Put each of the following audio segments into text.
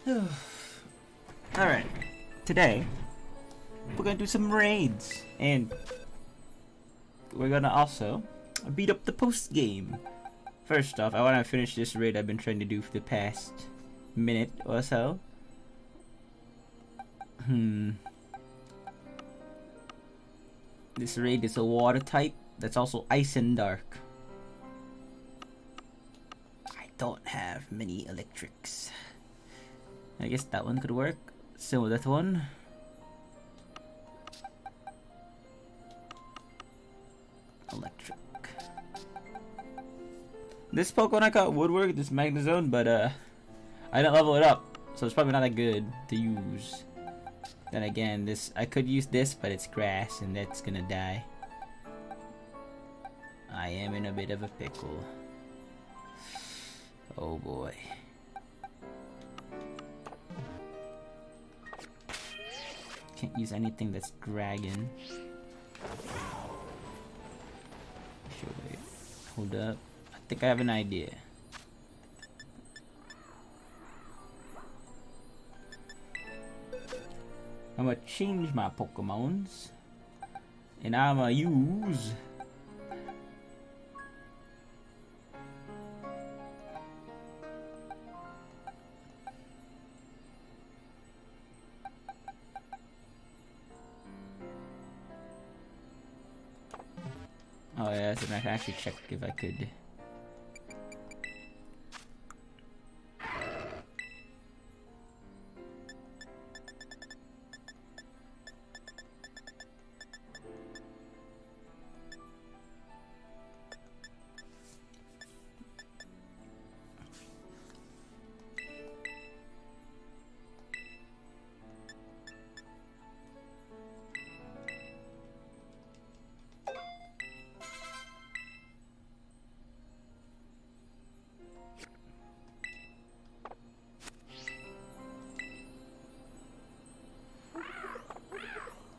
Alright, today we're gonna do some raids, and we're gonna also beat up the post game. First off, I want to finish this raid I've been trying to do for the past minute or so. This raid is a water type that's also ice and dark. I don't have many electrics. I guess that one could work. So that one. Electric. This Pokemon I got Woodwork, this Magnezone, but I didn't level it up, so it's probably not that good to use. Then again, this I could use this, but it's grass and that's gonna die. I am in a bit of a pickle. Oh boy. Can't use anything that's dragon. Wait. Hold up. I think I have an idea. I'm gonna change my Pokemons, and I'm gonna use oh yeah, so I can actually check if I could.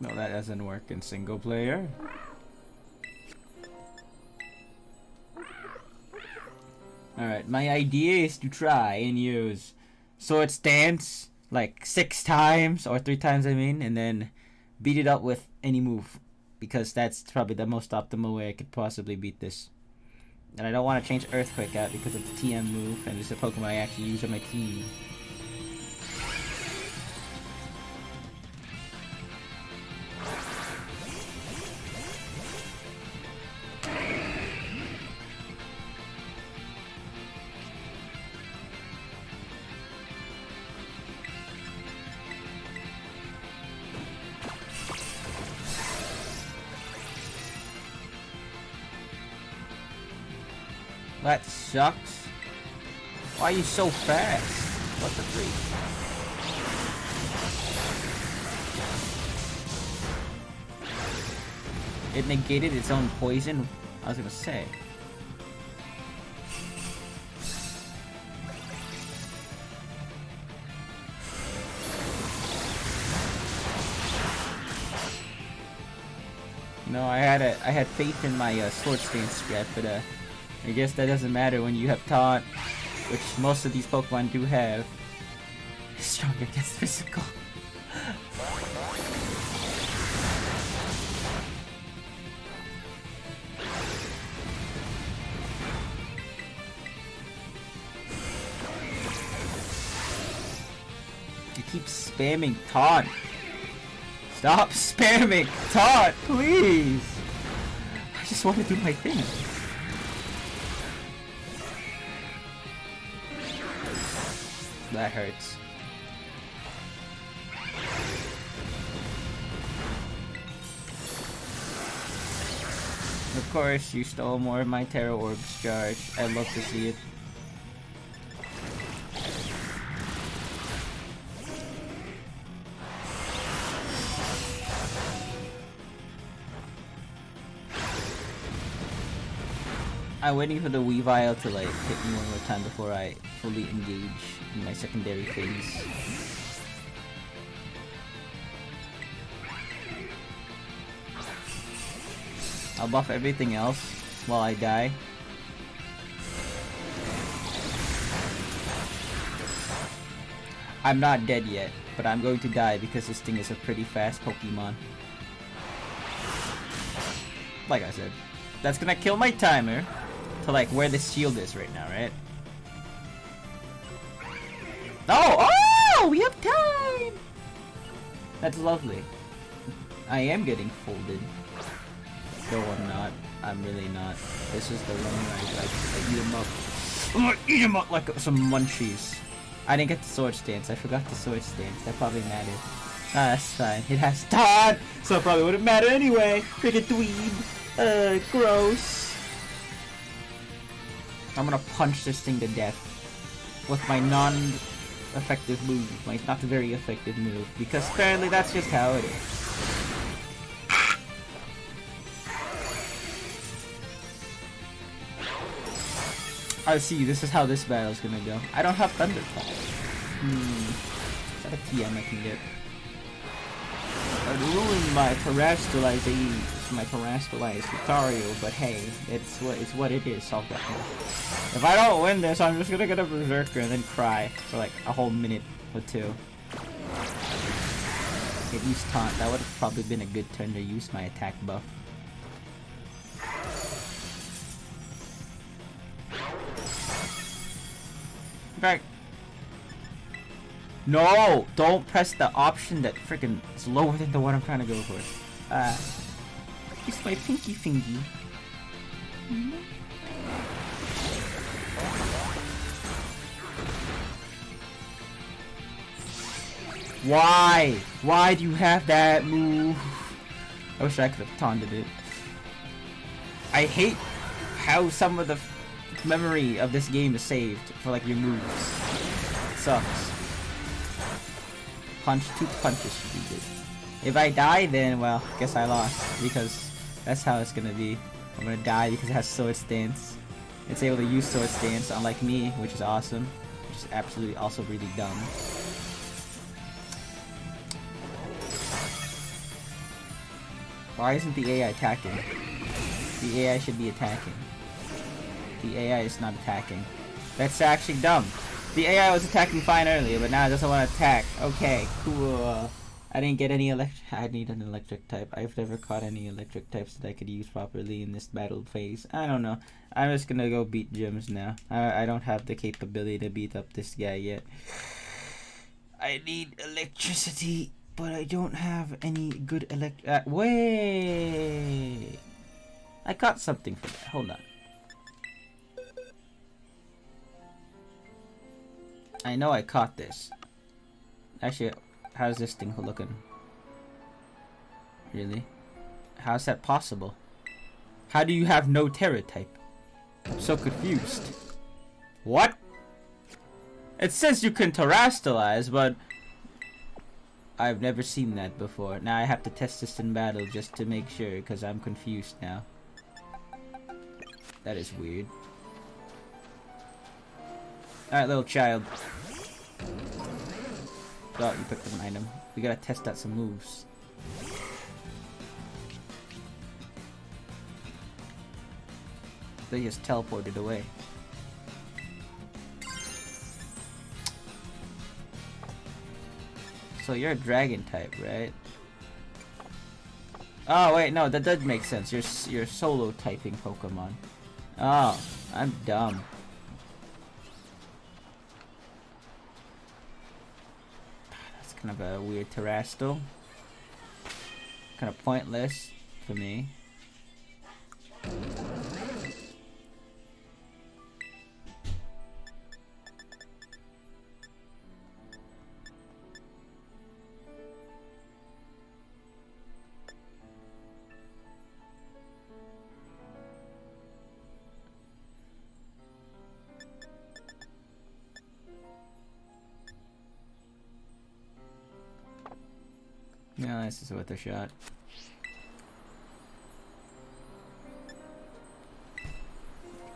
No, that doesn't work in single player. Alright, my idea is to try and use Sword Stance like 6 times, or 3 times I mean, and then beat it up with any move. Because that's probably the most optimal way I could possibly beat this. And I don't want to change Earthquake out because of the TM move, and it's a Pokemon I actually use on my team. That sucks. Why are you so fast? What the freak? It negated its own poison? I was gonna say. No, I had faith in my Sword Stance strat, but I guess that doesn't matter when you have Taunt, which most of these Pokemon do have. Stronger against physical. You keep spamming Taunt. Stop spamming Taunt, please! I just want to do my thing. That hurts. Of course, you stole more of my Terra Orbs charge. I'd love to see it. I'm waiting for the Weavile to like hit me one more time before I fully engage in my secondary phase. I'll buff everything else while I die. I'm not dead yet, but I'm going to die because this thing is a pretty fast Pokemon. Like I said, that's gonna kill my timer to like where the shield is right now, right? Oh, we have time! That's lovely. I am getting folded. Though I'm not. I'm really not. This is the one I eat him up. I'm gonna eat him up like some munchies. I didn't get the sword stance. I forgot the sword stance. That probably mattered. Ah, that's fine. It has taunt, so it probably wouldn't matter anyway. Freaking dweeb. Gross. I'm gonna punch this thing to death with my non-effective move. My not very effective move, because apparently that's just how it is. I see, this is how this battle's gonna go. I don't have Thunderclap. Is that a TM I can get? I'd ruin my terrestrialized Lucario, but hey, it's what it is, solve that one. If I don't win this, I'm just gonna get a Berserker and then cry for like a whole minute or two. Get used taunt, that would have probably been a good turn to use my attack buff. Back. No! Don't press the option that freaking is lower than the one I'm trying to go for. It's my pinky fingy. Why? Why do you have that move? I wish I could have taunted it. I hate how some of the memory of this game is saved for like your moves. It sucks. Punch, 2 punches should be good. If I die, then well, guess I lost, because that's how it's gonna be. I'm gonna die because it has sword stance. It's able to use sword stance, unlike me, which is awesome, which is absolutely also really dumb. Why isn't the AI attacking? The AI should be attacking. The AI is not attacking. That's actually dumb. The AI was attacking fine earlier, but now it doesn't want to attack. Okay, cool. I didn't get any I need an electric type. I've never caught any electric types that I could use properly in this battle phase. I don't know. I'm just gonna go beat gyms now. I don't have the capability to beat up this guy yet. I need electricity, but I don't have any good wait! I got something for that. Hold on. I know I caught this. Actually, how's this thing looking? Really? How's that possible? How do you have no Terra type? I'm so confused. What? It says you can terrestrialize, but I've never seen that before. Now I have to test this in battle just to make sure, because I'm confused now. That is weird. Alright, little child. Oh, you picked up an item. We gotta test out some moves. They just teleported away. So you're a dragon type, right? Oh wait, no, that does make sense. You're solo typing Pokemon. Oh, I'm dumb. That's kind of a weird terrestrial. Kind of pointless for me. Yeah, this is worth a shot.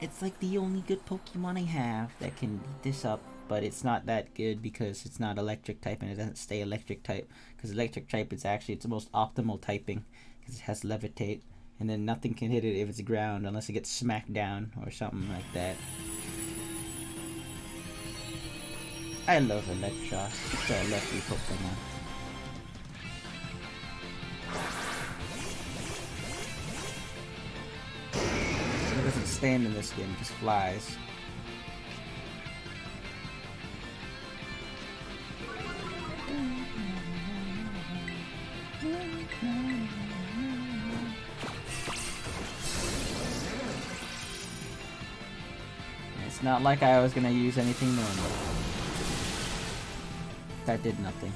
It's like the only good Pokemon I have that can beat this up, but it's not that good because it's not electric type and it doesn't stay electric type. Because electric type is actually its most optimal typing because it has levitate, and then nothing can hit it if it's ground unless it gets smacked down or something like that. I love Electros. It's a lovely Pokemon. It doesn't stand in this game, it just flies. It's not like I was gonna use anything normal. That did nothing.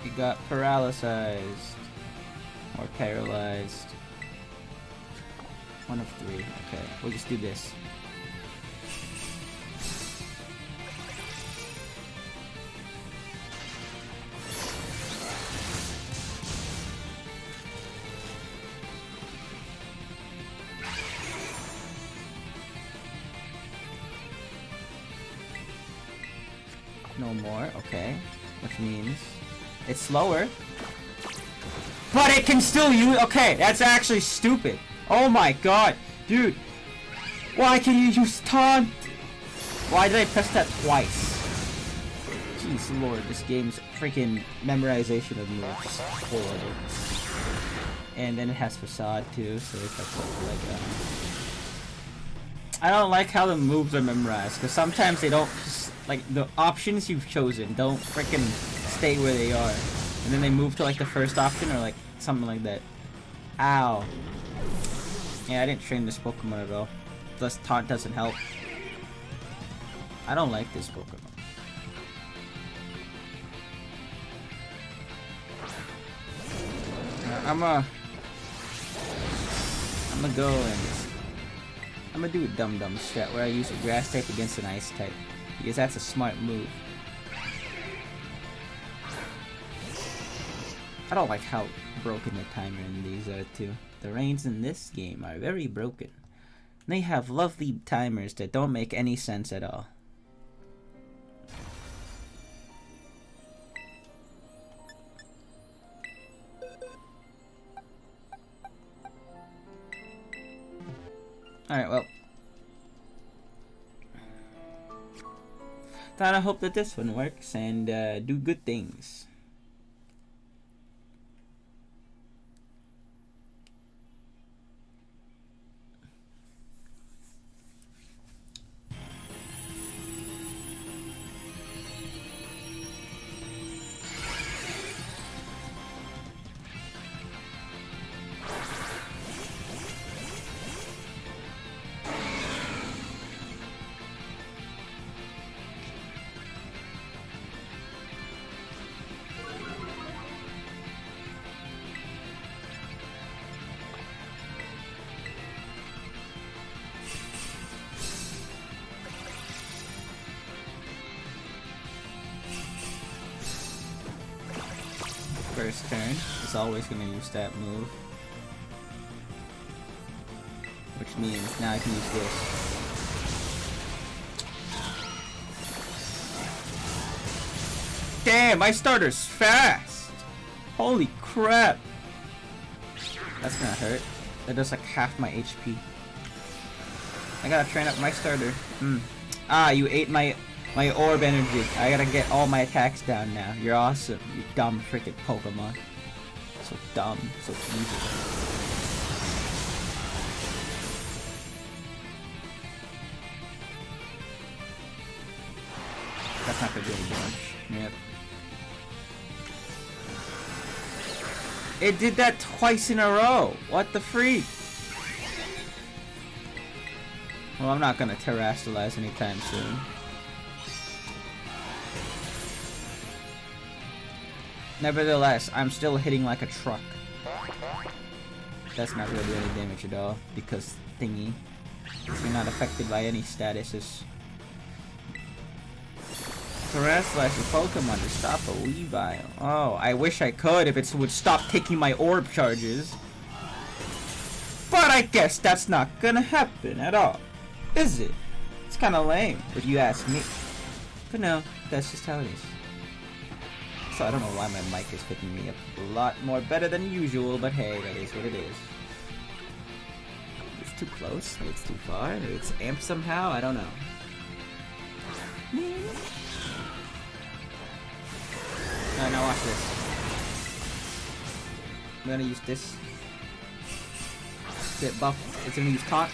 You got paralyzed. Or paralyzed. One of three. Okay, we'll just do this. No more, okay. Which means it's slower. But it can still use— okay, that's actually stupid. Oh my god, dude. Why can you use taunt? Why did I press that twice? Jeez lord, this game's freaking memorization of moves is horrible. And then it has facade too, so if I put like I don't like how the moves are memorized, because sometimes they don't just, like, the options you've chosen don't freaking stay where they are. And then they move to like the first option or like something like that. Ow. Yeah, I didn't train this Pokemon at all. Plus taunt doesn't help. I don't like this Pokemon. I'm gonna go and I'm gonna do a dum-dum strat where I use a grass type against an ice type, because that's a smart move. I don't like how broken the timer in these are too. The reins in this game are very broken. They have lovely timers that don't make any sense at all. Alright, well. Thought I hope that this one works and do good things. First turn is always going to use that move, which means now I can use this. Damn, my starter's fast! Holy crap! That's gonna hurt. That does like half my HP. I gotta train up my starter. Ah, you ate my orb energy. I gotta get all my attacks down now. You're awesome, you dumb freaking Pokemon. So dumb, so evil. That's not gonna do any damage. Yep. It did that twice in a row. What the freak? Well, I'm not gonna terrestrialize anytime soon. Nevertheless, I'm still hitting like a truck. That's not gonna do any damage at all, because thingy. You're not affected by any statuses. Terrestrialize your Pokemon to stop a Weavile. Oh, I wish I could if it would stop taking my orb charges. But I guess that's not gonna happen at all, is it? It's kinda lame, if you ask me. But no, that's just how it is. So I don't know why my mic is picking me up a lot more better than usual, but hey, that is what it is. It's too close, maybe it's too far, maybe it's amped somehow, I don't know. Alright, now watch this. I'm gonna use this. Get buffed. It's gonna use taunt.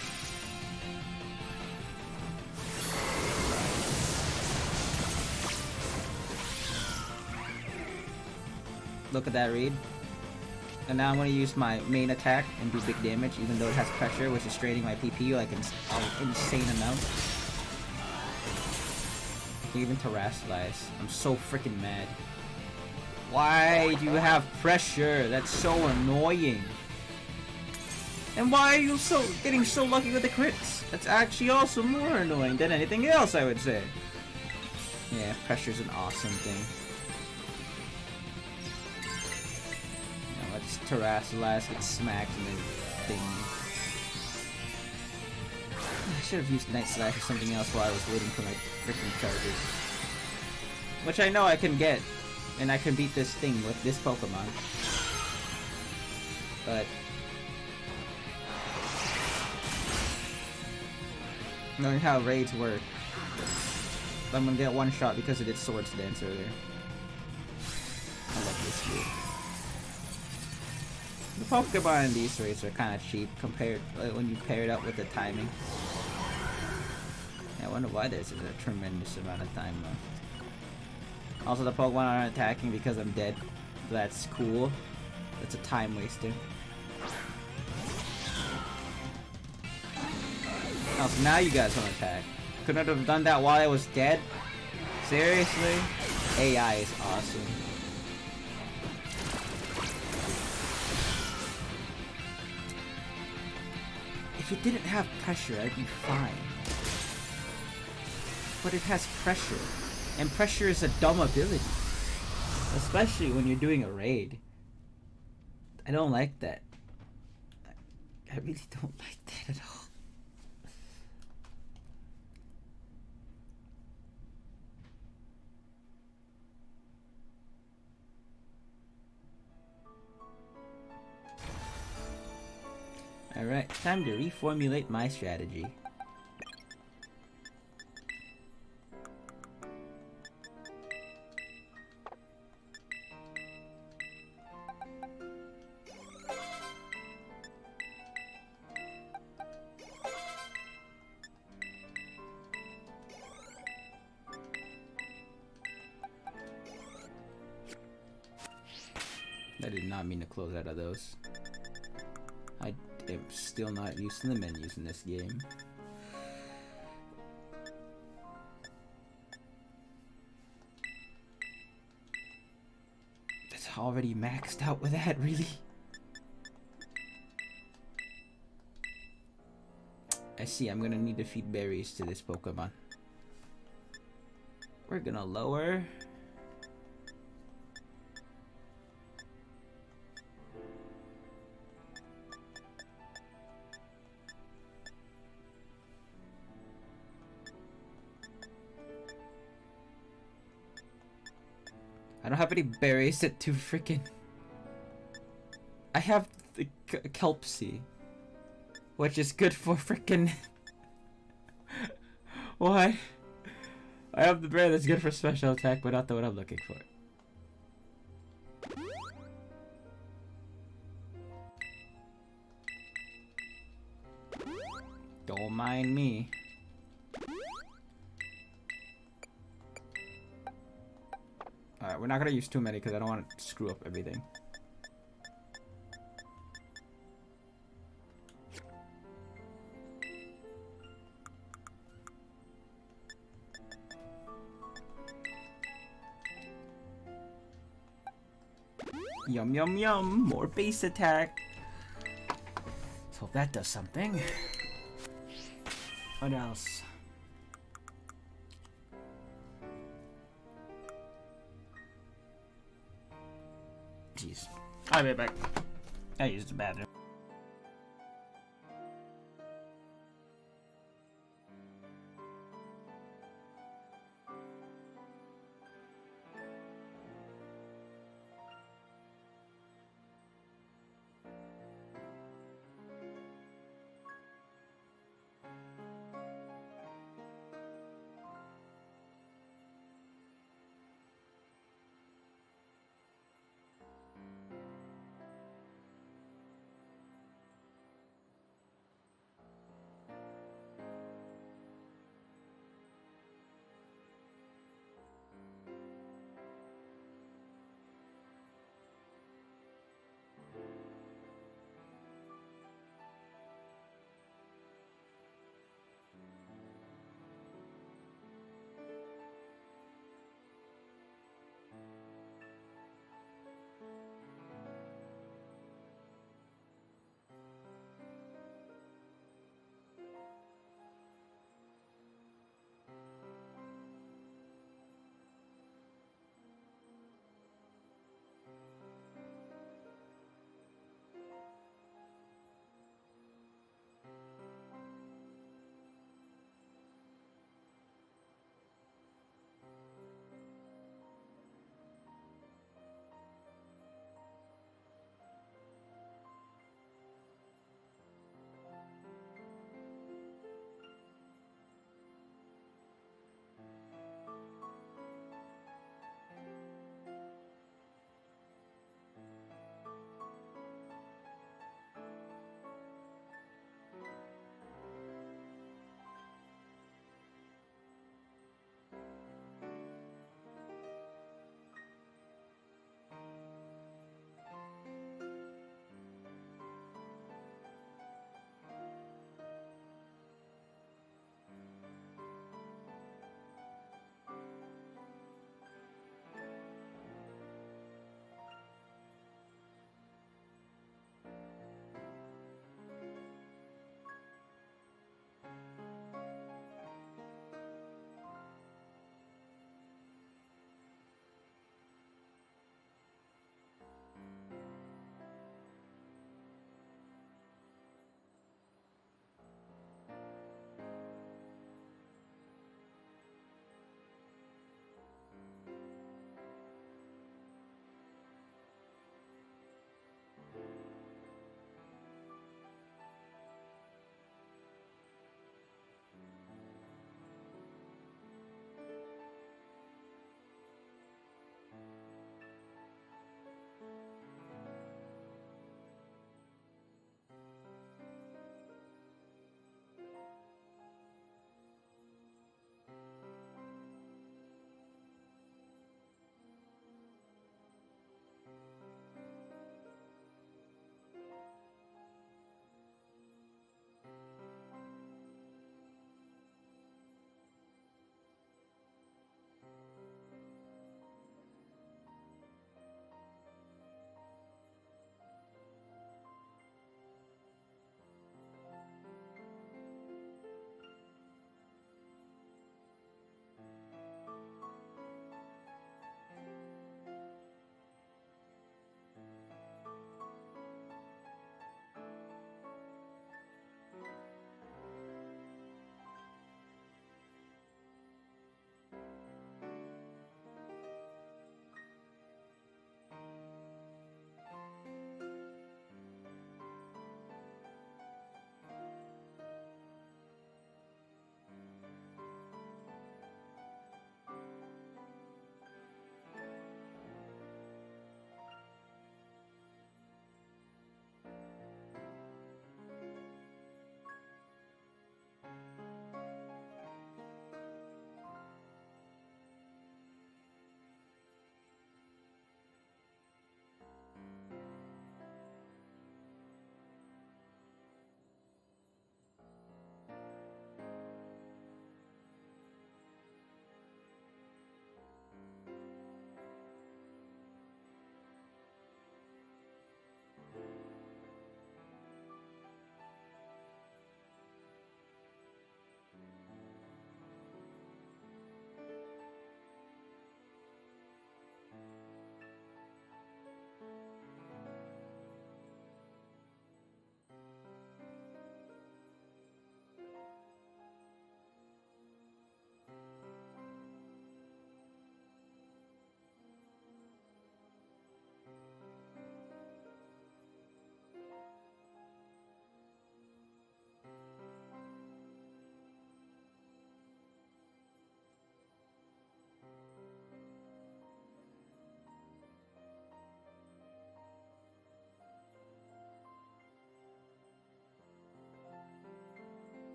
Look at that read. And now I'm gonna use my main attack and do big damage, even though it has pressure, which is straining my PP like an insane amount. I can even terrestrialize. I'm so freaking mad. Why do you have pressure? That's so annoying. And why are you getting so lucky with the crits? That's actually also more annoying than anything else, I would say. Yeah, pressure's an awesome thing. Let's terrestrialize, get smacked, and then ding. I should have used Night Slash or something else while I was waiting for my freaking charges. Which I know I can get, and I can beat this thing with this Pokemon. But knowing how raids work, I'm gonna get one shot because it did Swords Dance earlier. I love this dude. The Pokemon in these raids are kind of cheap compared when you pair it up with the timing. Yeah, I wonder why there's a tremendous amount of time left. Also, the Pokemon aren't attacking because I'm dead. That's cool. That's a time waster. Oh, so now you guys want to attack. Couldn't have done that while I was dead? Seriously? AI is awesome. If it didn't have pressure, I'd be fine. But it has pressure. And pressure is a dumb ability. Especially when you're doing a raid. I don't like that. I really don't like that at all. Alright, time to reformulate my strategy. I did not mean to close out of those. I am still not used to the menus in this game. That's already maxed out with that, really? I see, I'm gonna need to feed berries to this Pokemon. We're gonna lower. I don't have any berries to freaking. I have the Kelpsy, which is good for freaking. What? I have the berry that's good for special attack, but not the one I'm looking for. Don't mind me. Alright, we're not gonna use too many because I don't want to screw up everything. Yum yum yum, more base attack. Let's hope that does something. What else? Jeez. I'll be back. I used the bathroom.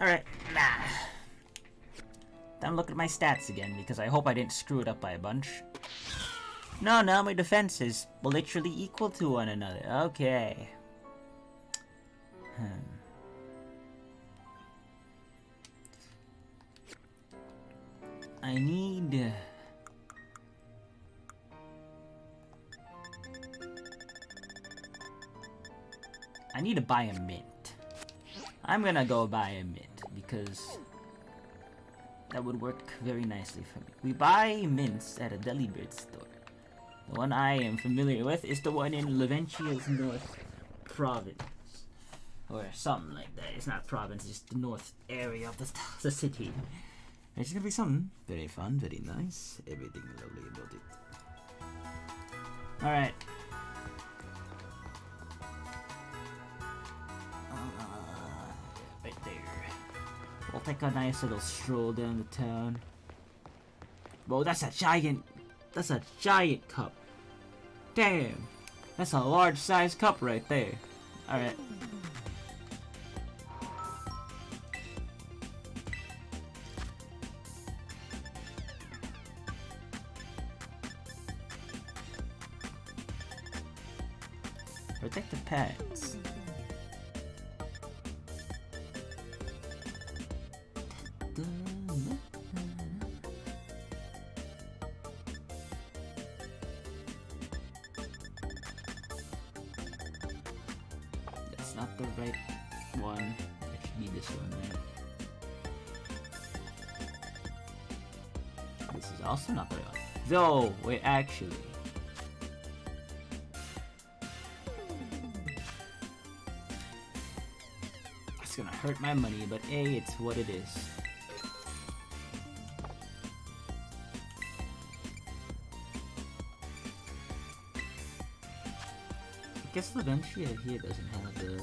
Alright, nah. Time to look at my stats again, because I hope I didn't screw it up by a bunch. No, now my defenses will literally equal to one another. Okay. I need... I need to buy a mint. I'm gonna go buy a mint, because that would work very nicely for me. We buy mints at a Delibird store. The one I am familiar with is the one in Laventia's North Province. Or something like that. It's not province, it's just the north area of the city. It's gonna be something very fun, very nice. Everything lovely about it. Alright. Right there. We'll take a nice little stroll down the town. Whoa, that's a giant cup. Damn. That's a large size cup right there. Alright. Protect the pets. That's not the right one. It should be this one, right? This is also not the right one. No, wait, actually. It's gonna hurt my money, but hey, it's what it is. I guess Laventia here doesn't have the...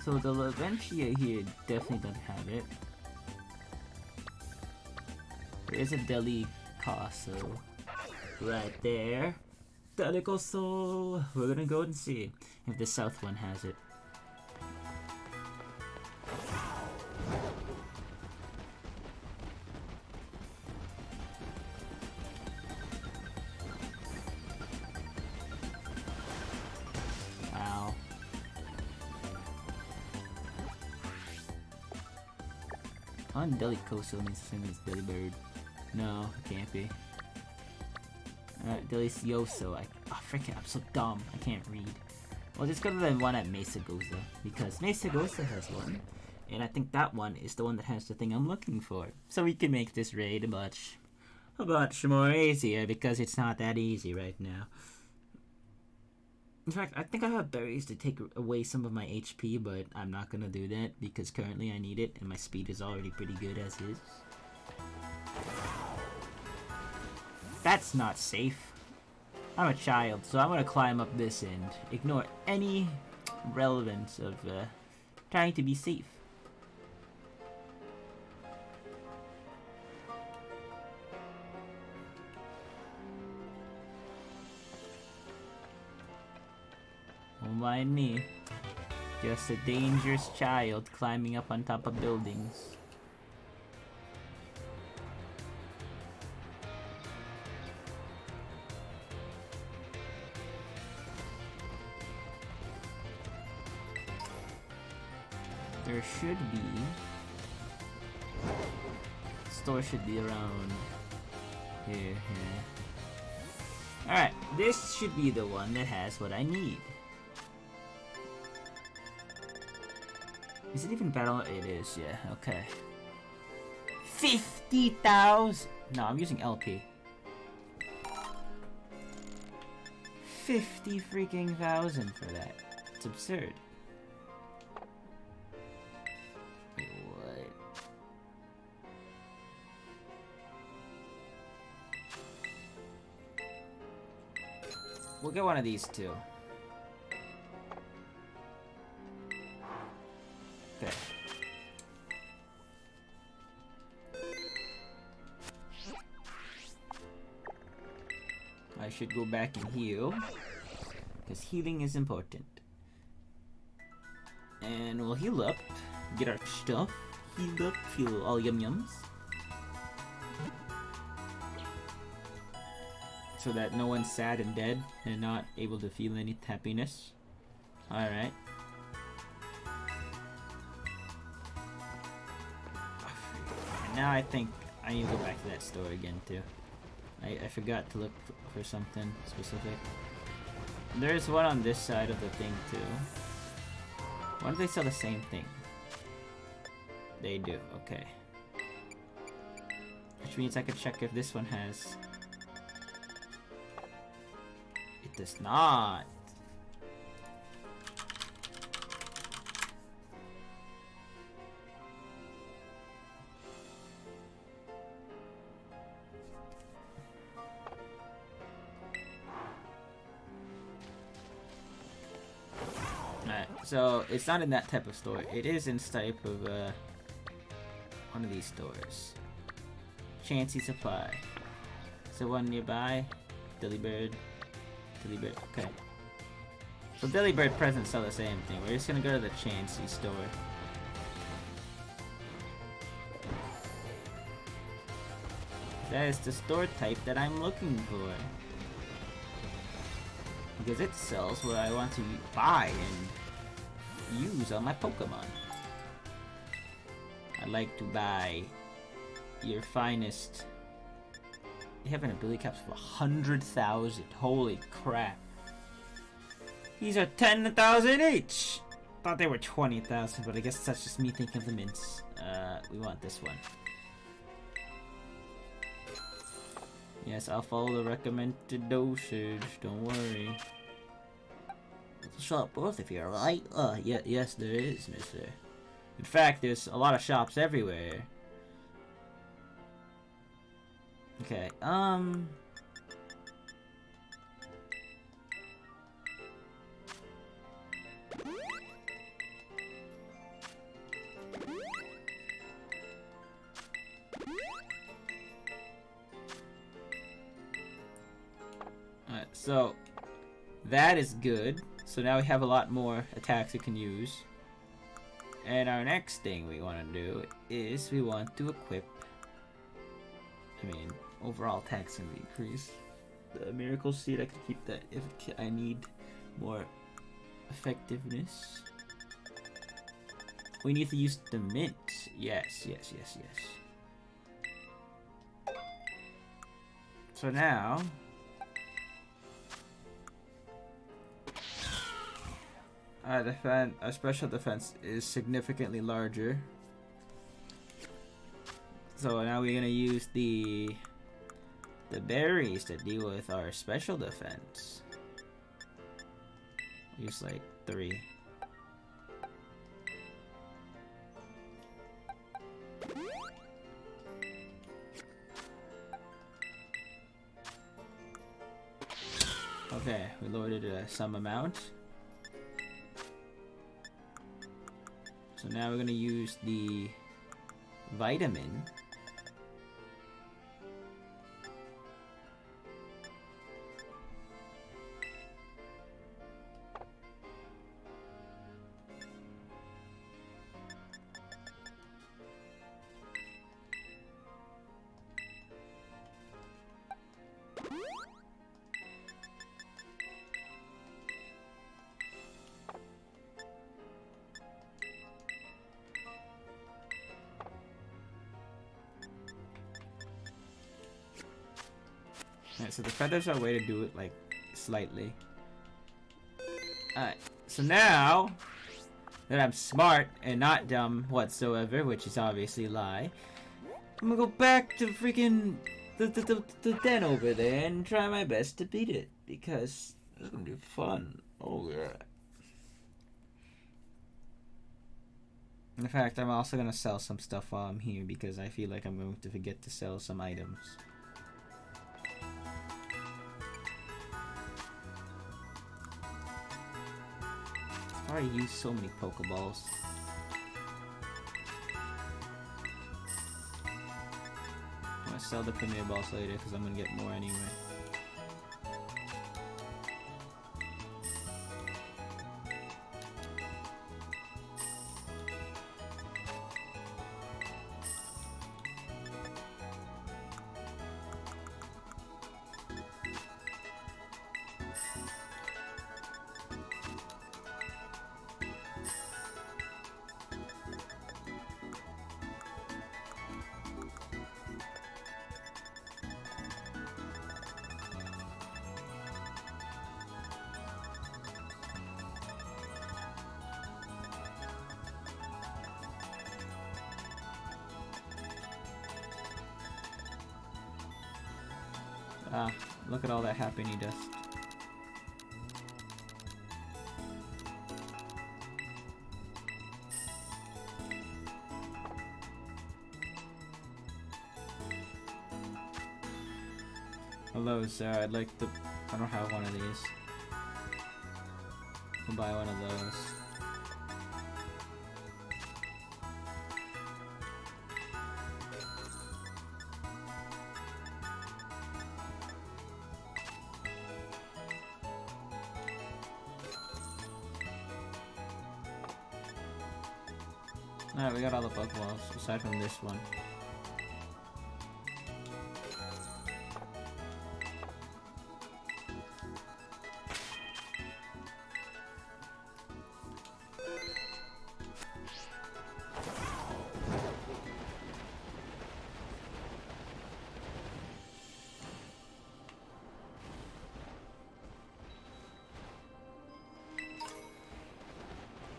So the Laventia here definitely doesn't have it. There is a Deli Castle right there. Deli Castle! We're gonna go and see if the south one has it. Wow. On Delicoso means the same as Delibird. No, it can't be. Delicioso. Freaking, I'm so dumb. I can't read. Well, just go to the one at Mesa Goza, because Mesa Goza has one, and I think that one is the one that has the thing I'm looking for. So we can make this raid a much more easier, because it's not that easy right now. In fact, I think I have berries to take away some of my HP, but I'm not gonna do that, because currently I need it, and my speed is already pretty good as is. That's not safe. I'm a child, so I'm gonna climb up this end. Ignore any relevance of trying to be safe. Don't mind me. Just a dangerous child climbing up on top of buildings. There should be... Store should be around here. Alright, this should be the one that has what I need. Is it even battle? It is, yeah, okay. 50,000! No, I'm using LP. 50 freaking thousand for that. It's absurd. Wait, what? We'll get one of these two. Okay. I should go back and heal. because healing is important. And we'll heal up, get our stuff, heal up, feel all yum yums. So that no one's sad and dead and not able to feel any happiness. Alright. Now I think I need to go back to that store again too. I forgot to look for something specific. There's one on this side of the thing too. Why do they sell the same thing? They do, okay. Which means I could check if this one has... It does not! So it's not in that type of store. It is in type of one of these stores. Chancy Supply. Is there one nearby? Delibird. Delibird. Okay. So Delibird presents sell the same thing. We're just gonna go to the Chancy store. That is the store type that I'm looking for. Because it sells what I want to buy and use on my Pokemon. I'd like to buy your finest. They have an ability caps for 100,000. Holy crap. These are 10,000 each! Thought they were 20,000, but I guess that's just me thinking of the mints. We want this one. Yes, I'll follow the recommended dosage, don't worry. There's a shop both if you're right. Yeah, yes there is, mister. In fact, there's a lot of shops everywhere. Okay, Alright, so that is good. So now we have a lot more attacks we can use. And our next thing we want to do is we want to equip, overall attacks can be increased. The Miracle Seed, I can keep that if I need more effectiveness. We need to use the mint. Yes. So now... our special defense is significantly larger. So now we're gonna use the berries to deal with our special defense. Use like 3. Okay, we lowered it some amount. So now we're gonna use the vitamin. Alright, so the feathers are a way to do it, like, slightly. Alright, so now that I'm smart and not dumb whatsoever, which is obviously a lie, I'm gonna go back to freaking the den over there and try my best to beat it, because it's gonna be fun. Oh yeah. In fact, I'm also gonna sell some stuff while I'm here, because I feel like I'm going to forget to sell some items. I already used so many Pokeballs. I'm gonna sell the Premier Balls later because I'm gonna get more anyway. Ah, look at all that happiny dust. Hello, sir. I'd like to... I don't have one of these. I'll buy one of those. Alright, we got all the Pokeballs, aside from this one.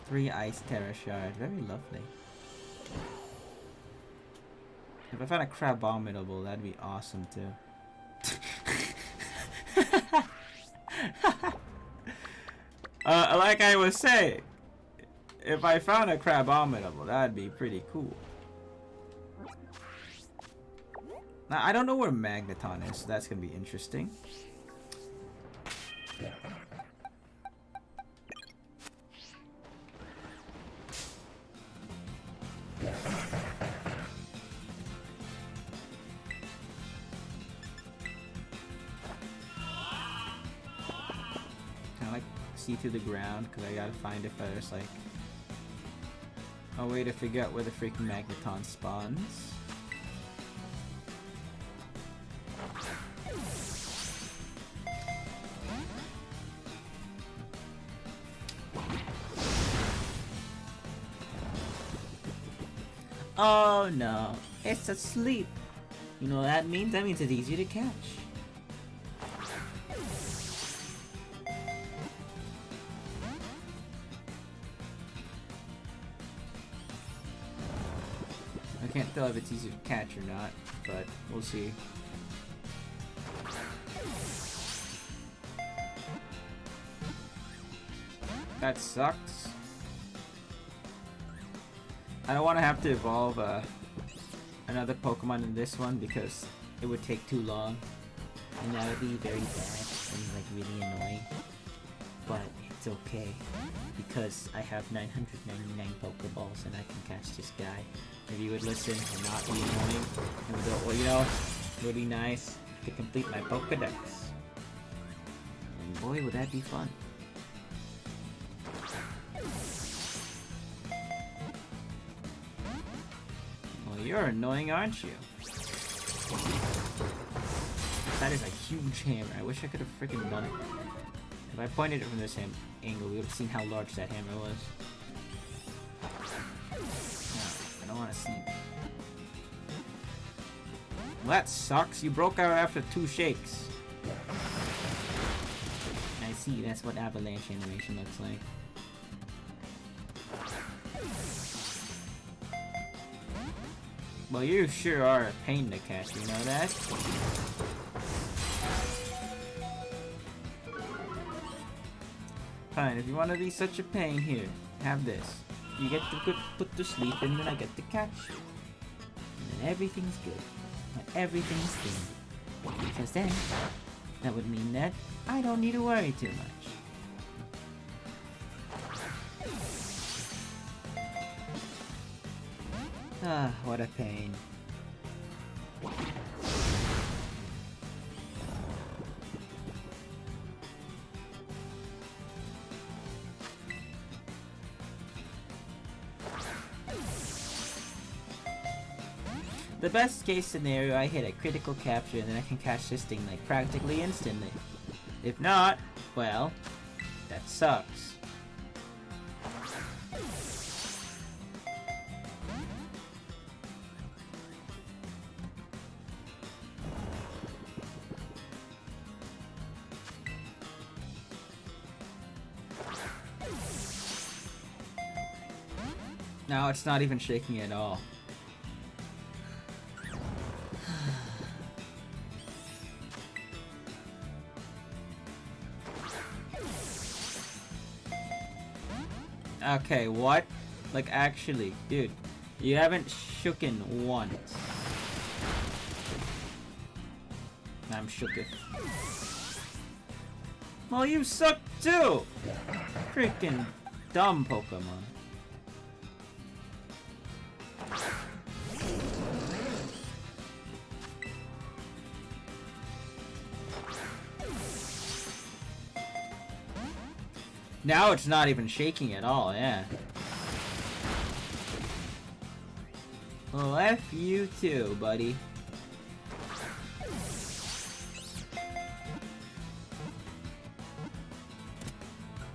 Three Ice Terra Shard, very lovely. If I found a Crabominable, that'd be awesome too. Like I was saying, if I found a Crabominable, that'd be pretty cool. Now, I don't know where Magneton is, so that's gonna be interesting. Through the ground because I gotta find if there's like a way to figure out where the freaking Magneton spawns. Oh no, it's asleep. You know what that means? That means it's easy to catch. I can't tell if it's easy to catch or not, but we'll see. That sucks. I don't want to have to evolve another Pokemon in this one because it would take too long. And that would be very bad and like really annoying. But it's okay because I have 999 Pokeballs and I can catch this guy. If you would listen and not be annoying and would go, well, you know, it would be nice to complete my Pokedex. And boy, would that be fun. Well, you're annoying, aren't you? That is a huge hammer. I wish I could have freaking done it. If I pointed it from this angle, we would have seen how large that hammer was. I don't want to see. Well, that sucks. You broke out after 2 shakes. I see. That's what avalanche animation looks like. Well, you sure are a pain to catch. You know that? Fine, if you want to be such a pain, here, have this. You get to put to sleep and then I get to catch you. And then everything's good. And everything's good. Because then, that would mean that I don't need to worry too much. Ah, what a pain. The best case scenario, I hit a critical capture and then I can catch this thing like practically instantly. If not, well, that sucks. Now it's not even shaking at all. Okay, what? Like, actually, dude, you haven't shooken once. I'm shooketh. Well, you suck too! Freaking dumb Pokemon. Now it's not even shaking at all, yeah. Well, F you too, buddy.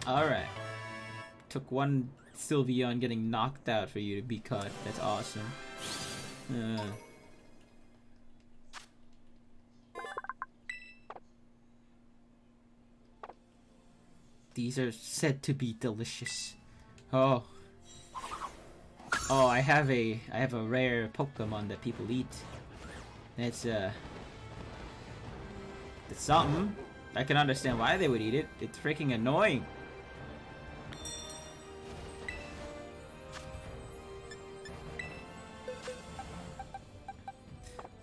Alright. Took one Sylveon getting knocked out for you to be caught. That's awesome. These are said to be delicious. Oh. Oh, I have a rare Pokemon that people eat. That's something. I can understand why they would eat it. It's freaking annoying.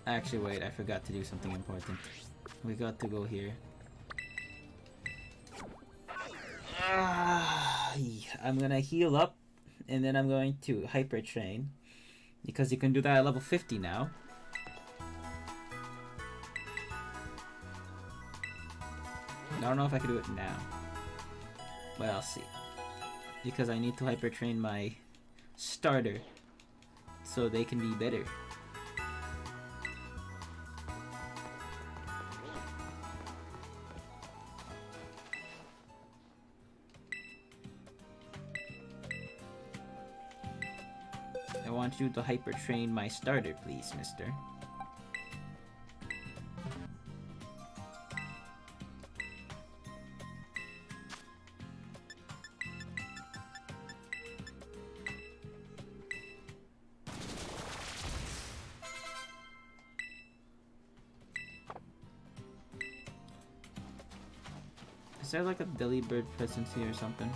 Actually, wait, I forgot to do something important. We got to go here. I'm gonna heal up, and then I'm going to Hyper Train. Because you can do that at level 50 now. I don't know if I can do it now. But I'll see. Because I need to Hyper Train my starter. So they can be better. I want you to Hyper Train my starter, please, mister. Is there like a Delibird presence here or something?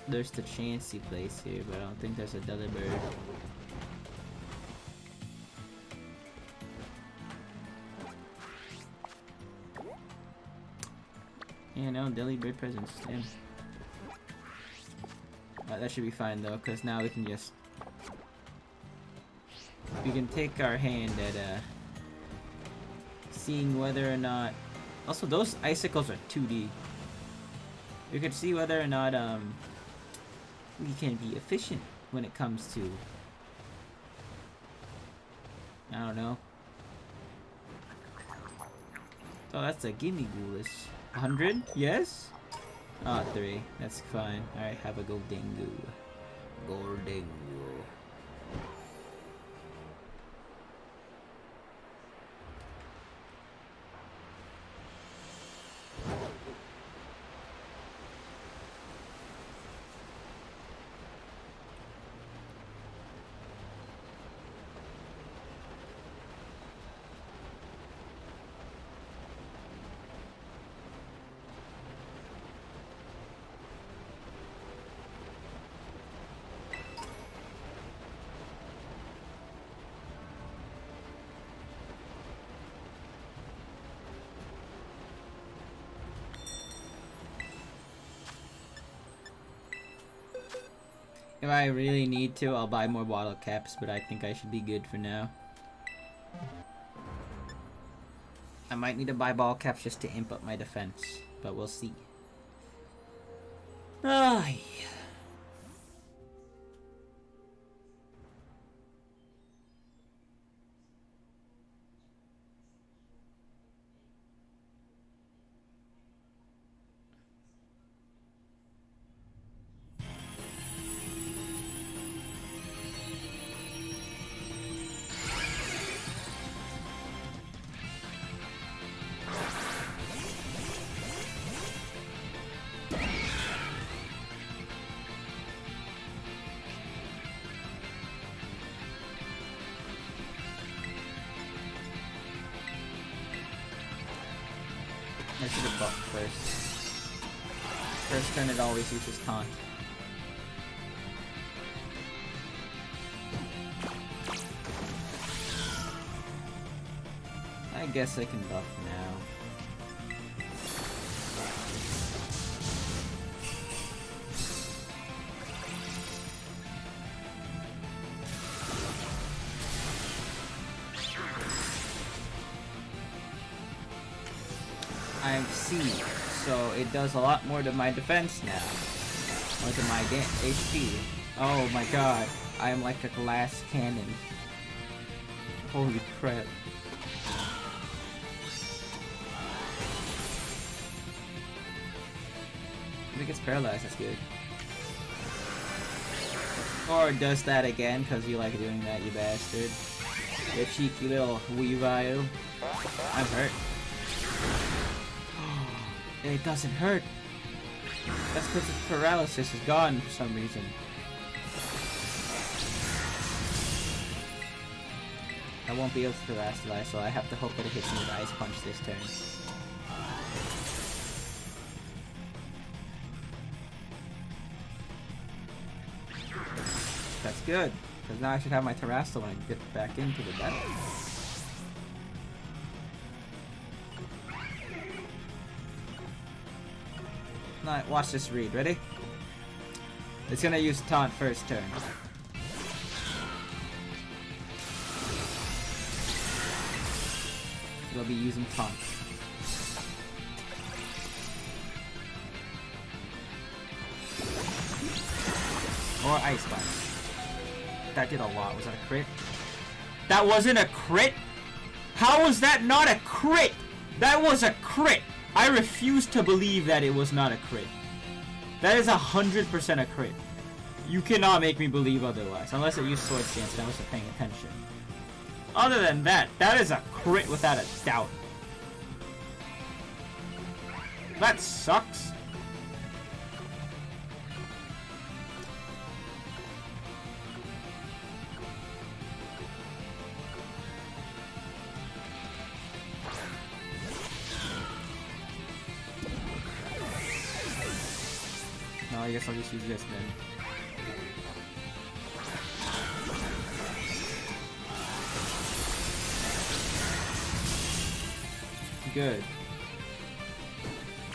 There's the Chansey place here, but I don't think there's a Delibird. Yeah, no, Delibird presence. Damn. That should be fine though, because now we can just... We can take our hand at seeing whether or not... Also, those icicles are 2D. We could see whether or not we can be efficient when it comes to... I don't know. Oh, that's a gimme Ghoulish. 100? Yes? Ah, 3. That's fine. Alright, have a Goldingu. Goldingu. If I really need to, I'll buy more bottle caps, but I think I should be good for now. I might need to buy bottle caps just to amp up my defense, but we'll see. Ay. should have buffed first. First turn it always uses taunt. I guess I can buff now. I have C, so it does a lot more to my defense now. Or to my HP. Oh my god, I am like a glass cannon. Holy crap. If it gets paralyzed, that's good. Or does that again, because you like doing that, you bastard. You cheeky little weavile. I'm hurt. It doesn't hurt. That's because its paralysis is gone for some reason. I won't be able to paralyze, so I have to hope that it hits me with Ice Punch this turn. That's good, because now I should have my Terrastal when I get back into the battle. Alright, watch this read. Ready? It's gonna use taunt first turn. It'll be using taunt. Or Ice Punch. That did a lot. Was that a crit? That wasn't a crit? How was that not a crit? That was a crit! I refuse to believe that it was not a crit. That is 100% a crit. You cannot make me believe otherwise, unless it used Sword Stance and I wasn't paying attention. Other than that, that is a crit without a doubt. That sucks. No, I guess I'll just use this then. Good.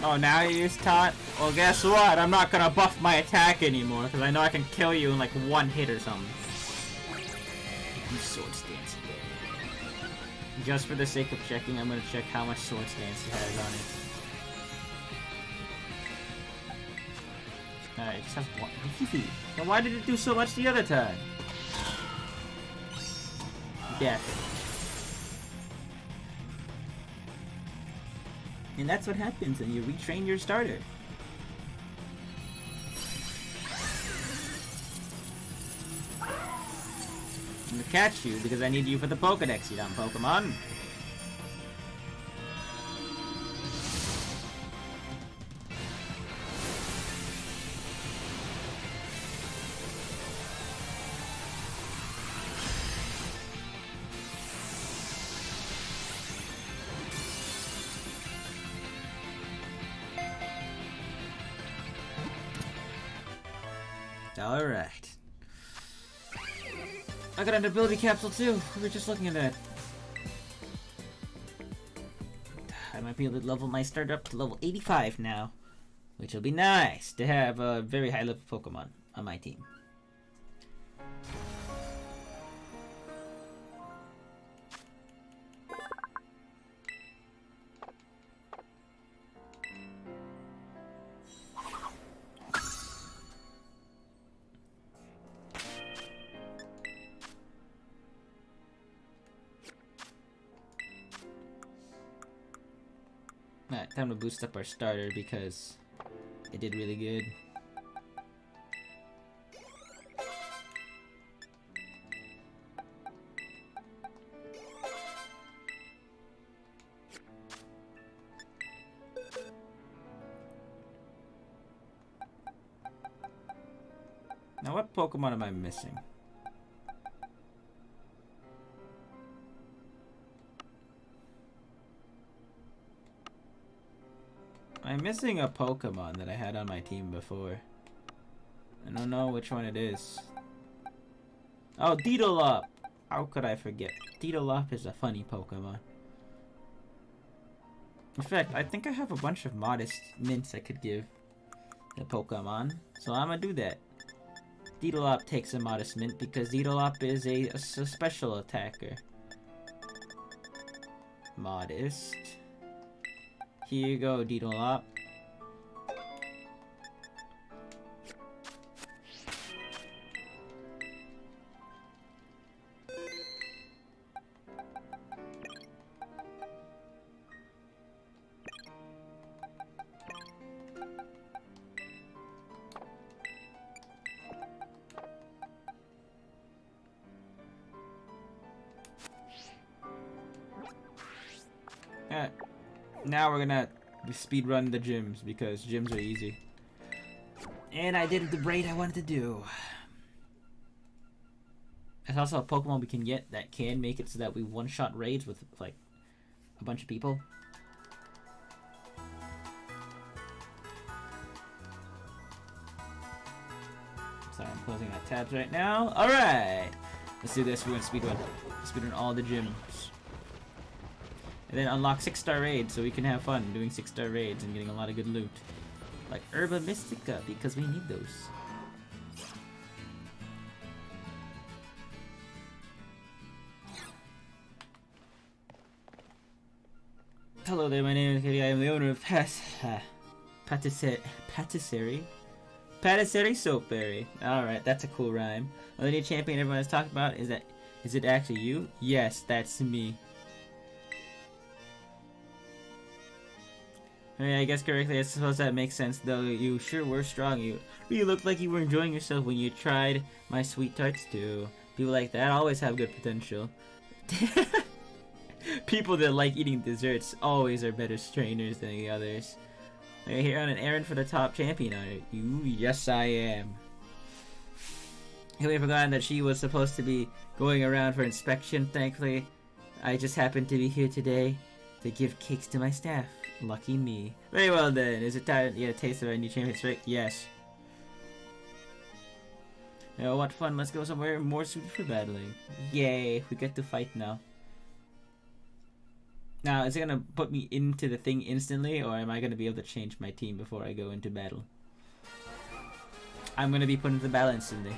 Oh, now you use taunt? Well, guess what? I'm not gonna buff my attack anymore, because I know I can kill you in like one hit or something. You Sword Stance again. Just for the sake of checking, I'm gonna check how much Sword Stance it has on it. Alright, it just has one. Then why did it do so much the other time? Death. And that's what happens when you retrain your starter. I'm gonna catch you because I need you for the Pokedex, you dumb Pokemon. Alright. I got an ability capsule too. We were just looking at that. I might be able to level my starter up to level 85 now. Which will be nice to have a very high level Pokemon on my team. Alright, time to boost up our starter because it did really good. Now what Pokemon am I missing? I'm missing a Pokemon that I had on my team before. I don't know which one it is. Oh, Didolop! How could I forget? Didolop is a funny Pokemon. In fact, I think I have a bunch of modest mints I could give the Pokemon. So I'm gonna do that. Didolop takes a modest mint because Didolop is a special attacker. Modest. Here you go, Didolop. Now we're gonna speed run the gyms because gyms are easy. And I did the raid I wanted to do. There's also a Pokemon we can get that can make it so that we one-shot raids with like a bunch of people. Sorry, I'm closing out tabs right now. Alright! Let's do this. We're gonna speed run all the gyms. And then unlock 6-star raids so we can have fun doing 6-star raids and getting a lot of good loot. Like Herba Mystica, because we need those. Hello there, my name is Kitty. I am the owner of Patisserie Soapberry. Alright, that's a cool rhyme. Well, the new champion everyone has talked about is it actually you? Yes, that's me. I mean, I guess correctly, I suppose that makes sense, though you sure were strong. You really looked like you were enjoying yourself when you tried my sweet tarts too. People like that always have good potential. People that like eating desserts always are better trainers than the others. Are you here on an errand for the top champion, are you? Yes, I am. Have we forgotten that she was supposed to be going around for inspection? Thankfully, I just happened to be here today to give cakes to my staff. Lucky me. Very well then. Is it time to get a taste of our new champion's trick? Yes. Oh, what fun. Let's go somewhere more suited for battling. Yay. We get to fight now. Now, is it gonna put me into the thing instantly, or am I gonna be able to change my team before I go into battle? I'm gonna be put into battle instantly.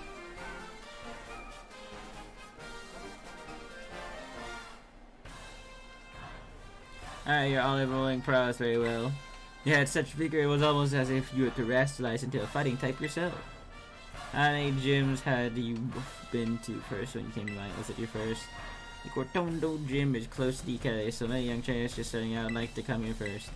Alright, your olive rolling prowess very well. You had such vigor, it was almost as if you were terrestrialized into a fighting type yourself. How many gyms had you been to first when you came to mind? Was it your first? The Cortondo gym is close to DK, so many young trainers just starting out like to come here first.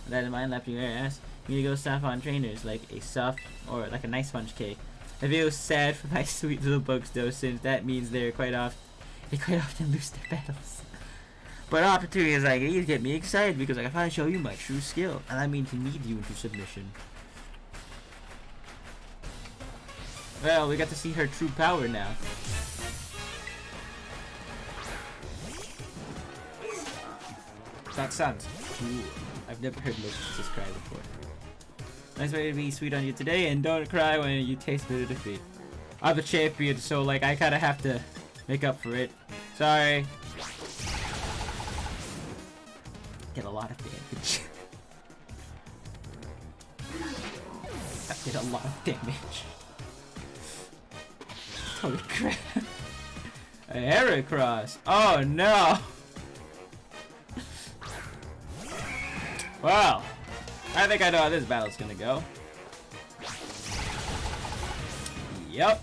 With that in mind, left your ass, you need to go soft on trainers like a soft or like a nice sponge cake. I feel sad for my sweet little bugs though, since that means they quite often lose their battles. But opportunities like these get me excited because I can finally show you my true skill, and I mean to lead you into submission. Well, we got to see her true power now. That sounds cool. I've never heard Locusts cry before. Nice way to be sweet on you today, and don't cry when you taste bitter defeat. I'm the champion, so like I kinda have to make up for it. Sorry. Did a lot of damage. That did a lot of damage. Holy crap. A Heracross. Oh no! Well, I think I know how this battle's gonna go. Yep.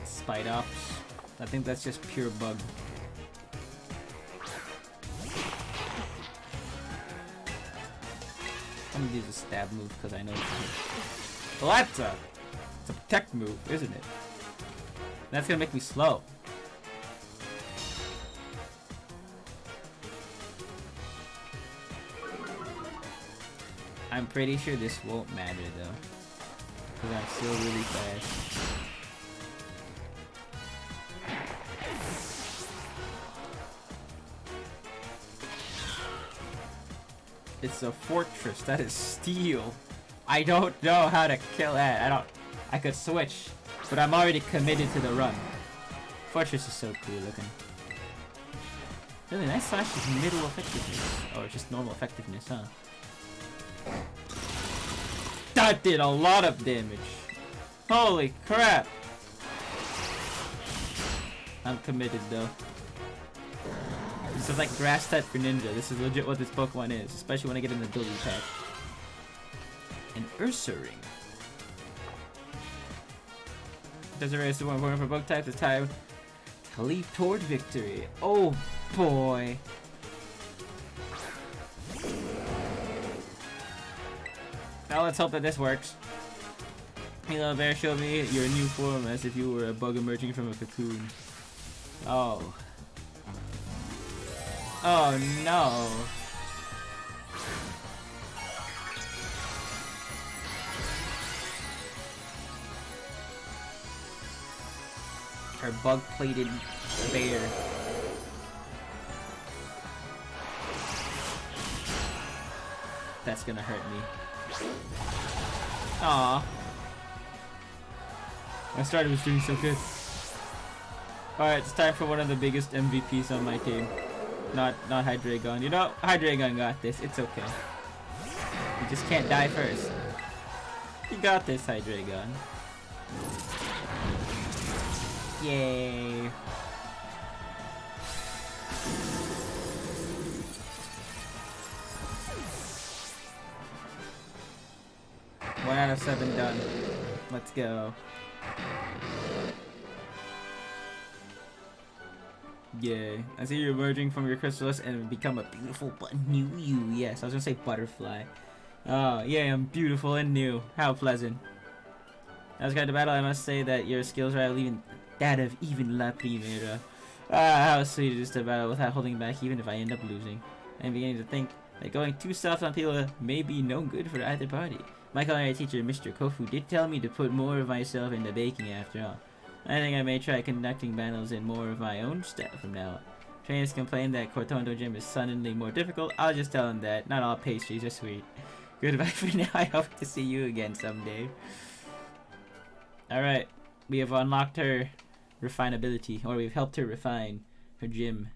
Spite ups. I think that's just pure bug. I'm gonna use a stab move because I know it's well, it's a protect move, isn't it? That's gonna make me slow. I'm pretty sure this won't matter though, because I'm still really fast. It's a fortress. That is steel. I don't know how to kill that. I could switch, but I'm already committed to the run. Fortress is so cool looking. Really nice slash is middle effectiveness. Or just normal effectiveness, huh? That did a lot of damage. Holy crap. I'm committed though. This is like grass type for ninja. This is legit what this Pokemon is, especially when I get an ability pack. An Ursa ring. Desiree is super important for book types. It's time to leap toward victory. Oh boy. Now let's hope that this works. Hello Bear, show me your new form as if you were a bug emerging from a cocoon. Oh. Oh no. Her bug-plated bear. That's gonna hurt me. Aww. My starter was doing so good. Alright, it's time for one of the biggest MVPs on my team. Not Hydreigon. You know, Hydreigon got this. It's okay. You just can't die first. You got this, Hydreigon. Yay. One out of 7 done. Let's go. Yay. I see you emerging from your chrysalis and become a beautiful but new you. Yes, I was gonna say butterfly. Oh, yeah, I'm beautiful and new. How pleasant. As guide to battle, I must say that your skills rival even that of even La Primera. Ah, how sweet it is to battle without holding back even if I end up losing. I'm beginning to think that going too soft on people may be no good for either party. My culinary teacher, Mr. Kofu, did tell me to put more of myself into baking after all. I think I may try conducting battles in more of my own style from now on. Trainers complain that Cortondo Gym is suddenly more difficult. I'll just tell them that not all pastries are sweet. Goodbye for now. I hope to see you again someday. Alright, we have unlocked her refinability, or we've helped her refine her gym.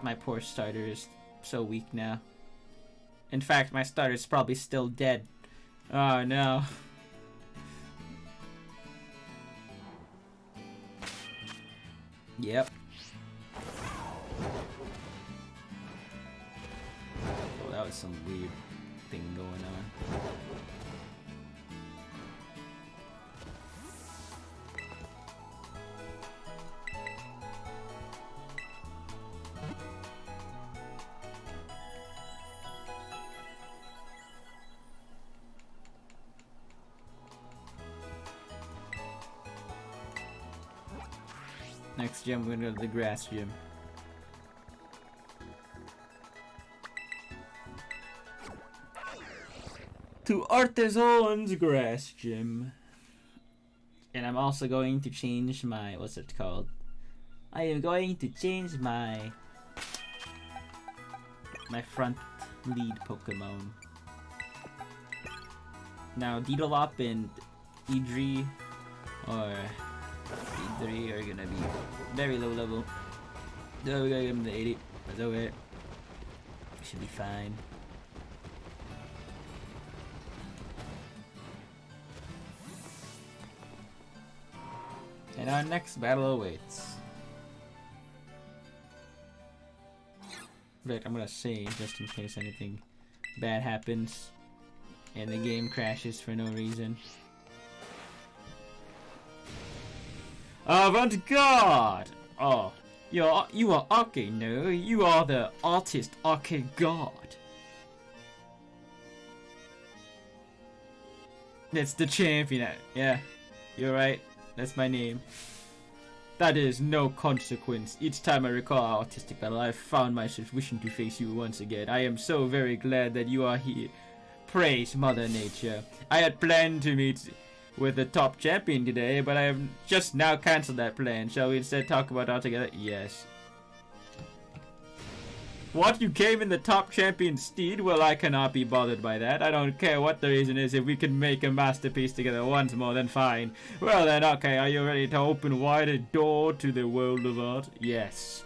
My poor starter is so weak now. In fact, my starter is probably still dead. Oh no. Yep. Oh, that was some weird thing going on. Next gym, we're gonna go to the grass gym. To Artisan's grass gym. And I'm also going to change my, what's it called? I am going to change my front lead Pokemon. Now, Didolop and Idri or E3 are gonna be very low level. No, we gotta give him the 80. That's okay. Should be fine. And our next battle awaits. But I'm gonna save just in case anything bad happens and the game crashes for no reason. Avant-garde! Oh, you are okay, no? You are the artist arcade god. That's the champion. Yeah, you're right. That's my name. That is no consequence. Each time I recall our artistic battle, I have found myself wishing to face you once again. I am so very glad that you are here. Praise Mother Nature. I had planned to meet with the top champion today, but I have just now cancelled that plan. Shall we instead talk about it all together? Yes. What, you came in the top champion steed? Well, I cannot be bothered by that. I don't care what the reason is. If we can make a masterpiece together once more, then fine. Well then, okay, are you ready to open wide a door to the world of art? Yes.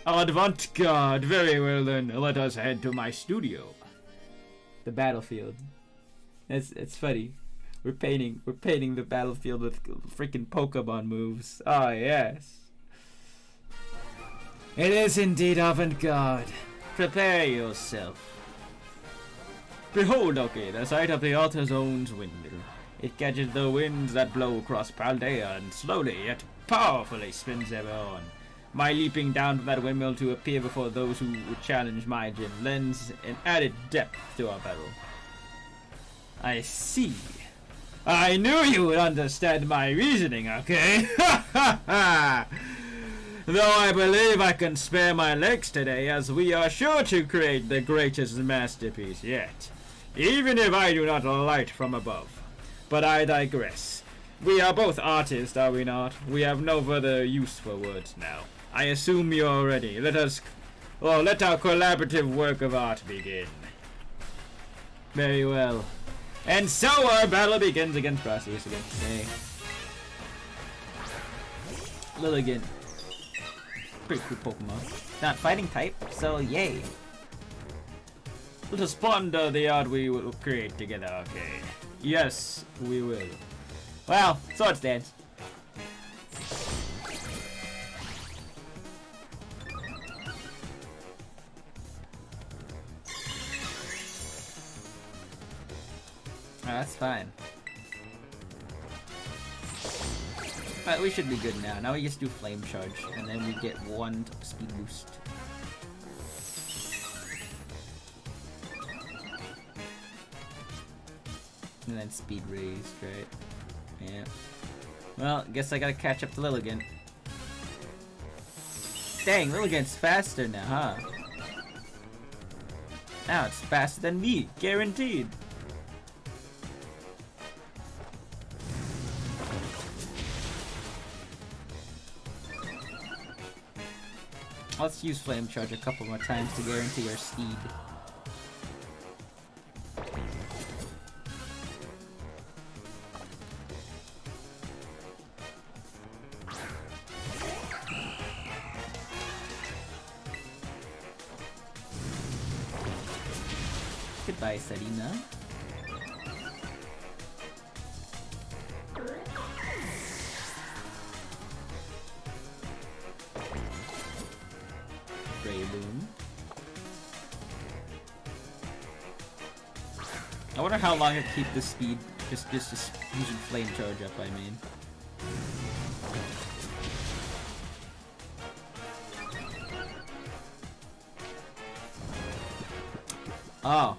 Avant-garde. Very well then, let us head to my studio. The battlefield. It's funny. We're painting the battlefield with freaking Pokemon moves. Ah, yes. It is indeed avant-garde. Prepare yourself. Behold, okay, the sight of the altar's own windmill. It catches the winds that blow across Paldea and slowly yet powerfully spins ever on. My leaping down from that windmill to appear before those who would challenge my gym lends an added depth to our battle. I see. I knew you would understand my reasoning, okay? Ha ha ha! Though I believe I can spare my legs today, as we are sure to create the greatest masterpiece yet. Even if I do not light from above. But I digress. We are both artists, are we not? We have no further use for words now. I assume you're ready. Let our collaborative work of art begin. Very well. And so our battle begins against Brassius again. Yay. Lilligant. Pretty cool Pokemon. Not fighting type, so yay. Let us ponder the art we will create together, okay? Yes, we will. Well, Swords Dance. That's fine. But we should be good now. Now we just do Flame Charge, and then we get 1 speed boost. And then speed raised, right? Yeah. Well, guess I gotta catch up to Lilligant. Dang, Lilligant's faster now, huh? Now it's faster than me, guaranteed. Let's use Flame Charge a couple more times to guarantee our speed. Goodbye, Serena. I wonder how long it keep the speed just using Flame Charge up, I mean. Oh.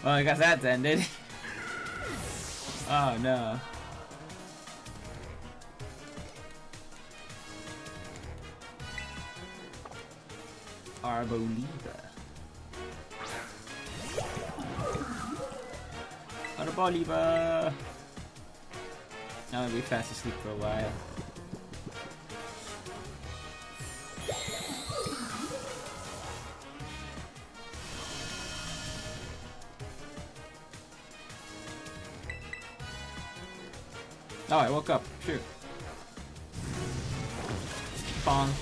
Well, I guess that's ended. Oh no. Arboliva. Arboliva. Now I'll be fast asleep for a while. Oh, I woke up. Shoot. Bong.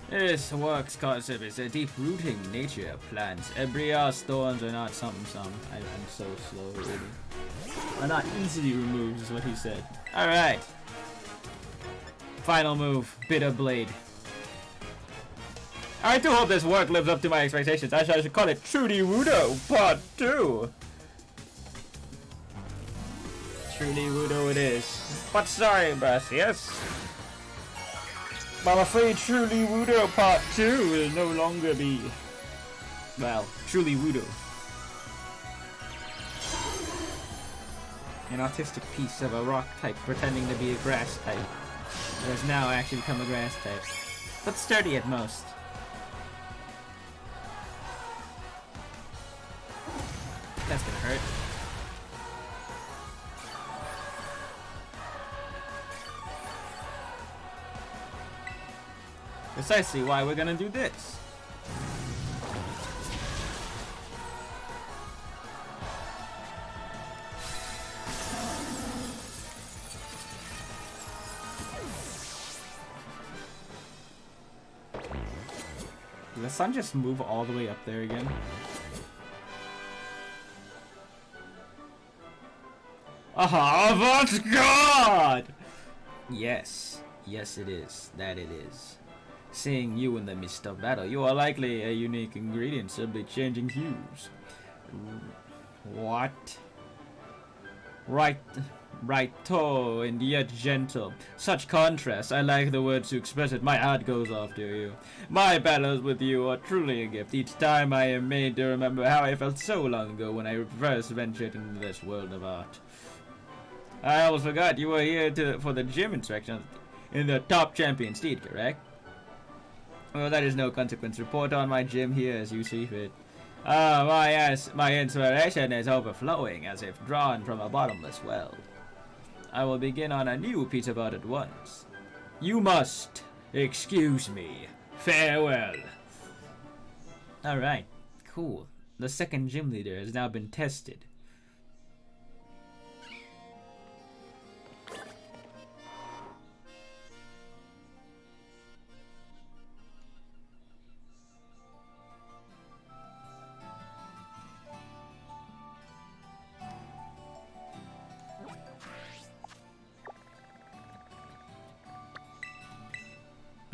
This works cause it is a deep-rooting nature of plants. Ebria's thorns are not something. I'm so slow, really. Are not easily removed, is what he said. Alright. Final move, Bitter Blade. I do hope this work lives up to my expectations. I should call it Truly Wudo Part 2. Truly Wudo it is. But sorry, Brassius. I'm afraid Truly Wudo Part 2 will no longer be, well, Truly Wudo. an autistic piece of a rock type pretending to be a grass type. It has now actually become a grass type. But sturdy at most. That's gonna hurt. Precisely why we're gonna do this. Did the sun just move all the way up there again? Aha, avant-garde! Yes. Yes it is. That it is. Seeing you in the midst of battle, you are likely a unique ingredient, simply changing hues. What? Righto, and yet gentle. Such contrast. I like the words to express it. My heart goes off to you. My battles with you are truly a gift. Each time I am made to remember how I felt so long ago when I first ventured into this world of art. I almost forgot you were here for the gym inspection in the top champion steed, correct? Well, that is no consequence. Report on my gym here as you see fit. My inspiration is overflowing as if drawn from a bottomless well. I will begin on a new piece of art at once. You must excuse me. Farewell. Alright, cool. The second gym leader has now been tested.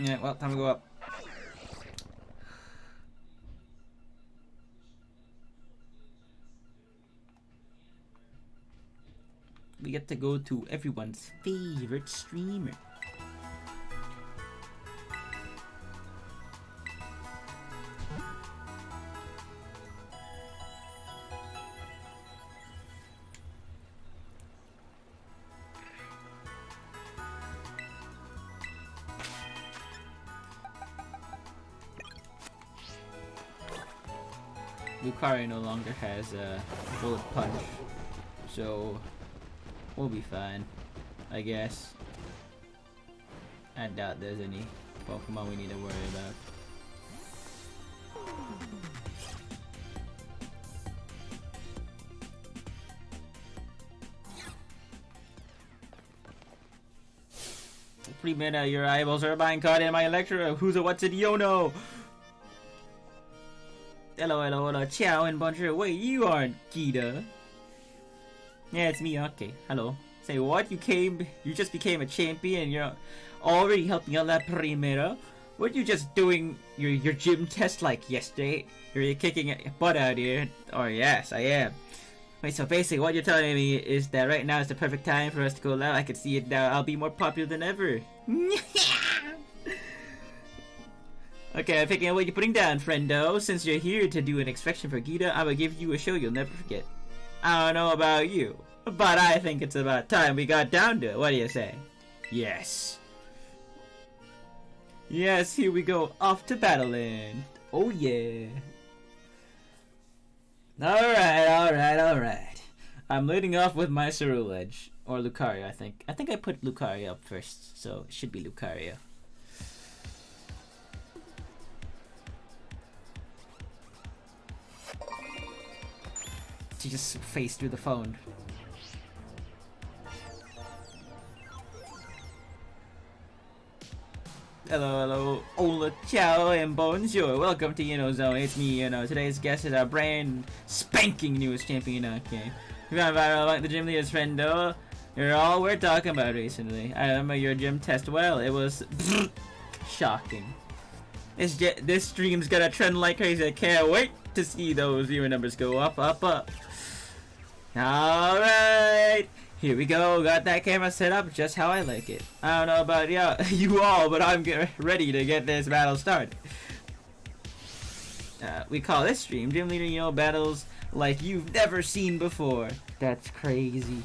Yeah, well, time to go up. We get to go to everyone's favorite streamer. Lucario no longer has a bullet punch, so we'll be fine, I guess. I doubt there's any Pokemon we need to worry about. Pre-meta, your eyeballs are being caught in my Electro. Who's a what's it, Yono? Hello, ciao and bonjour. Wait, you aren't Gita. Yeah, it's me, okay. Hello. Say what? You just became a champion, you're already helping out that Primera? Weren't you just doing your gym test like yesterday? You're kicking butt out here. Oh yes, I am. Wait, so basically what you're telling me is that right now is the perfect time for us to go live. I can see it now. I'll be more popular than ever. Okay, I'm picking up what you're putting down, friendo. Since you're here to do an inspection for Gita, I will give you a show you'll never forget. I don't know about you, but I think it's about time we got down to it. What do you say? Yes. Yes, here we go. Off to Battleland. Oh yeah. Alright. I'm leading off with my Ceruledge. Or Lucario, I think. I think I put Lucario up first, so it should be Lucario. She just phased through the phone. Hello, hola, ciao, and bonjour. Welcome to Zone. It's me, Today's guest is our brand spanking newest champion. Okay. We found viral like the gym leader's friend, though. You're all we're talking about recently. I remember your gym test well. It was shocking. This stream's gonna trend like crazy. I can't wait to see those viewer numbers go up. Alright, here we go. Got that camera set up just how I like it. I don't know about you all, but I'm ready to get this battle started. We call this stream Gym Leader battles like you've never seen before. That's crazy.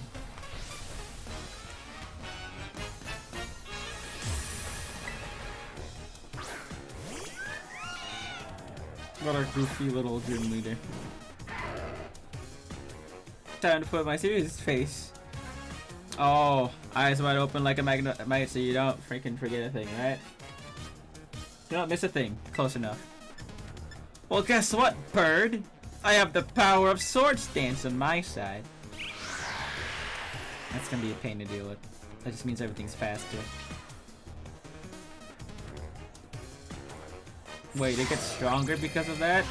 What a goofy little gym leader. Time to put my serious face. Oh, eyes wide open like a magnet so you don't freaking forget a thing, right? You don't miss a thing. Close enough. Well, guess what, bird? I have the power of sword stance on my side. That's gonna be a pain to deal with. That just means everything's faster. Wait, it gets stronger because of that?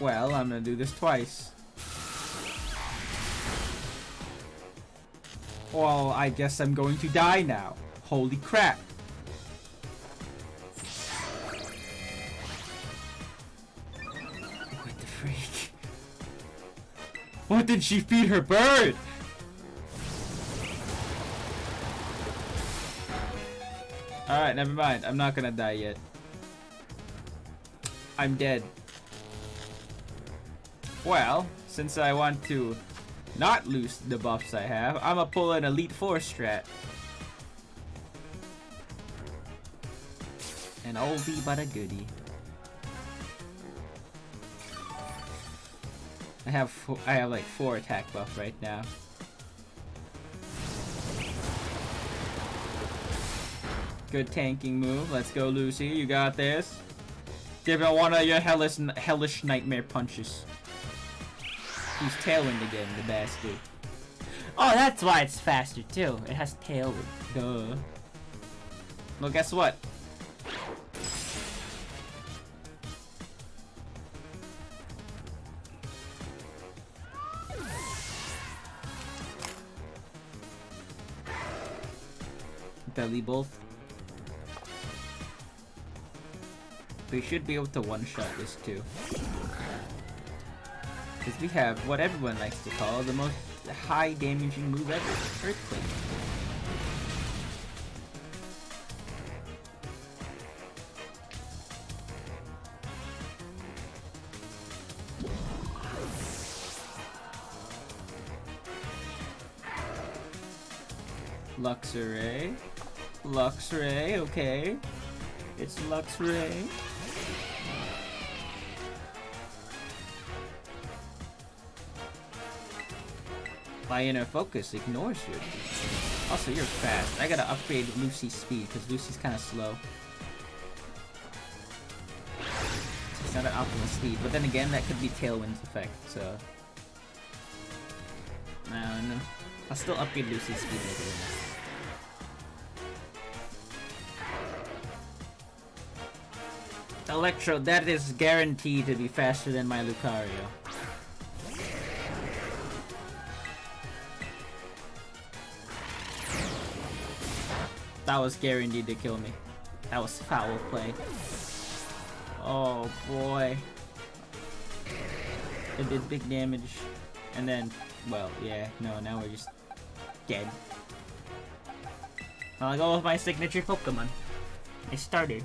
Well, I'm gonna do this twice. Well, I guess I'm going to die now. Holy crap. What the freak? What did she feed her bird? Alright, never mind. I'm not gonna die yet. I'm dead. Well, since I want to not lose the buffs I have, I'm gonna pull an Elite Four strat. An oldie but a goodie. I have like 4 attack buff right now. Good tanking move. Let's go, Lucy. You got this. Give it one of your hellish nightmare punches. He's Tailwind again, the bastard. Oh, that's why it's faster too. It has Tailwind. Duh. Well, guess what? Belly bolt. We should be able to one-shot this too. Because we have what everyone likes to call the most high damaging move ever, Earthquake. Luxray. Luxray, okay. It's Luxray. My inner focus ignores you. Also, you're fast. I gotta upgrade Lucy's speed because Lucy's kind of slow. It's not an optimal speed, but then again, that could be Tailwind's effect, so... No. I'll still upgrade Lucy's speed later. Electro, that is guaranteed to be faster than my Lucario. That was guaranteed to kill me. That was foul play. Oh boy. It did big damage. And then, well, yeah, no, now we're just dead. I'll go with my signature Pokemon. I started.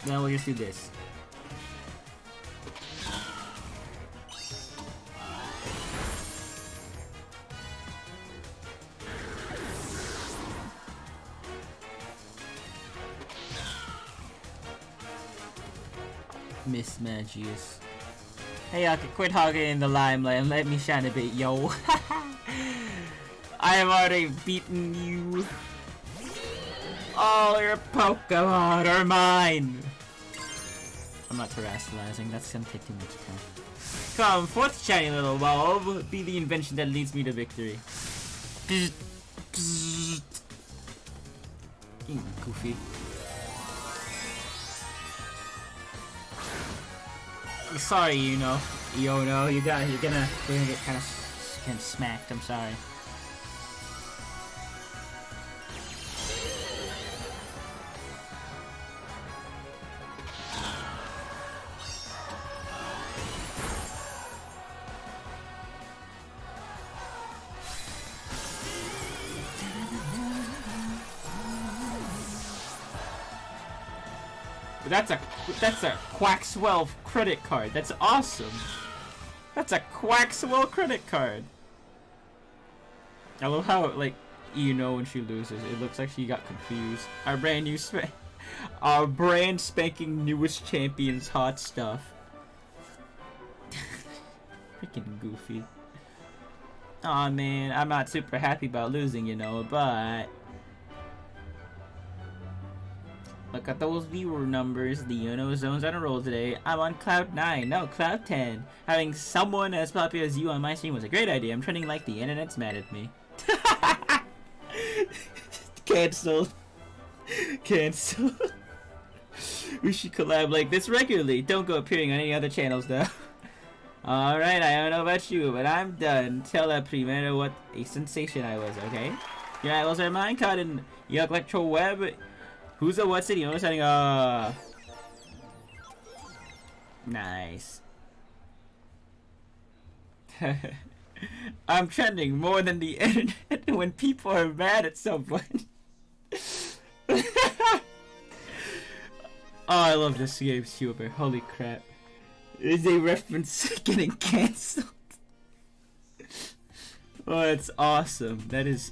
Then we'll just do this. Miss Magius. Hey, quit hogging in the limelight and let me shine a bit, yo. I have already beaten you. All your Pokemon are mine. I'm not terrestrializing, that's gonna take too much time. Come, fourth shiny little bulb, be the invention that leads me to victory. Goofy. Sorry, you know. Yo, no, you're gonna get kind of smacked. I'm sorry. That's a Quaxwell credit card. That's awesome. That's a Quaxwell credit card. I love how like You know when she loses. It looks like she got confused. Our brand spanking newest champion's hot stuff. Freaking Goofy. Aw, man, I'm not super happy about losing, you know, but look at those viewer numbers. The zones on a roll today. I'm on cloud 9, no, cloud 10. Having someone as popular as you on my stream was a great idea. I'm trending like the internet's mad at me. Cancelled. Cancelled. We should collab like this regularly. Don't go appearing on any other channels though. Alright, I don't know about you, but I'm done. Tell that primero what a sensation I was, okay? Your idols are mine, caught in yuck electro web. Who's the what city? Setting nice. I'm trending more than the internet when people are mad at someone. Oh, I love this game super. Holy crap. Is a reference getting cancelled? Oh, it's awesome. That's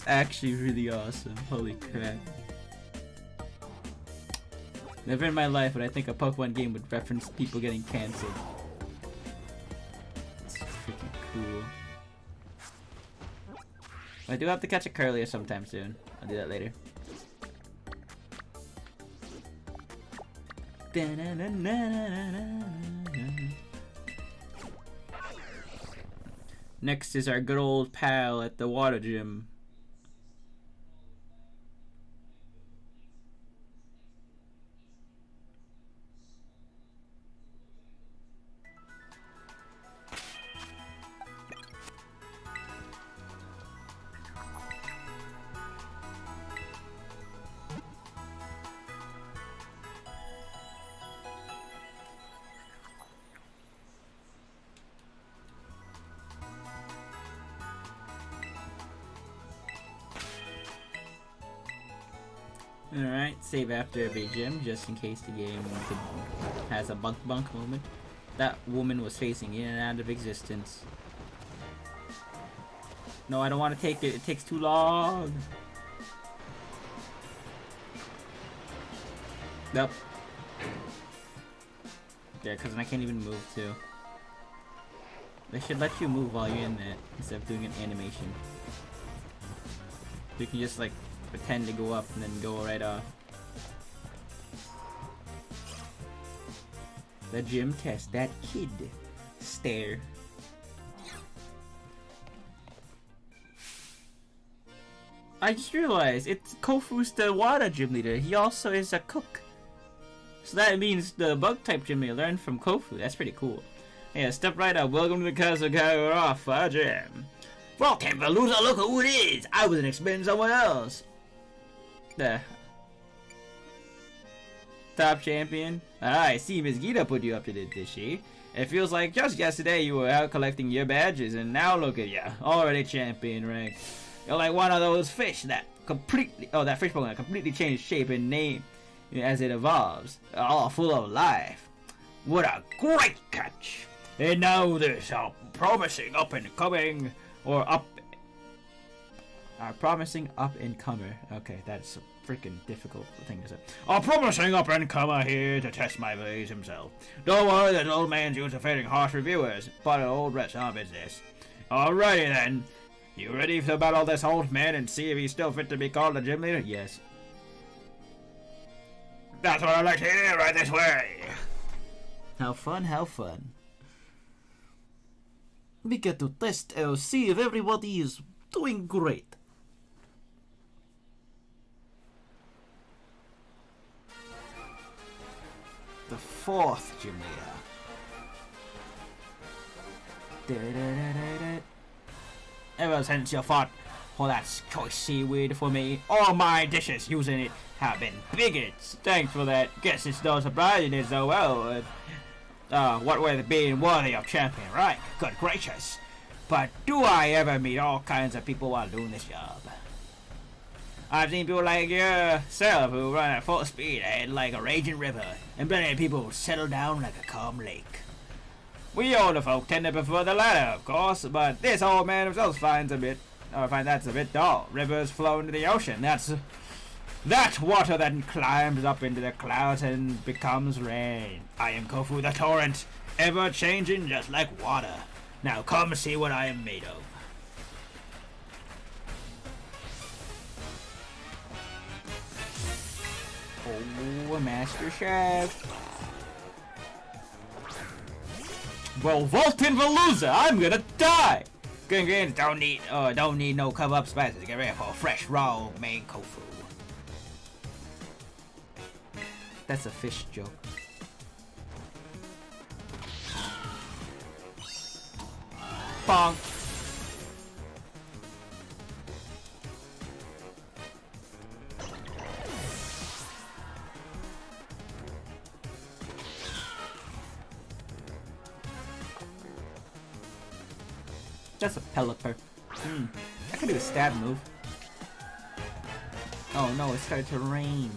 actually really awesome. Holy crap. Never in my life would I think a Pokemon game would reference people getting cancelled. It's freaking cool. I do have to catch a Curlier sometime soon. I'll do that later. Next is our good old pal at the water gym. Alright, save after every gym, just in case the game has a bunk moment. That woman was phasing in and out of existence. No, I don't want to take it. It takes too long. Nope. Yeah, because I can't even move too. They should let you move while you're in that instead of doing an animation. You can just like pretend to go up and then go right off. The gym test, that kid stare. I just realized it's Kofu's the water gym leader. He also is a cook. So that means the bug type gym leader learned from Kofu. That's pretty cool. Yeah, step right up. Welcome to the Kazakara gym. Well, Tempalooza, look who it is! I wasn't expecting someone else. The top champion. I see Miss Gita put you up to this, did she? It feels like just yesterday you were out collecting your badges, and now look at ya, already champion rank. You're like one of those fish that that fish Pokemon completely changed shape and name as it evolves, all full of life. What a great catch! And now there's a promising up and coming, promising up and comer. Okay, that's a freaking difficult thing to say. A promising up and comer here to test my ways himself. Don't worry, that old man's used to fading harsh reviewers, but an old rest our business. Alrighty then. You ready to battle this old man and see if he's still fit to be called a gym leader? Yes. That's what I like to hear, right this way. How fun, how fun. We get to test and see if everybody is doing great. The fourth gym leader. Ever since you fought for that choice seaweed for me, all my dishes using it have been bigots. Thanks for that. Guess it's no surprise it is so well. What with being worthy of champion rank, good gracious. But do I ever meet all kinds of people while doing this job? I've seen people like yourself who run at full speed ahead like a raging river, and plenty of people who settle down like a calm lake. We older folk tend to prefer the latter, of course, but this old man himself finds a bit Oh, I find that's a bit dull. Rivers flow into the ocean. That's that water then climbs up into the clouds and becomes rain. I am Kofu the torrent, ever changing just like water. Now come see what I am made of. Oh, Master Chef. Well, Voltin Veluza, I'm gonna die. Ingredients don't need no cover up spices. Get ready for fresh raw main tofu. That's a fish joke. Bonk. That's a pelipper. I could do a stab move. Oh no, it started to rain.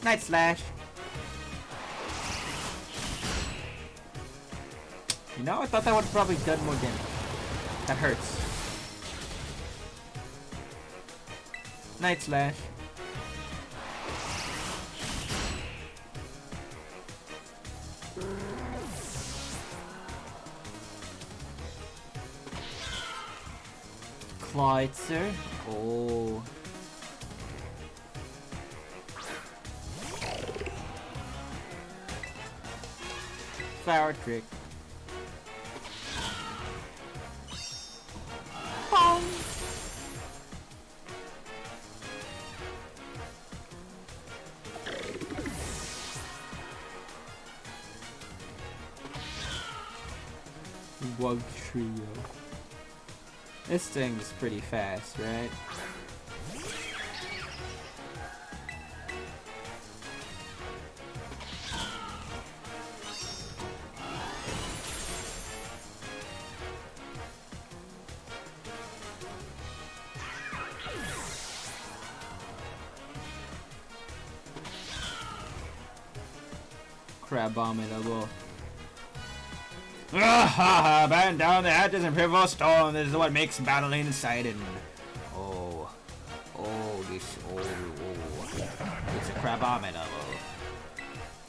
Night Slash. You know, I thought that would have probably done more damage. That hurts. Night Slash. Kleitzer. Oh. Flower trick. Pong. Wug trio. This thing's pretty fast, right? Crab abominable. Batten down the hatches and prepare for a storm. This is what makes battling exciting. Oh, this. It's a crab abominable.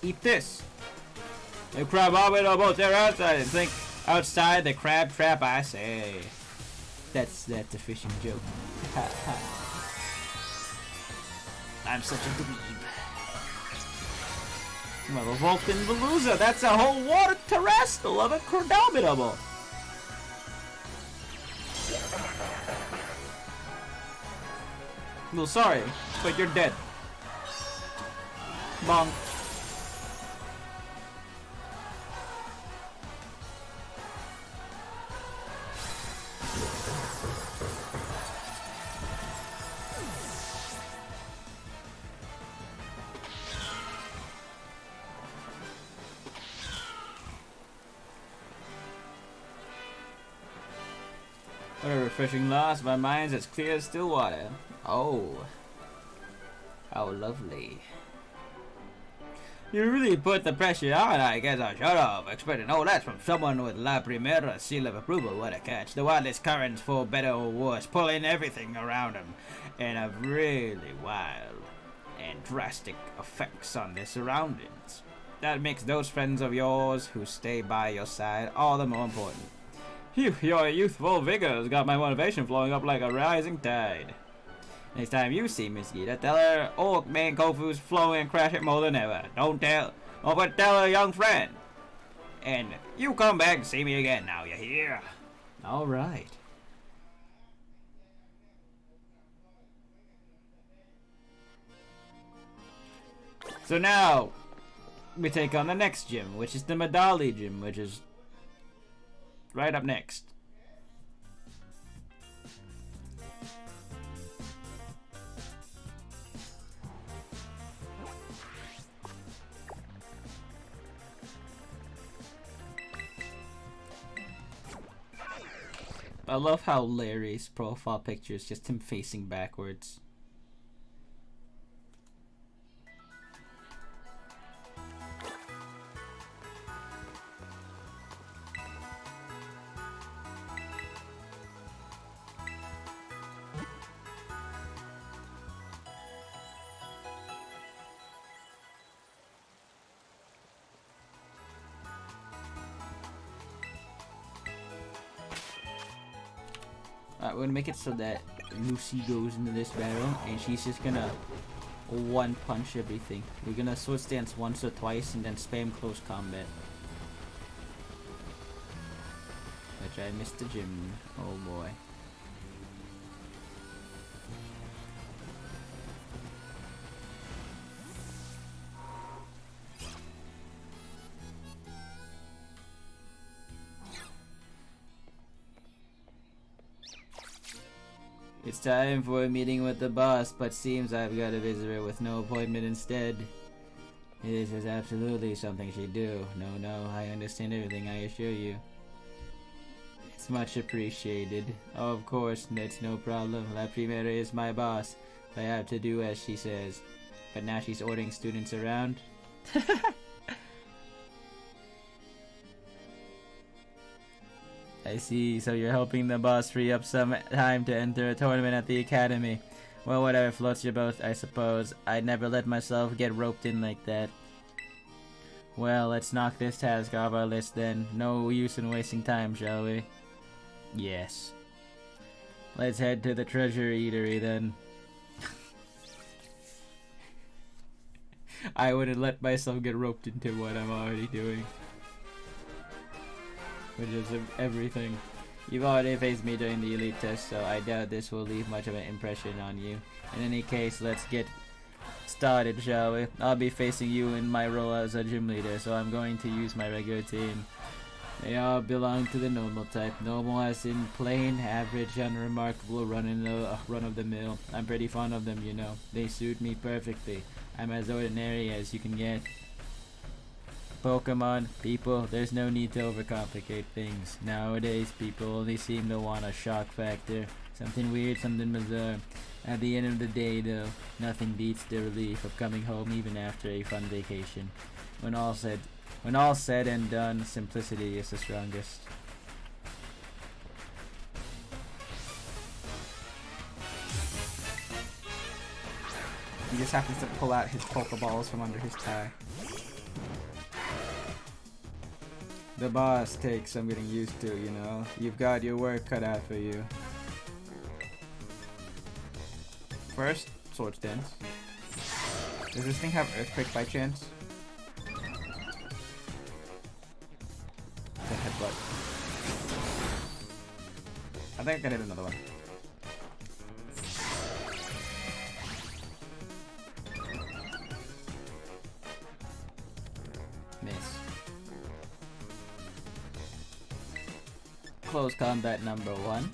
Eat this. The crab abominable. They're outside. And think outside the crab trap. I say. That's a fishing joke. I'm such a dweeb. Well, Vulcan Veluza, that's a whole water terrestrial of a Cordominable. No, sorry, but you're dead. Bonk. What a refreshing loss. My mind's as clear as still water. Oh. How lovely. You really put the pressure on, I guess I'll shut up. Expecting all that from someone with La Primera seal of approval. What a catch. The wildest currents, for better or worse, pulling everything around them. And have really wild and drastic effects on their surroundings. That makes those friends of yours who stay by your side all the more important. Phew, your youthful vigor's got my motivation flowing up like a rising tide. Next time you see Miss Gita, tell her old man Kofu's flowing and crashing more than ever. Don't tell her young friend. And you come back and see me again now, you hear? Alright. So now, we take on the next gym, which is the Medali gym, which is right up next. I love how Larry's profile picture is just him facing backwards. we're gonna make it so that Lucy goes into this barrel and she's just gonna one punch everything. We're gonna sword stance once or twice and then spam close combat. Which I missed the gym. Oh boy. It's time for a meeting with the boss, but seems I've got a visitor with no appointment instead. This is absolutely something she'd do. No, I understand everything, I assure you. It's much appreciated. Oh, of course, that's no problem. La Primera is my boss. I have to do as she says. But now she's ordering students around. I see, so you're helping the boss free up some time to enter a tournament at the academy. Well, whatever floats your boat, I suppose. I'd never let myself get roped in like that. Well, let's knock this task off our list then. No use in wasting time, shall we? Yes. Let's head to the treasure eatery then. I wouldn't let myself get roped into what I'm already doing. Which is everything. You've already faced me during the elite test, so I doubt this will leave much of an impression on you. In any case, let's get started, shall we? I'll be facing you in my role as a gym leader, so I'm going to use my regular team. They all belong to the normal type. Normal as in plain, average, unremarkable, run of the mill. I'm pretty fond of them, you know. They suit me perfectly. I'm as ordinary as you can get. Pokemon, people, there's no need to overcomplicate things. Nowadays, people only seem to want a shock factor. Something weird, something bizarre. At the end of the day, though, nothing beats the relief of coming home even after a fun vacation. When all said and done, simplicity is the strongest. He just happens to pull out his Pokeballs from under his tie. The boss takes some getting used to, you know. You've got your work cut out for you. First, sword stance. Does this thing have Earthquake by chance? The headbutt. I think I can hit another one. Miss. Close combat number 1.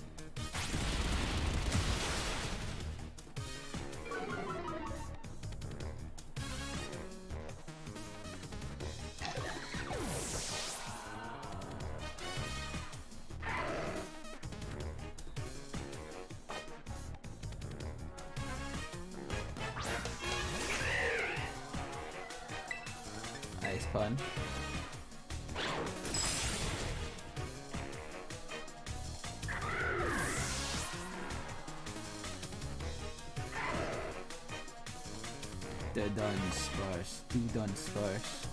Nice punch. The Dunsparce. 2 Dunsparce.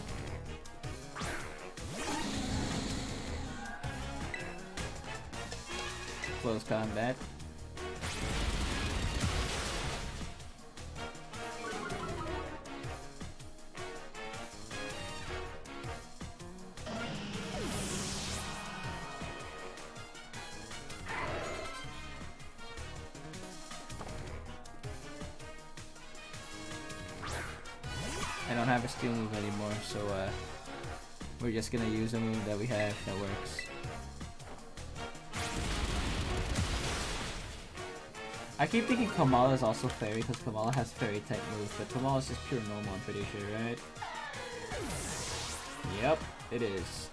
Close combat. I don't have a steel move anymore, so we're just gonna use a move that we have that works. I keep thinking Kamala is also fairy because Kamala has fairy type moves, but Kamala is just pure normal, I'm pretty sure, right? Yep, it is.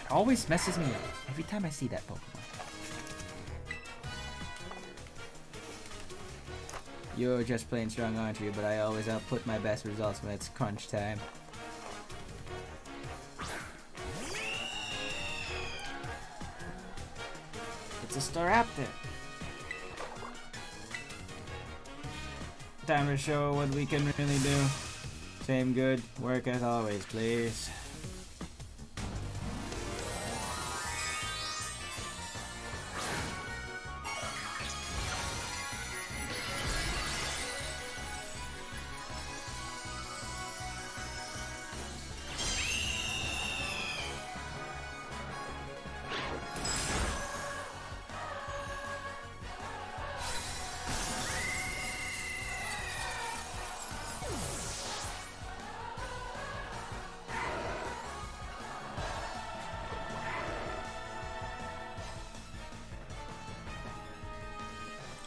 It always messes me up every time I see that Pokemon. You're just plain strong, aren't you? But I always output my best results when it's crunch time. It's a Staraptor. Time to show what we can really do. Same good work as always, please.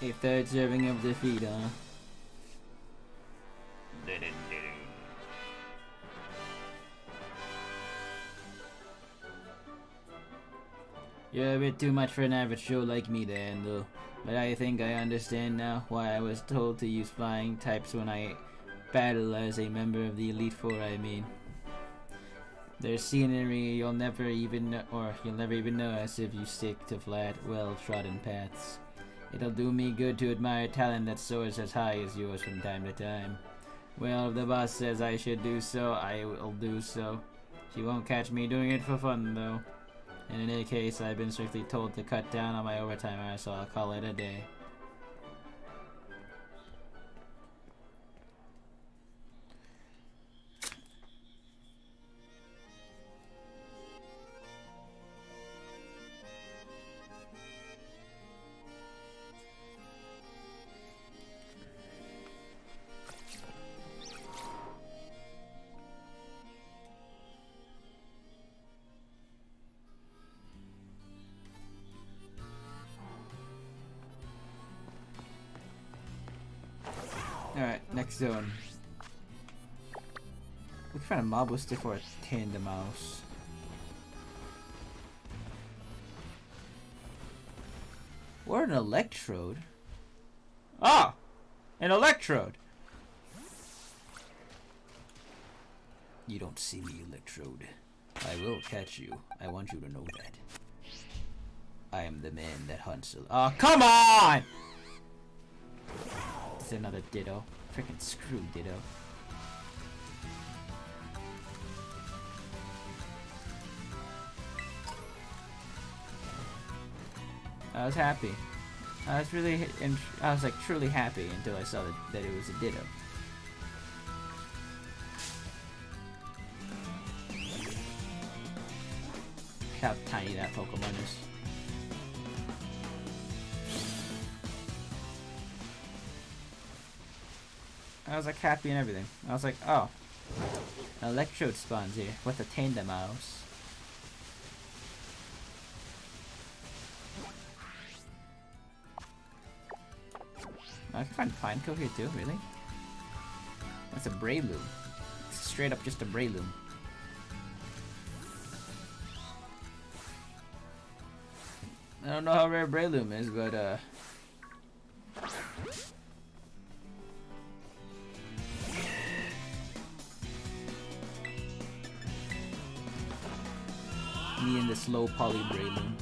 A third serving of defeat, huh? You're a bit too much for an average Joe like me to handle. But I think I understand now why I was told to use flying types when I battle as a member of the Elite Four, I mean. There's scenery you'll never even know as if you stick to flat, well-trodden paths. It'll do me good to admire talent that soars as high as yours from time to time. Well, if the boss says I should do so, I will do so. She won't catch me doing it for fun, though. In any case, I've been strictly told to cut down on my overtime hours, so I'll call it a day. Alright, next zone. We can find a mob listed for a tandem mouse. Or an electrode. Ah! An electrode! You don't see me, electrode. I will catch you. I want you to know that. I am the man that hunts. Oh, come on! It's another Ditto. Freaking screw Ditto. I was happy. I was like truly happy until I saw that it was a Ditto. How tiny that Pokemon is. I was like happy and everything. I was like, oh, an electrode spawns here with a tandem mouse. I can find Pineco here too, really? That's a Breloom. It's straight up just a Breloom. I don't know how rare Breloom is, but me and this low poly Breloom.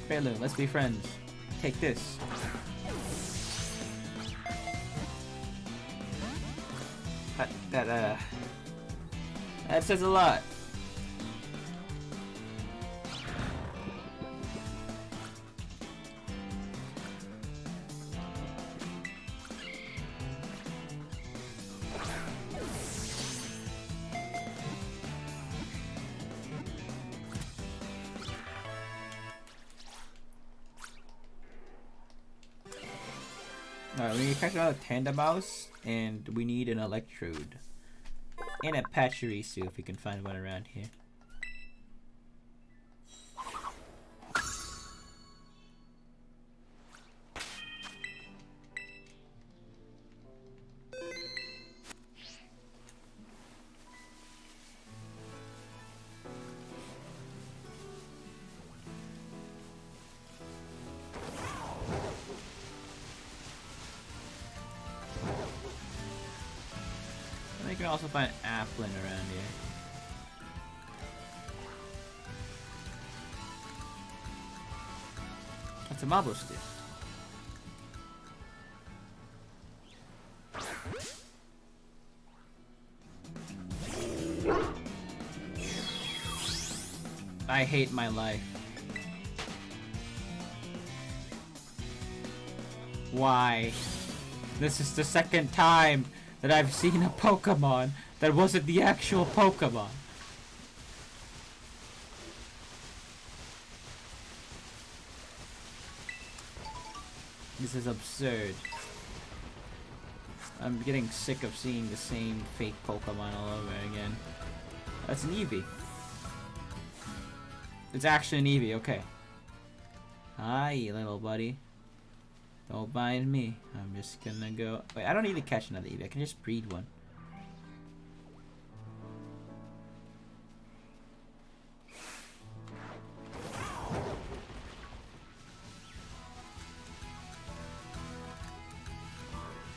Breloom, let's be friends. Take this. That says a lot. Alright, we need to catch another Tandem Mouse, and we need an Electrode. And a Pachirisu if we can find one around here. You can also find Applin around here. That's a Marble Stick. I hate my life. Why? This is the second time that I've seen a Pokemon that wasn't the actual Pokemon. This is absurd. I'm getting sick of seeing the same fake Pokemon all over again. That's an Eevee. It's actually an Eevee, okay. Hi, little buddy. Don't mind me. I'm just gonna go... Wait, I don't need to catch another Eevee. I can just breed one.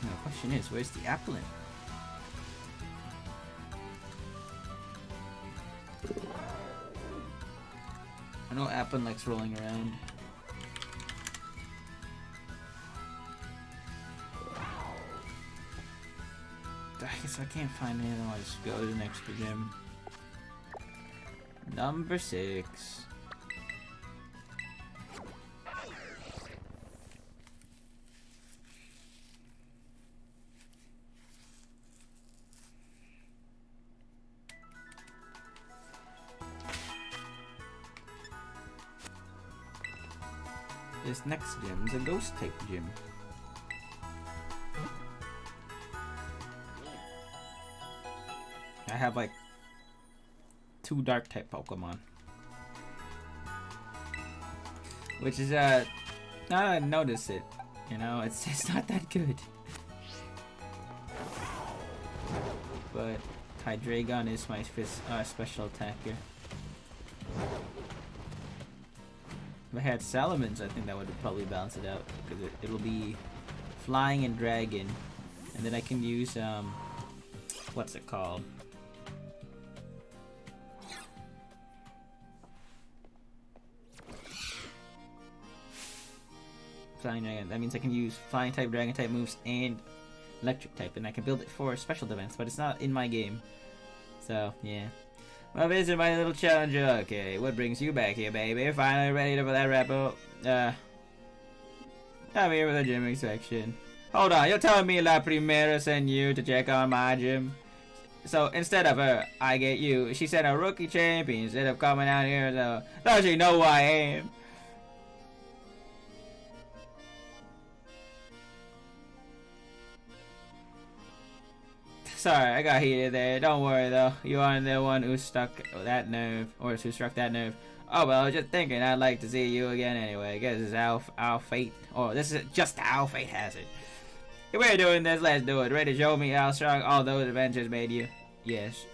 Now, the question is, where's the Applin? I know Applin likes rolling around. I guess I can't find anything. I'll just go to the next gym. Number 6. This next gym is a ghost type gym. I have like 2 dark type Pokemon, which is now I notice it, you know, it's not that good. But Hydreigon is my special attacker. If I had Salamence, I think that would probably balance it out, because it'll be flying and dragon, and then I can use what's it called? Flying dragon. That means I can use flying type, dragon type moves, and electric type, and I can build it for special defense, but it's not in my game. So yeah. Well, visit my little challenger. Okay, what brings you back here, baby? Finally ready for that wrap up. I'm here with the gym section. Hold on, you're telling me La Primera sent you to check on my gym? So instead of her, I get you. She sent a rookie champion instead of coming out here. So don't you know who I am? Sorry, I got heated there. Don't worry though. You aren't the one who struck that nerve, or who struck that nerve. Oh well, just thinking I'd like to see you again anyway. I guess it's our fate, or this is just how fate has it. If we're doing this, let's do it. Ready to show me how strong all those adventures made you? Yes.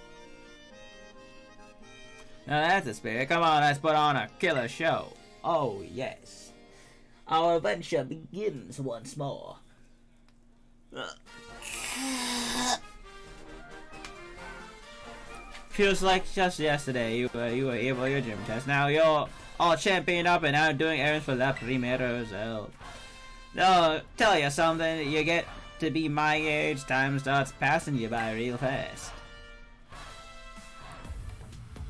Now that's the spirit. Come on, let's put on a killer show. Oh yes. Our adventure begins once more. Feels like just yesterday you were here for your gym test. Now you're all championed up and out doing errands for that primero self. No, tell you something, you get to be my age, time starts passing you by real fast.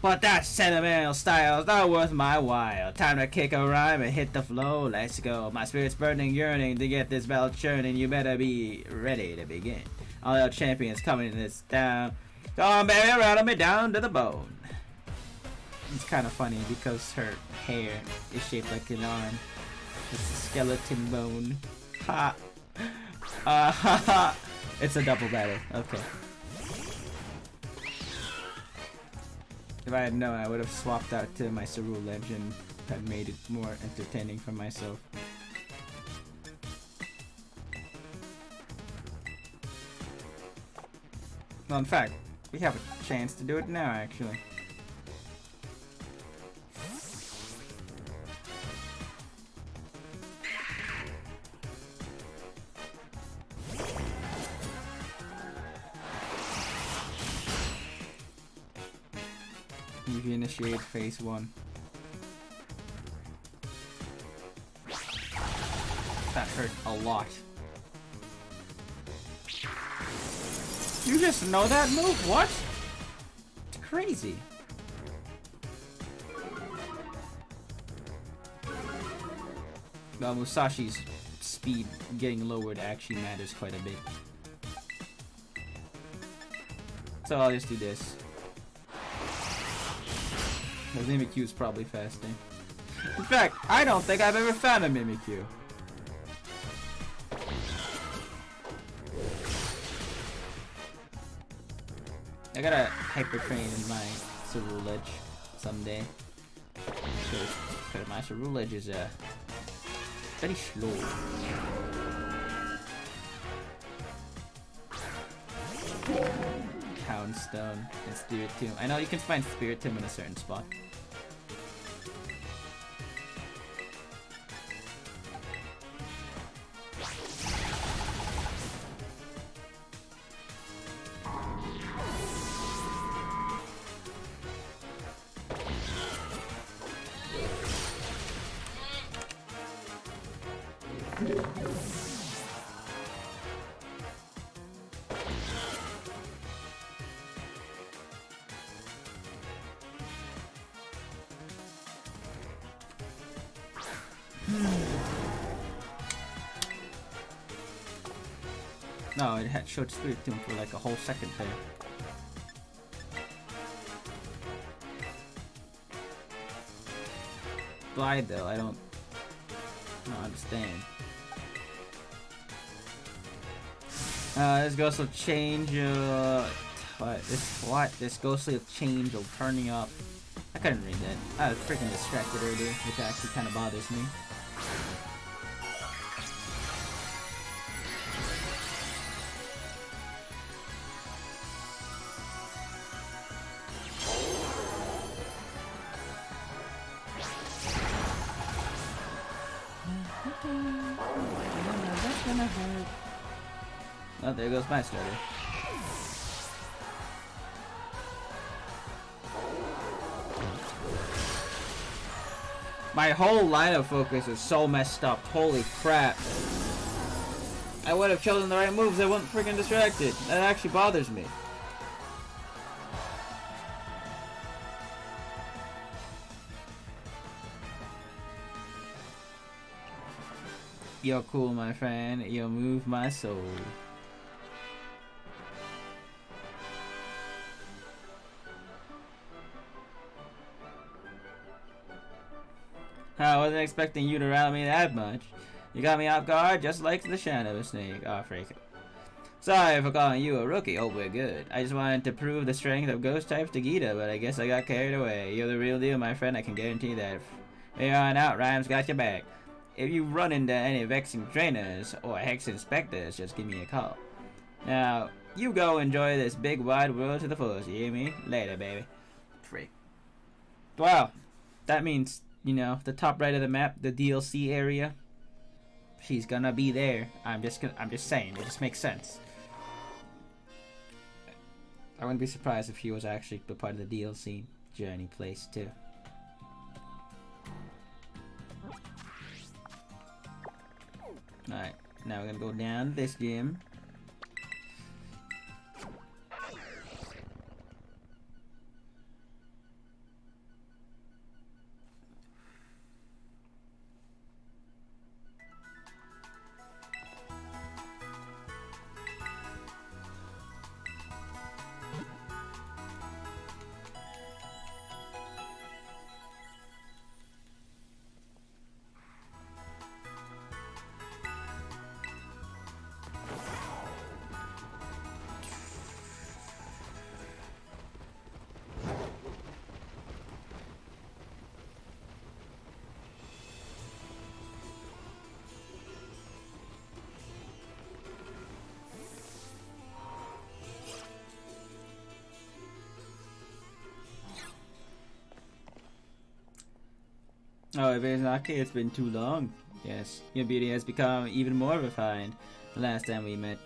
But that sentimental style's not worth my while. Time to kick a rhyme and hit the flow. Let's go. My spirit's burning, yearning to get this bell churning. You better be ready to begin. All our champions coming in this town. Come on, baby, rattle me down to the bone. It's kind of funny because her hair is shaped like an arm. It's a skeleton bone. Ha! Ha ha! It's a double battle. Okay. If I had known, I would have swapped out to my Cerule Legend. That made it more entertaining for myself. Well, in fact, we have a chance to do it now, actually. If you initiate phase 1. That hurt a lot. You just know that move? What? It's crazy. Well, Musashi's speed getting lowered actually matters quite a bit. So I'll just do this. The Mimikyu is probably faster. In fact, I don't think I've ever found a Mimikyu. I got a Hyper Train in my Master Rule Edge someday. Because Master Rule Edge is very slow. Poundstone and Spirit Tomb. I know you can find Spirit Tomb in a certain spot. No, it had showed Spirit Tomb for like a whole second there. Glide though, I don't understand. This ghost will change. This ghostly change will turning up. I couldn't read that. I was freaking distracted earlier, which actually kind of bothers me. Oh, there goes my starter. My whole line of focus is so messed up. Holy crap. I would have chosen the right moves. I wasn't freaking distracted. That actually bothers me. You're cool, my friend. You move my soul. I wasn't expecting you to rattle me that much. You got me off guard just like the shine of a snake. Oh, freak. Sorry for calling you a rookie. Oh, we're good. I just wanted to prove the strength of ghost types to Gita, but I guess I got carried away. You're the real deal, my friend. I can guarantee that. From here on out, Rhymes got your back. If you run into any vexing trainers or hex inspectors, just give me a call. Now, you go enjoy this big wide world to the fullest, you hear me? Later, baby. Freak. Wow. That means, you know, the top right of the map, the DLC area. She's gonna be there. I'm just saying, it just makes sense. I wouldn't be surprised if she was actually a part of the DLC journey place too. Alright, now we're gonna go down this gym. Oh, if it's not clear, it's been too long. Yes, your beauty has become even more refined the last time we met.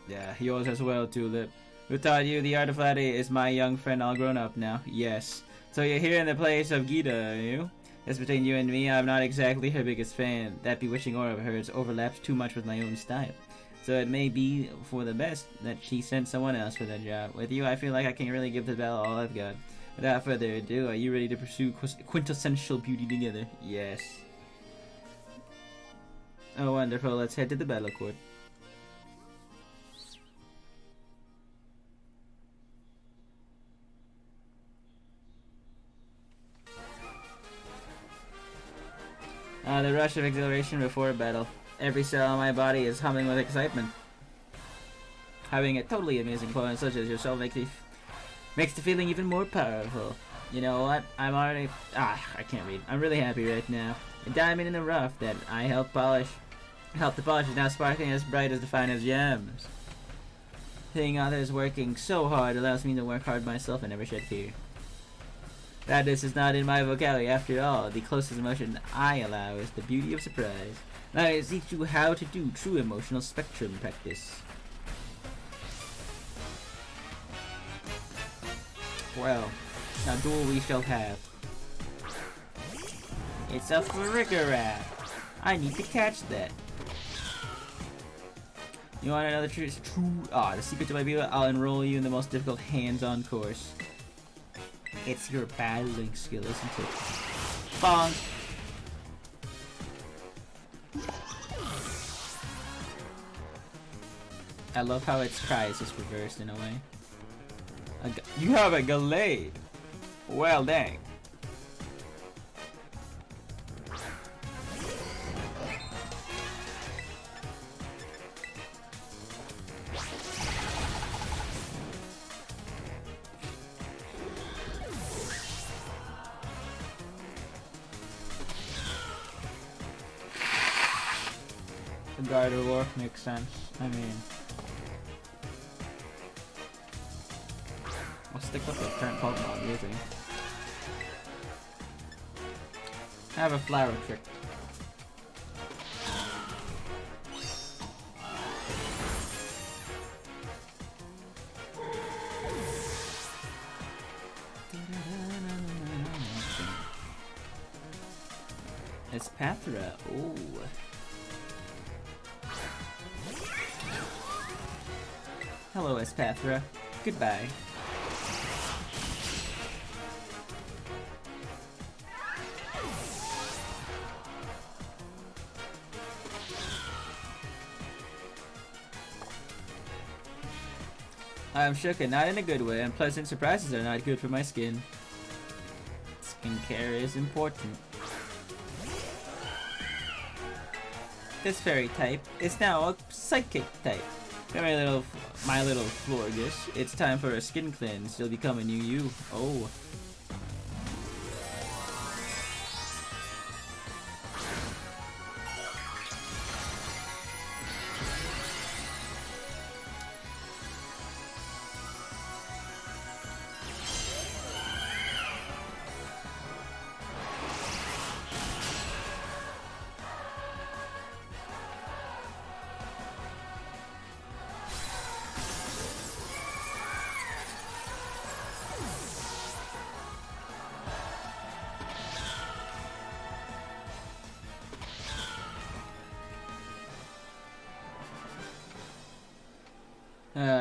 Yeah, yours as well, Tulip. Who taught you the art of flattery? Is my young friend all grown up now? Yes. So you're here in the place of Gita, are you? As between you and me, I'm not exactly her biggest fan. That bewitching aura of hers overlaps too much with my own style. So it may be for the best that she sent someone else for that job. With you, I feel like I can really give the battle all I've got. Without further ado, are you ready to pursue quintessential beauty together? Yes. Oh, wonderful. Let's head to the battle court. The rush of exhilaration before a battle. Every cell in my body is humming with excitement. Having a totally amazing opponent such as yourself makes me Makes the feeling even more powerful. You know what? I can't read. I'm really happy right now. A diamond in the rough that I helped the polish is now sparkling as bright as the finest gems. Seeing others working so hard allows me to work hard myself and never shed tear. Sadness is not in my vocabulary after all. The closest emotion I allow is the beauty of surprise. Now I teach you how to do true emotional spectrum practice. Well, now duel we shall have. It's a Frigorap. I need to catch that. You want another the secret to my beauty? I'll enroll you in the most difficult hands-on course. It's your battling skill, isn't it? Bonk! I love how its cry is just reversed in a way. You have a Gallade! Well, dang. The guard or war makes sense. I mean, I'll stick with the current Pokemon I'm using. I have a flower trick. It's Pathra. Ooh. Hello, Espathra. Goodbye. I'm shook and not in a good way. Unpleasant surprises are not good for my skin. Skincare is important. This fairy type is now a psychic type. My little Florgus, it's time for a skin cleanse. You'll become a new you. Oh.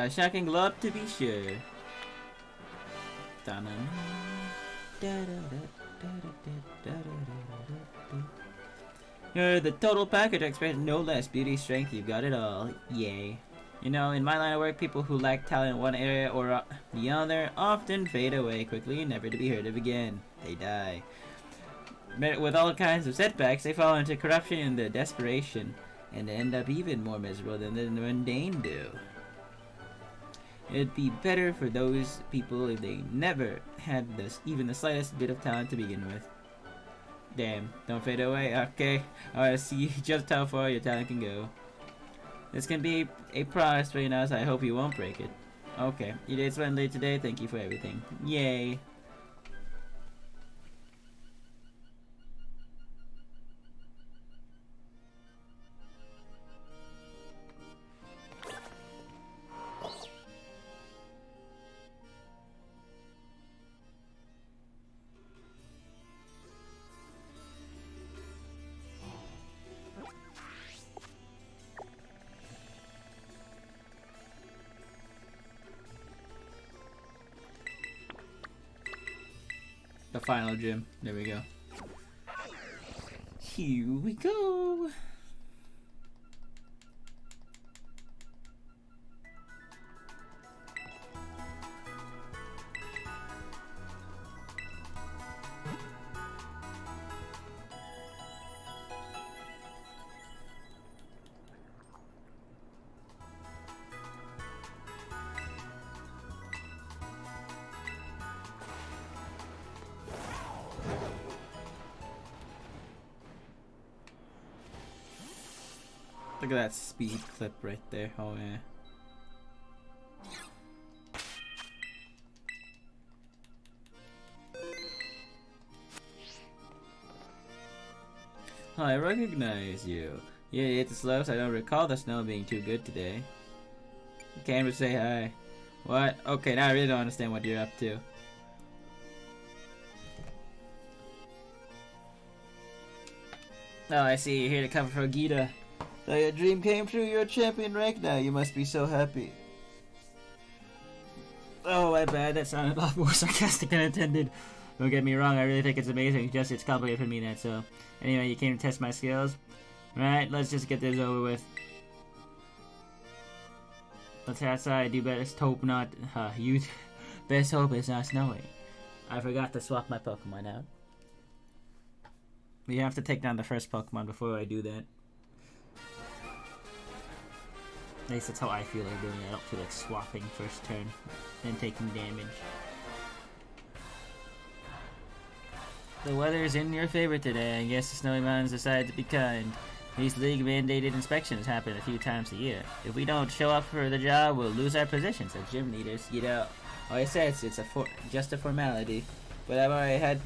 Shocking glove to be sure. You're the total package expert, no less. Beauty, strength, you've got it all. Yay. You know, in my line of work, people who lack talent in one area or the other often fade away quickly, never to be heard of again. They die. With all kinds of setbacks, they fall into corruption and the desperation, and end up even more miserable than the mundane do. It'd be better for those people if they never had even the slightest bit of talent to begin with. Damn, don't fade away. Okay, I wanna see just how far your talent can go. This can be a promise between us. I hope you won't break it. Okay, you did splendidly today. Thank you for everything. Yay. The final gym. There we go. Here we go. Look at that speed clip right there. Oh yeah. I recognize you. You ate the slopes. I don't recall the snow being too good today. You can't even say hi. What? Okay, now I really don't understand what you're up to. Oh, I see. You're here to cover for Gita. So your dream came true. You're a champion rank now. You must be so happy. Oh, my bad. That sounded a lot more sarcastic than intended. Don't get me wrong. I really think it's amazing. Just it's complicated for me, that so. Anyway, you came to test my skills. Right, let's just get this over with. Let's head outside. Do best hope not. You. Best hope it's not snowing. I forgot to swap my Pokemon out. We have to take down the first Pokemon before I do that. At least that's how I feel like doing it. I don't feel like swapping first turn and taking damage. The weather is in your favor today. I guess the Snowy Mountains decided to be kind. These league-mandated inspections happen a few times a year. If we don't show up for the job, we'll lose our positions as gym leaders. You know, like I said, it's just a formality. But I've already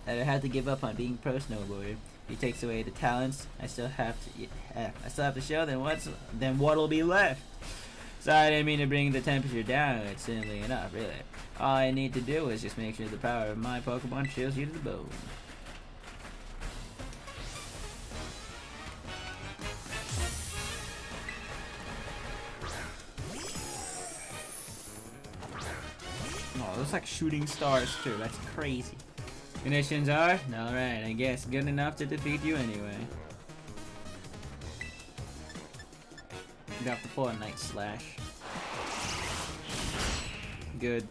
had to give up on being pro snowboarder. If he takes away the talents, I still have to show them what'll be left. Sorry, I didn't mean to bring the temperature down. It's simply enough, really. All I need to do is just make sure the power of my Pokemon chills you to the bone. Oh, those like shooting stars too. That's crazy. Conditions are? Alright, I guess good enough to defeat you anyway. You have to pull a Night Slash. Good.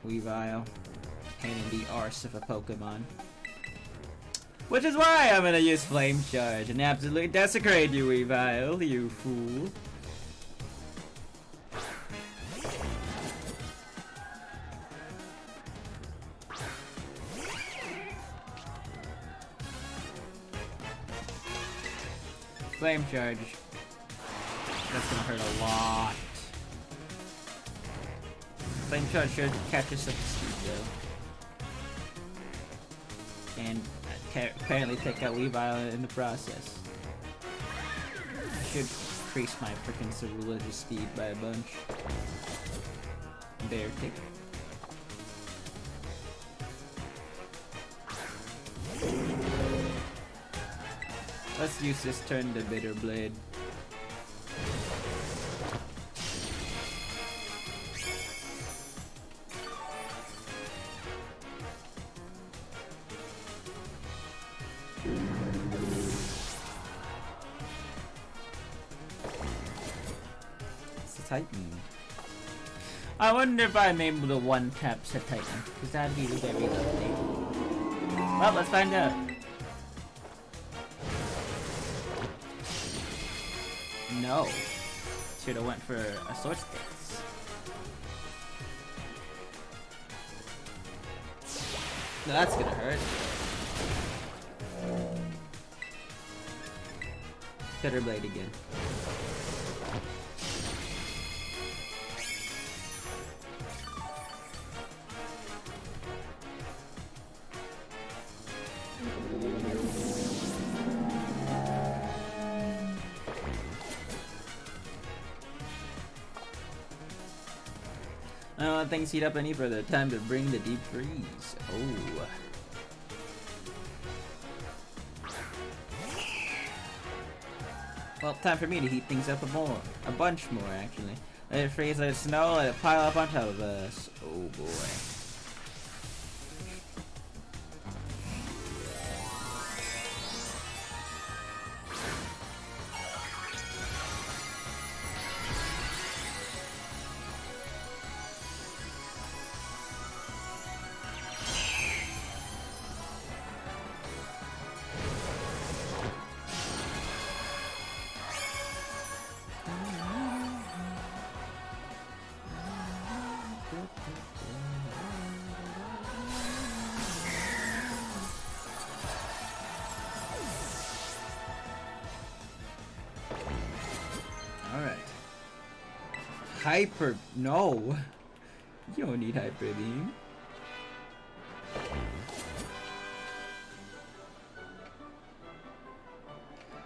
Weavile. Pain in the arse of a Pokemon. Which is why I'm gonna use Flame Charge and absolutely desecrate you, Weavile, you fool. Flame Charge. That's gonna hurt a lot. Flame Charge should catch us up to speed though. And apparently take out Weavile in the process. Should increase my freaking Cerulege speed by a bunch. Bear tick. Let's use this turn to Bitter Blade. It's a Titan. I wonder if I'm able to one-tap a Titan, because that'd be very lovely. Well, let's find out. No. Should have went for a Sword Stance. No, that's gonna hurt. Bitter Blade again. I don't want things heat up any further. Time to bring the deep freeze. Oh. Well, time for me to heat things up a bunch more actually. Let it freeze, let it snow, let it pile up on top of us. Oh boy. Hyper. No. You don't need Hyper Beam.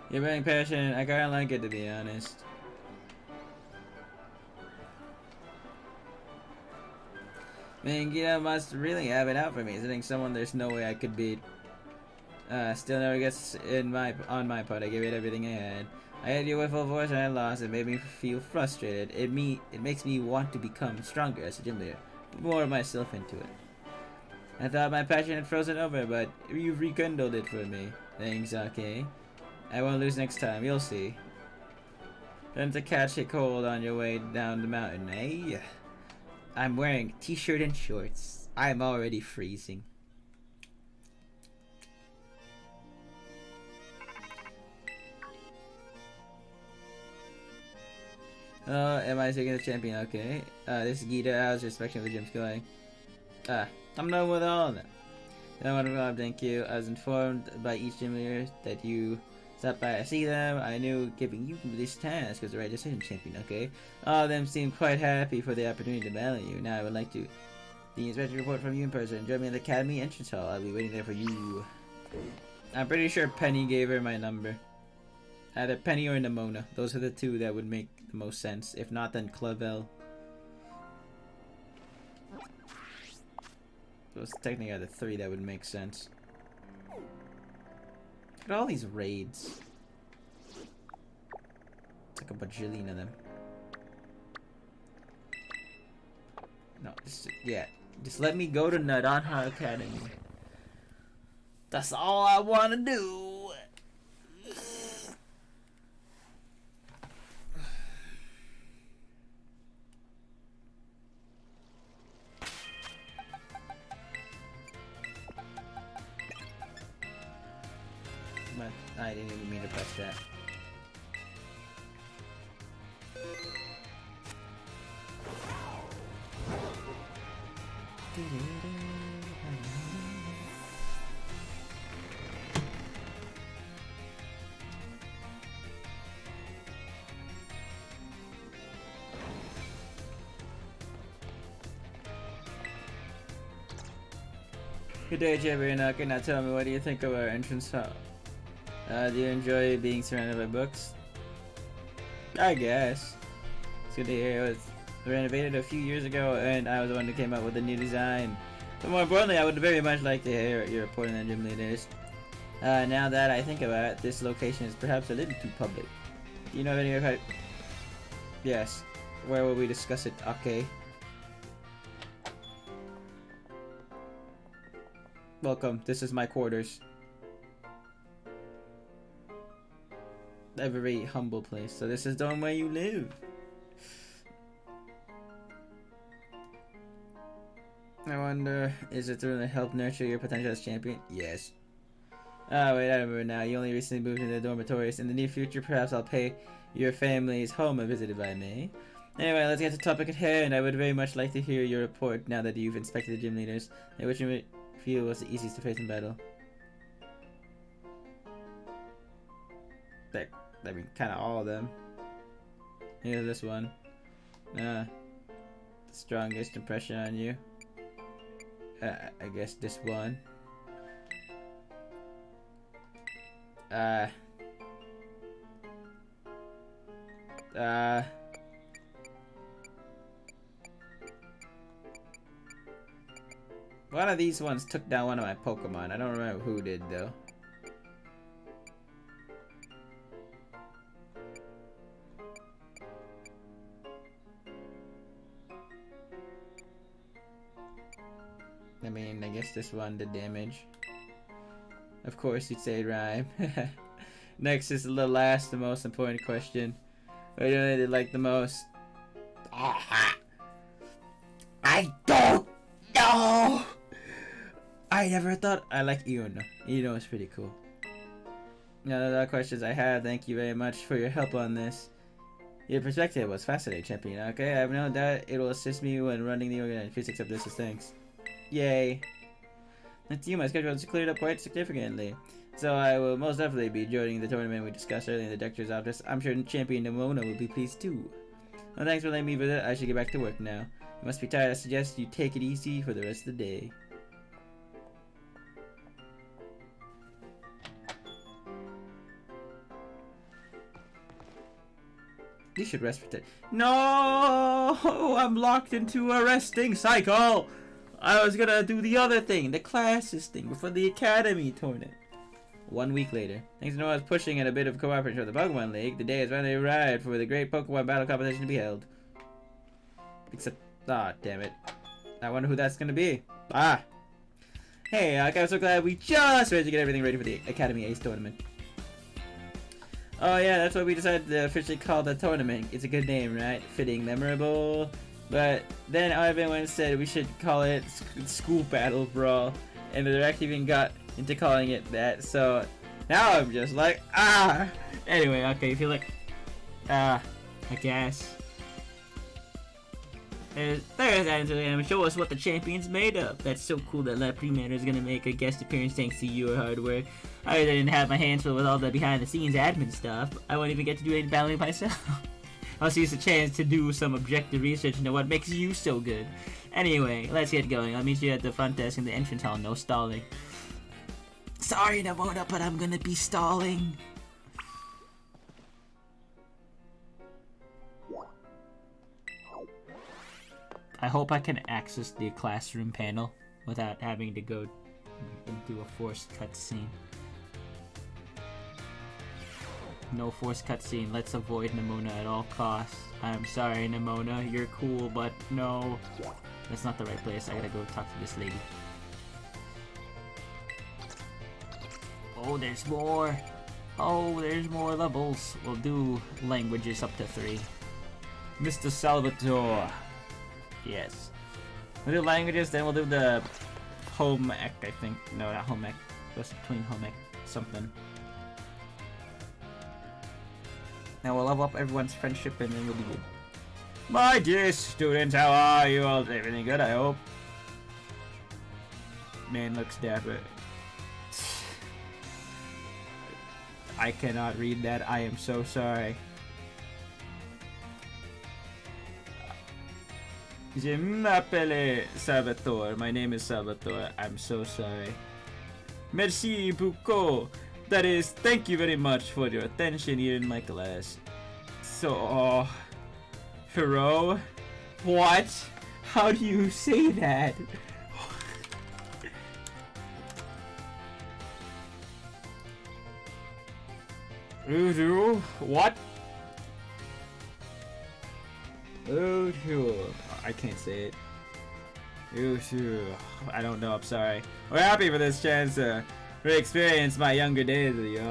You're being passionate. I kinda like it, to be honest. Man, Gita must really have it out for me. Sitting someone there's no way I could beat. Still never gets on my part. I gave it everything I had. I had you with full force and I lost. It made me feel frustrated. It makes me want to become stronger as a gym leader. Put more of myself into it. I thought my passion had frozen over, but you've rekindled it for me. Thanks, okay. I won't lose next time. You'll see. Time to catch a cold on your way down the mountain, eh? I'm wearing a t-shirt and shorts. I'm already freezing. Am I taking the champion? Okay. This is Gita. How's your inspection of the gym's going? I'm done with all of them. No, thank you. I was informed by each gym leader that you stopped by to see them. I knew giving you this task was the right decision, champion, okay? All of them seemed quite happy for the opportunity to battle you. Now I would like to the inspection report from you in person. Join me in the Academy entrance hall. I'll be waiting there for you. I'm pretty sure Penny gave her my number. Either Penny or Nimona. Those are the two that would make the most sense. If not, then Clavel. Those technically are the three that would make sense. Look at all these raids. It's like a bajillion of them. No, just let me go to Nadanha Academy. That's all I want to do. But I didn't even mean to press that. Good day, Jabber. Now tell me, what do you think of our entrance hall? Do you enjoy being surrounded by books? I guess. It's good to hear. It was renovated a few years ago, and I was the one who came up with the new design. But more importantly, I would very much like to hear your report on the gym leaders. Now that I think about it, this location is perhaps a little too public. Do you know of any of Yes. Where will we discuss it? Okay. Welcome. This is my quarters. A very humble place. So this is the one where you live. I wonder, is it to really help nurture your potential as champion? Yes. Oh wait, I remember now. You only recently moved into the dormitories. In the near future, perhaps I'll pay your family's home a visit if I may. Anyway, let's get to the topic at hand. I would very much like to hear your report now that you've inspected the gym leaders. And which you feel was the easiest to face in battle? I mean, kind of all of them. Here's this one. The strongest impression on you. I guess this one. One of these ones took down one of my Pokemon. I don't remember who did though. I mean, I guess this one did damage. Of course, you'd say rhyme. Next is the last, the most important question. What do you really like the most? I don't know! I never thought I like Iono. Iono is pretty cool. Now, those are the questions I have. Thank you very much for your help on this. Your perspective was fascinating, champion. Okay, I have no doubt it will assist me when running the organization. Please accept this as thanks. Yay. Thank you, my schedule has cleared up quite significantly. So I will most definitely be joining the tournament we discussed earlier in the doctor's office. I'm sure champion Nimona will be pleased too. Well, thanks for letting me visit. I should get back to work now. You must be tired. I suggest you take it easy for the rest of the day. You should rest for No! I'm locked into a resting cycle! I was gonna do the other thing, the classes thing, before the academy tournament. 1 week later. Thanks to Noah's pushing and a bit of cooperation with the Pokemon League, the day has finally arrived for the great Pokemon battle competition to be held. Except, damn it. I wonder who that's gonna be. Hey, I'm so glad we just managed to get everything ready for the Academy Ace tournament. Oh yeah, that's what we decided to officially call the tournament. It's a good name, right? Fitting, memorable. But then everyone said we should call it School Battle Brawl, and the director even got into calling it that. So now I'm just like, Anyway, okay, you feel like, I guess. There's Angela. Show us what the champion's made of. That's so cool that La Primera is gonna make a guest appearance thanks to your hard work. I really didn't have my hands full with all the behind-the-scenes admin stuff. I won't even get to do any battling myself. I'll use a chance to do some objective research into what makes you so good. Anyway, let's get going. I'll meet you at the front desk in the entrance hall. No stalling. Sorry, Namona, but I'm gonna be stalling. I hope I can access the classroom panel without having to go into a forced cutscene. No forced cutscene. Let's avoid Nimona at all costs. I'm sorry, Nimona. You're cool, but no. That's not the right place. I gotta go talk to this lady. Oh, there's more. Oh, there's more levels. We'll do languages up to 3. Mr. Salvatore. Yes. We'll do languages, then we'll do the home ec, I think. No, not home ec. What's between home ec? Something. Now we'll level up everyone's friendship and then we'll be good. My dear students, how are you all? Everything good, I hope? Man looks dapper. I cannot read that. I am so sorry. Je m'appelle Salvatore. My name is Salvatore. I'm so sorry. Merci beaucoup. That is, thank you very much for your attention here in my class. So, hero? What? How do you say that? Uju? What? Uju. I can't say it. Uju. I don't know, I'm sorry. We're happy for this chance to re-experience my younger days with you.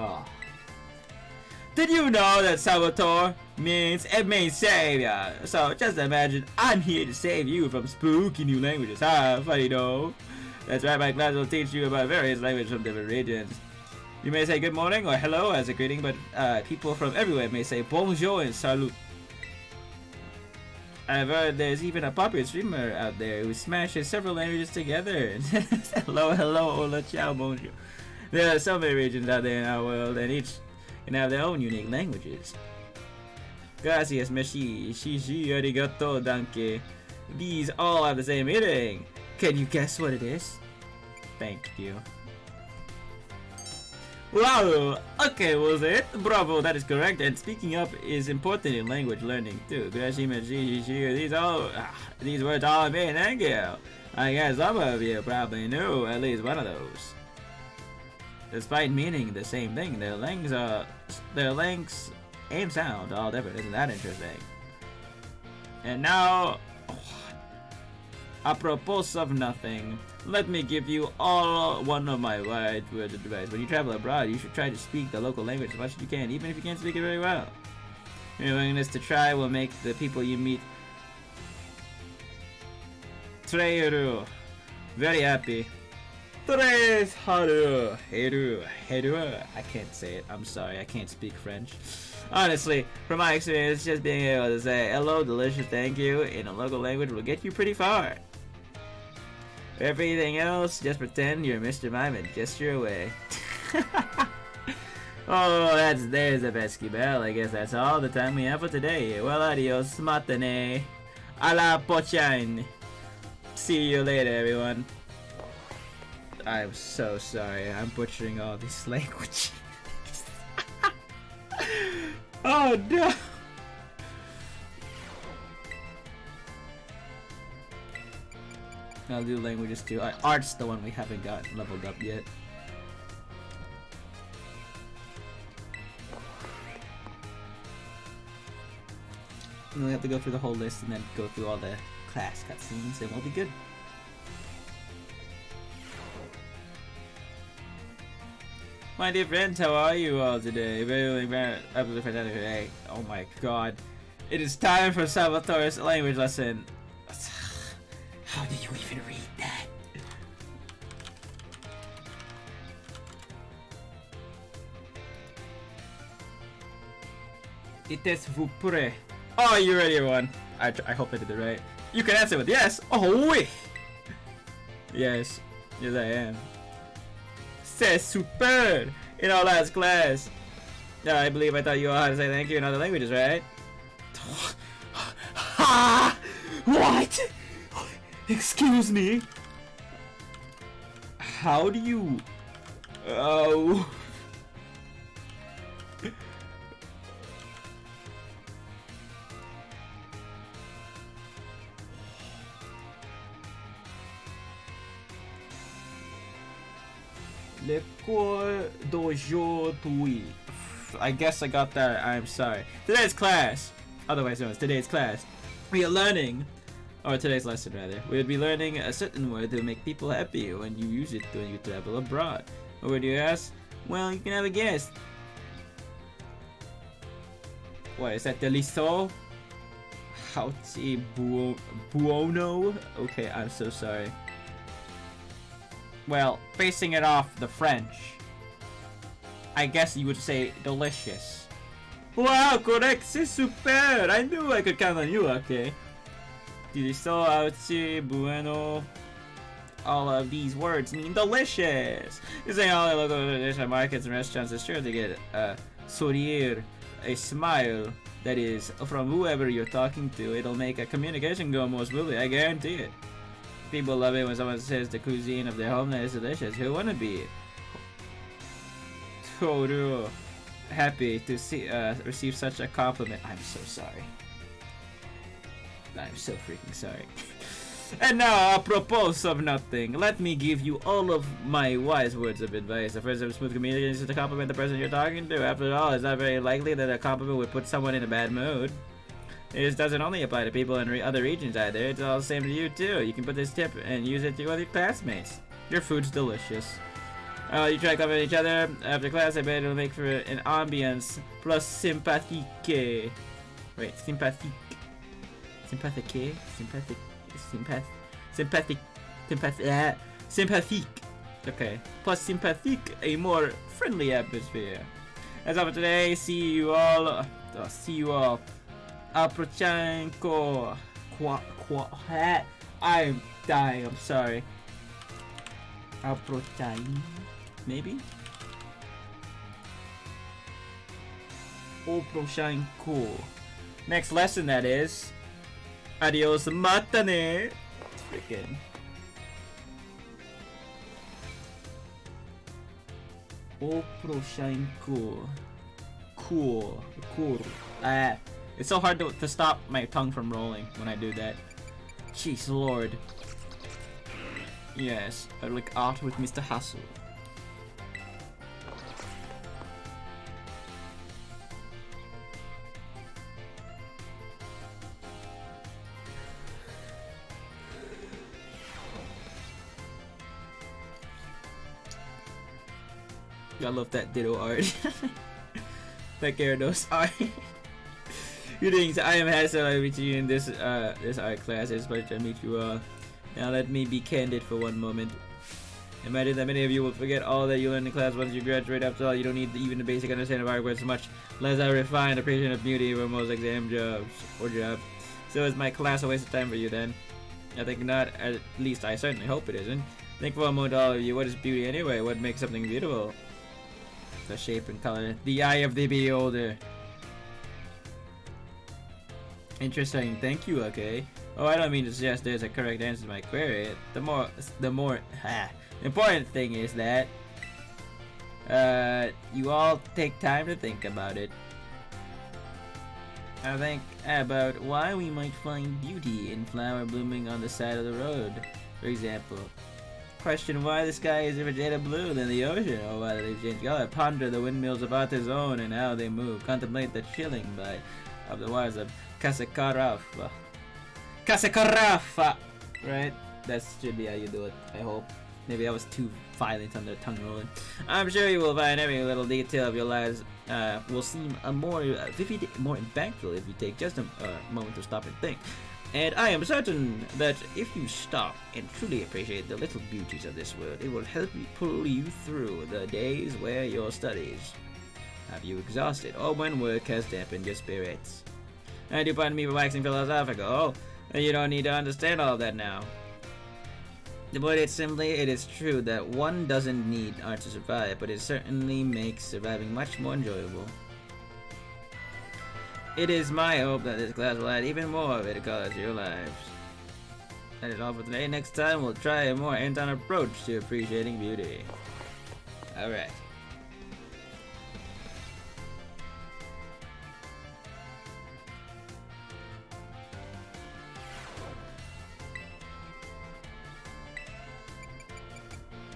Did you know that Salvatore means it means savior? So just imagine I'm here to save you from spooky new languages. Funny though. That's right, my class will teach you about various languages from different regions. You may say good morning or hello as a greeting, but people from everywhere may say bonjour and salut. I've heard there's even a popular streamer out there who smashes several languages together. Hello, hello, hola, ciao, bonjour. There are so many regions out there in our world, and each can have their own unique languages. Gracias, merci, shishi, arigato, danke. These all have the same meaning. Can you guess what it is? Thank you. Wow! Okay, was it? Bravo, that is correct. And speaking up is important in language learning too. These words all mean thank you. I guess some of you probably knew at least one of those. Despite meaning the same thing, their lengths and sound all different. Isn't that interesting? And now, apropos of nothing, let me give you all one of my wise words of advice. When you travel abroad, you should try to speak the local language as much as you can, even if you can't speak it very well. Your willingness to try will make the people you meet very happy. I can't say it. I'm sorry. I can't speak French. Honestly, from my experience, just being able to say hello, delicious, thank you in a local language will get you pretty far. Everything else, just pretend you're Mr. Mime and gesture away. Oh, there's a pesky bell. I guess that's all the time we have for today. Well, adios, matane. A la pochain. See you later, everyone. I'm so sorry. I'm butchering all this language. Oh no. I'll do languages too. Art's the one we haven't got leveled up yet. And we have to go through the whole list and then go through all the class cutscenes and we'll be good. My dear friends, how are you all today? Very fantastic today. Oh my god. It is time for Salvatore's language lesson. How did you even read that? It is vous pourrez. Oh, you ready, everyone? I hope I did it right. You can answer with yes. Oh, oui. Yes. Yes, I am. C'est super! In our last class. Yeah, I believe I taught you all how to say thank you in other languages, right? Ha! What? Excuse me? How do you... Oh... Le cours d'aujourd'hui. I guess I got that. I'm sorry. Today's class, otherwise known as today's class, we are learning, or today's lesson rather, we'll be learning a certain word to make people happy when you use it when you travel abroad. What word do you ask? Well, you can have a guess. What is that? Deliso? Hauti buono? Okay, I'm so sorry. Well, basing it off the French, I guess you would say delicious. Wow, correct, c'est super! I knew I could count on you, okay? Deliso, auchi, bueno. All of these words mean delicious. Using all the local traditional markets and restaurants is sure to get a sourire, a smile, that is, from whoever you're talking to. It'll make a communication go more smoothly, I guarantee it. People love it when someone says the cuisine of their homeland is delicious. Who wouldn't be? Toru, happy to see receive such a compliment. I'm so sorry. I'm so freaking sorry. And now, apropos of nothing, let me give you all of my wise words of advice. The first of smooth communication is to compliment the person you're talking to. After all, it's not very likely that a compliment would put someone in a bad mood. It doesn't only apply to people in other regions either, it's all the same to you too. You can put this tip and use it to other classmates. Your food's delicious. You try to complimenting each other after class, I bet it'll make for an ambiance plus sympathique. Wait, sympathique. Sympathique? Sympathique. Okay. Plus sympathique, a more friendly atmosphere. That's all for today. See you all. Aprochanko. I'm dying, I'm sorry. Aprochan. Maybe? Aprochanko. Next lesson, that is. Adios, matane. Freaking. Aprochanko. Cool. It's so hard to stop my tongue from rolling when I do that. Jeez Lord. Yes, I like art with Mr. Hassel. I love that ditto art. That Gyarados art. Greetings, I am Hassel. I meet you in this art class. It's a pleasure to meet you all. Now let me be candid for one moment. Imagine that many of you will forget all that you learned in class once you graduate. After all, you don't need even the basic understanding of art words much less a refined appreciation of beauty for most exam jobs. So is my class a waste of time for you then? I think not. At least I certainly hope it isn't. Think for a moment, all of you. What is beauty anyway? What makes something beautiful? The shape and color. The eye of the beholder. Interesting. Thank you, okay? Oh, I don't mean to suggest there's a correct answer to my query. The important thing is that you all take time to think about it. I think about why we might find beauty in flower blooming on the side of the road, for example. Question why the sky is a magenta blue than the ocean, or why they change color. Ponder the windmills of Artezone and how they move. Contemplate the chilling by of the wires of Casacarafa. Casacarafa! Right? That should be how you do it, I hope. Maybe I was too violent on the tongue rolling. I'm sure you will find every little detail of your lives will seem more vivid, more impactful if you take just a moment to stop and think. And I am certain that if you stop and truly appreciate the little beauties of this world, it will help you pull you through the days where your studies have you exhausted, or when work has dampened your spirits. I do pardon me for waxing philosophical. Oh, you don't need to understand all of that now. But it is true that one doesn't need art to survive, but it certainly makes surviving much more enjoyable. It is my hope that this class will add even more of it color to your lives. That is all for today. Next time we'll try a more hands-on approach to appreciating beauty. Alright.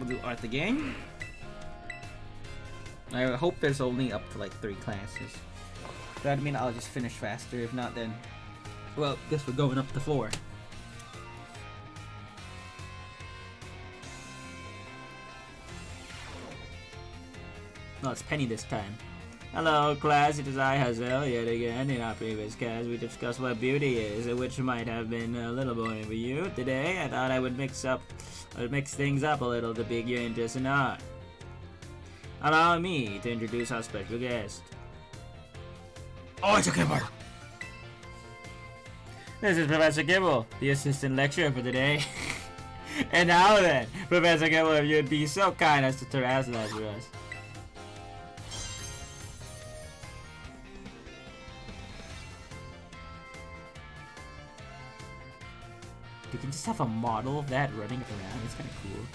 We'll do art again. I hope there's only up to like 3 classes. That mean I'll just finish faster. If not, then well, guess we're going up to 4. No, it's Penny this time. Hello, class. It is I, Hazel, yet again. In our previous class, we discussed what beauty is, which might have been a little boring for you. Today, I thought I would mix things up a little to pique your interest in art. Allow me to introduce our special guest. Oh, it's a Gibble! This is Professor Gibble, the assistant lecturer for today. And now then, Professor Gibble, if you'd be so kind as to terrassalize for us. You can just have a model of that running around. It's kind of cool.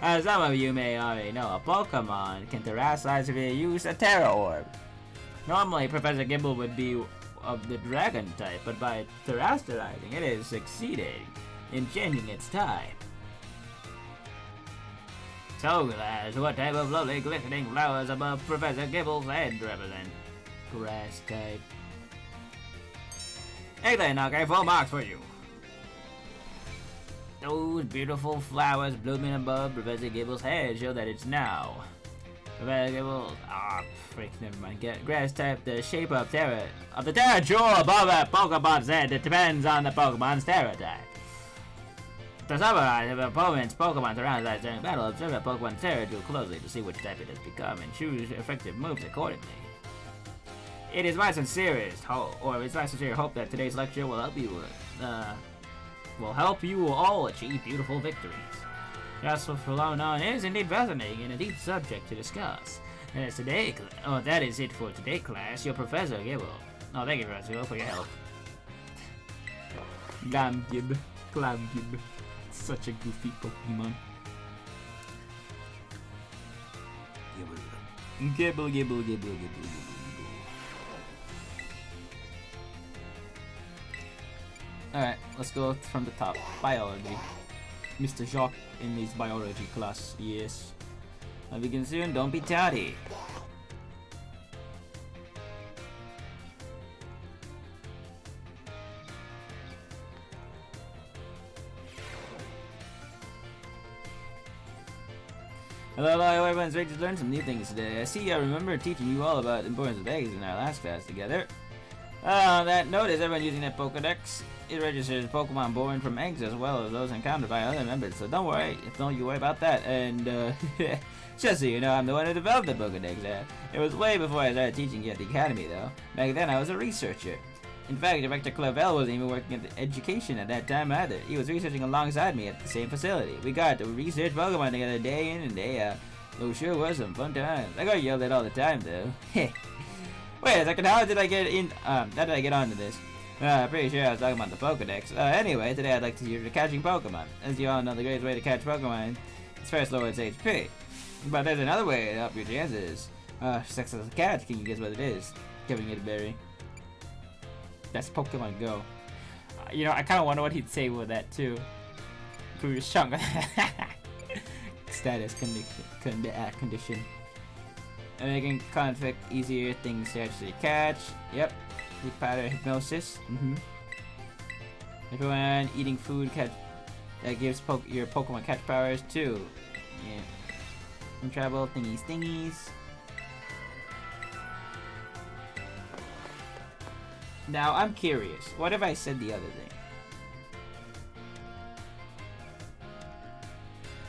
As some of you may already know, a Pokemon can terrasilize if you use a Terra Orb. Normally, Professor Gibble would be of the Dragon type, but by terrestrializing, it is succeeding in changing its type. So, class, what type of lovely glistening flowers above Professor Gibble's head represent? Grass type. Excellent, okay, full marks for you. Those beautiful flowers blooming above Professor Gibble's head show that it's now. Professor Gibble, never mind. Grass type, the shape of Terra, the Terra jewel above a Pokemon's head. It depends on the Pokemon's Terra type. To summarize, if an opponent's Pokemon terrarized during battle, observe a Pokemon's Terra jewel closely to see which type it has become and choose effective moves accordingly. It is my sincerest hope that today's lecture will help you all achieve beautiful victories. Just what phenomenon is indeed fascinating and a deep subject to discuss. And as today, that is it for today, class. Your Professor Gibble. Oh, thank you, Professor Gibble, for your help. Glamgib. Such a goofy Pokemon. Gibble. Alright, let's go from the top. Biology. Mr. Jacques in his biology class, yes. I'll begin soon, don't be tardy. Hello, everyone's ready to learn some new things today. I remember teaching you all about the importance of eggs in our last class together. On that note, is everyone using that Pokedex? It registers Pokemon born from eggs as well as those encountered by other members, so don't you worry about that. And just so you know, I'm the one who developed the Pokedex. It was way before I started teaching you at the academy, though. Back then, I was a researcher. In fact, Director Clavel wasn't even working at the education at that time either. He was researching alongside me at the same facility. We got to research Pokemon together day in and day out. Oh, sure was some fun times. I got yelled at all the time, though. Wait a second, how did I get in? How did I get onto this? Pretty sure I was talking about the Pokedex. Anyway, today I'd like to use catching Pokemon. As you all know, the greatest way to catch Pokemon is first lower its HP. But there's another way to up your chances. Successful catch, can you guess what it is? Giving it a berry. That's Pokemon Go. You know, I kind of wonder what he'd say with that too. Previous chunk. Status condition. Making conflict easier things to actually catch. Yep. Deep powder hypnosis. Everyone eating food gives your Pokemon catch powers too. Yeah. And travel thingies. Now I'm curious. What if I said the other thing?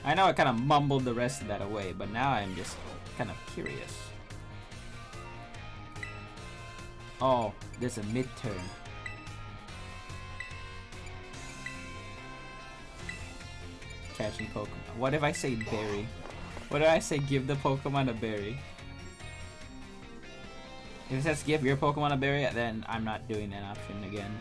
I know I kind of mumbled the rest of that away, but now I'm just kind of curious. Oh, there's a midterm. Catching Pokemon. What if I say berry? What if I say give the Pokemon a berry? If it says give your Pokemon a berry, then I'm not doing that option again.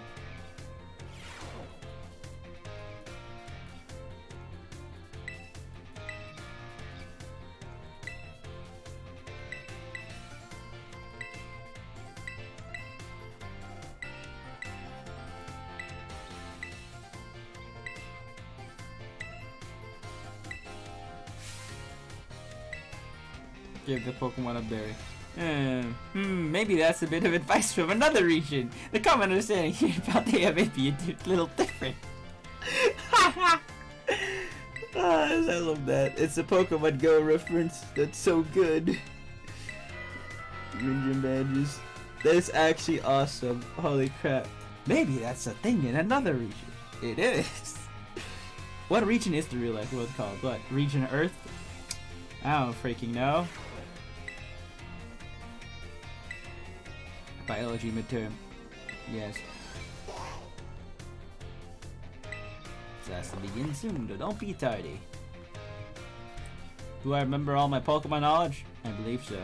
Give the Pokemon a berry. Maybe that's a bit of advice from another region. The common understanding here about the may be a little different. I love that. It's a Pokemon Go reference. That's so good. Ninja badges. That's actually awesome. Holy crap. Maybe that's a thing in another region. It is. What region is the real life world called? What? Region Earth? I don't freaking know. Biology midterm. Yes. Class will begin soon, though don't be tardy. Do I remember all my Pokemon knowledge? I believe so.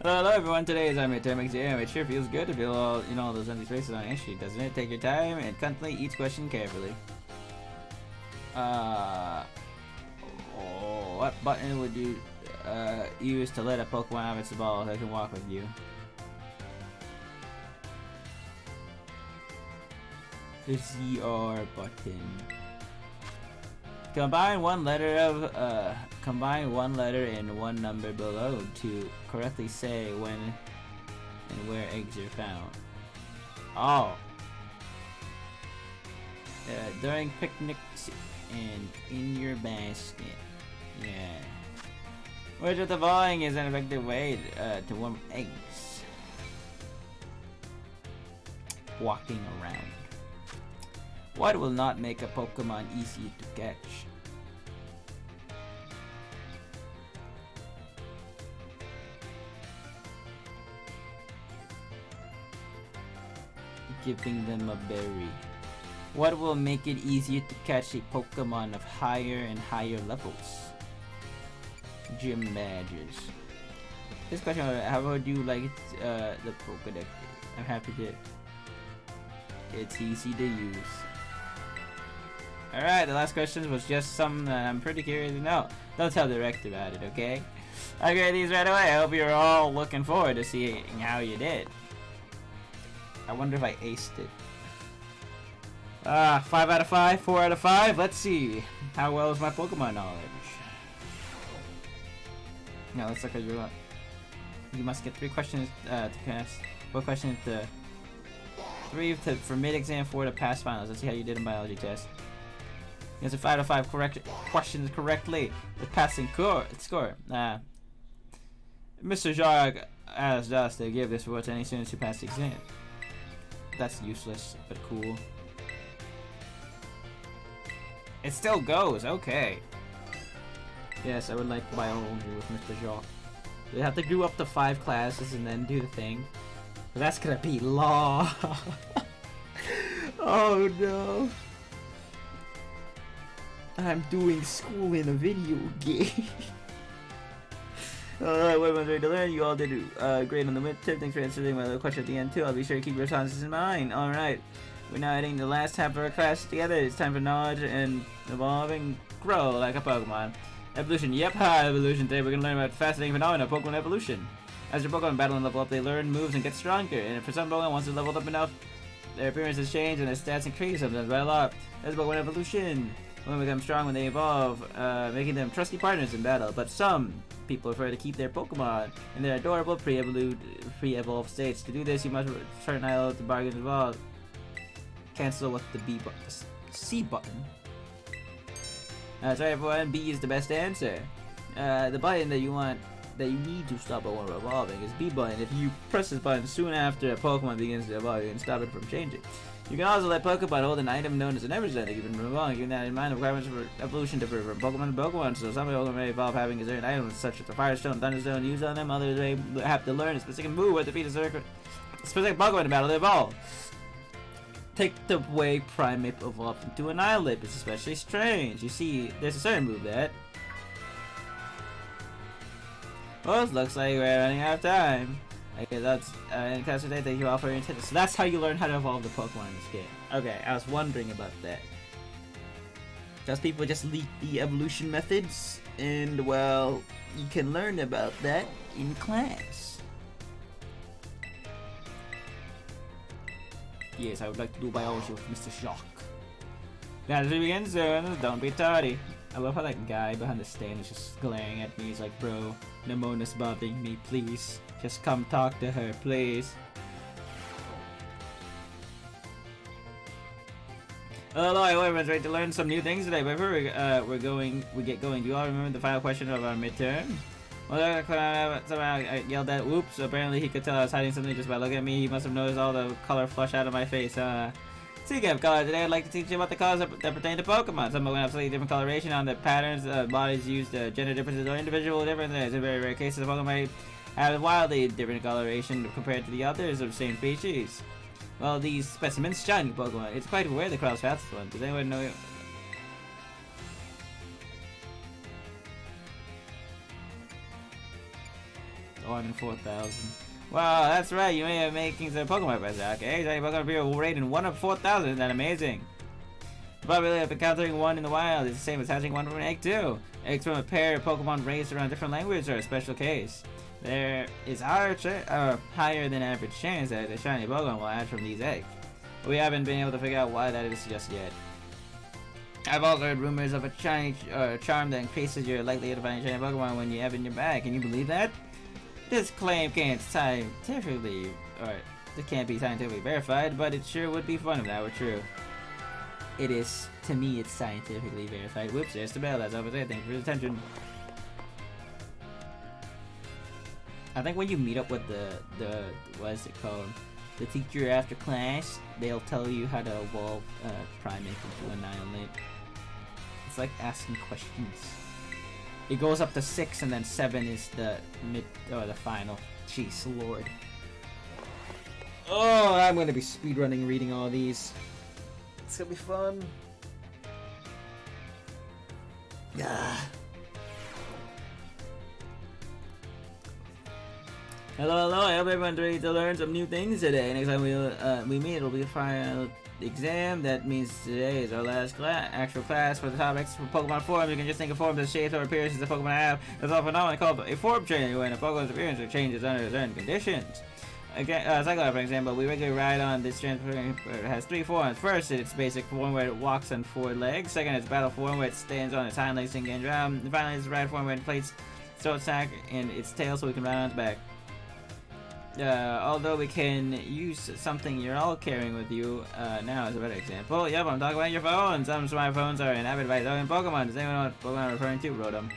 Hello everyone, today is our midterm exam. It sure feels good to feel all, all those empty spaces on your sheet, doesn't it? Take your time and contemplate each question carefully. What button would you use to let a Pokemon have its ball that can walk with you? The ZR button. Combine one letter and one number below to correctly say when and where eggs are found. Oh. During picnics and in your basket. Yeah. Which of the following is an effective way to warm eggs? Walking around. What will not make a Pokemon easy to catch? Giving them a berry. What will make it easier to catch a Pokemon of higher and higher levels? Gym badges. This question, how would you like the Pokedex? I'm happy to. It's easy to use. Alright, the last question was just something that I'm pretty curious to know. Don't tell the director about it, okay? I'll grade these right away. I hope you're all looking forward to seeing how you did. I wonder if I aced it. 5 out of 5, 4 out of 5. Let's see. How well is my Pokemon knowledge? Now let's look at your luck. You must get 3 questions to pass. 1 question to 3 for mid-exam, 4 to pass finals. Let's see how you did in biology test. You answered 5 out of 5 correct questions correctly with passing score. Mr. Jarg asked us to give this award to any students who passed the exam. That's useless, but cool. It still goes, okay. Yes, I would like biology with Mr. Jarg. We have to do up to 5 classes and then do the thing. But that's gonna be long. Oh no. I'm doing school in a video game. Alright, what am I trying to learn? You all did great on the midterm. Thanks for answering my little question at the end too. I'll be sure to keep your responses in mind. Alright, we're now heading the last half of our class together. It's time for knowledge and evolve and grow like a Pokemon. Evolution, yep, hi evolution. Today we're going to learn about fascinating phenomena of Pokemon evolution. As your Pokemon battle and level up, they learn moves and get stronger. And for some Pokemon, once they're leveled up enough, their appearances change and their stats increase sometimes by a lot. That's Pokemon evolution. Pokemon become strong when they evolve, making them trusty partners in battle. But some people prefer to keep their Pokemon in their adorable pre-evolved states. To do this, you must turn out the bargains involved. Cancel with the C button. That's right, everyone. B is the best answer. The button that you need to stop Pokemon from evolving is B button. If you press this button soon after a Pokemon begins to evolve, you can stop it from changing. You can also let Pokemon hold an item known as an Everstone to keep it from evolving. Keeping that in mind, the requirements for evolution differ from Pokemon to Pokemon, so some Pokemon may evolve having a certain item such as a Firestone, Thunderstone used on them. Others may have to learn a specific move or defeat a specific Pokemon in battle to evolve. Take the way Primeape evolved into an Annihilape. It's especially strange. You see, there's a certain move that... Well, it looks like we're running out of time. Okay, that's in class today. Thank you all for your attention. So that's how you learn how to evolve the Pokemon in this game. Okay, I was wondering about that. Because people just leak the evolution methods, and well, you can learn about that in class. Yes, I would like to do biology with Mr. Shock. Now, as we begin soon, don't be tardy. I love how that guy behind the stand is just glaring at me. He's like, bro, Nemona's bothering me, please. Just come talk to her, please. Hello, everyone's ready to learn some new things today. Before we get going, do you all remember the final question of our midterm? Well, somehow I yelled at whoops. Apparently he could tell I was hiding something just by looking at me. He must have noticed all the color flush out of my face. Speaking of color, today I'd like to teach you about the colors that pertain to Pokemon. Some Pokemon have slightly different coloration on the patterns, bodies used, gender differences, or individual differences. In very rare cases, the Pokemon might have wildly different coloration compared to the others of the same species. Well, these specimens shiny Pokemon. It's quite rare the cross fastest one. Does anyone know? One in 4,000. Wow, that's right. You may have making some Pokemon by that. Okay, shiny Pokemon appear will rate in 1 of 4,000. Isn't that amazing? The probability of encountering one in the wild is the same as hatching one from an egg too. Eggs from a pair of Pokemon raised around different languages are a special case. There is higher than average chance that a shiny Pokemon will hatch from these eggs. But we haven't been able to figure out why that is just yet. I've also heard rumors of a shiny charm that increases your likelihood of finding a shiny Pokemon when you have it in your bag. Can you believe that? This claim can't be scientifically verified, but it sure would be fun if that were true. It is. To me, it's scientifically verified. Whoops, there's the bell. That's all I say. Thank you for your attention. I think when you meet up with the what is it called? The teacher after class, they'll tell you how to evolve Primeape into Annihilape. It's like asking questions. It goes up to 6 and then 7 is the the final. Jeez Lord. Oh, I'm gonna be speedrunning reading all these. It's gonna be fun. Yeah. Hello, I hope everyone's ready to learn some new things today. Next time we meet, it'll be a final exam. That means today is our last actual class for the topics for Pokemon forms. You can just think of forms as shapes or appearances the Pokemon have. That's all phenomenon called a form change, when a Pokemon's appearance changes under certain conditions. Again, Scarlet, for example, we regularly ride on this transformation. It has 3 forms. First, its basic form where it walks on 4 legs. Second, its battle form where it stands on its hind legs and can drum. And finally, its ride form where it plates throat sack and its tail so we can ride on its back. Although we can use something you're all carrying with you now as a better example. Yep, I'm talking about your phones. Some smartphones are inhabited by other Pokemon. Does anyone know what Pokemon I'm referring to? Rotom.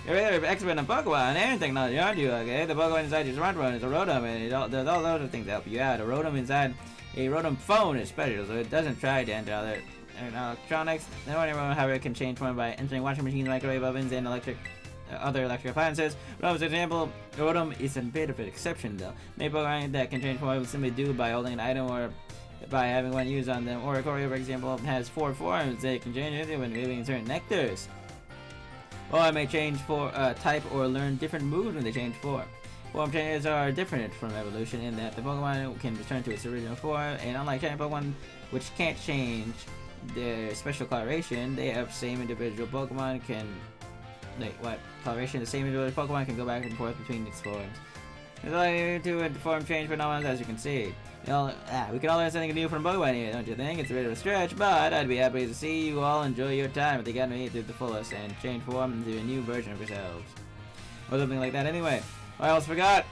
You're really expert in Pokemon and technology, aren't you? Okay, the Pokemon inside your smartphone is a Rotom, and there's all those things that help you out. A Rotom inside a Rotom phone is special, so it doesn't try to enter other electronics. No one ever however can change form by entering washing machines, microwave ovens, and other electric appliances. Rotom, for example, Rotom is a bit of an exception though. Many Pokemon that can change form simply do by holding an item or by having one used on them. Oricorio, for example, has 4 forms. They can change anything when moving certain nectars. Or it may change for type or learn different moves when they change form. Form changes are different from evolution in that the Pokemon can return to its original form, and unlike Shiny Pokemon, which can't change their special coloration, they have same individual Pokemon can... Like, what? Coloration? The same individual Pokemon can go back and forth between its forms. There's only two form change phenomena, as you can see. We can all learn something new from Pokemon here, don't you think? It's a bit of a stretch, but I'd be happy to see you all enjoy your time with the Academy to the fullest and change form into a new version of yourselves. Or something like that anyway. I almost forgot!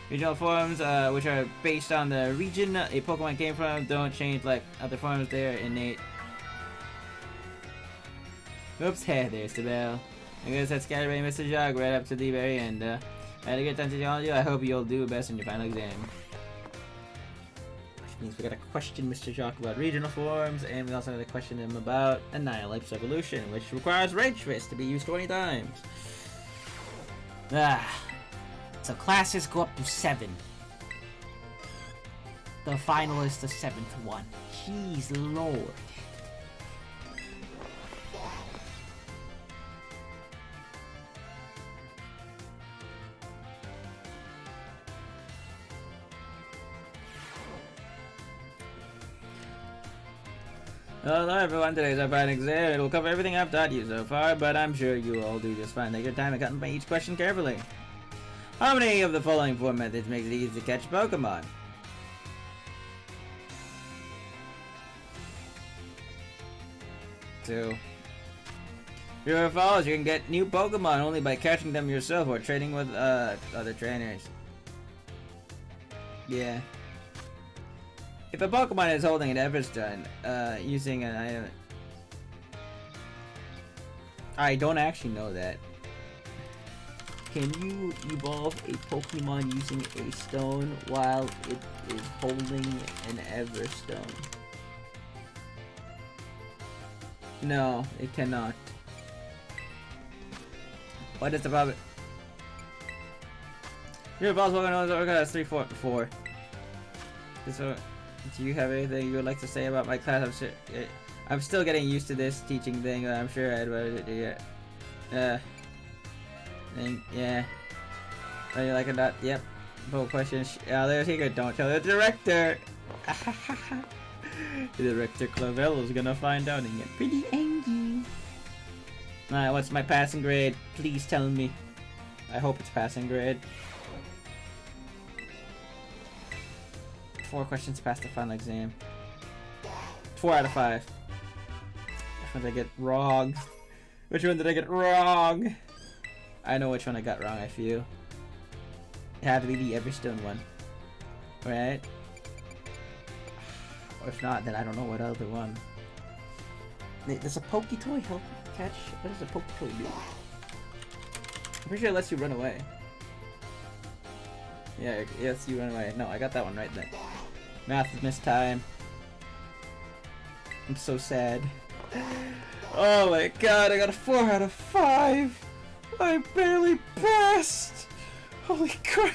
Regional forms, which are based on the region a Pokemon came from, don't change like other forms, they're innate. Oops, hey, there's the bell. I guess that's Scarlet and Mr. Jog right up to the very end. I had a good time to all of you. I hope you'll do best in your final exam. Which means we gotta question Mr. Jock about regional forms, and we also gotta question him about Annihilape's evolution, which requires Rage Fist to be used 20 times. So classes go up to 7. The final is the 7th one. Jeez Lord. Hello everyone, today's our final exam. It will cover everything I've taught you so far, but I'm sure you all do just fine. Take your time and contemplate each question carefully. How many of the following 4 methods makes it easy to catch Pokemon? 2. True or false, you can get new Pokemon only by catching them yourself or trading with other trainers. Yeah. If a Pokemon is holding an Everstone, using an item... I don't actually know that. Can you evolve a Pokemon using a stone while it is holding an Everstone? No, it cannot. What is the problem? Your evolves Pokemon has 3, 4. So, do you have anything you would like to say about my class? I'm still getting used to this teaching thing. I'm sure I'd rather do it. Yeah. Are you like it? Not? Yep. Bold questions. Yeah, there's here. Don't tell the director. The director Clavel is gonna find out and get pretty angry. Alright, what's my passing grade? Please tell me. I hope it's passing grade. 4 questions past the final exam. 4 out of 5. Which one did I get wrong? Which one did I get wrong? I know which one I got wrong, I feel. It had to be the Everstone one. Right? Or if not, then I don't know what other one. Does a Poketoy help catch? What does a Poketoy do? I'm pretty sure it lets you run away. Yeah, it lets you run away. No, I got that one right then. Math is missed time. I'm so sad. Oh my god, I got a 4 out of 5! I barely passed! Holy crap!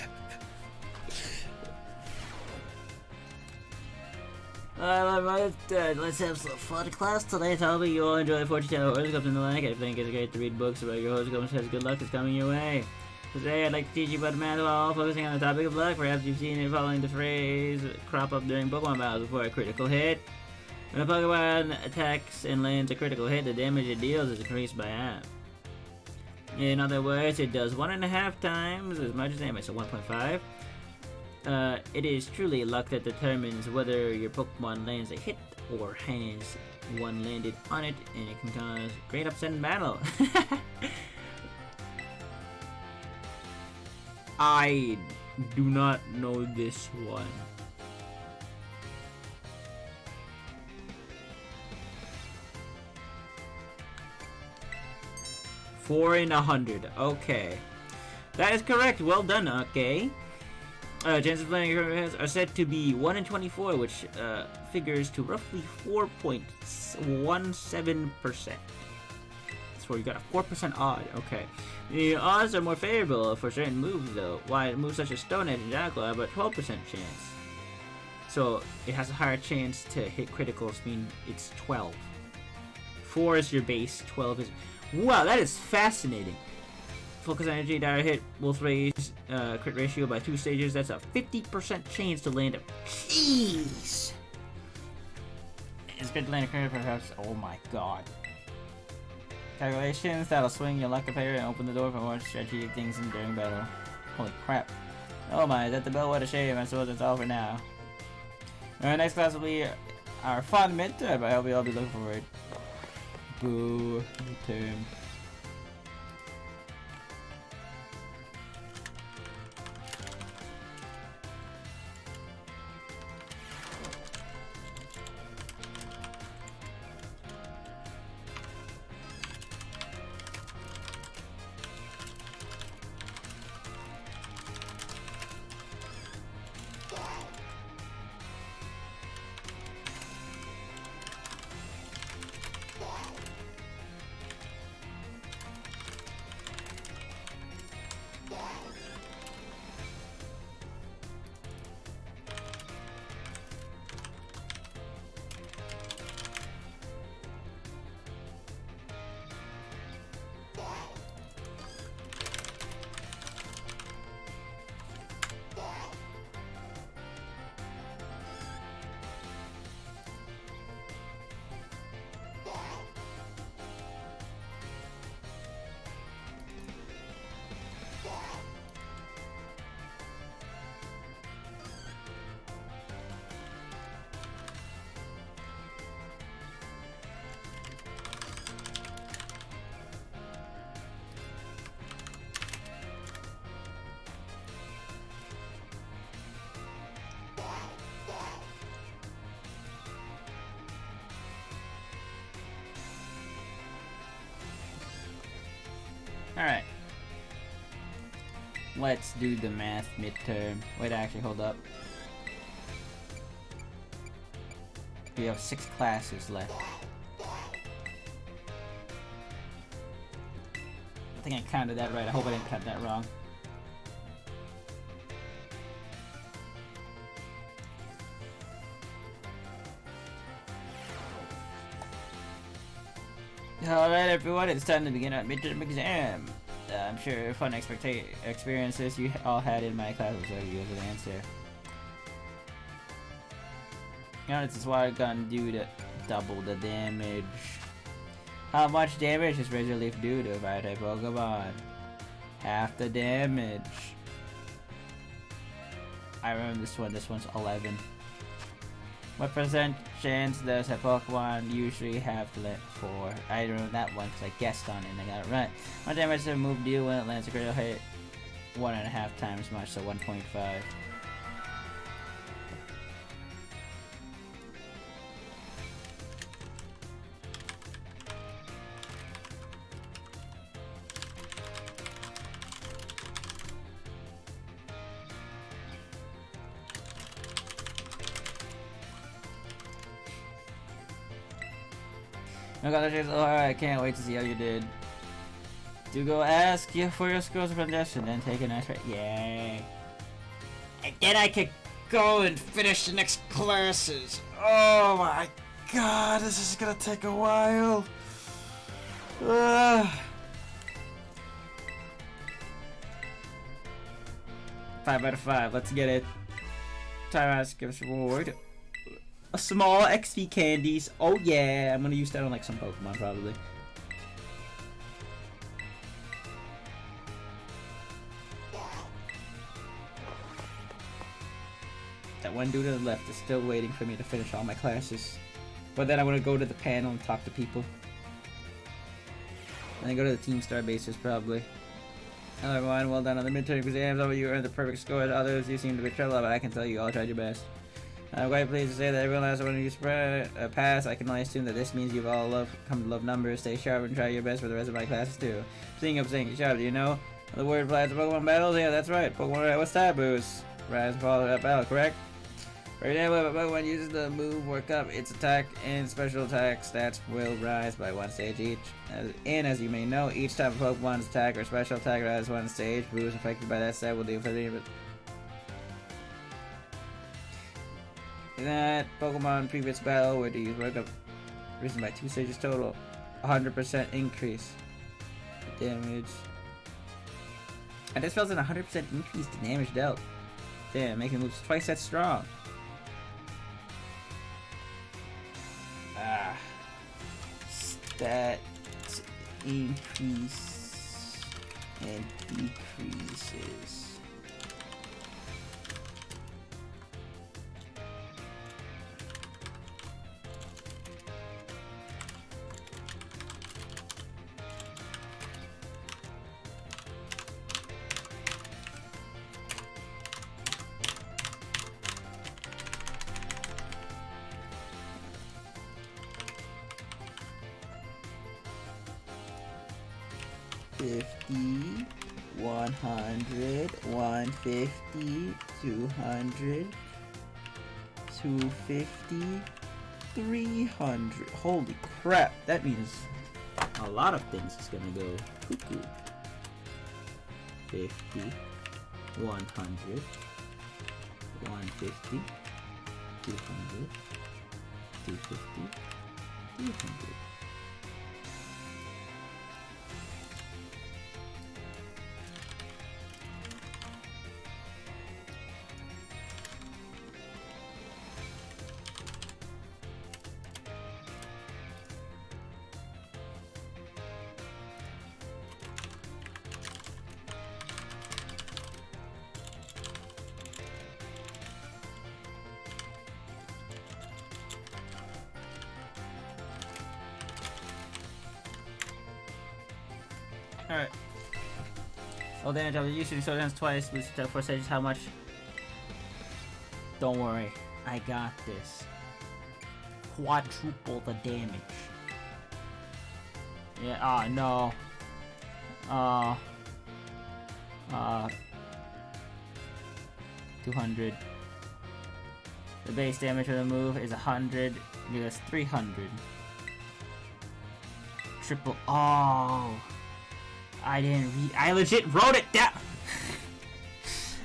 Let's have some fun class today. Tell me you all enjoy the fortune teller horoscopes in the like. I think it's great to read books about your horoscopes. Says good luck is coming your way. Today I'd like to teach you about math while focusing on the topic of luck. Perhaps you've seen it following the phrase crop up during Pokemon battles before a critical hit. When a Pokemon attacks and lands a critical hit, the damage it deals is increased by half. In other words, it does 1.5 times as much damage, so 1.5. It is truly luck that determines whether your Pokemon lands a hit or has one landed on it, and it can cause great upset in battle. I do not know this one. Four in 100. Okay. That is correct. Well done. Okay. Chances of landing are said to be 1 in 24, which figures to roughly 4.17%. So you got a 4% odd. Okay. The odds are more favorable for certain moves, though. Why moves such as Stone Edge and Jaguar have a 12% chance. So it has a higher chance to hit criticals, meaning it's 12. 4 is your base, 12 is... Wow, that is fascinating. Focus energy, direct hit, both raise crit ratio by 2 stages. That's a 50% chance to land a... Jeez! It's good to land a crit perhaps. Oh my god. Calculations, that'll swing your luck player and open the door for more strategic things during battle. Holy crap. Oh my, is that the bell? What a shame. I suppose that's all for now. Our next class will be our fun midterm. I hope you all be looking forward. Boo. Midterm. Alright. Let's do the math midterm. Wait, actually, hold up. We have 6 classes left. I think I counted that right. I hope I didn't count that wrong. Alright everyone, it's time to begin our midterm exam. I'm sure fun experiences you all had in my class will show you as an answer. Now this is what I'm gonna do to double the damage. How much damage does Razor Leaf do to a fire-type Pokemon? Half the damage. I remember this one's 11. What percent chance does a Pokemon usually have to land for? I remember that one because I guessed on it and I got it right. What damage does a move deal when it lands a critical hit? 1.5 times much, so 1.5. Oh, I can't wait to see how you did. Do go ask you for your scores of congestion, then take a nice rest. Yay. And then I could go and finish the next classes. Oh my god, this is gonna take a while. 5 out of 5, let's get it. Time ask gives reward. A small XP candies. Oh yeah, I'm gonna use that on like some Pokemon probably. That one dude to the left is still waiting for me to finish all my classes. But then I'm gonna go to the panel and talk to people. And then go to the Team Star bases probably. Hello everyone, well done on the midterm exams. Some of you earned the perfect scores, others you seem to be trouble, but I can tell you all tried your best. I'm quite pleased to say that everyone has one of you pass. I can only assume that this means you've all come to love numbers. Stay sharp and try your best for the rest of my classes too. Speaking of staying sharp, do you know the word applies to Pokemon battles? Yeah, that's right. Pokemon, what's that boost? Rise and fall at battle, correct? For example, if a Pokemon uses the move Work Up, its attack and special attack stats will rise by 1 stage each. As you may know, each time a Pokemon's attack or special attack rises 1 stage, boost affected by that stat will deal 50%. That Pokemon previous battle where these work up risen by 2 stages total. 100% increase damage. And this spells in 100% increase to damage dealt. Damn, making moves twice that strong. Stat increase and decreases. $50, $100, $150, $200, $250, $300. Holy crap! That means a lot of things is gonna go cuckoo. 50, 100, 150, 200, 250, 300. Alright. All damage I was using so damage twice, boosted to 4 stages. How much? Don't worry, I got this. Quadruple the damage. Yeah, no. 200. The base damage of the move is 100, because 300. Triple. Oh. I didn't read. I legit wrote it down!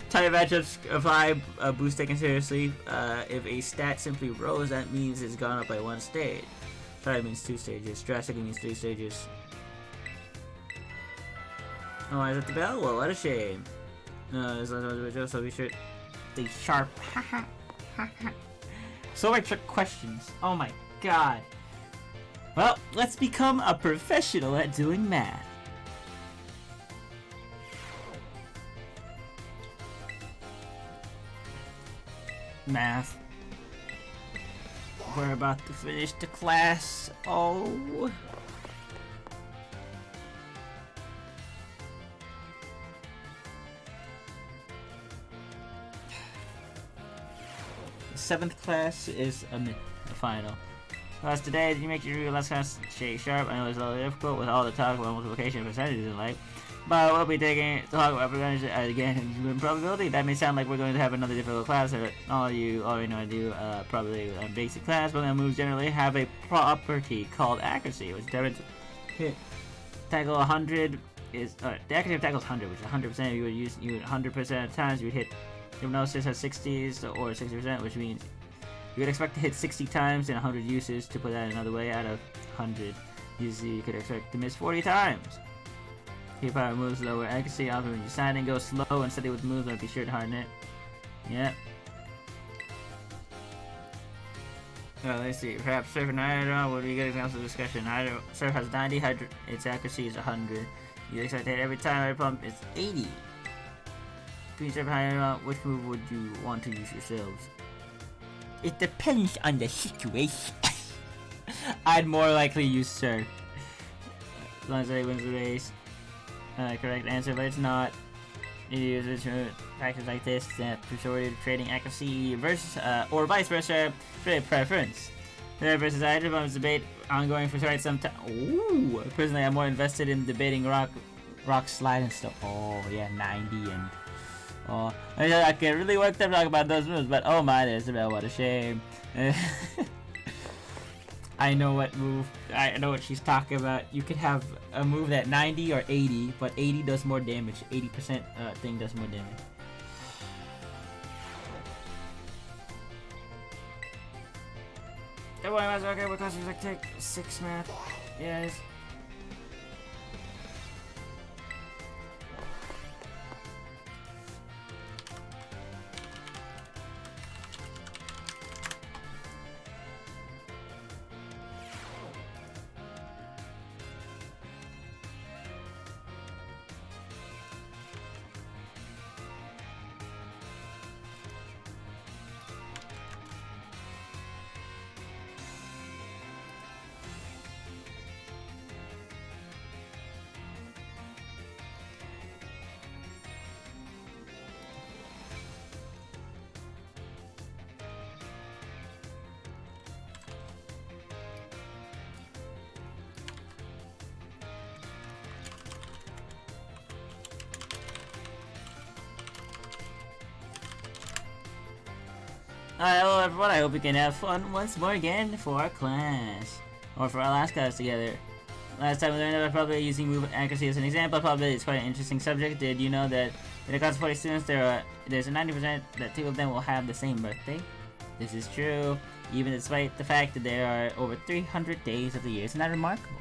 Type matchups apply boost taken seriously. If a stat simply rose, that means it's gone up by 1 stage. Sorry, means 2 stages. Drastically means 3 stages. Oh, is it the bell? Well, what a shame. No, it's not a joke, so be sure. Stay sharp. So many trick questions. Oh my god. Well, let's become a professional at doing math. Math. We're about to finish the class. Oh. The 7th class is a final. Class today, you make your last class stay sharp. I know it's a little difficult with all the talk about multiplication and percentages in life. But we'll be taking talk about percentage again in probability. That may sound like we're going to have another difficult class, or all you already know I do probably a basic class, but then moves generally have a property called accuracy, which determines hit tackle 100 is the accuracy of tackle is 100, which is 100%. You would use 100% of times you would hit. Hypnosis has 60s or 60%, which means you would expect to hit 60 times in 100 uses. To put that another way, out of 100 uses, you could expect to miss 40 times. Keep power moves lower accuracy. Often when you sign and go slow and steady with moves, but be sure to harden it. Yep. Let's see. Perhaps Surf and Hydro would be good examples of discussion. Surf has 90, its accuracy is 100. You expect to hit every time I pump is 80. Between Surf and Hydro, which move would you want to use yourselves? It depends on the situation. I'd more likely use Surf. As long as I wins the race. Correct answer, but it's not. It uses factors like this that persuaded trading accuracy versus, or vice versa, trade preference. There versus Hydrobom's debate ongoing for quite some time. Ooh, personally, I'm more invested in debating rock slide and stuff. Oh yeah, 90 and oh, I get really worked up talking about those moves, but oh my, Isabel, what a shame. I know what move. I know what she's talking about. You could have a move that 90 or 80, but 80 does more damage. 80% thing does more damage. Come on, that's okay, because we like take 6 math. Yes. Alright, hello everyone, I hope we can have fun once more again for our class. Or for our last class together. Last time we learned about probability using move accuracy as an example. Probability is quite an interesting subject. Did you know that in a class of 40 students, there's a 90% that 2 of them will have the same birthday? This is true, even despite the fact that there are over 300 days of the year. Isn't that remarkable?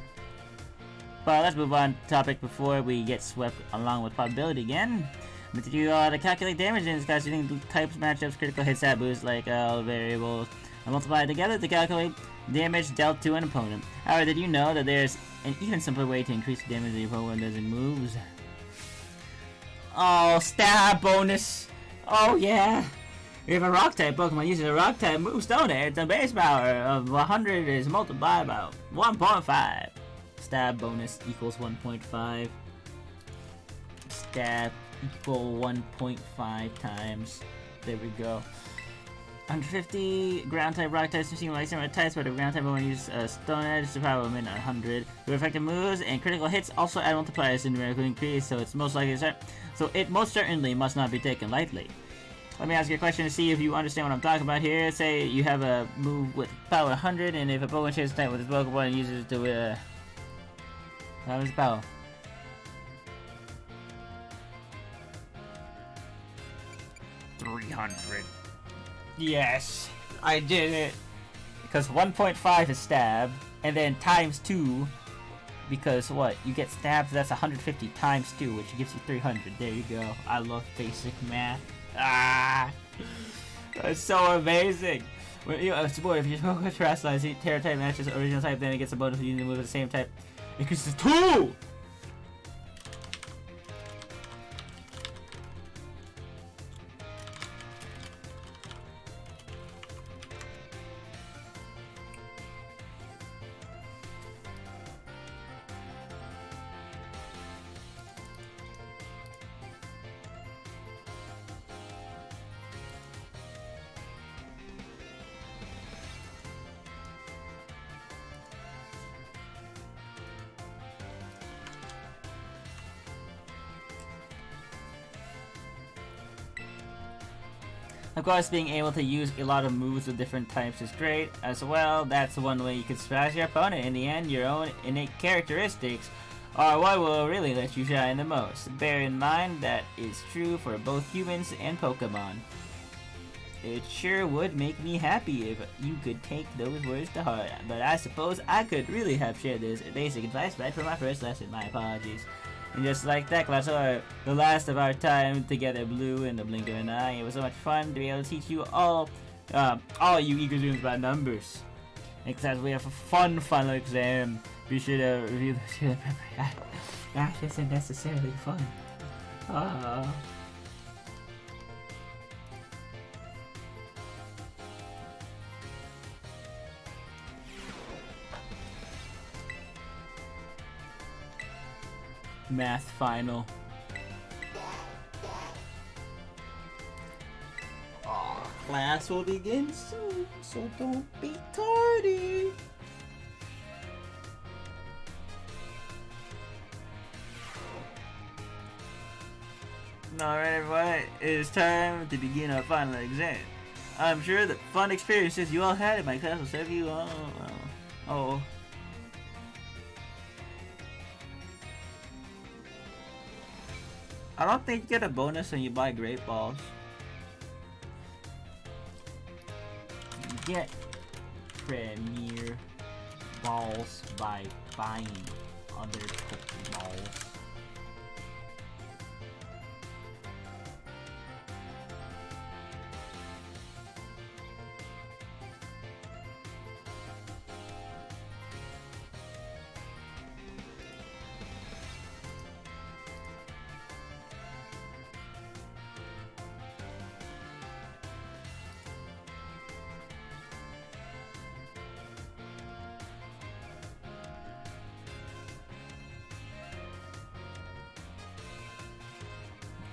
Well, let's move on to the topic before we get swept along with probability again. But did you to calculate damage in this class using types, matchups, critical hits, stat boosts, like all variables, and multiply together to calculate damage dealt to an opponent. However, did you know that there's an even simpler way to increase the damage the opponent does in moves? Oh, stab bonus! Oh yeah! If a rock type Pokemon uses a rock type move, Stone Air, the base power of 100 is multiplied by 1.5. Stab bonus equals 1.5. Stab equal 1.5 times. There we go. 150 ground type rock types seem like similar types, but if ground type Pokemon use Stone Edge, the power will be 100. With effective moves and critical hits also add multipliers to numerically increase, so it's most likely it most certainly must not be taken lightly. Let me ask you a question to see if you understand what I'm talking about here. Say you have a move with power 100, and if a Pokemon chases type with his Pokemon and uses it to how much power? $300. Yes, I did it. Because 1.5 is stab, and then times 2, because what? You get stabbed, so that's 150 times 2, which gives you 300. There you go. I love basic math. Ah! That's so amazing. When you, boy, if you smoke a trash size, Terra type matches original type, then it gets a bonus for using the move of the same type. It increases 2! Of course, being able to use a lot of moves with different types is great as well. That's one way you can surprise your opponent. In the end, your own innate characteristics are what will really let you shine the most. Bear in mind that is true for both humans and Pokemon. It sure would make me happy if you could take those words to heart, but I suppose I could really have shared this basic advice right from my first lesson. My apologies. And just like that class, or the last of our time together blew in the blink of an eye. It was so much fun to be able to teach you all you eager students about numbers. Next time we have a fun final exam. Be sure to review the that isn't necessarily fun. Math final. Class will begin soon, so don't be tardy. Alright everyone, it is time to begin our final exam. I'm sure the fun experiences you all had in my class will serve you all well. I don't think you get a bonus when you buy Great Balls. You get Premier Balls by buying other Pokeballs.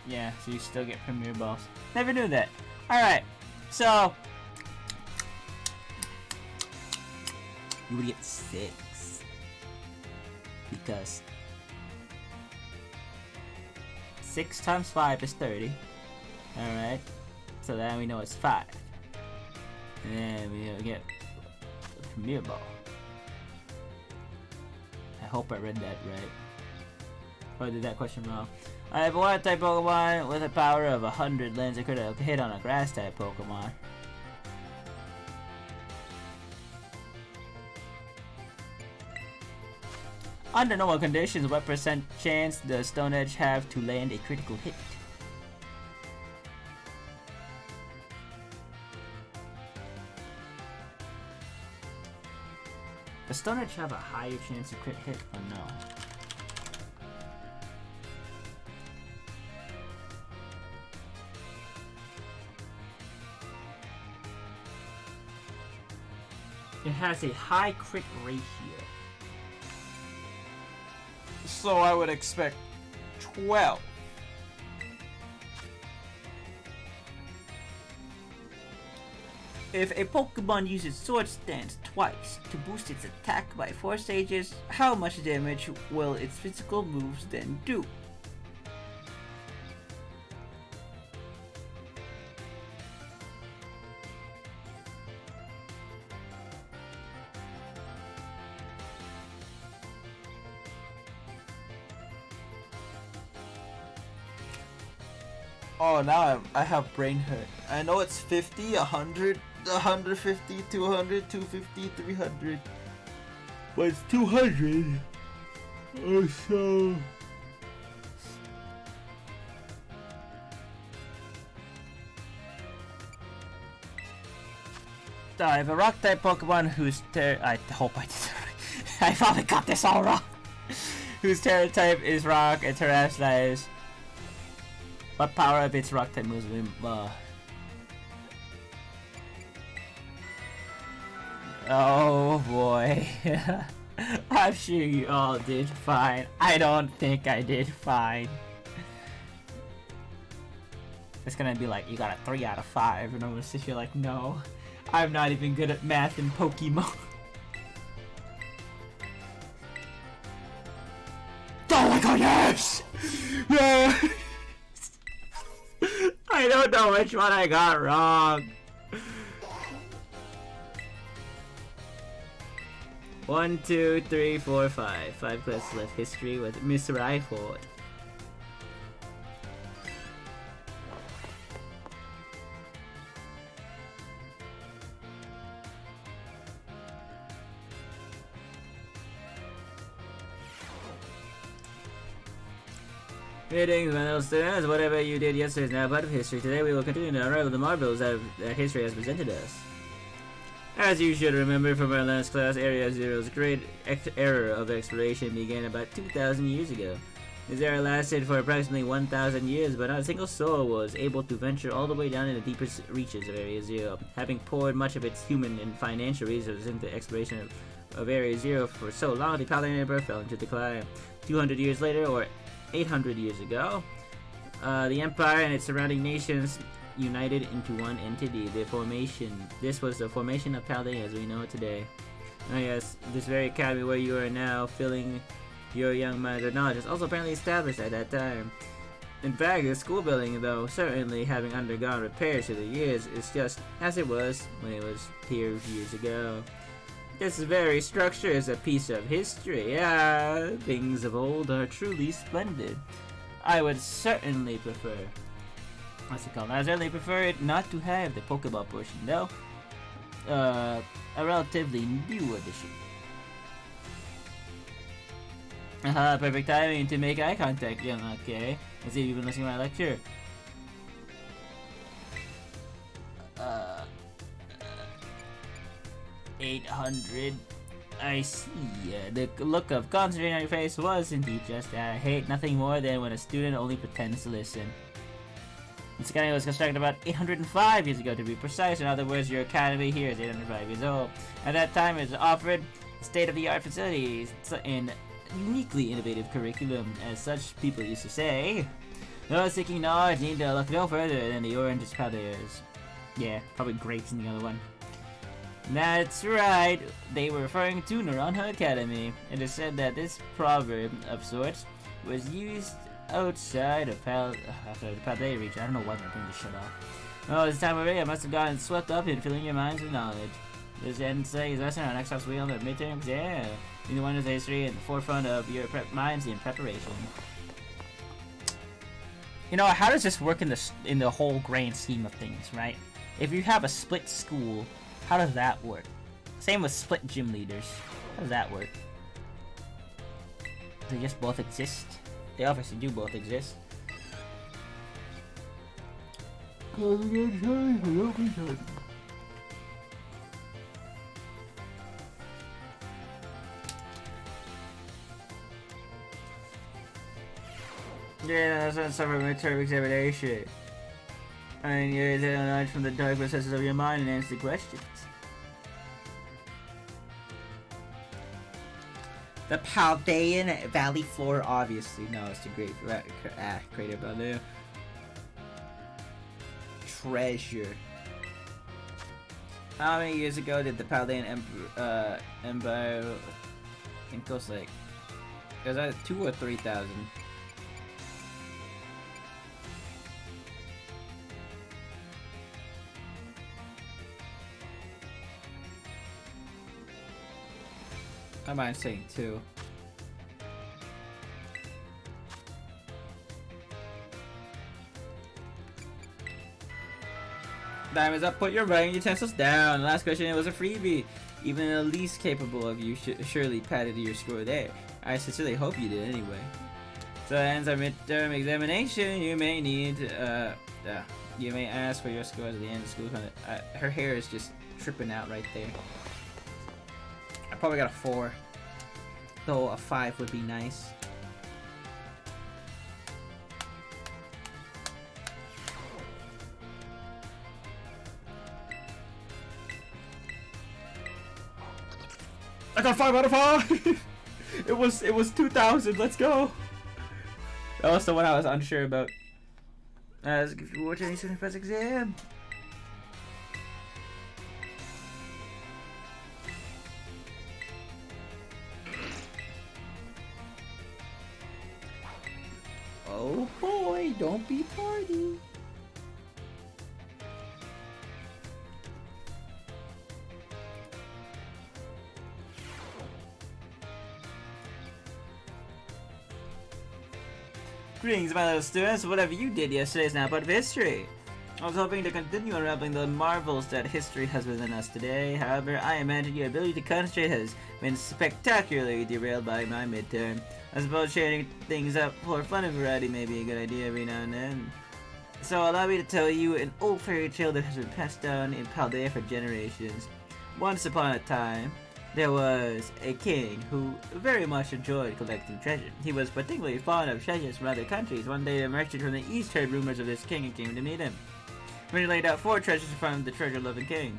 Yeah, so you still get Premier Balls. Never knew that. Alright, so you would get 6. Because 6 times 5 is 30. Alright, so then we know it's 5. And then we get a Premier Ball. I hope I read that right. Or I did that question wrong. I have a water type Pokemon with a power of 100 lands a critical hit on a grass type Pokemon. Under normal conditions, what percent chance does Stone Edge have to land a critical hit? Does Stone Edge have a higher chance of crit hit or no? It has a high crit ratio. So I would expect 12. If a Pokemon uses Sword Stance twice to boost its attack by 4 stages, how much damage will its physical moves then do? Oh, now I have brain hurt. I know it's 50, 100, 150, 200, 250, 300. But it's 200. Oh, so... I have a rock type Pokemon whose I hope I did it right. I probably got this all wrong. Whose Terra type is rock and Terrestrialized. What power of its rock type moves will Oh boy. I'm sure you all did fine. I don't think I did fine. It's gonna be like, you got a 3 out of 5, and I'm gonna sit here like, no. I'm not even good at math in Pokemon. Oh my god, yes! Yes! I don't know which one I got wrong. 1, 2, 3, 4, 5. 5 classes left. History with Miss Ryford. Greetings, my little students. Whatever you did yesterday is now part of history. Today we will continue to unravel the marvels that history has presented us. As you should remember from our last class, Area Zero's great era of exploration began about 2,000 years ago. This era lasted for approximately 1,000 years, but not a single soul was able to venture all the way down in the deepest reaches of Area Zero. Having poured much of its human and financial resources into exploration of Area Zero for so long, the Paladin Emperor fell into decline. 200 years later, or 800 years ago, the Empire and its surrounding nations united into one entity. This was the formation of Paldea as we know it today. Oh yes, this very academy where you are now filling your young mind with knowledge is also apparently established at that time. In fact, the school building, though certainly having undergone repairs through the years, is just as it was when it was here years ago. This very structure is a piece of history. Ah, things of old are truly splendid. I would certainly prefer I certainly prefer it not to have the Pokeball portion, though. a relatively new addition. Perfect timing to make eye contact, young. Okay, let's see if you've been listening to my lecture. 800. I see. The look of concentrating on your face was indeed just that. I hate nothing more than when a student only pretends to listen. This academy was constructed about 805 years ago, to be precise. In other words, your academy here is 805 years old. At that time, it offered state-of-the-art facilities and uniquely innovative curriculum, as such people used to say. Those seeking knowledge need to look no further than the orange palaces. Yeah, probably grapes in the other one. That's right, they were referring to Naranha Academy. It is said that this proverb of sorts was used outside of after the Palais region. I don't know why my brain just shut off. Oh, this time already, I must have gotten swept up in filling your minds with knowledge. This essay is lesson on next class wheel on the midterm exam. Being the one of the history at the forefront of your minds in preparation. You know, how does this work in the whole grand scheme of things, right? If you have a split school, how does that work? Same with split gym leaders. How does that work? Do they just both exist? They obviously do both exist. Yeah, that's not some midterm examination. I mean, you're the knowledge from the dark recesses of your mind and answer the questions. The Paldean Valley floor, obviously. No, it's the Great Crater Baloo. Treasure. How many years ago did the Paldean Empire? I think it was like. It was either 2,000 or 3,000. I mind saying 2. Time is up. Put your writing utensils down. The last question was a freebie. Even the least capable of you surely padded your score there. I sincerely hope you did anyway. So that ends our midterm examination. You may need you may ask for your scores at the end of school. Her hair is just tripping out right there. I probably got a 4. Though a 5 would be nice. I got 5 out of 5! it was 2,000, let's go! That was the one I was unsure about. As if you watch any student press exam. Oh boy, don't be tardy. Greetings, my little students. Whatever you did yesterday is now part of history. I was hoping to continue unraveling the marvels that history has within us today. However, I imagine your ability to concentrate has been spectacularly derailed by my midterm. I suppose sharing things up for fun and variety may be a good idea every now and then. So allow me to tell you an old fairy tale that has been passed down in Paldea for generations. Once upon a time, there was a king who very much enjoyed collecting treasure. He was particularly fond of treasures from other countries. One day a merchant from the east heard rumors of this king and came to meet him. When he laid out 4 treasures in front of the treasure-loving king.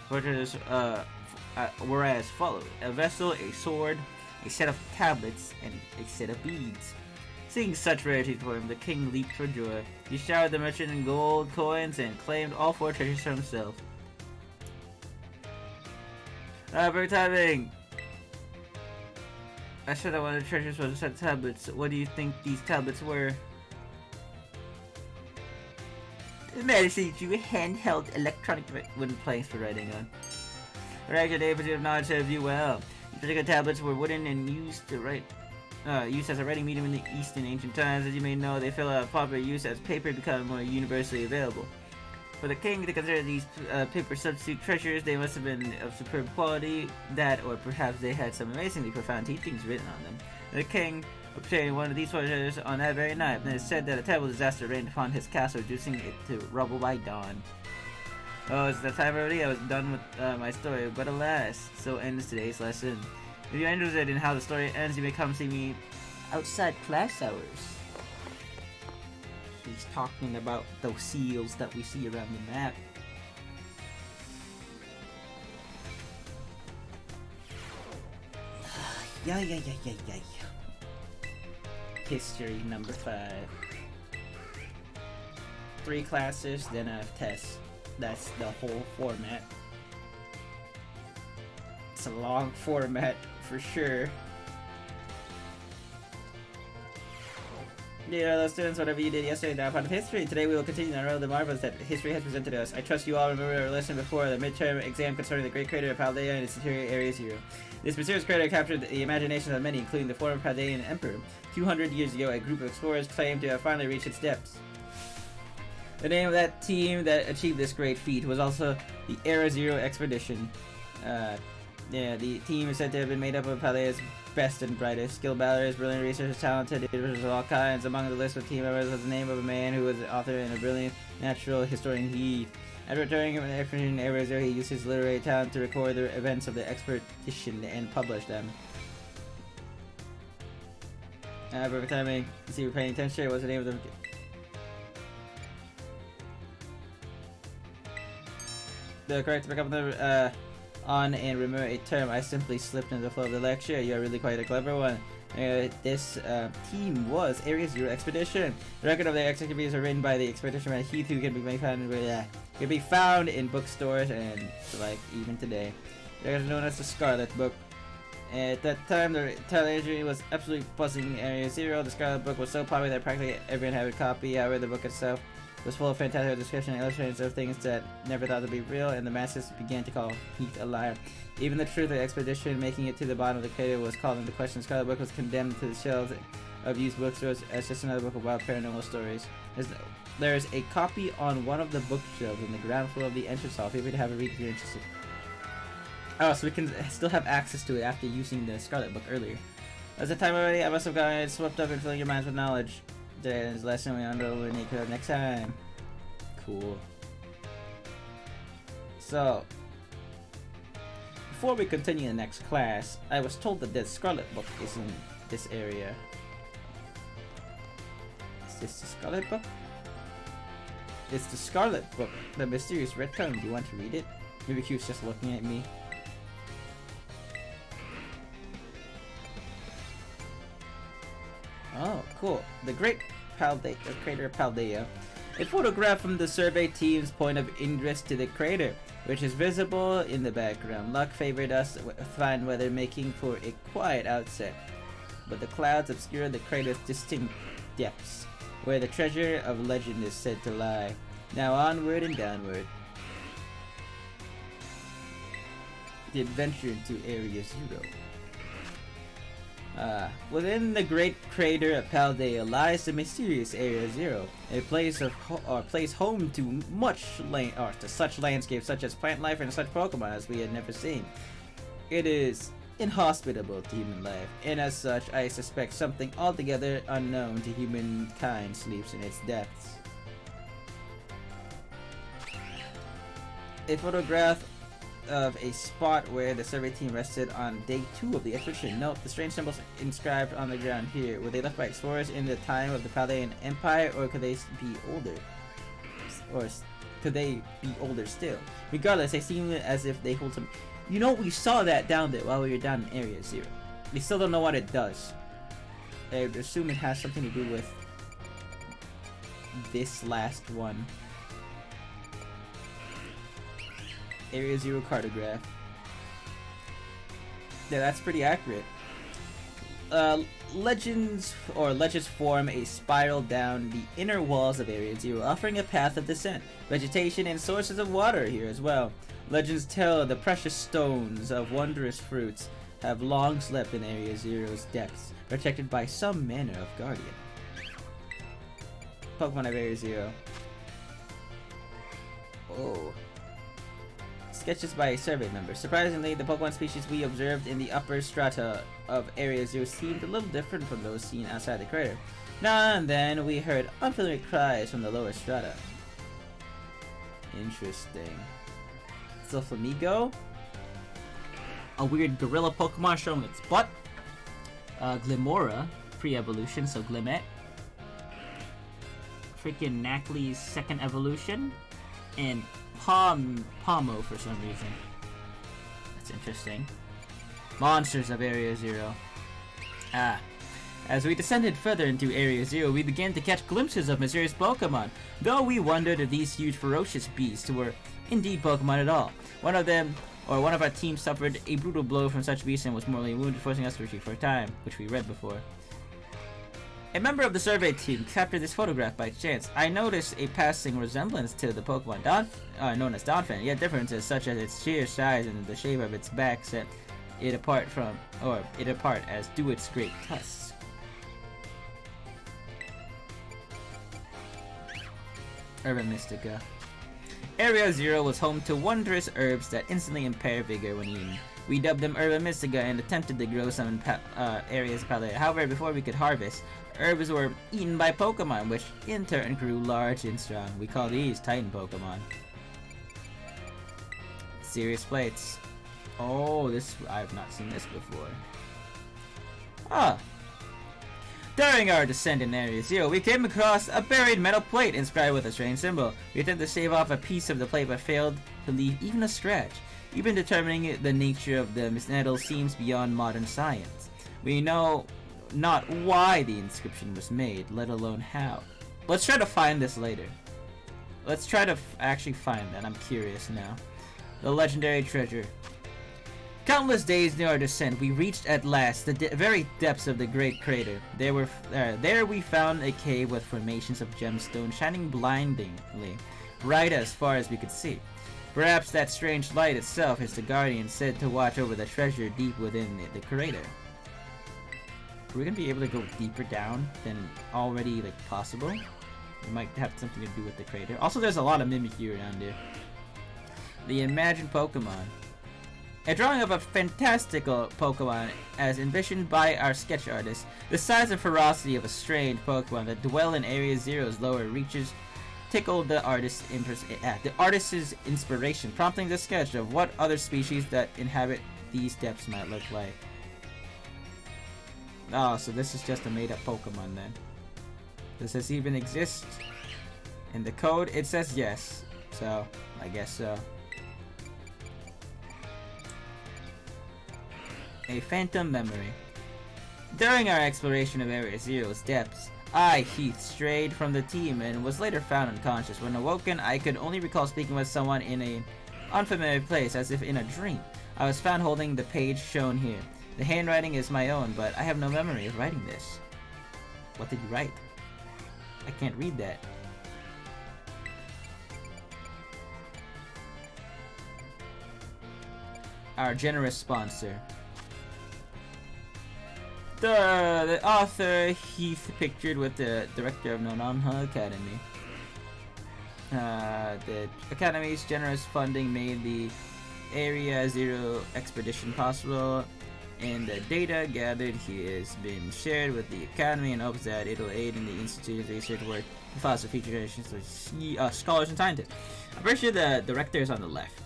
4 treasures were as follows: a vessel, a sword, a set of tablets, and a set of beads. Seeing such rarities for him, the king leaped for joy. He showered the merchant in gold coins and claimed all 4 treasures for himself. Perfect timing! I said that one of the treasures was a set of tablets. What do you think these tablets were? The medicine you handheld electronic wooden planks for writing on. Right, your day pursuit of knowledge served you well. These particular tablets were wooden and used to write, used as a writing medium in the East in ancient times. As you may know, they fell out of popular use as paper became more universally available. For the king to consider these paper substitute treasures, they must have been of superb quality, that or perhaps they had some amazingly profound teachings written on them. The king obtained one of these treasures on that very night, and it is said that a terrible disaster rained upon his castle, reducing it to rubble by dawn. Oh, it's that time already. I was done with my story, but alas, so ends today's lesson. If you're interested in how the story ends, you may come see me outside class hours. He's talking about those seals that we see around the map. Yay. History number 5. 3 classes, then a test. That's the whole format. It's a long format for sure. Dear fellow students, whatever you did yesterday, now part of history. Today we will continue on the marvels that history has presented us. I trust you all remember our lesson before, the midterm exam concerning the great crater of Paldea and its interior area 0. This mysterious crater captured the imagination of many, including the former Paldean emperor. 200 years ago, a group of explorers claimed to have finally reached its depths. The name of that team that achieved this great feat was also the Era 0 Expedition. The team is said to have been made up of Paldea's best and brightest. Skilled battlers, brilliant researchers, talented individuals of all kinds. Among the list of team members was the name of a man who was an author and a brilliant natural historian. After returning from the expedition in Era 0, he used his literary talent to record the events of the expedition and publish them. Perfect timing. See, we're paying attention. What's the name of the... The correct to pick up the on and remember a term. I simply slipped into the flow of the lecture. You're really quite a clever one. This team was Area 0 Expedition. The record of their activities are written by the expedition man Heath, who can be found in bookstores and like even today. They're known as the Scarlet Book. At that time, the television was absolutely buzzing Area 0. The Scarlet Book was so popular that practically everyone had a copy. However, the book itself was full of fantastic description and illustrations of things that never thought to be real, and the masses began to call Heath a liar. Even the truth of the expedition making it to the bottom of the crater was called into question. The Scarlet Book was condemned to the shelves of used bookstores as just another book of wild paranormal stories. There's a copy on one of the bookshelves on the ground floor of the entrance hall. Feel free to have a read if you're interested. Oh, so we can still have access to it after using the Scarlet Book earlier. As the time already, I must have gotten swept up in filling your minds with knowledge. Today's lesson we will need to next time. Cool. So, before we continue the next class, I was told that the Scarlet Book is in this area. Is this the Scarlet Book? It's the Scarlet Book, the mysterious red tome. Do you want to read it? Maybe Q's just looking at me. Oh, cool. The Great Crater of Paldea. A photograph from the survey team's point of interest to the crater, which is visible in the background. Luck favored us with fine weather, making for a quiet outset. But the clouds obscure the crater's distinct depths, where the treasure of legend is said to lie. Now onward and downward. The adventure into Area 0. Within the great crater of Paldea lies the mysterious Area 0, a place home to such landscapes such as plant life and such Pokemon as we had never seen. It is inhospitable to human life, and as such, I suspect something altogether unknown to humankind sleeps in its depths. A photograph of a spot where the survey team rested on day 2 of the expedition. Note the strange symbols inscribed on the ground here. Were they left by explorers in the time of the Paldean Empire, or could they be older? Or could they be older still? Regardless, they seem as if they hold some... You know, we saw that down there while we were down in Area 0. We still don't know what it does. I would assume it has something to do with this last one. Area 0 cartograph. Yeah, that's pretty accurate. Legends form a spiral down the inner walls of Area 0, offering a path of descent. Vegetation and sources of water here as well. Legends tell the precious stones of wondrous fruits have long slept in Area 0's depths, protected by some manner of guardian. Pokemon of Area 0. Oh. Sketches by a survey member. Surprisingly, the Pokemon species we observed in the upper strata of Area Zero seemed a little different from those seen outside the crater. Now and then, we heard unfamiliar cries from the lower strata. Interesting. Flamigo. A weird gorilla Pokemon showing its butt. Glimora, pre-evolution, so Glimet. Freaking Knackley's second evolution. And Pomo for some reason. That's interesting. Monsters of Area Zero. As we descended further into Area Zero, we began to catch glimpses of mysterious Pokemon, though we wondered if these huge ferocious beasts were indeed Pokemon at all. One of our team suffered a brutal blow from such beasts and was mortally wounded, forcing us to retreat for a time, which we read before. A member of the survey team captured this photograph by chance. I noticed a passing resemblance to the Pokemon known as Donphan, yet differences such as its sheer size and the shape of its back set it apart as do its great tusks. Urban Mystica. Area Zero was home to wondrous herbs that instantly impair vigor when eaten. We dubbed them Urban Mystica and attempted to grow some in areas of Paldea. However, before we could harvest, herbs were eaten by Pokemon, which in turn grew large and strong. We call these Titan Pokemon. Serious plates. Oh, I've not seen this before. During our descent in Area Zero, we came across a buried metal plate inscribed with a strange symbol. We attempted to shave off a piece of the plate but failed to leave even a scratch. Even determining the nature of the metal seems beyond modern science. We know not why the inscription was made, let alone how. Let's try to find this later. Let's try to actually find that. I'm curious now. The legendary treasure. Countless days near our descent, we reached at last the very depths of the great crater. There we found a cave with formations of gemstones shining blindingly, right as far as we could see. Perhaps that strange light itself is the guardian said to watch over the treasure deep within the crater. Are we gonna be able to go deeper down than already possible? It might have something to do with the crater. Also, there's a lot of Mimikyu around here. The imagined Pokemon. A drawing of a fantastical Pokemon as envisioned by our sketch artist. The size and ferocity of a strange Pokemon that dwell in Area Zero's lower reaches tickled the artist's inspiration, prompting the sketch of what other species that inhabit these depths might look like. Oh, so this is just a made-up Pokemon then. Does this even exist? In the code, it says yes. So, I guess so. A phantom memory. During our exploration of Area Zero's depths, I, Heath, strayed from the team and was later found unconscious. When awoken, I could only recall speaking with someone in an unfamiliar place, as if in a dream. I was found holding the page shown here. The handwriting is my own, but I have no memory of writing this. What did you write? I can't read that. Our generous sponsor. The author Heath pictured with the director of Nonanha Academy. The Academy's generous funding made the Area Zero expedition possible, and the data gathered here has been shared with the Academy in hopes that it'll aid in the Institute's research work and foster future generations of scholars and scientists. I'm pretty sure the director is on the left.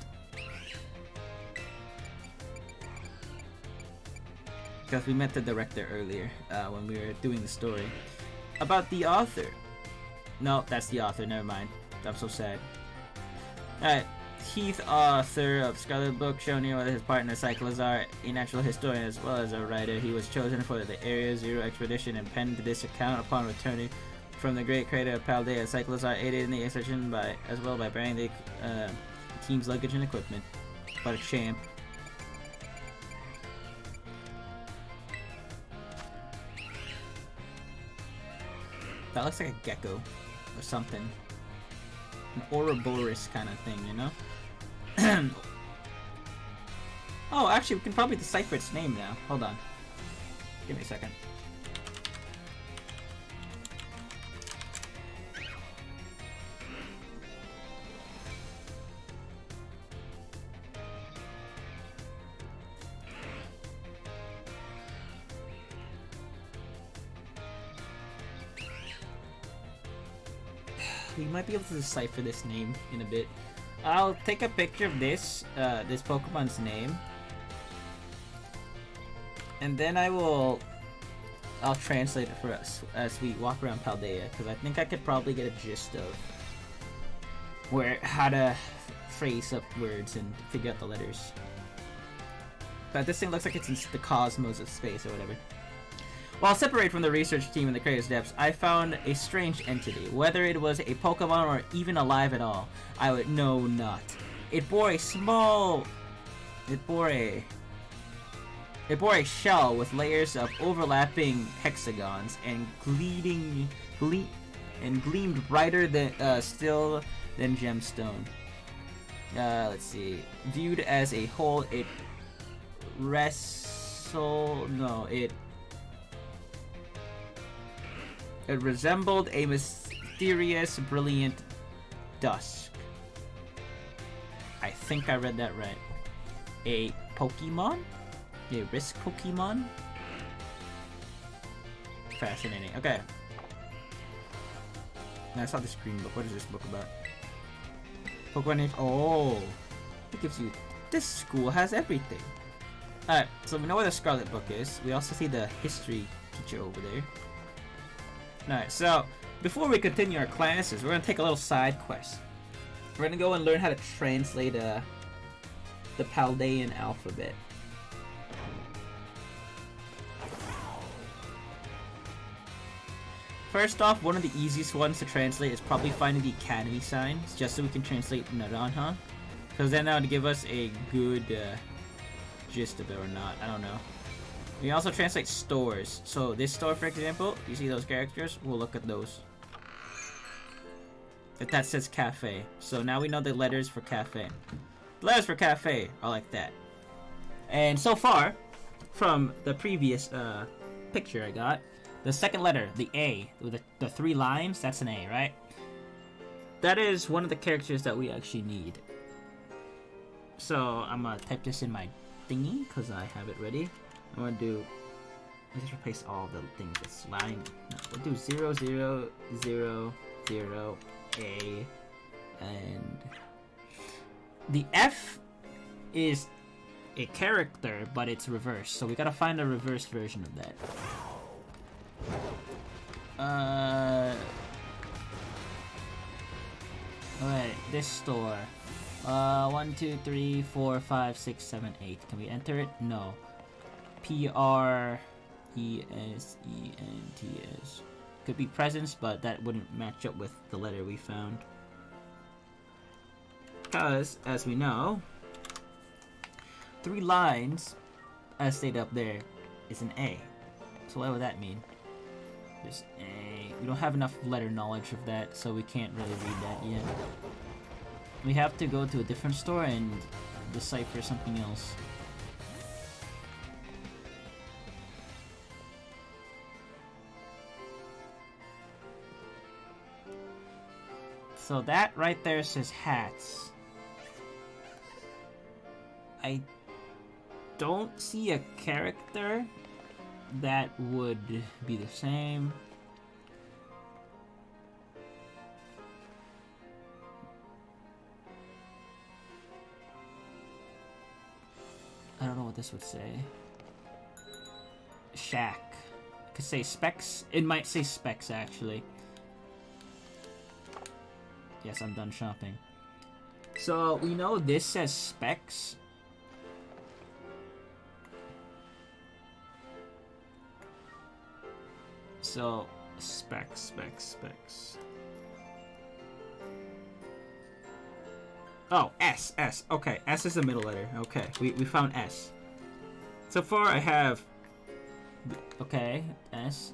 Because we met the director earlier when we were doing the story. About the author. No, that's the author, never mind. I'm so sad. Alright, Heath, author of Scarlet book, shown here with his partner Cyclazar, a natural historian as well as a writer. He was chosen for the Area Zero expedition and penned this account upon returning from the great crater of Paldea. Cyclazar aided in the expedition as well by bearing the team's luggage and equipment. What a champ. That looks like a gecko or something. An Ouroboros kind of thing, you know? Oh, actually, we can probably decipher its name now. Hold on. Give me a second. we might be able to decipher this name in a bit. I'll take a picture of this Pokemon's name, and then I'll translate it for us as we walk around Paldea, because I think I could probably get a gist of how to phrase up words and figure out the letters. But this thing looks like it's in the cosmos of space or whatever. While separated from the research team in the crater's depths, I found a strange entity. Whether it was a Pokemon or even alive at all, I would know not. It bore a shell with layers of overlapping hexagons and gleamed brighter than still than gemstone. Let's see. Viewed as a whole, it resembled a mysterious, brilliant dusk. I think I read that right. A Pokemon? A risk Pokemon? Fascinating. Okay. Now I saw this green book. What is this book about? Pokemon names. Oh! It gives you... This school has everything. Alright, so we know where the Scarlet book is. We also see the history teacher over there. Alright, so before we continue our classes, we're going to take a little side quest. We're going to go and learn how to translate the Paldean alphabet. First off, one of the easiest ones to translate is probably finding the Academy signs, just so we can translate Naranja. Because then that would give us a good gist of it or not, I don't know. We also translate stores. So this store, for example, you see those characters? We'll look at those. That says cafe. So now we know the letters for cafe. The letters for cafe are like that. And so far, from the previous picture I got, the second letter, the A, with the 3 lines, that's an A, right? That is one of the characters that we actually need. So I'm gonna type this in my thingy, because I have it ready. I'm gonna do, let's just replace all the things with line. No, we'll do 0, 0, 0, 0, A, and the F is a character, but it's reversed, so we gotta find a reversed version of that. Alright, this store. 1, 2, 3, 4, 5, 6, 7, 8. Can we enter it? No. Presents. Could be presents, but that wouldn't match up with the letter we found. Because, as we know, 3 lines, as stated up there, is an A. So what would that mean? There's A. We don't have enough letter knowledge of that, so we can't really read that yet. We have to go to a different store and decipher something else. So that right there says hats. I don't see a character that would be the same. I don't know what this would say. Shack. It could say specs. It might say specs, actually. Yes, I'm done shopping. So, we know this says specs. So, specs. Oh, S. Okay, S is the middle letter. Okay, we found S. So far, I have... Okay, S.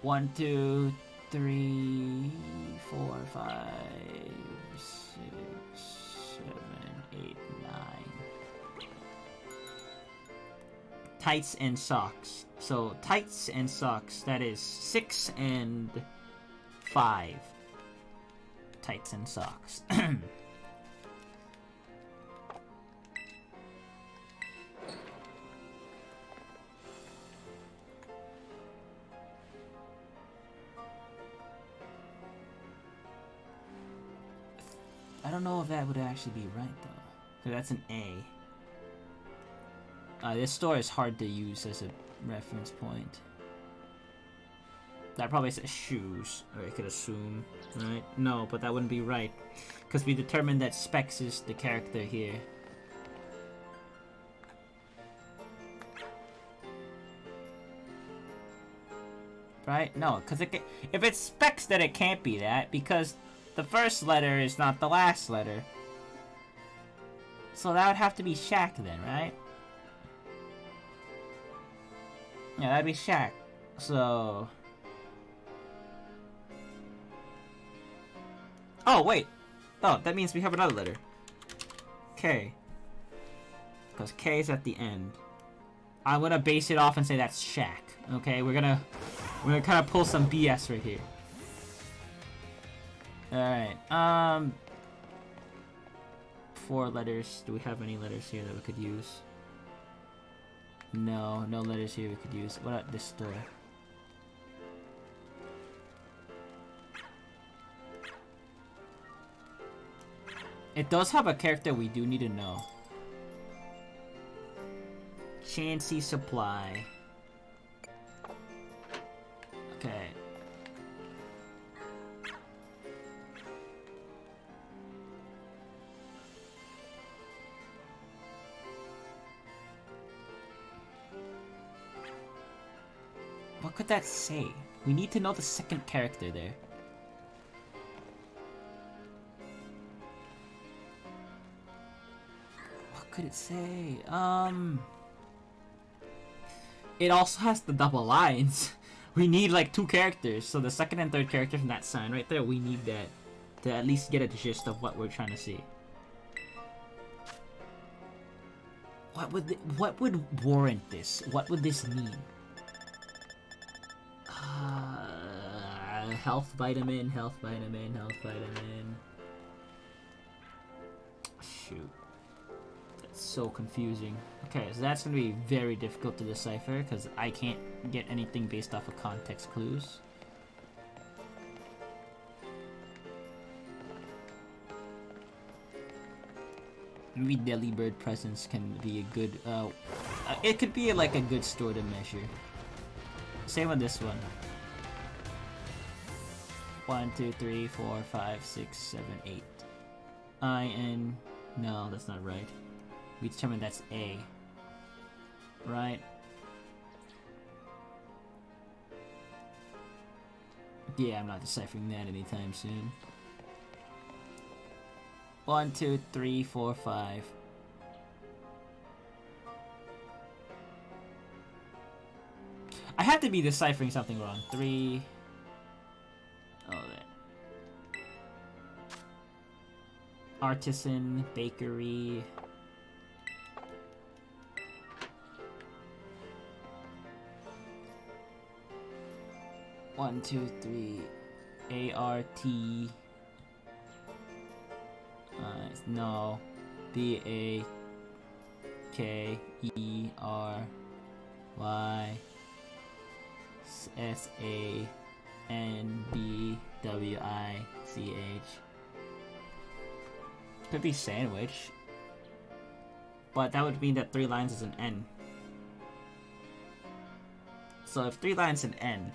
1, 2, 3, 4, 5, 6, 7, 8, 9. Tights and socks. So, tights and socks, that is 6 and 5. Tights and socks. don't know if that would actually be right though. So that's an A. This store is hard to use as a reference point. That probably says shoes, or I could assume, right? No, but that wouldn't be right, because we determined that Specs is the character here. Right? No, because if it's Specs, then it can't be that, because the first letter is not the last letter. So that would have to be Shaq then, right? Yeah, that'd be Shaq. So... Oh, wait. Oh, that means we have another letter. K. Because K is at the end. I'm gonna base it off and say that's Shaq. Okay, we're gonna kind of pull some BS right here. Alright, 4 letters. Do we have any letters here that we could use? No, no letters here we could use. What about this store? It does have a character we do need to know. Chansey Supply. Okay. What could that say? We need to know the second character there. What could it say? It also has the double lines. We need like 2 characters, so the second and third character from that sign right there, we need that to at least get a gist of what we're trying to see. What would warrant this? What would this mean? Health vitamin, health vitamin, health vitamin. Shoot. That's so confusing. Okay, so that's gonna be very difficult to decipher because I can't get anything based off of context clues. Maybe Delibird presence can be a good, it could be like a good store to measure. Same with this one. 1, 2, 3, 4, 5, 6, 7, 8. I-N. No, that's not right. We determined that's A. Right? Yeah, I'm not deciphering that anytime soon. 1, 2, 3, 4, 5. I have to be deciphering something wrong. 3. Oh, there. Artisan, bakery. One, two, three. A-R-T. No. B-A-K-E-R-Y. S-A-N-D-W-I-C-H. Could be sandwich. But that would mean that 3 lines is an N. So if 3 lines an N.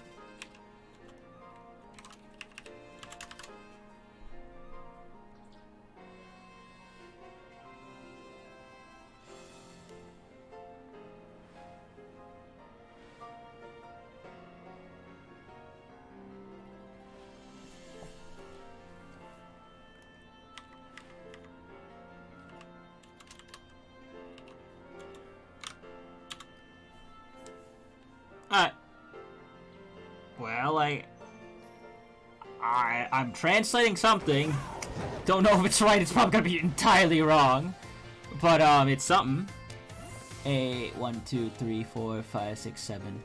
Well, I'm translating something. Don't know if it's right. It's probably gonna be entirely wrong, but it's something. 1, 2, 3, 4, 5, 6, 7.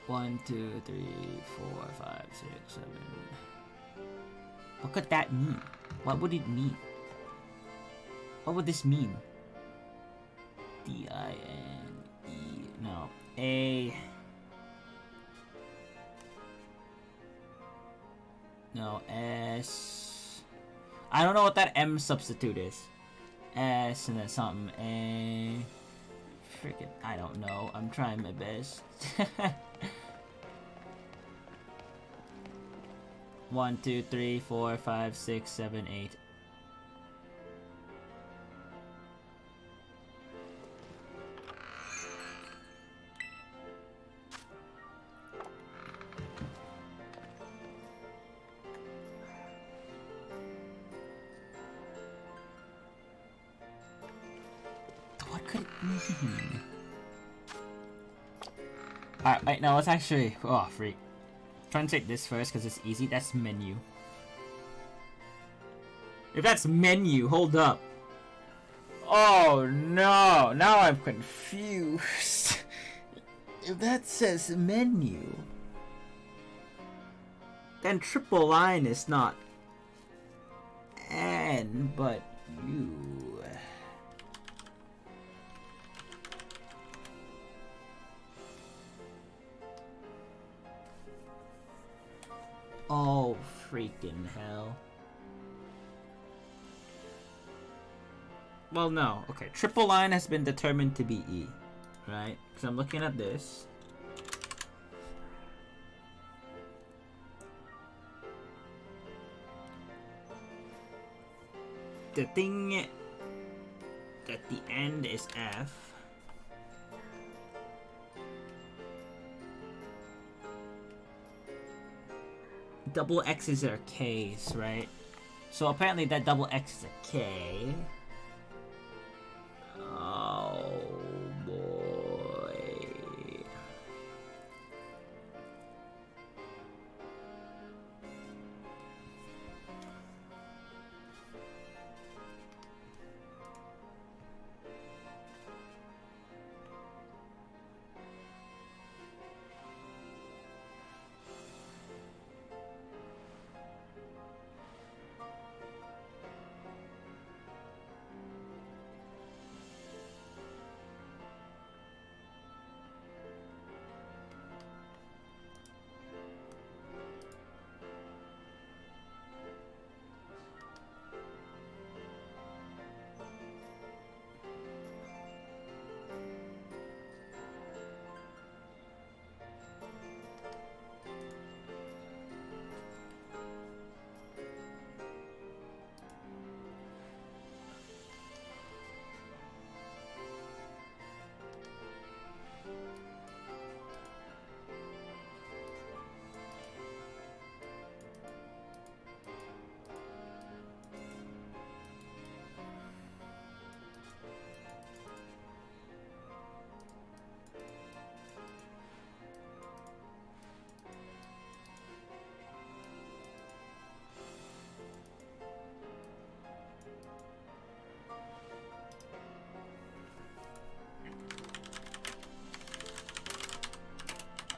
1, 2, 3, 4, 5, 6, 7. What could that mean? What would it mean? What would this mean? D-I-N-E. No. A. No, S. I don't know what that M substitute is. S and then something. A. Freaking, I don't know. I'm trying my best. 1, 2, 3, 4, 5, 6, 7, 8. What could it mean? Alright, wait, no, let's actually... Oh, freak. Try and take this first because it's easy. That's menu. If that's menu, hold up. Oh no, now I'm confused. If that says menu, then triple line is not N, but U. Oh, freaking hell. Well, no. Okay, triple line has been determined to be E, right? Because I'm looking at this. The thing at the end is F. Double X's are K's, right? So apparently that double X is a K. Oh boy.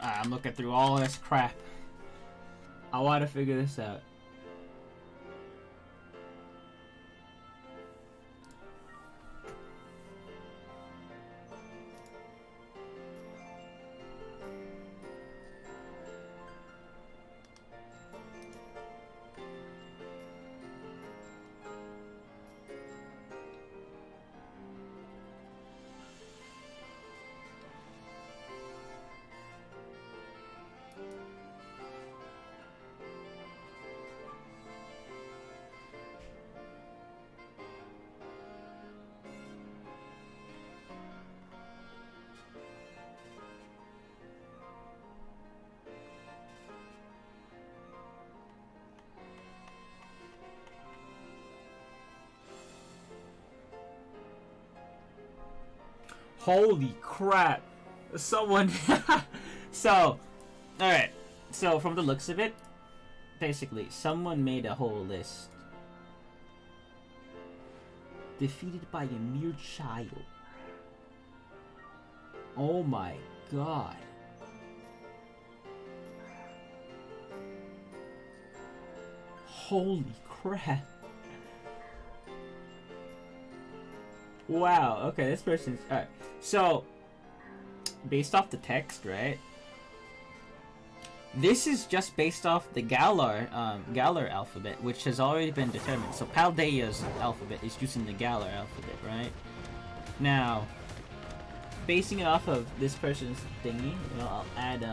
I'm looking through all this crap. I want to figure this out. Holy crap. Someone... So, alright. So, from the looks of it, basically, someone made a whole list. Defeated by a mere child. Oh my god. Holy crap. Wow, okay, this person's... Alright, so, based off the text, right? This is just based off the Galar alphabet, which has already been determined. So Paldea's alphabet is using the Galar alphabet, right? Now, basing it off of this person's thingy, I'll add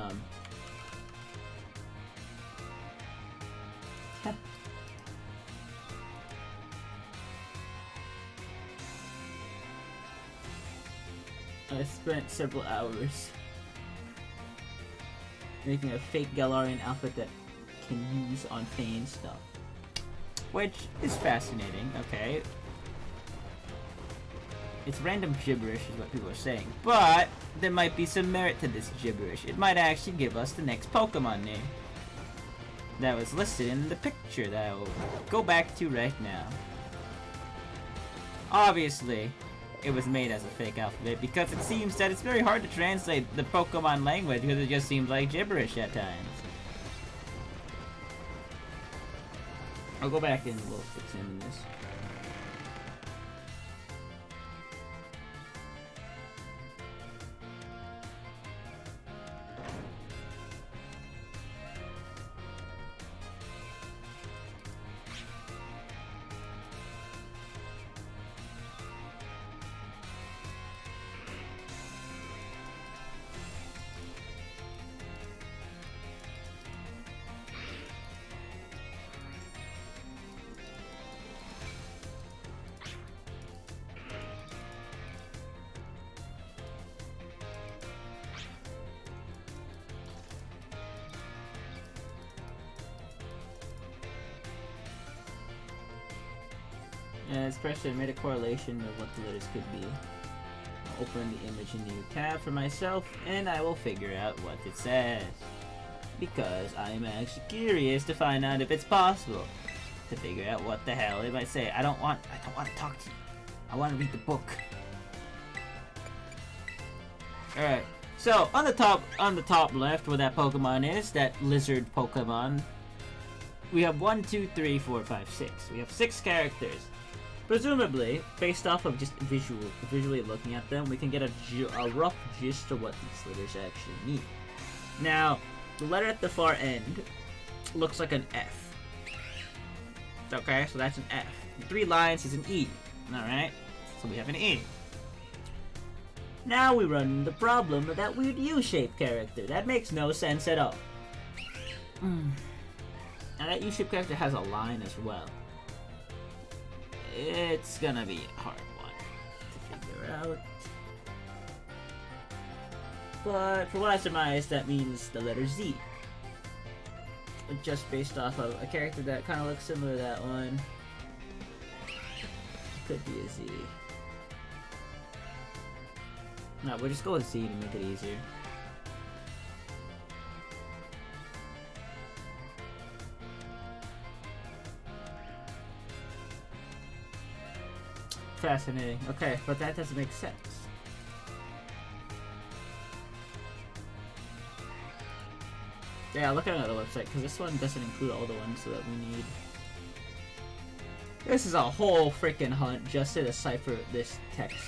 I spent several hours making a fake Galarian alphabet that can use on Fane stuff. Which is fascinating, okay. It's random gibberish is what people are saying, but there might be some merit to this gibberish. It might actually give us the next Pokemon name that was listed in the picture that I will go back to right now. Obviously, it was made as a fake alphabet because it seems that it's very hard to translate the Pokemon language because it just seems like gibberish at times. I'll go back and we'll examine this. And this person made a correlation of what the letters could be. I'll open the image in a new tab for myself, and I will figure out what it says. Because I'm actually curious to find out if it's possible to figure out what the hell it might say. I don't want to talk to you. I want to read the book. Alright, so on the top left where that Pokemon is, that lizard Pokemon, we have 1, 2, 3, 4, 5, 6. We have 6 characters. Presumably, based off of just visually looking at them, we can get a rough gist of what these letters actually mean. Now, the letter at the far end looks like an F. Okay, so that's an F. 3 lines is an E. Alright, so we have an E. Now we run into the problem of that weird U-shaped character. That makes no sense at all. Now that U-shaped character has a line as well. It's gonna be a hard one to figure out. But for what I surmise, that means the letter Z. Just based off of a character that kind of looks similar to that one. Could be a Z. No, we'll just go with Z to make it easier. Fascinating. Okay, but that doesn't make sense. Yeah, look at another website, because this one doesn't include all the ones that we need. This is a whole freaking hunt just to decipher this text.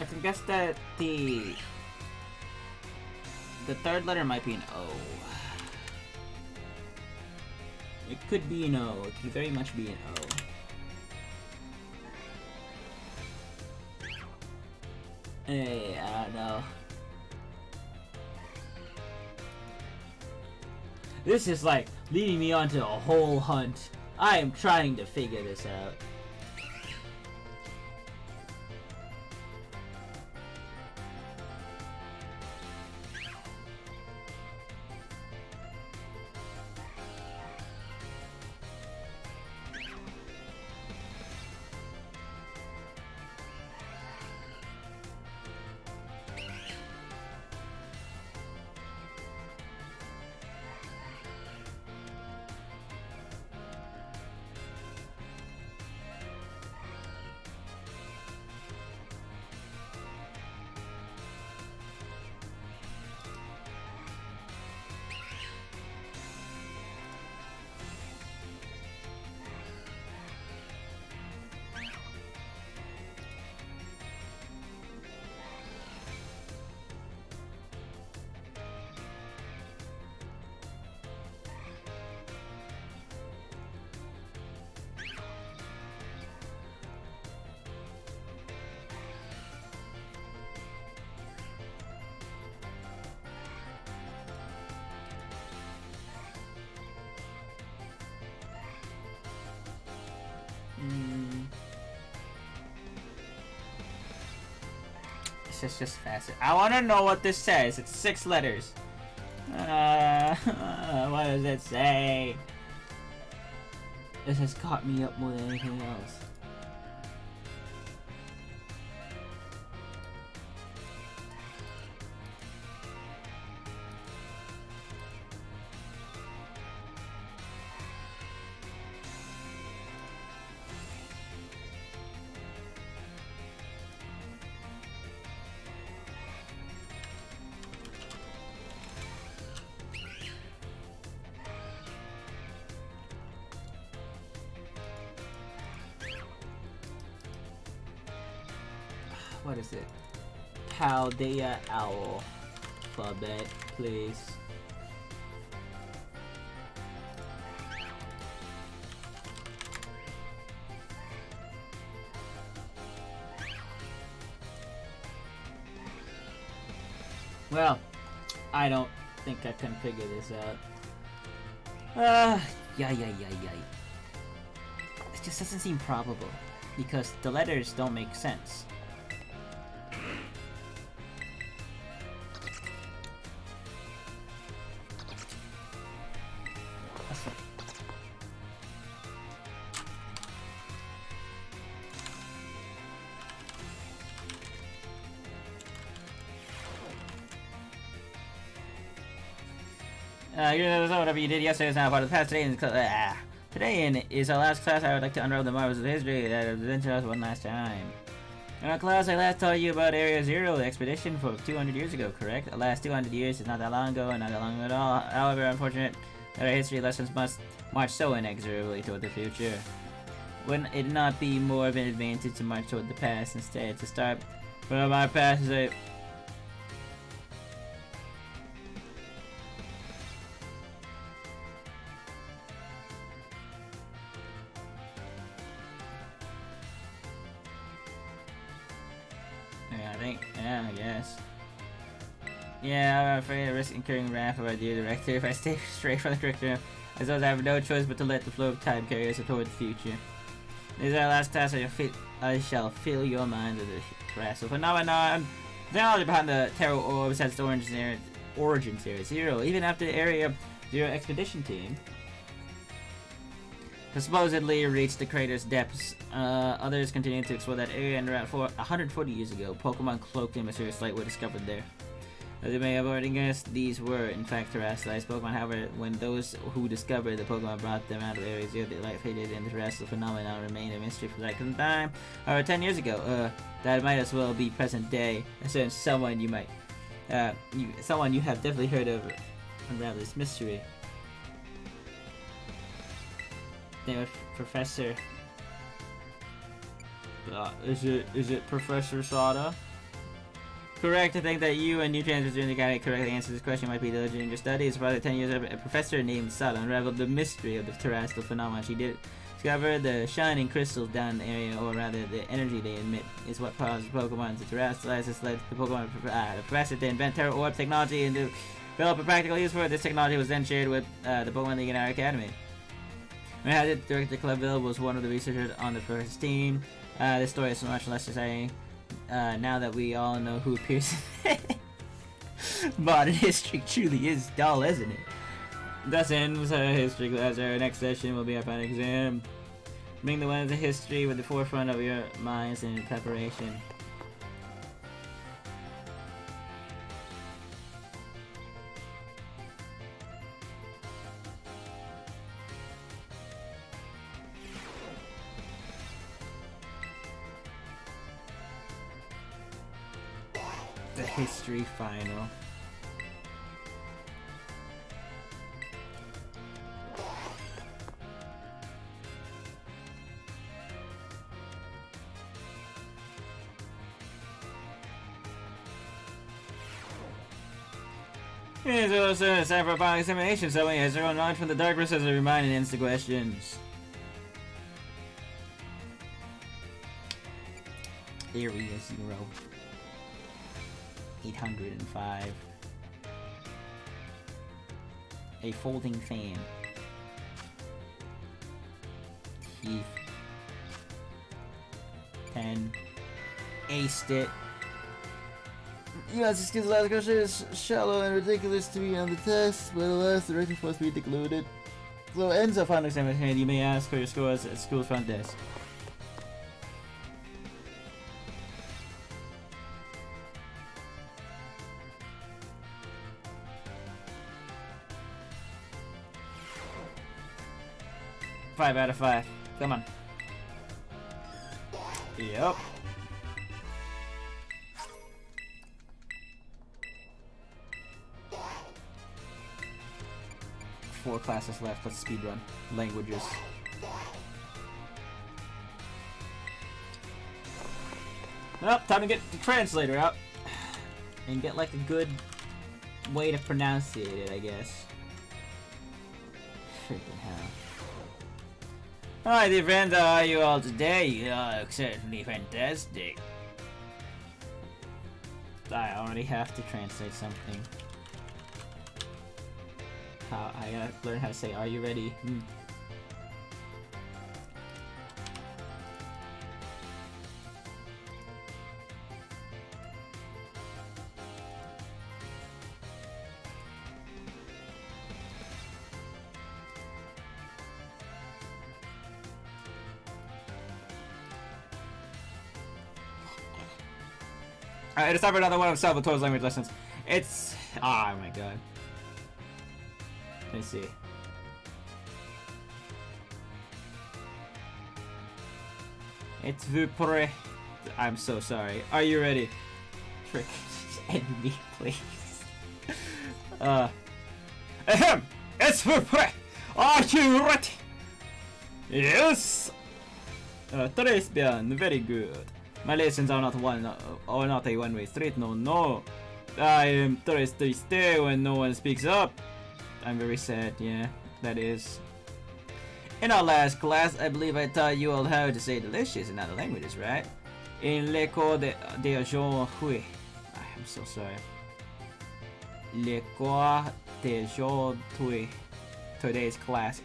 I can guess that the third letter might be an O. It could be an O. It could very much be an O. Hey, I don't know. This is like leading me onto a whole hunt. I am trying to figure this out. Mm. This is just faster. I want to know what this says. It's 6 letters. What does it say? This has caught me up more than anything else. What is it? Chaldea Owl. Alphabet, please. Well, I don't think I can figure this out. Yeah. It just doesn't seem probable because the letters don't make sense. Whatever you did yesterday is now part of the past. Today is our last class. I would like to unravel the marvels of history that have been to us one last time. In our class, I last told you about Area Zero, the expedition for 200 years ago, correct? The last 200 years is not that long ago, and not that long at all. However, unfortunate that our history lessons must march so inexorably toward the future. Wouldn't it not be more of an advantage to march toward the past instead? To start from our past is a... Yeah, I guess. Yeah, I'm afraid I risk incurring wrath of our dear director if I stay straight from the curriculum. I suppose I have no choice but to let the flow of time carry us toward the future. This is our last class. I shall fill your mind with the terrestrial phenomenon. The technology behind the Terror Orbs has the origin Area Zero. Even after the Area Zero expedition team supposedly reached the crater's depths, others continued to explore that area, and around 140 years ago, Pokemon cloaked in mysterious light were discovered there. As you may have already guessed, these were in fact terrestrialized Pokemon. However, when those who discovered the Pokemon brought them out of Area Zero, the light faded and the terrestrial phenomenon remained a mystery for quite some time. However, 10 years ago, that might as well be present day. As someone you might, someone you have definitely heard of unravel this mystery. Name of Professor. Is it Professor Sada? Correct. I think that you and new transfers doing the guy correctly answer this question might be diligent in your studies. For about 10 years, a professor named Sada unraveled the mystery of the terrestrial phenomenon. She did discover the shining crystals down in the area, or rather, the energy they emit is what causes Pokemon to terrestrialize. This led the professor to invent Terror Orb technology and to develop a practical use for it. This technology was then shared with the Pokemon League in our academy. Director Claville was one of the researchers on the first team. This story is so much less exciting now that we all know who appears in it. Modern history truly is dull, isn't it? Thus ends our history class. Our next session will be our final exam. Bring the ones of history with the forefront of your minds in preparation. The history final. It's also time for a final examination. Someone has their own knowledge from the darkness as a reminder and answer questions. Area 0. 805. A folding fan. Teeth. 10. Aced it. Yes, excuse the last question is shallow and ridiculous to me on the test, but alas, the rating supposed to be decluded. So ends of final examination, you may ask for your scores at school front desk. Five out of 5. Come on. Yep. Four classes left. Let's speedrun. Languages. Well, time to get the translator out. And get like a good way to pronounce it, I guess. Freaking hell. Hi dear friends, how are you all today? You look certainly fantastic. I already have to translate something. I gotta learn how to say, are you ready? Alright, it's time for another one of Salvatore's language lessons. It's... oh my god. Let's see. It's Vupre. I'm so sorry. Are you ready? Frick. Just end me, please. Ahem! It's Vupre! Are you ready? Yes! Trace beyond, very good. My lessons are not a one-way street, no. I am thirsty when no one speaks up. I'm very sad, yeah, that is. In our last class, I believe I taught you all how to say delicious in other languages, right? In l'école d'aujourd'hui, I'm so sorry. L'école d'aujourd'hui, today's class,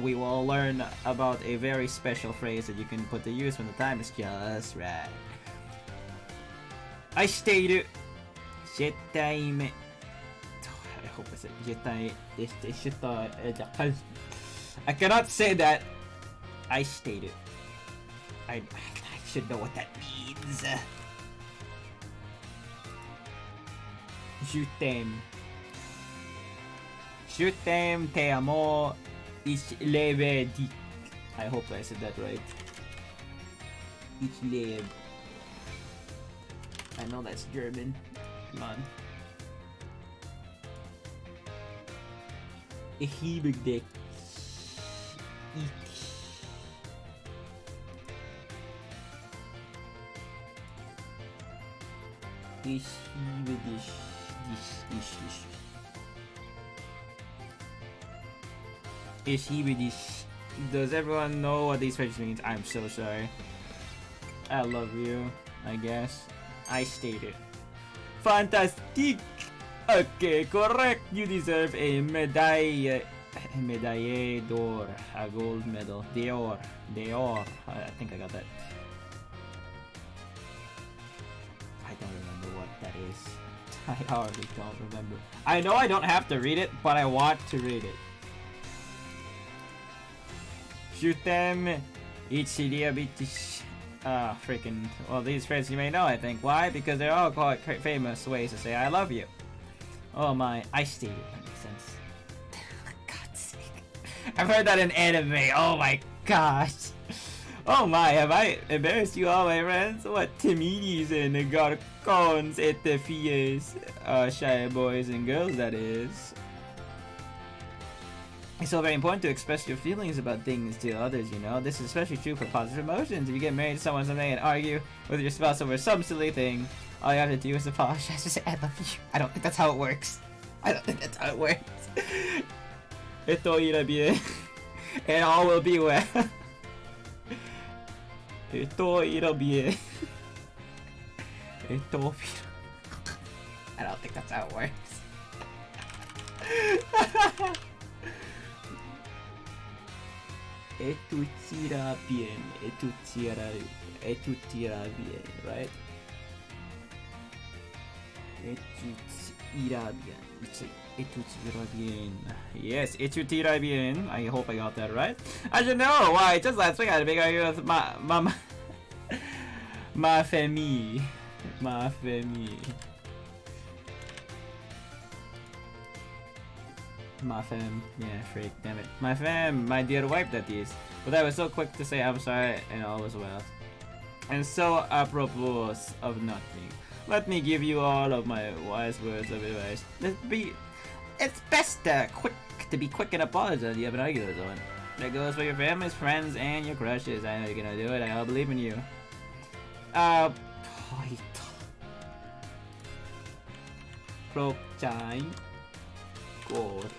we will learn about a very special phrase that you can put to use when the time is just right. I stated, I hope I said I cannot say that. I stated. I should know what that means. Je t'aime. Je t'aime, te amo, ich lebe dich. I hope I said that right. Ich lebe. I know that's German. Come on. Ich liebe dich. Ich liebe dich. Ich liebe dich. Does everyone know what these phrases mean? I'm so sorry. I love you, I guess. I stated. Fantastic! Okay, correct. You deserve a médaille d'or, a gold medal. D'or. I think I got that. I don't remember what that is. I already don't remember. I know I don't have to read it, but I want to read it. Je t'aime, ich liebe dich. Freaking. Well, these phrases you may know, I think. Why? Because they're all quite famous ways to say I love you. Oh my, I stated. That makes sense. God's sake. I've heard that in anime. Oh my gosh. Oh my, have I embarrassed you all, my friends? What timides and garcons et filles. Shy boys and girls, that is. It's so very important to express your feelings about things to others, you know? This is especially true for positive emotions. If you get married to someone someday and argue with your spouse over some silly thing, all you have to do is apologize and say, I love you. I don't think that's how it works. Esto irá bien. And all will be well. Esto irá bien. Esto... I don't think that's how it works. Et tout ira bien. Et tout ira bien, right? Et tout ira bien. Et tout ira bien. Yes, et tout ira bien. I hope I got that right. I should know why. Just last week I had a big argument with ma famille. Ma famille. My fam, yeah, freak, damn it. My fam, my dear wife that is. But I was so quick to say I'm sorry and all was well. And so apropos of nothing, let me give you all of my wise words of advice. It's best to be quick and apologize when you have an argument with someone. That goes for your families, friends, and your crushes. I know you're gonna do it, I believe in you. Prokchai. God.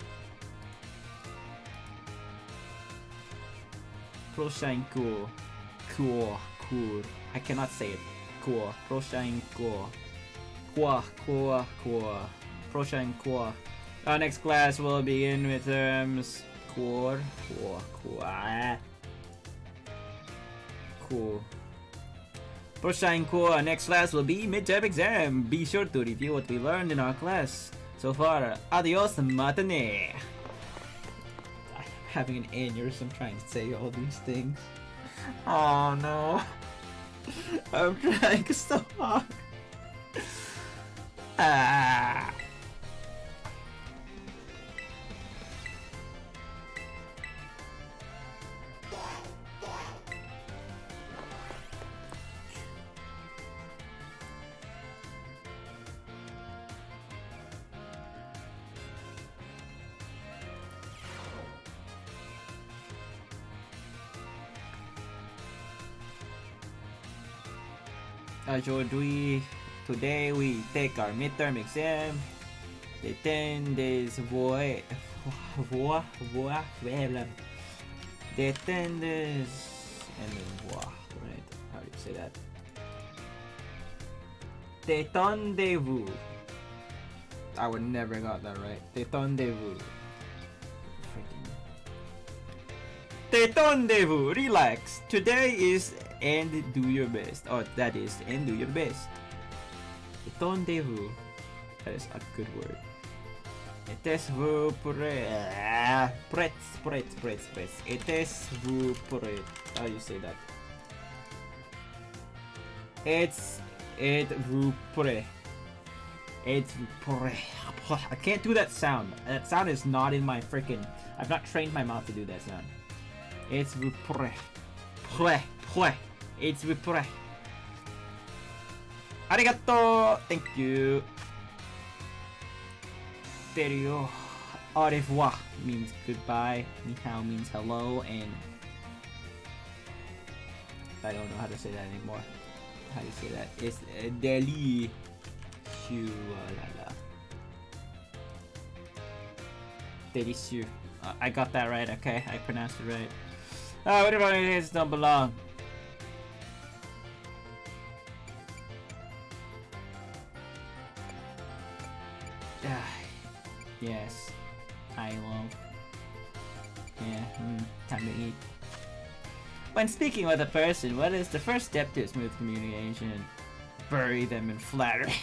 Proshainko. Cool. I cannot say it. Cool. Proshainko. Kwa. Proshainko. Our next class will begin with terms. Cool. Proshainko. Next class will be midterm exam. Be sure to review what we learned in our class. So far, adios matane. I'm having an aneurysm trying to say all these things. Oh no. I'm trying so hard. Ah. Aujourd'hui, today we take our midterm exam. The 10 days the 10 days and then right? How do you say that? Détendez-vous. I would never got that right. Détendez-vous. Détendez-vous. Relax. Today is and do your best. Or that is and do your best. Détendez-vous. That is a good word. Êtes-vous prêt? Prêt. Êtes-vous prêt? How do you say that? Êtes-vous prêt? Êtes-vous prêt? I can't do that sound. That sound is not in my freaking. I've not trained my mouth to do that sound. Êtes-vous prêt? Prêt. Êtes-vous prêt? Arigato! Thank you. Terio. Au revoir means goodbye. Ni hao means hello. And I don't know how to say that anymore. How do you say that? It's Delhi. Delicieux. I got that right, okay? I pronounced it right. Whatever it is, don't belong. Yes, I will. Yeah, time to eat. When speaking with a person, what is the first step to smooth communication? Bury them in flattery.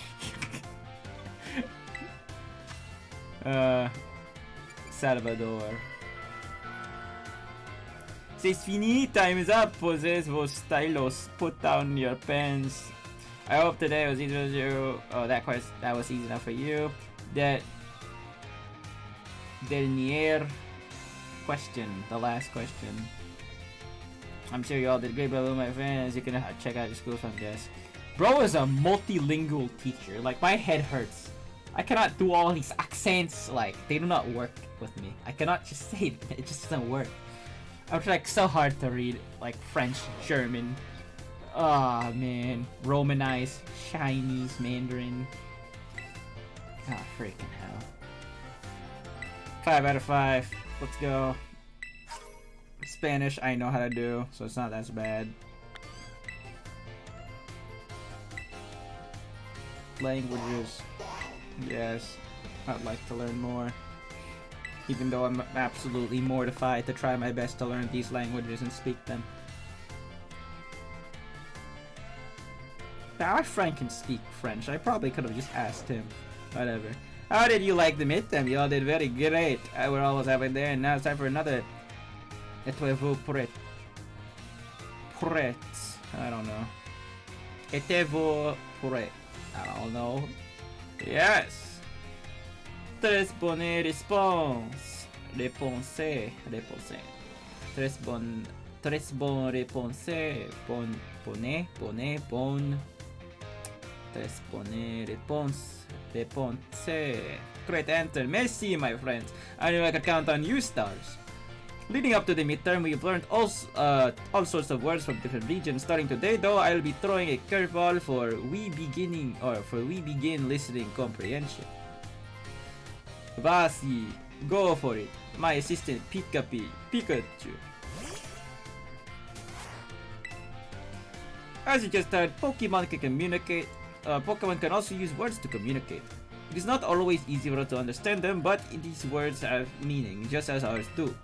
Salvador. C'est fini, time is up. Possess vos stylos. Put down your pens. I hope today was easy for you. Oh, that was easy enough for you. That dernier question, the last question. I'm sure you all did great, but my friends, you can check out your school front desk. Bro is a multilingual teacher. Like, my head hurts. I cannot do all these accents. Like, they do not work with me. I cannot just say it. It just doesn't work. I'm trying so hard to read, like, French, German. Ah, oh, man. Romanized, Chinese, Mandarin. Ah, freaking hell. 5 out of 5. Let's go. Spanish, I know how to do, so it's not as bad. Languages. Yes. I'd like to learn more. Even though I'm absolutely mortified to try my best to learn these languages and speak them. Now, Frank can speak French. I probably could have just asked him. Whatever. How did you like the midterm? You all did very great. We're almost halfway there, and now it's time for another. Êtes-vous prêt? Prêt. I don't know. Êtes-vous prêt? I don't know. Yes. Très bonne réponse. Réponse. Réponse. Très bonne réponse. Bonne. Très bonne réponse. Réponse. Great answer. Merci, my friends. I knew I could count on you stars. Leading up to the midterm, we've learned all sorts of words from different regions. Starting today, though, I'll be throwing a curveball for we begin listening comprehension. Vasi, go for it. My assistant Pikachu. As you just heard, Pokemon can communicate. Pokemon can also use words to communicate. It is not always easy for us to understand them, but these words have meaning, just as ours do.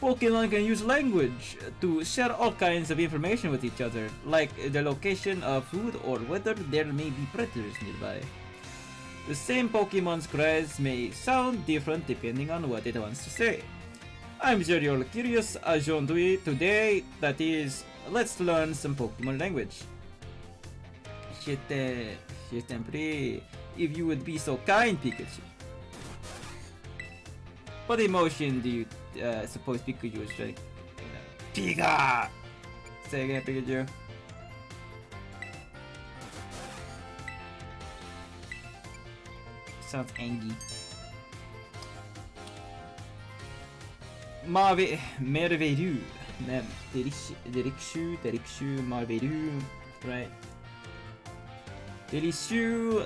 Pokemon can use language to share all kinds of information with each other, like the location of food or whether there may be predators nearby. The same Pokemon's cries may sound different depending on what it wants to say. I'm sure you're curious aujourd'hui today, that is, let's learn some Pokemon language. Je t'en prie, if you would be so kind, Pikachu. What emotion do you suppose Pikachu is trying? Pika! Say again, Pikachu. Sounds angry. Merveilleux. Délicieux, merveilleux. Right. Délicieux,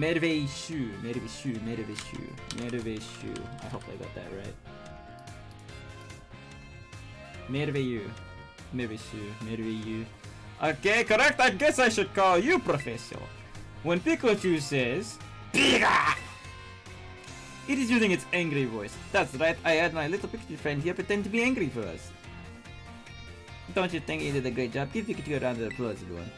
merveilleux. I hope I got that right. Merveilleux. Okay, correct. I guess I should call you Professor. When Pikachu says, Pika! It is using its angry voice. That's right, I had my little Pikachu friend here pretend to be angry for us. Don't you think he did a great job? Give Pikachu a round of applause, everyone.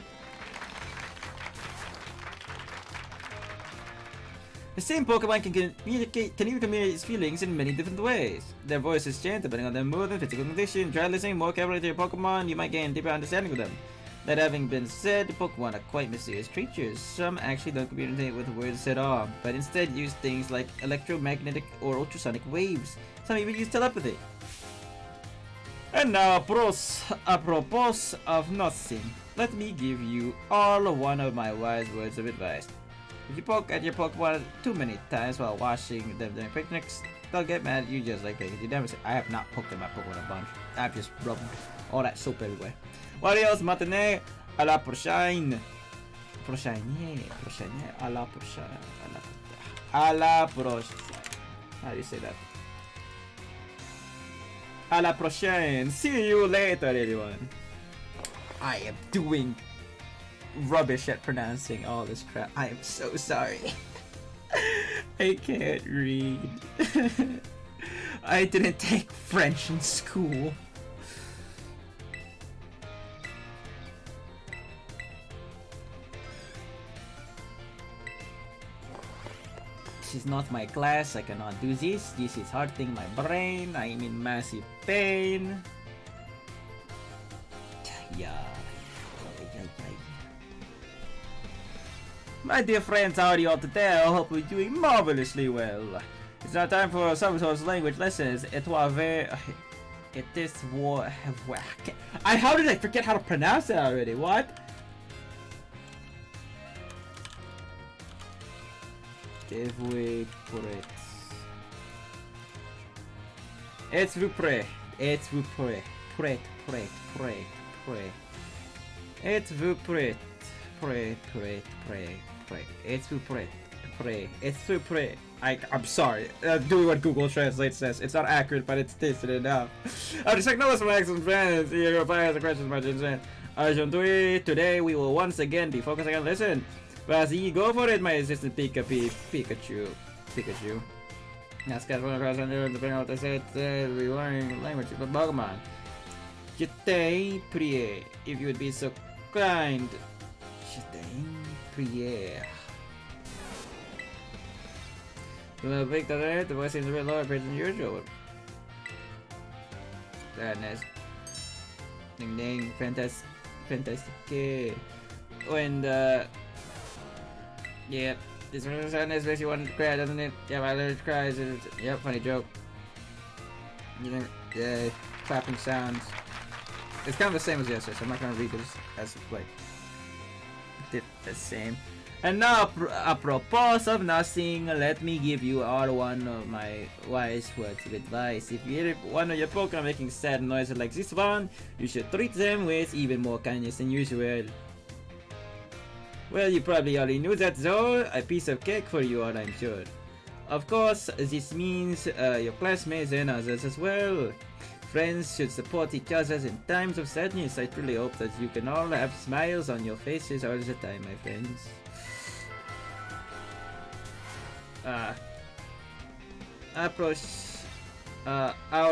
The same Pokemon can even communicate its feelings in many different ways. Their voices change depending on their mood and physical condition. Try listening more carefully to your Pokemon, you might gain a deeper understanding of them. That having been said, Pokemon are quite mysterious creatures. Some actually don't communicate with words at all, but instead use things like electromagnetic or ultrasonic waves. Some even use telepathy. And now, apropos of nothing, let me give you all one of my wise words of advice. If you poke at your Pokemon too many times while watching them during picnics, they'll get mad at you just like Pikachu. You never say, I have not poked at my Pokemon a bunch. I've just rubbed all that soap everywhere. What else, matinee? À la prochaine. À la prochaine. À la prochaine. How do you say that? À la prochaine. See you later, everyone. I am doing rubbish at pronouncing all this crap. I am so sorry. I can't read. I didn't take French in school. This is not my class. I cannot do this. This is hurting my brain. I am in massive pain. Yeah. My dear friends, how are you all today? I hope you're doing marvelously well. It's now time for some sort of language lessons. How did I forget how to pronounce it already? What? Êtes-vous prêt? Êtes-vous prêt? Prêt. Êtes-vous prêt? Êtes-vous prêt? I'm sorry. Doing what Google Translate says. It's not accurate, but it's tasted enough. I'll just acknowledge my excellent friends. Here reply as the questions my friends. Today we will once again be focusing on listen. Vasi, go for it, my assistant Pikachu. That's got one across under the panel to say we learning language of Pokemon. Jete Prier, if you would be so kind. Jete Prier. The Victor, the voice seems a bit lower pitched than usual. Sadness. Ding ding, fantastic. When yep, this sadness makes you want to cry, doesn't it? Yeah, I literally cries. Yep, funny joke. You know, yeah, clapping sounds. It's kind of the same as yesterday, so I'm not gonna read this as like the same. And now, apropos of nothing, let me give you all one of my wise words of advice. If you hear one of your Pokemon making sad noises like this one, you should treat them with even more kindness than usual. Well, you probably already knew that though. A piece of cake for you all, I'm sure. Of course, this means your classmates and others as well. Friends should support each other in times of sadness. I truly hope that you can all have smiles on your faces all the time, my friends. Our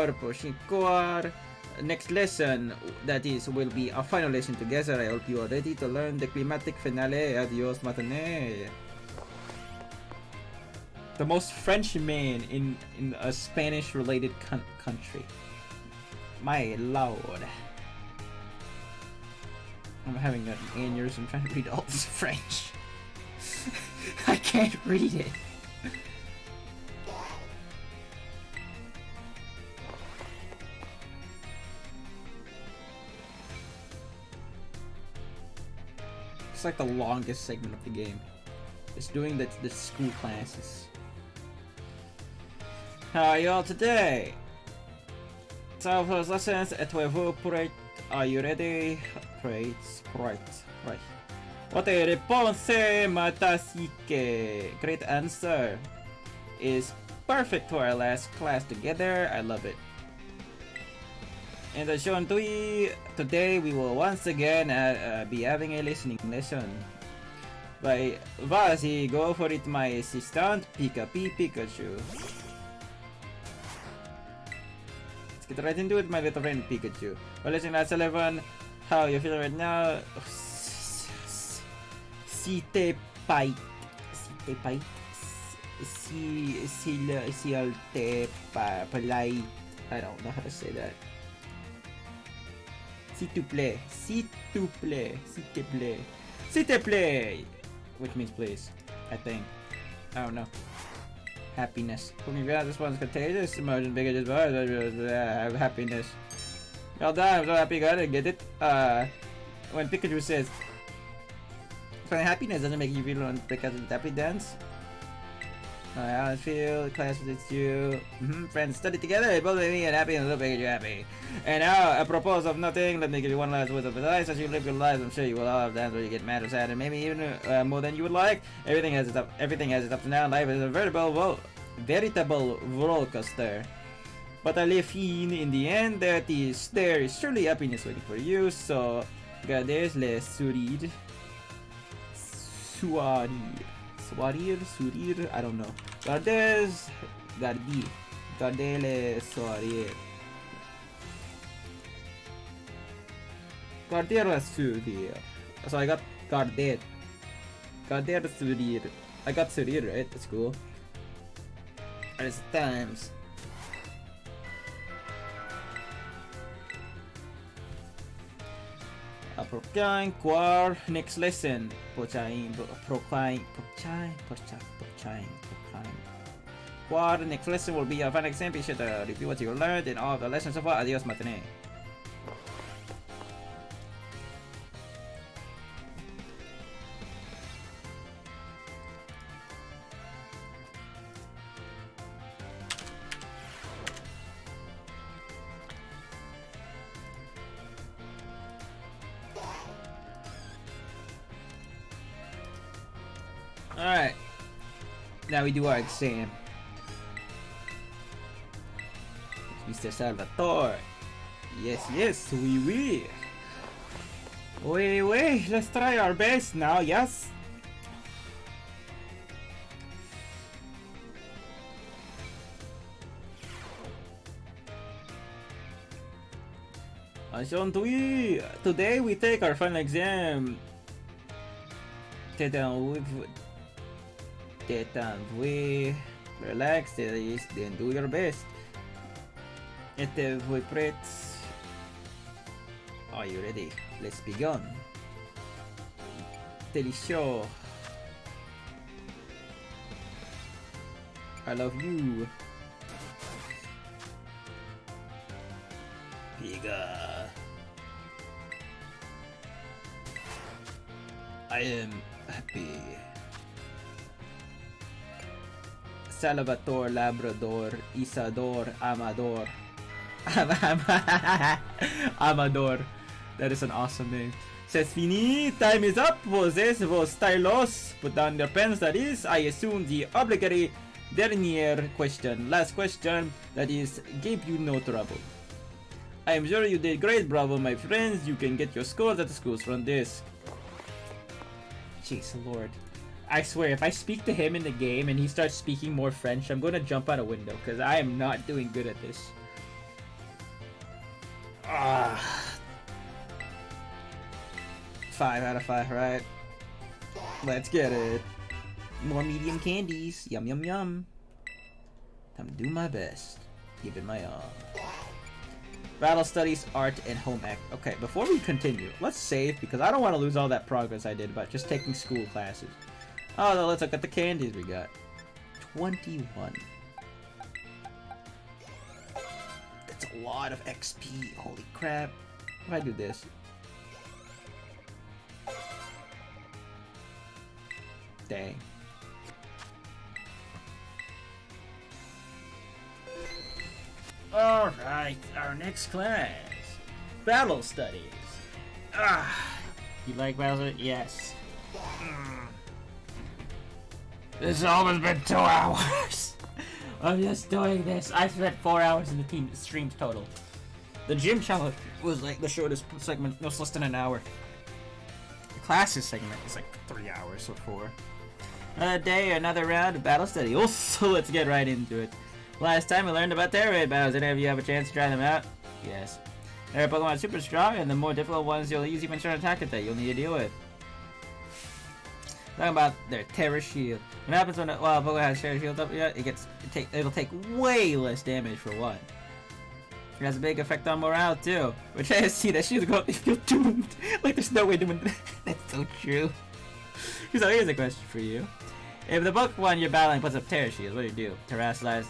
approaching core. Next lesson, that is, will be our final lesson together. I hope you are ready to learn the climatic finale. Adios, matane. The most French man in a Spanish-related country. My lord. I'm having an aneurysm trying to read all this French. I can't read it. It's like the longest segment of the game. It's doing the school classes. How are y'all today? So for lessons, êtes-vous prêt? Are you ready? Right. What a réponse fantastique! Great answer. Is perfect for our last class together. I love it. In the Shontui, today we will once again be having a listening lesson. Vas-y, go for it, my assistant, Pikachu. Let's get right into it, my little friend Pikachu. Well, listen, that's 11. How you feel right now? Si te pait. Si alte polite. I don't know how to say that. S'il te plaît. Which means please, I think. I don't know. Happiness. For me, this one's contagious. Emotion bigger just have happiness. Well done, I'm so happy you got it. Get it? When Pikachu says, feeling happiness doesn't make you feel because of happy dance. How I feel, class with you. Friends study together, both of me and happy and a little bit you're happy. And now, apropos of nothing, let me give you one last word of advice. As you live your lives, I'm sure you will all have times where you get mad or sad, and maybe even more than you would like. Everything has its up to now. Life is a veritable roller coaster. But I live in the end, there is surely happiness waiting for you. So, gardez les sourire. Sourire, I don't know. Gardez les sourire. Garder les sourire. So I got garder sourire. I got sourire, right? That's cool. There's times. Proclaim Quar next lesson. Proclaim Quar next lesson will be a fun exam. Be sure to review what you learned in all of the lessons so far. Adios, matane. Alright. Now we do our exam. Mr. Salvatore. Yes, we. Wait, let's try our best now, yes? Today we take our final exam. Détends-vous, relax, then do your best. Êtes-vous prêts? Are you ready? Let's begin. Delicious. I love you. Piga. I am happy. Salvatore, Labrador, Isador, Amador. Amador. That is an awesome name. C'est fini. Time is up. Posez vos stylos. Put down your pens. That is, I assume, the obligatory dernier question. Last question. That is, gave you no trouble. I am sure you did great. Bravo, my friends. You can get your scores at the school's front desk. Jeez Lord. I swear, if I speak to him in the game and he starts speaking more French, I'm gonna jump out a window because I am not doing good at this. 5 out of 5, right? Let's get it. More medium candies. Yum yum yum. Time to do my best. Give it my all. Battle studies, art, and home ec. Okay, before we continue, let's save because I don't want to lose all that progress I did about just taking school classes. Oh, no, let's look at the candies we got. 21. That's a lot of XP. Holy crap. If I do this. Dang. Alright, our next class. Battle studies. You like battle studies? Yes. This has almost been 2 hours. I'm just doing this. I spent 4 hours in the team streams total. The gym challenge was like the shortest segment, no less than an hour. The classes segment is like 3 hours or 4. Another day, another round of battle study. Also, let's get right into it. Last time we learned about terror raid battles. Did any of you have a chance to try them out? Yes. There are Pokemon super strong, and the more difficult ones you'll use even certain attack that you'll need to deal with. Talking about their Terra Shield. What happens when a Pokemon has Terra Shield up? Yeah, it'll take way less damage for one. It has a big effect on morale too. Which I see that shield's going to feel doomed. Like there's no way to win. That's so true. So here's a question for you. If the Pokemon you're battling puts up Terra Shield, what do you do? Terrasilize.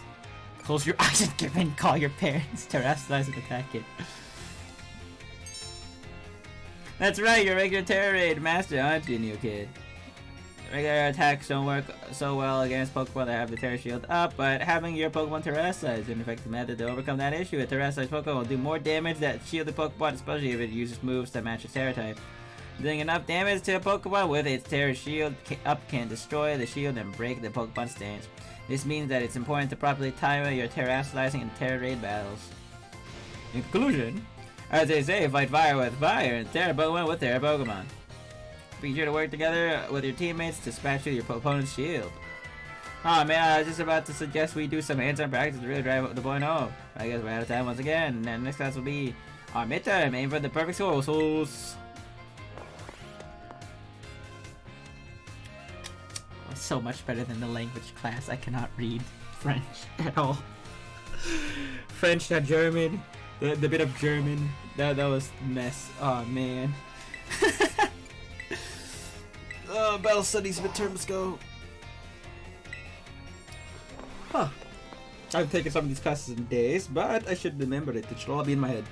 Close your eyes and give in. Call your parents. Terrasilize and attack it. That's right, you're a regular Terra Raid master, aren't you, new kid? Regular attacks don't work so well against Pokemon that have the Terra Shield up, but having your Pokemon Terrasilize is an effective method to overcome that issue. A Terrasilize Pokemon will do more damage than shielded Pokemon, especially if it uses moves that match its Terra type. Doing enough damage to a Pokemon with its Terra Shield up can destroy the shield and break the Pokemon stance. This means that it's important to properly time your Terrasilizing and Terra Raid battles. In conclusion, as they say, fight fire with fire and Terra Pokemon with Terra Pokemon. Be sure to work together with your teammates to smash through your opponent's shield. Oh man, I was just about to suggest we do some hands-on practice to really drive the point home. I guess we're out of time once again, and next class will be our midterm. Aim for the perfect scores. So much better than the language class. I cannot read French at all. French, not German. The bit of German that was a mess. Oh man. Battle studies midterms go. Huh. I've taken some of these classes in days, but I should remember it. It should all be in my head.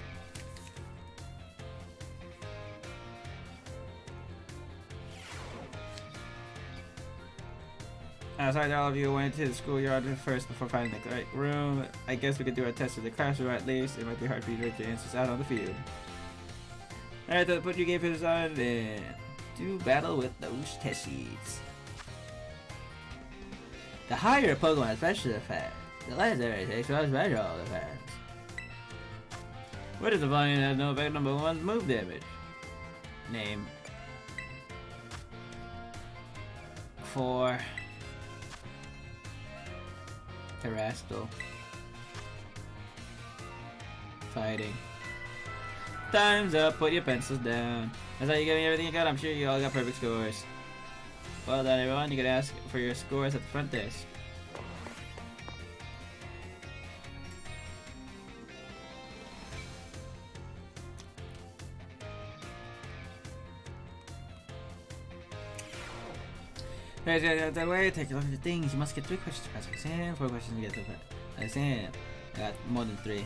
Sorry that all of you went to the schoolyard first before finding the right room. I guess we could do a test of the classroom at least. It might be hard for you to get your answers out on the field. Alright, so put your game figures on and do battle with those test sheets. The higher Pokemon special effect, the legendary takes on special effects. What is the volume that has no effect on Pokemon's move damage? Name. 4. Terrestrial. Fighting. Time's up, put your pencils down. That's how you getting everything you got. I'm sure you all got perfect scores. Well done, everyone. You can ask for your scores at the front desk. That way, take a look at the things. You must get 3 questions to pass the exam, 4 questions to get to the exam. I got more than 3.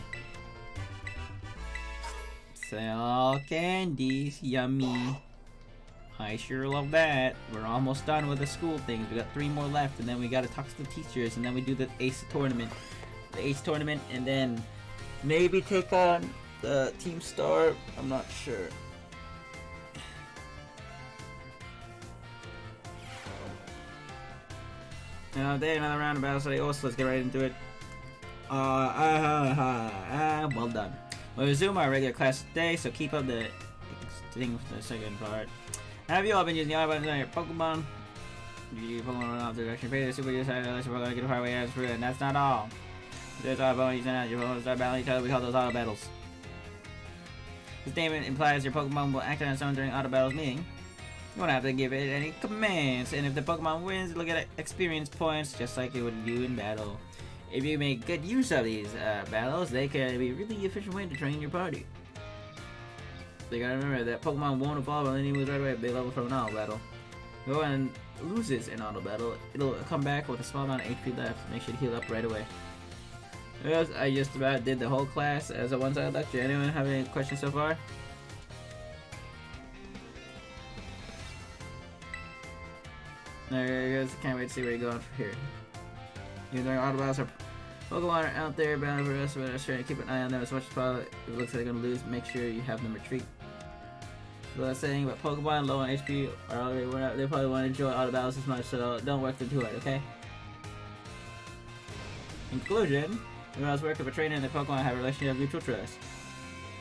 Sell candies, yummy. I sure love that. We're almost done with the school things. We got 3 more left, and then we gotta talk to the teachers, and then we do the Ace tournament. The Ace tournament, and then maybe take on the Team Star. I'm not sure. Day another round of battle study. Oh, so let's get right into it. Well done. We'll resume our regular class today, so keep up the thing for the second part. Have you all been using the auto buttons on your Pokemon? You Pokemon run off the direction phase, super decided unless we're gonna get a far away as for it, and that's not all. There's auto Pokemon using that, your Pokemon start battling each other, we call those auto battles. This statement implies your Pokemon will act on someone during auto battles, meaning you won't have to give it any commands, and if the Pokemon wins, it'll get experience points just like it would do in battle. If you make good use of these battles, they can be a really efficient way to train your party. So you gotta remember that Pokemon won't evolve when any moves right away at big level from an auto battle. If one loses an auto battle, it'll come back with a small amount of HP left. Make sure to heal up right away. Well, I just about did the whole class as a one-sided lecture. Anyone have any questions so far? There you guys, can't wait to see where you're going from here. Even though auto battles are Pokemon are out there battling for us, but I'm trying to keep an eye on them as much as possible. If it looks like they're gonna lose, make sure you have them retreat. So that's saying about Pokemon low on HP are already they probably won't enjoy auto battles as much, so don't work them too hard, okay? In conclusion, we must work with a trainer and the Pokemon have a relationship of mutual trust.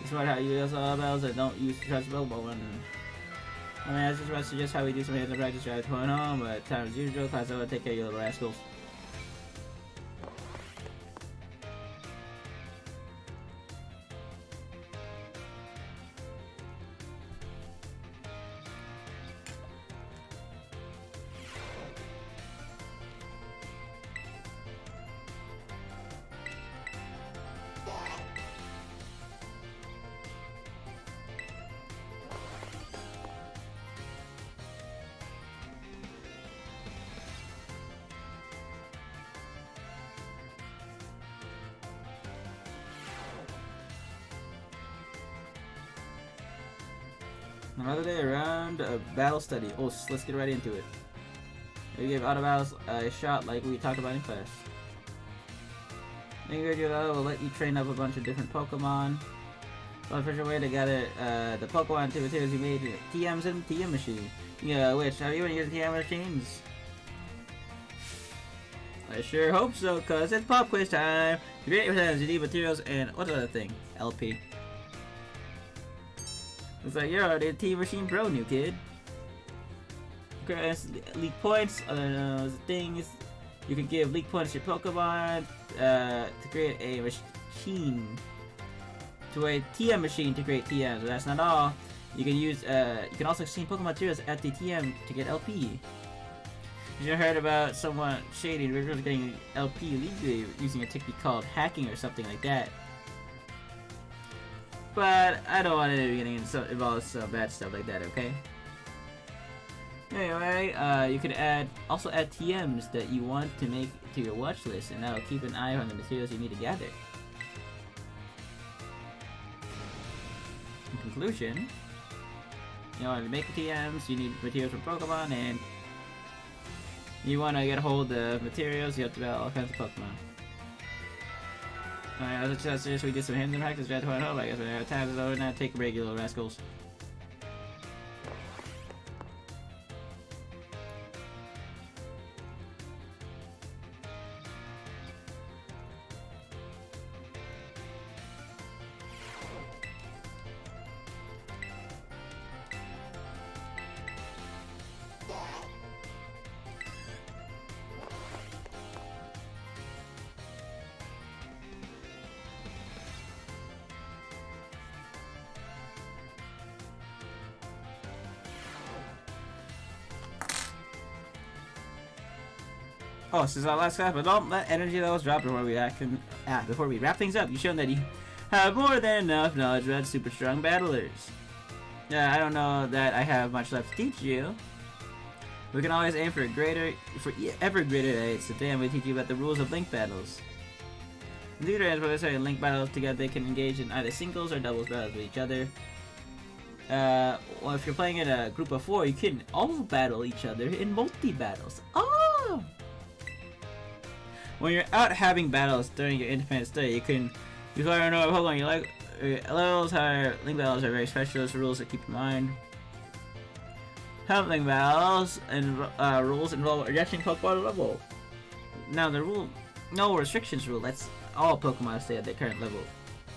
It's about how you use auto battles and don't use to trust Pokemon. I mean, I was just about to suggest how we do some hands-on practice drive going home, but time as usual, class over, take care of you little rascals. Another day around a battle study. Oh, let's get right into it. We give auto battles a shot like we talked about in class. Your will let you train up a bunch of different Pokemon. Well, for sure way to get it, the Pokemon two materials you made TMs and TM machine. Yeah, which are you gonna use TM machines? I sure hope so, cause it's pop quiz time. To create your plans, you need materials and what's the other thing? LP. It's like you're already a Team Machine Pro, new kid. Okay, league points. Other things you can give league points to your Pokemon to create a machine, to a TM machine to create TM. So that's not all. You can use. You can also exchange Pokemon materials at the TM to get LP. You heard about someone shady individuals getting LP legally using a technique called hacking or something like that. But I don't want to be getting involved in some bad stuff like that, okay? Anyway, you can also add TMs that you want to make to your watch list, and that'll keep an eye on the materials you need to gather. In conclusion, in order to make TMs, you need materials from Pokemon, and you want to get a hold of materials, you have to battle all kinds of Pokemon. Alright, let's just we did some hands-on practice, try to find home. I guess our time is over now. Take a break, you little rascals. Oh, this is our last class, but don't let energy levels drop before we wrap things up. You've shown that you have more than enough knowledge about super strong battlers. I don't know that I have much left to teach you. We can always aim for ever greater heights. Today I'm going to teach you about the rules of link battles. In these rounds, when they link battles together, they can engage in either singles or doubles battles with each other. Well, if you're playing in a group of 4, you can all battle each other in multi-battles. Oh! When you're out having battles during your independent study, you can use fire and Pokemon you like. Levels higher link battles are very specialist rules to keep in mind. Help link battles and rules involve rejection Pokemon level. Now the rule, no restrictions rule lets all Pokemon stay at their current level,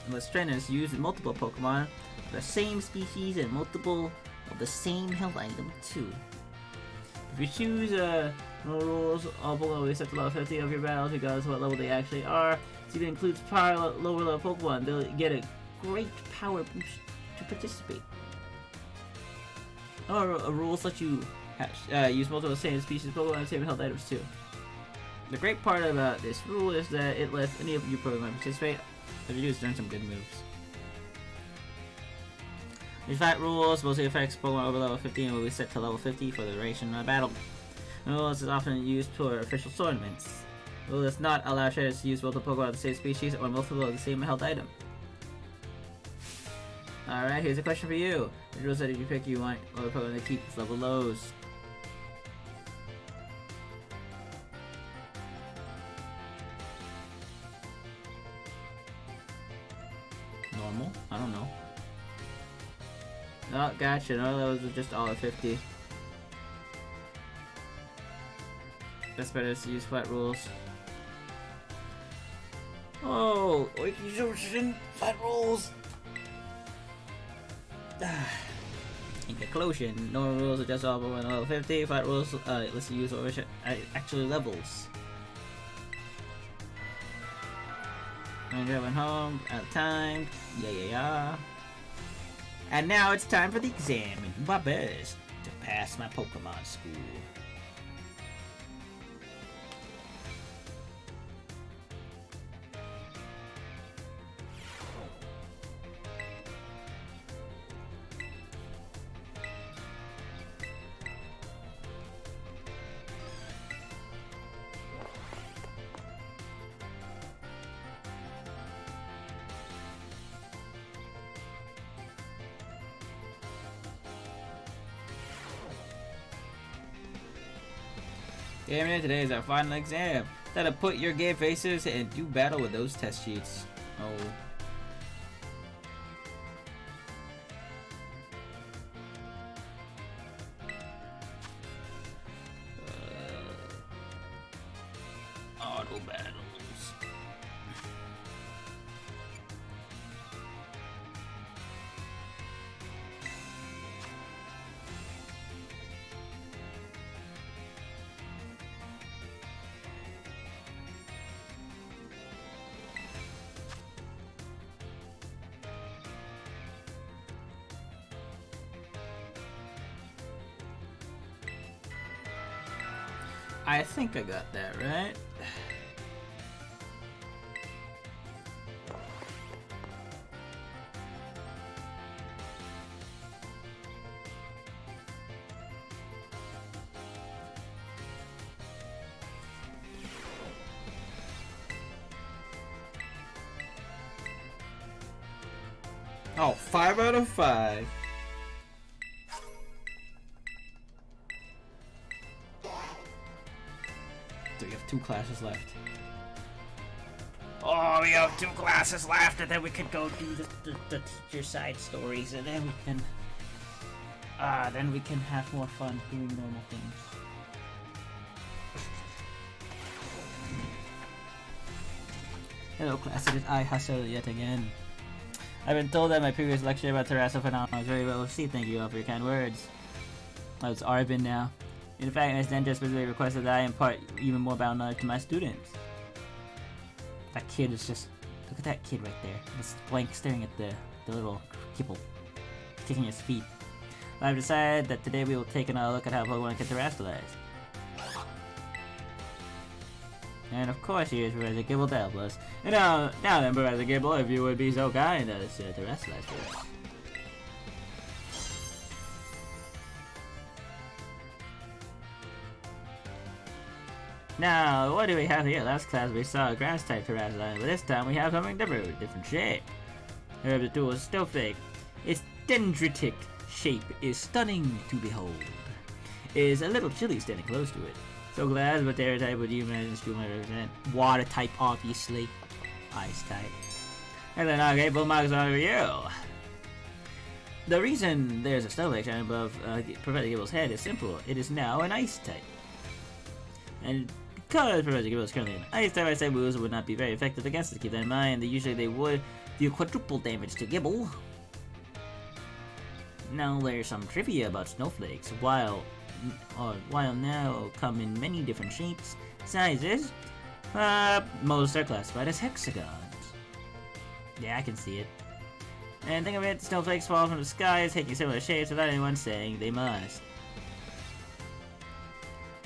unless trainers use multiple Pokemon of the same species and multiple of the same health item too. If you choose no rules, all Pokemon will be set to level 50 of your battles regardless of what level they actually are. So if it includes lower level Pokemon, they'll get a great power boost to participate. Or rules let you use multiple same species Pokemon and same health items too. The great part about this rule is that it lets any of you Pokemon participate. If you do is learn some good moves. These fight rules mostly affects Pokemon over level 50 and will be set to level 50 for the duration of the battle. The rules is often used for official tournaments. The rule does not allow trainers to use multiple Pokemon of the same species or multiple of the same health item. Alright, here's a question for you. Which rules that if you pick you want or Pokemon to keep its level lows? Normal? I don't know. Oh, gotcha. No, those are just all at 50. That's better to use flat rules. Oh, wait, you shouldn't flat rules. In conclusion, normal rules are just all but level 50. Flat rules lets you use what actually levels. I'm driving home out of time. Yeah. And now it's time for the exam and do my best to pass my Pokemon school. Game day today is our final exam. That'll put your game faces and do battle with those test sheets. Oh. Auto battles. I think I got that right. Oh, 5 out of 5. So we have 2 classes left. Oh, we have 2 classes left, and then we can go do the teacher side stories, and then we can have more fun doing normal things. Hello class, it is I, Hustle, yet again. I've been told that my previous lecture about Terrasso Phenomena was very well received. Thank you all for your kind words. Oh, it's Arvin now. In fact, Ms. Denter specifically requested that I impart even more battle knowledge to my students. That kid is just... Look at that kid right there. Just blank staring at the little kibble. Kicking his feet. I've decided that today we will take another look at how Pokemon can terrestrialize. And of course, here's Professor Gibble to help us. And now then, Professor Gibble, if you would be so kind as to rest last for us. Now, what do we have here? Last class we saw a grass type Terrazine, but this time we have something different shape. However, the tool is still fake. Its dendritic shape is stunning to behold. It is a little chilly standing close to it. So glad, but their type would you imagine this tool might represent? Water type, obviously. Ice type. And then, okay, full marks on you. The reason there's a snowflake shining above Professor Gibble's head is simple. It is now an ice type. And because Professor Gibble is currently an ice type, I say moves would not be very effective against it. Keep that in mind. Usually they would do quadruple damage to Gibble. Now there's some trivia about snowflakes. While now come in many different shapes, sizes, most are classified as hexagons. Yeah, I can see it. And think of it, snowflakes fall from the skies, taking similar shapes without anyone saying they must.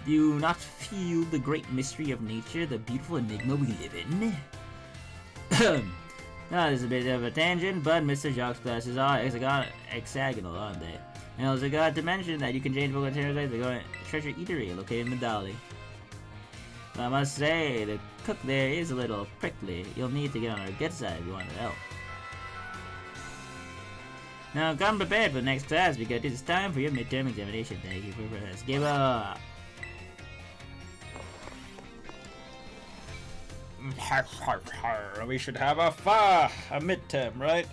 Do you not feel the great mystery of nature, the beautiful enigma we live in? Now, this is a bit of a tangent, but Mr. Jock's glasses are hexagonal, aren't they? And I also got to mention that you can change vocal materials by going to Treasure Eatery, located in Medali. I must say, the cook there is a little prickly. You'll need to get on her good side if you want to help. Now, come prepared for the next class, because it is time for your midterm examination. Thank you for press. Give up! We should have a midterm, right?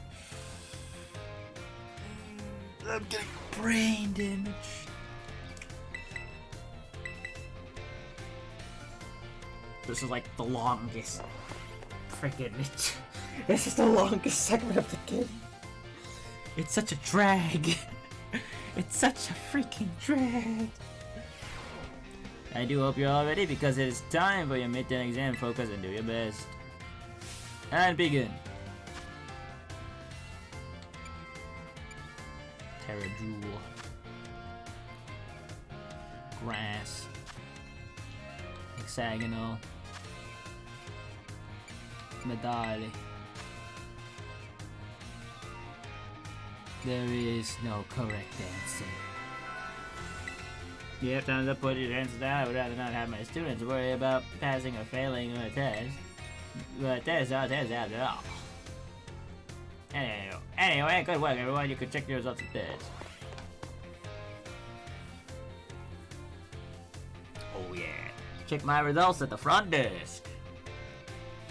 I'm getting brain damage. This is like the longest freaking. This is the longest segment of the game. It's such a drag. It's such a freaking drag. I do hope you're all ready because it is time for your midterm exam. Focus and do your best. And begin. Terra Jewel. Grass. Hexagonal. Medali. There is no correct answer. You have time to put your answers down. I would rather not have my students worry about passing or failing on a test. But test after all. Anyway, good work everyone. You can check your results at this. Oh yeah. Check my results at the front desk.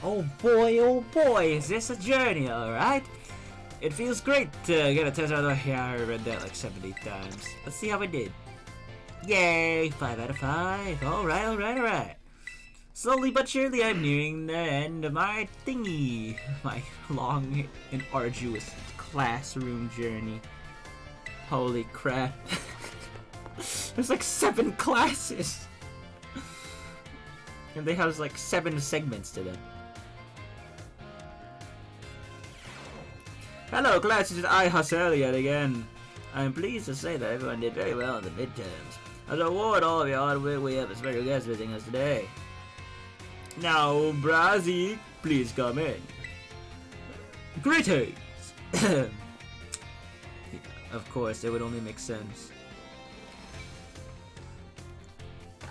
Oh boy, is this a journey, alright? It feels great to get a test out of here. I read that like 70 times. Let's see how I did. Yay! 5 out of 5. Alright. Slowly but surely, I'm nearing the end of my thingy. My long and arduous classroom journey. Holy crap. There's like 7 classes. And they have like 7 segments to them. Hello class, it is I, Husserl, yet again. I am pleased to say that everyone did very well in the midterms. As a reward all of your hard work, we have a special guest visiting us today. Now, Brazzy, please come in. Greetings! Of course, it would only make sense.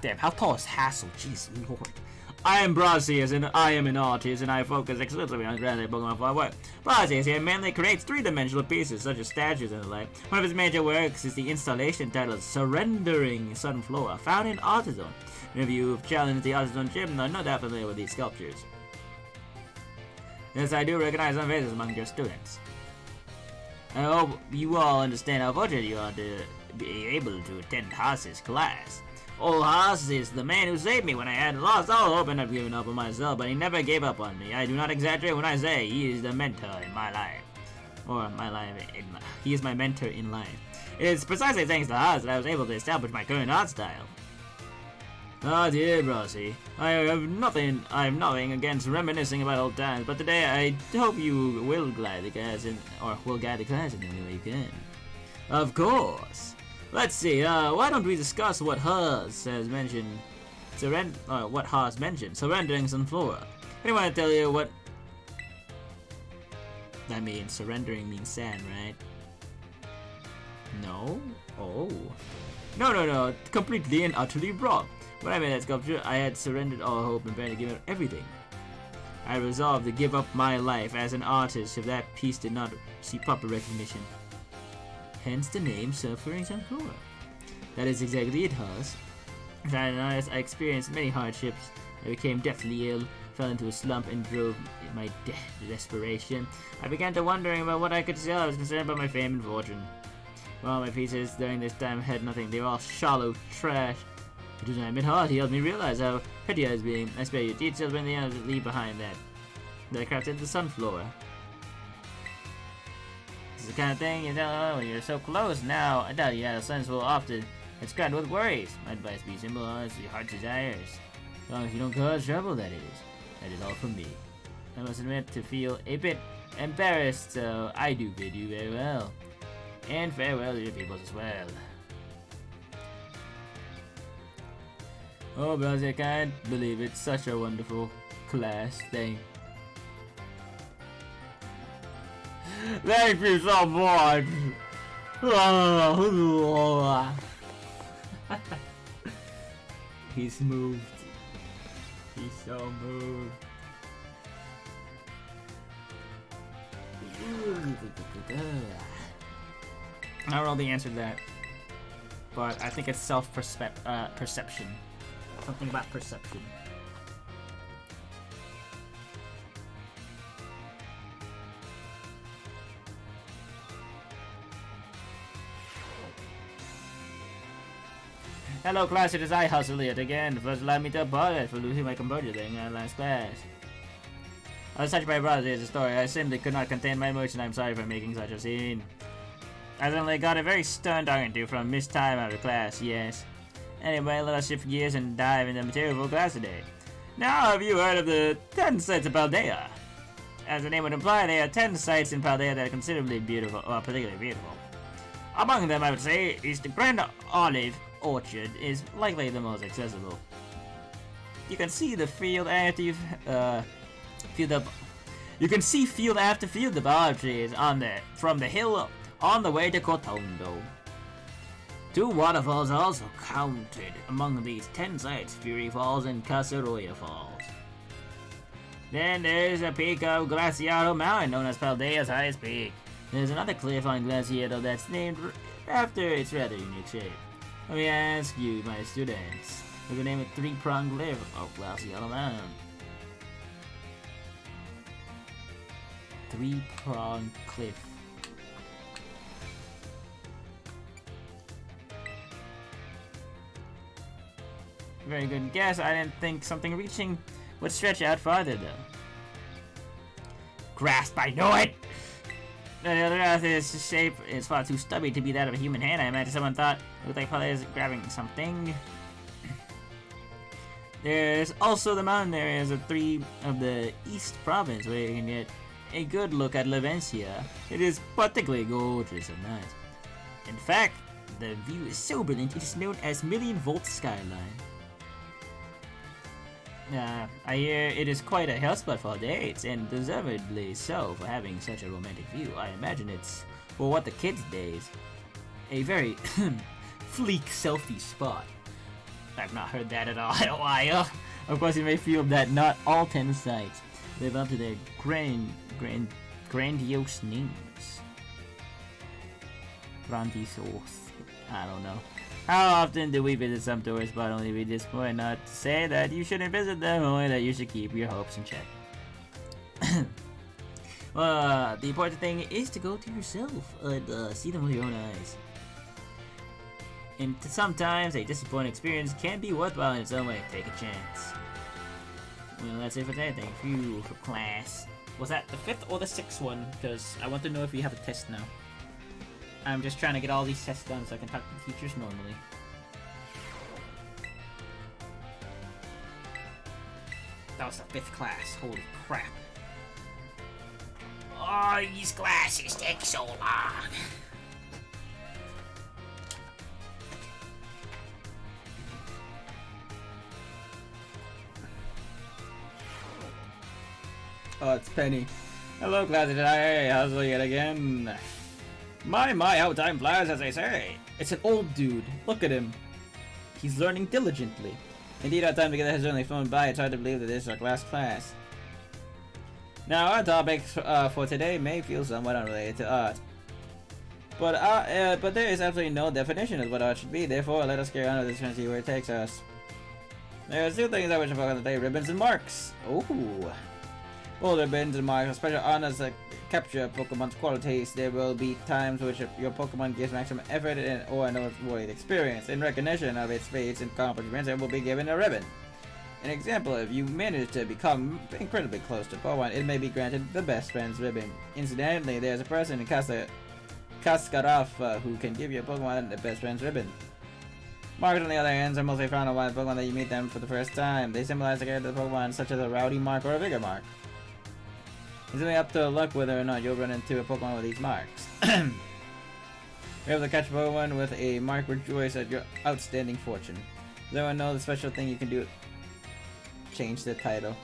Damn, how tall is Hassel? Jeez Lord. I am Brazius, and I am an artist, and I focus exclusively on granite Pokemon for work. Brazius here mainly creates 3-dimensional pieces, such as statues and the like. One of his major works is the installation titled Surrendering Sunflora, found in AutoZone. Many of you who've challenged the AutoZone gym are no doubt familiar with these sculptures. Yes, I do recognize some faces among your students. I hope you all understand how fortunate you are to be able to attend Haas's class. Old Haas is the man who saved me when I had lost all hope and had given up on myself, but he never gave up on me. I do not exaggerate when I say he is the mentor in my life. Or my life, he is my mentor in life. It is precisely thanks to Haas that I was able to establish my current art style. Ah dear Brosy, I have nothing against reminiscing about old times, but today I hope you will guide the class in the only way you can. Of course. Let's see, why don't we discuss what Haas has mentioned what Haas mentioned, surrendering some flora. Anyone to tell you what that means? Surrendering means sand, right? No? Oh. No. Completely and utterly wrong. When I made that sculpture, I had surrendered all hope and began to give up everything. I resolved to give up my life as an artist if that piece did not see proper recognition. Hence the name Suffering Some Flora. That is exactly it, Haas. As an artist, I experienced many hardships. I became deathly ill, fell into a slump, and drove my desperation. I began to wondering about what I could sell. I was concerned about my fame and fortune. Well, my pieces during this time had nothing. They were all shallow trash. It was time and hard. He helped me realize how petty I was being. I spare you details when the others leave behind that. That I crafted the sunflower. This is the kind of thing you know when you're so close now. I doubt you had a sunflower often. It's crowded with worries. My advice be simple as your heart's desires. As long as you don't cause trouble, that is. That is all from me. I must admit to feel a bit embarrassed, so I do bid you very well. And farewell to your peoples as well. Oh, Bros, I can't believe it's such a wonderful class thing. Thank you so much! He's moved. He's so moved. I don't know the answer to that, but I think it's perception. Something about perception. Hello class, it is I, Hustle yet again. First allow me to apologize for losing my composure during our last class. I was touched by brother's story. I simply could not contain my emotion. I'm sorry for making such a scene. I suddenly got a very stern talking to from Miss Time out of class, yes. Anyway, let us shift gears and dive into the material for class today. Now, have you heard of the 10 sites of Paldea? As the name would imply, there are 10 sites in Paldea that are considerably beautiful, or particularly beautiful. Among them, I would say, is the Grand Olive Orchard is likely the most accessible. You can see the field after you can see field after field of olive trees from the hill on the way to Cortondo. 2 waterfalls are also counted among these 10 sites, Fury Falls and Casaroya Falls. Then there's a peak of Glaciado Mountain, known as Paldea's highest peak. There's another cliff on Glaciado that's named after its rather unique shape. Let me ask you, my students, what the name of 3-pronged cliff of Glaciado Mountain? 3-pronged cliff. Very good guess. I didn't think something reaching would stretch out farther, though. Grasp, I know it! The other earth is shape is far too stubby to be that of a human hand. I imagine someone thought it looked like Pale is grabbing something. There's also the mountain areas of 3 of the East Province where you can get a good look at Levencia. It is particularly gorgeous and nice. In fact, the view is so brilliant it is known as Million Volt Skyline. I hear it is quite a hotspot for dates, and deservedly so for having such a romantic view. I imagine it's, for what the kids' days, a very fleek selfie spot. I've not heard that at all in a while. Of course, you may feel that not all 10 sites live up to their grandiose names. Grandiose. I don't know. How often do we visit some tourist spot only to be disappointed? Not to say that you shouldn't visit them, only that you should keep your hopes in check. The important thing is to go to yourself and see them with your own eyes. And sometimes a disappointing experience can be worthwhile in its own way. Take a chance. Well, that's it for today. Thank you for class. Was that the 5th or the 6th one? Because I want to know if we have a test now. I'm just trying to get all these tests done so I can talk to the teachers normally. That was the 5th class. Holy crap. Oh, these classes take so long. Oh, it's Penny. Hello, class today. How's it yet again? My, how time flies, as they say. It's an old dude. Look at him. He's learning diligently. Indeed, our time together has only flown by. It's hard to believe that this is our last class. Now, our topic for today may feel somewhat unrelated to art. But there is absolutely no definition of what art should be. Therefore, let us carry on with this and see where it takes us. There are two things I wish to focus on today: ribbons and marks. Ooh. Both ribbons and marks are special honors that capture Pokemon's qualities. There will be times which your Pokemon gives maximum effort or a noteworthy experience. In recognition of its feats and accomplishments, it will be given a ribbon. An example: if you manage to become incredibly close to Pokemon, it may be granted the Best Friends ribbon. Incidentally, there's a person in Kaskarov who can give your Pokemon the Best Friends ribbon. Marks, on the other hand, are mostly found on wild Pokemon that you meet them for the first time. They symbolize the character of the Pokemon, such as a Rowdy mark or a Vigor mark. It's only up to luck whether or not you'll run into a Pokemon with these marks. If you're able to catch a Pokemon with a mark, rejoice at your outstanding fortune. Does everyone know the special thing you can do? Change the title.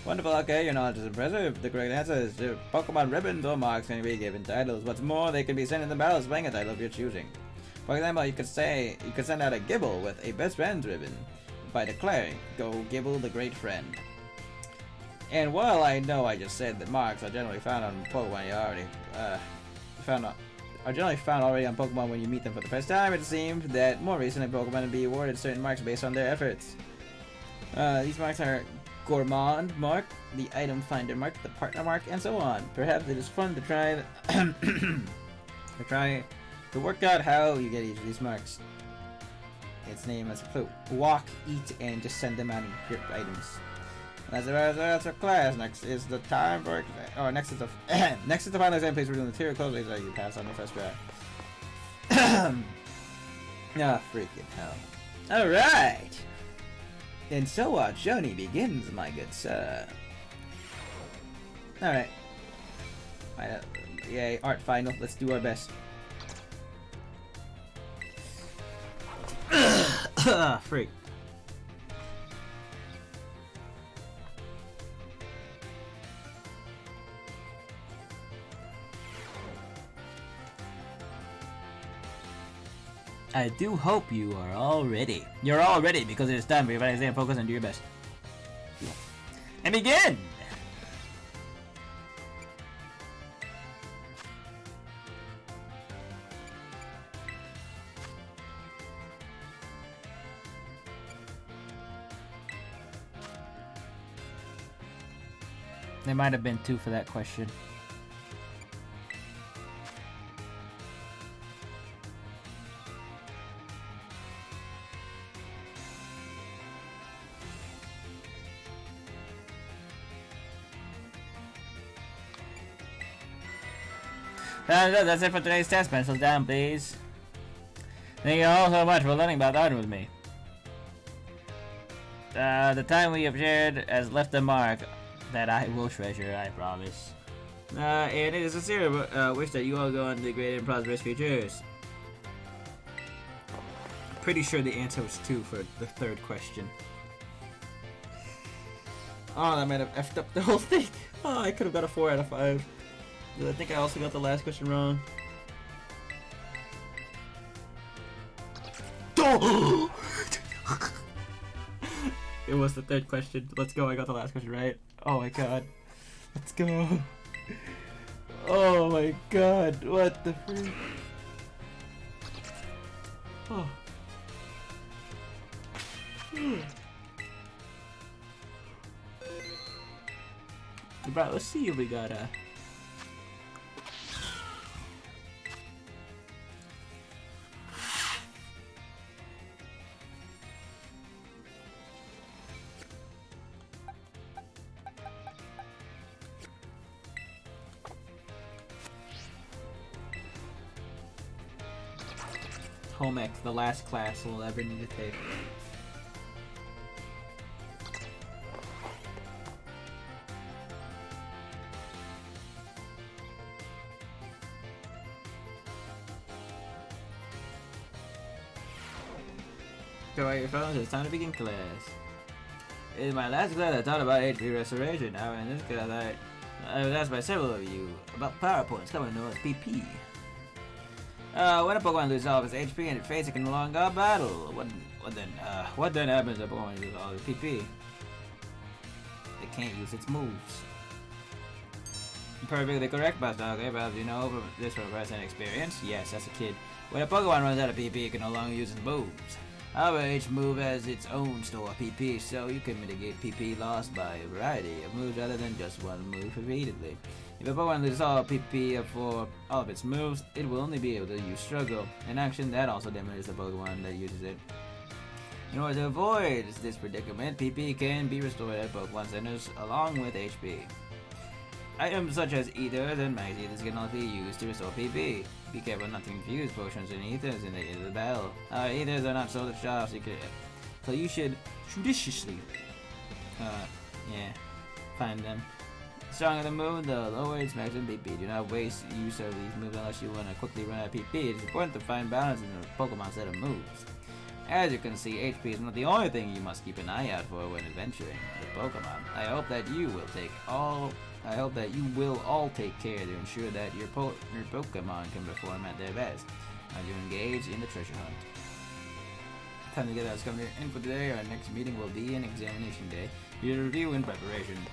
Wonderful, okay, your knowledge is impressive. The correct answer is Pokemon ribbons or marks can be given titles. What's more, they can be sent in the battles playing a title of your choosing. For example, you could send out a Gibble with a Best Friends ribbon by declaring, "Go Gibble the Great Friend." And while I know I just said that marks are generally found on Pokemon are generally found already on Pokemon when you meet them for the first time, it seems that more recently Pokemon will be awarded certain marks based on their efforts. These marks are Gourmand mark, the Item Finder mark, the Partner mark, and so on. Perhaps it is fun to try to work out how you get each of these marks. Its name is a clue. Walk, eat, and just send them out in grip items. That's our class. Next is the time for next is the next is the final exam. Please read the material closely so you pass on your first try. Ah, freaking hell! All right. And so our journey begins, my good sir. All right. Yay, art final. Let's do our best. Freak. I do hope you are all ready. You're all ready because it is time for your final exam. Focus and do your best. And begin! There might have been two for that question. That's it for today's test. Pencils down, please. Thank you all so much for learning about art with me. The time we have shared has left a mark that I will treasure, I promise. And it is a sincere wish that you all go on to great and prosperous futures. I'm pretty sure the answer was 2 for the third question. Oh, that might have effed up the whole thing. Oh, I could have got a 4 out of 5. I think I also got the last question wrong. It was the third question. Let's go, I got the last question right. Oh my god. Let's go. Oh my god, what the freak? Oh. Right, let's see if we got a... Home ec, the last class we'll ever need to take. Go out your phones, it's time to begin class. In my last class, I taught about HP restoration. Now, in this class, I was asked by several of you about power points, commonly known as PP. When a Pokemon loses all of its HP and its face, it can no longer battle. What then happens if a Pokemon loses all of its PP? It can't use its moves. Perfectly correct, Buster. Okay, but you know from this from personal experience. Yes, as a kid. When a Pokemon runs out of PP, it can no longer use its moves. However, each move has its own store of PP, so you can mitigate PP loss by a variety of moves rather than just one move repeatedly. If a Pokemon loses all PP for all of its moves, it will only be able to use Struggle, an action that also damages the Pokemon that uses it. In order to avoid this predicament, PP can be restored at Pokemon centers along with HP. Items such as Ethers and Max Ethers can also be used to restore PP. Be careful not to confuse potions and Ethers in the battle. Ethers are not sold at shops, so you should judiciously find them. The stronger the move, the lower its maximum PP. Do not waste use of these moves unless you want to quickly run out of PP. It is important to find balance in the Pokemon set of moves. As you can see, HP is not the only thing you must keep an eye out for when adventuring with Pokemon. I hope that you will all take care to ensure that your Pokemon can perform at their best as you engage in the treasure hunt. Time to get that discovery info today. Our next meeting will be an examination day. Your review and preparation.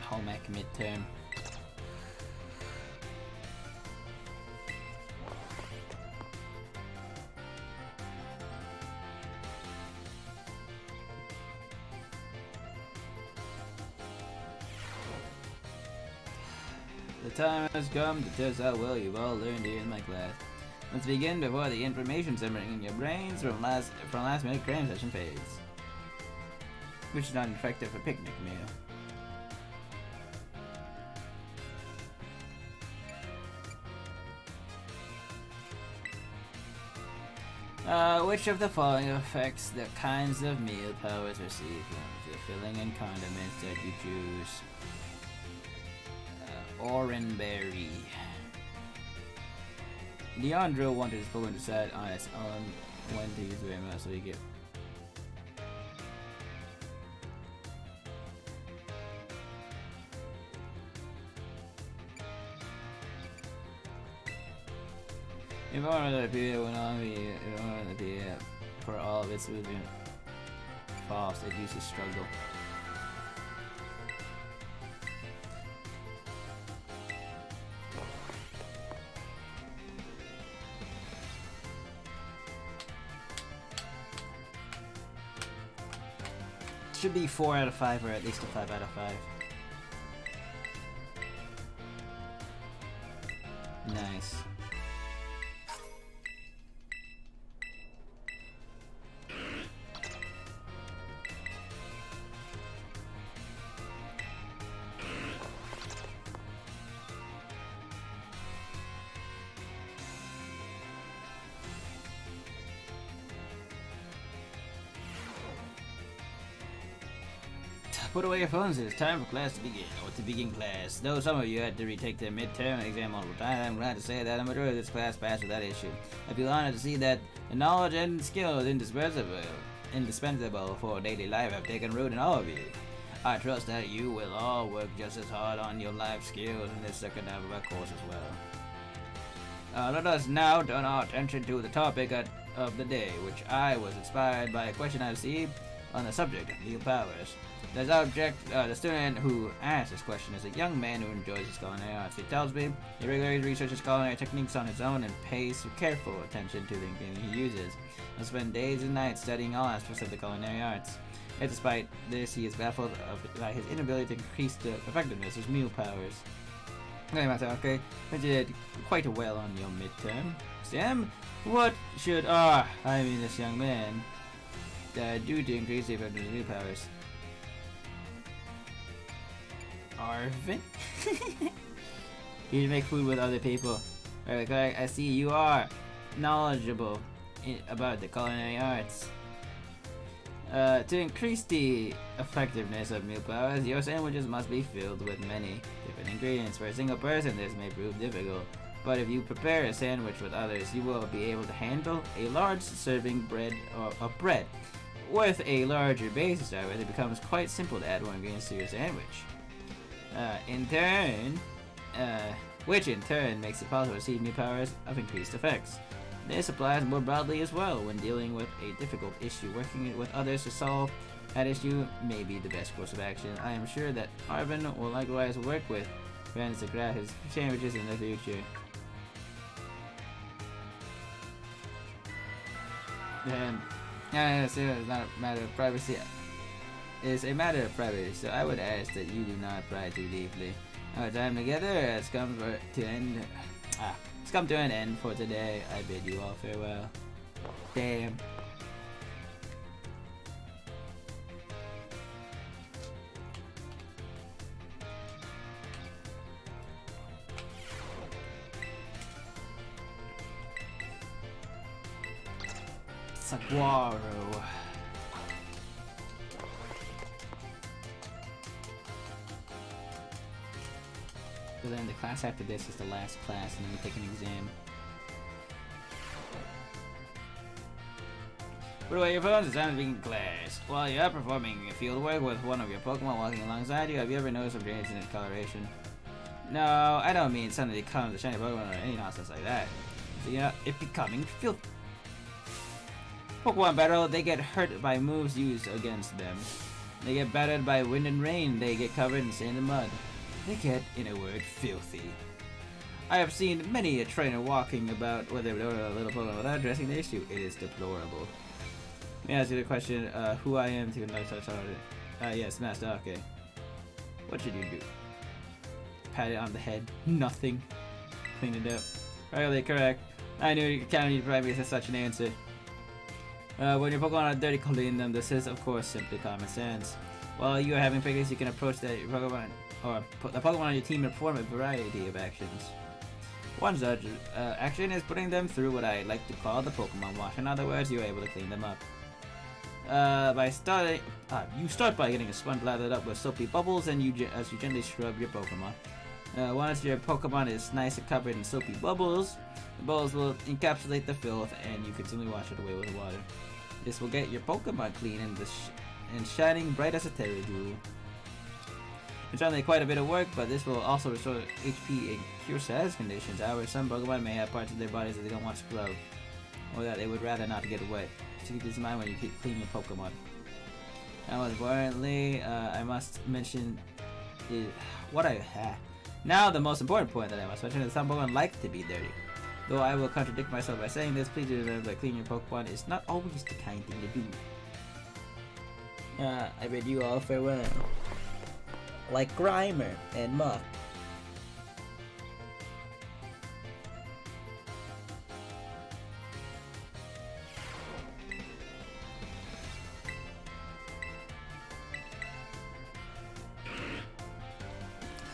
Home ec midterm. The time has come to test how well you've all learned here in my class. Let's begin before the information simmering in your brains from last minute cram session fades. Which is not effective for picnic meal. Which of the following affects the kinds of meal powers received from the filling and condiments that you choose? Oranberry. Leandro wanted his Pokemon to decide on its own when to use the Rematch, so you get. If I wanted the PA went on me, if I wanted the PA for all of its movement fast, it uses Struggle. Should be 4 out of 5 or at least a 5 out of 5. Nice. Put away your phones, it's time for class to begin, or to begin class. Though some of you had to retake their midterm exam multiple times, I'm glad to say that a majority of this class passed without issue. I feel honored to see that the knowledge and skills indispensable for daily life have taken root in all of you. I trust that you will all work just as hard on your life skills in this second half of our course as well. Let us now turn our attention to the topic of the day, which I was inspired by a question I received on the subject of meal powers. The student who asked this question is a young man who enjoys his culinary arts. He tells me he regularly researches culinary techniques on his own and pays careful attention to the ingredients he uses. He spends days and nights studying all aspects of the culinary arts. Yet despite this, he is baffled by his inability to increase the effectiveness of his meal powers. Okay, you did quite well on your midterm. Sam, what should this young man do to increase the effectiveness of meal powers? Arvin? You make food with other people. Alright, I see you are knowledgeable about the culinary arts. To increase the effectiveness of meal powers, your sandwiches must be filled with many different ingredients. For a single person, this may prove difficult, but if you prepare a sandwich with others, you will be able to handle a large serving of bread. With a larger base to start with, it becomes quite simple to add more ingredients to your sandwich. Which in turn makes it possible to receive new powers of increased effects. This applies more broadly as well when dealing with a difficult issue. Working with others to solve that issue may be the best course of action. I am sure that Arvin will likewise work with friends to craft his sandwiches in the future. And it's not a matter of privacy. It's a matter of privacy, so I would ask that you do not pry too deeply. Our time together has come to end. It's come to an end for today. I bid you all farewell. Damn. Saguaro. So then the class after this is the last class, and then we take an exam. Put away your phones, it's time to begin class. While you're performing field work with one of your Pokemon walking alongside you, have you ever noticed some changes in its coloration? No, I don't mean suddenly it becomes a shiny Pokemon or any nonsense like that. So you know, it becoming filthy. Pokemon battle, they get hurt by moves used against them. They get battered by wind and rain, they get covered in sand and mud. They get, in a word, filthy. I have seen many a trainer walking about with a little Pokemon without addressing the issue. It is deplorable. Let me ask you the question, who I am to conduct such audit. Yes, Master, okay. What should you do? Pat it on the head. Nothing. Clean it up. Really correct. I knew you could need privacy as such an answer. When your Pokemon are dirty, clean them. This is, of course, simply common sense. While you are having practice, you can approach your Pokemon or put the Pokemon on your team and perform a variety of actions. One such action is putting them through what I like to call the Pokemon wash. In other words, you're able to clean them up. You start by getting a sponge lathered up with soapy bubbles, and as you gently scrub your Pokemon. Once your Pokemon is nice and covered in soapy bubbles, the bubbles will encapsulate the filth, and you can simply wash it away with water. This will get your Pokemon clean and shining bright as a Terra jewel. It's certainly quite a bit of work, but this will also restore HP and cure status conditions. However, some Pokemon may have parts of their bodies that they don't want scrubbed, or that they would rather not get wet. So keep this in mind when you clean your Pokemon. Now, most importantly, I must mention Now, the most important point that I must mention is some Pokemon like to be dirty. Though I will contradict myself by saying this, please remember that cleaning your Pokemon is not always the kind thing to do. I bid you all farewell. Like Grimer and Muff.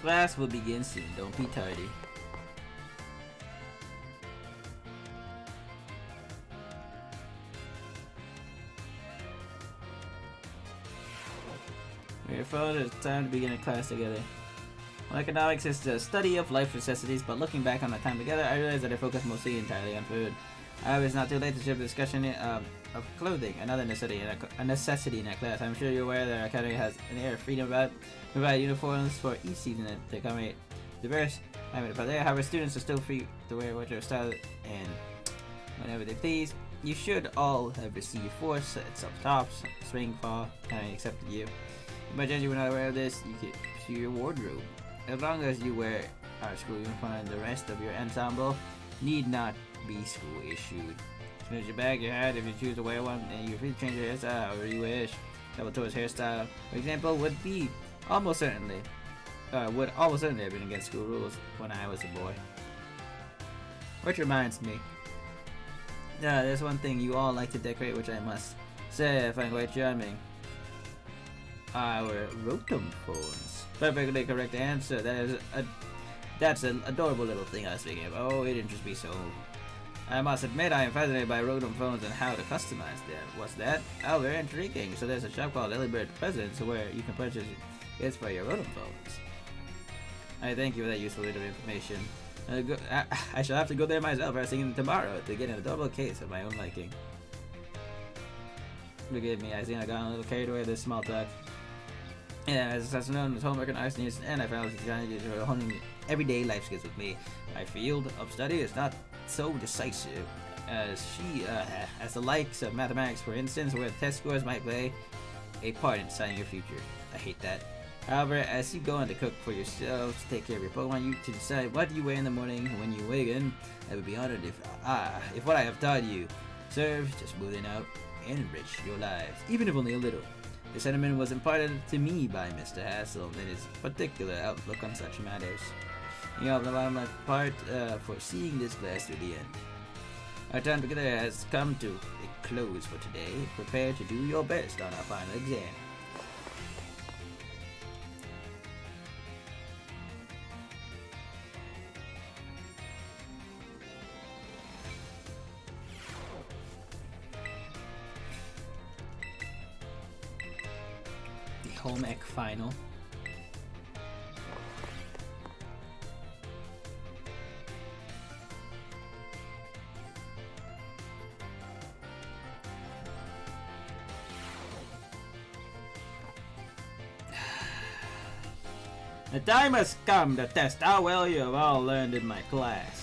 Class will begin soon, don't be tardy. Your phone, it's time to begin a class together. Well, economics is the study of life necessities, but looking back on our time together, I realized that I focused mostly entirely on food. However, it's not too late to shift the discussion of clothing, another necessity in that class. I'm sure you're aware that our academy has an air of freedom about provide uniforms for each season to accommodate diverse climate. But however, students are still free to wear whatever style and whenever they please. You should all have received 4 sets of tops, spring, fall, except you. By chance you were not aware of this, you could pursue your wardrobe. As long as you wear our school uniform, and the rest of your ensemble need not be school issued. Finish your bag, your hat, if you choose to wear one, and you're free to change your hairstyle however you wish. Double towards hairstyle, for example, would almost certainly have been against school rules when I was a boy. Which reminds me, there's one thing you all like to decorate, which I must say I find quite charming. Our Rotom phones. Perfectly correct answer. That's an adorable little thing I was thinking of. Oh, it interests me so. I must admit I am fascinated by Rotom phones and how to customize them. What's that? Oh, very intriguing. So there's a shop called Elibird Presents where you can purchase gifts for your Rotom phones. I thank you for that useful bit of information. I shall have to go there myself first thing tomorrow to get an adorable case of my own liking. Forgive me, I think I got a little carried away with this small talk. Yeah, as known as homework and arsonists, and I found it's kind of honing everyday life skills with me. My field of study is not so decisive as the likes of mathematics, for instance, where test scores might play a part in deciding your future. I hate that. However, as you go on to cook for yourselves, to take care of your Pokemon, you to decide what you wear in the morning when you awaken. I would be honored if what I have taught you serves to smoothen out and enrich your lives, even if only a little. The sentiment was imparted to me by Mr. Hassel and his particular outlook on such matters. You have my part for seeing this class to the end. Our time together has come to a close for today. Prepare to do your best on our final exam. The home ec final. The time has come to test how well you have all learned in my class.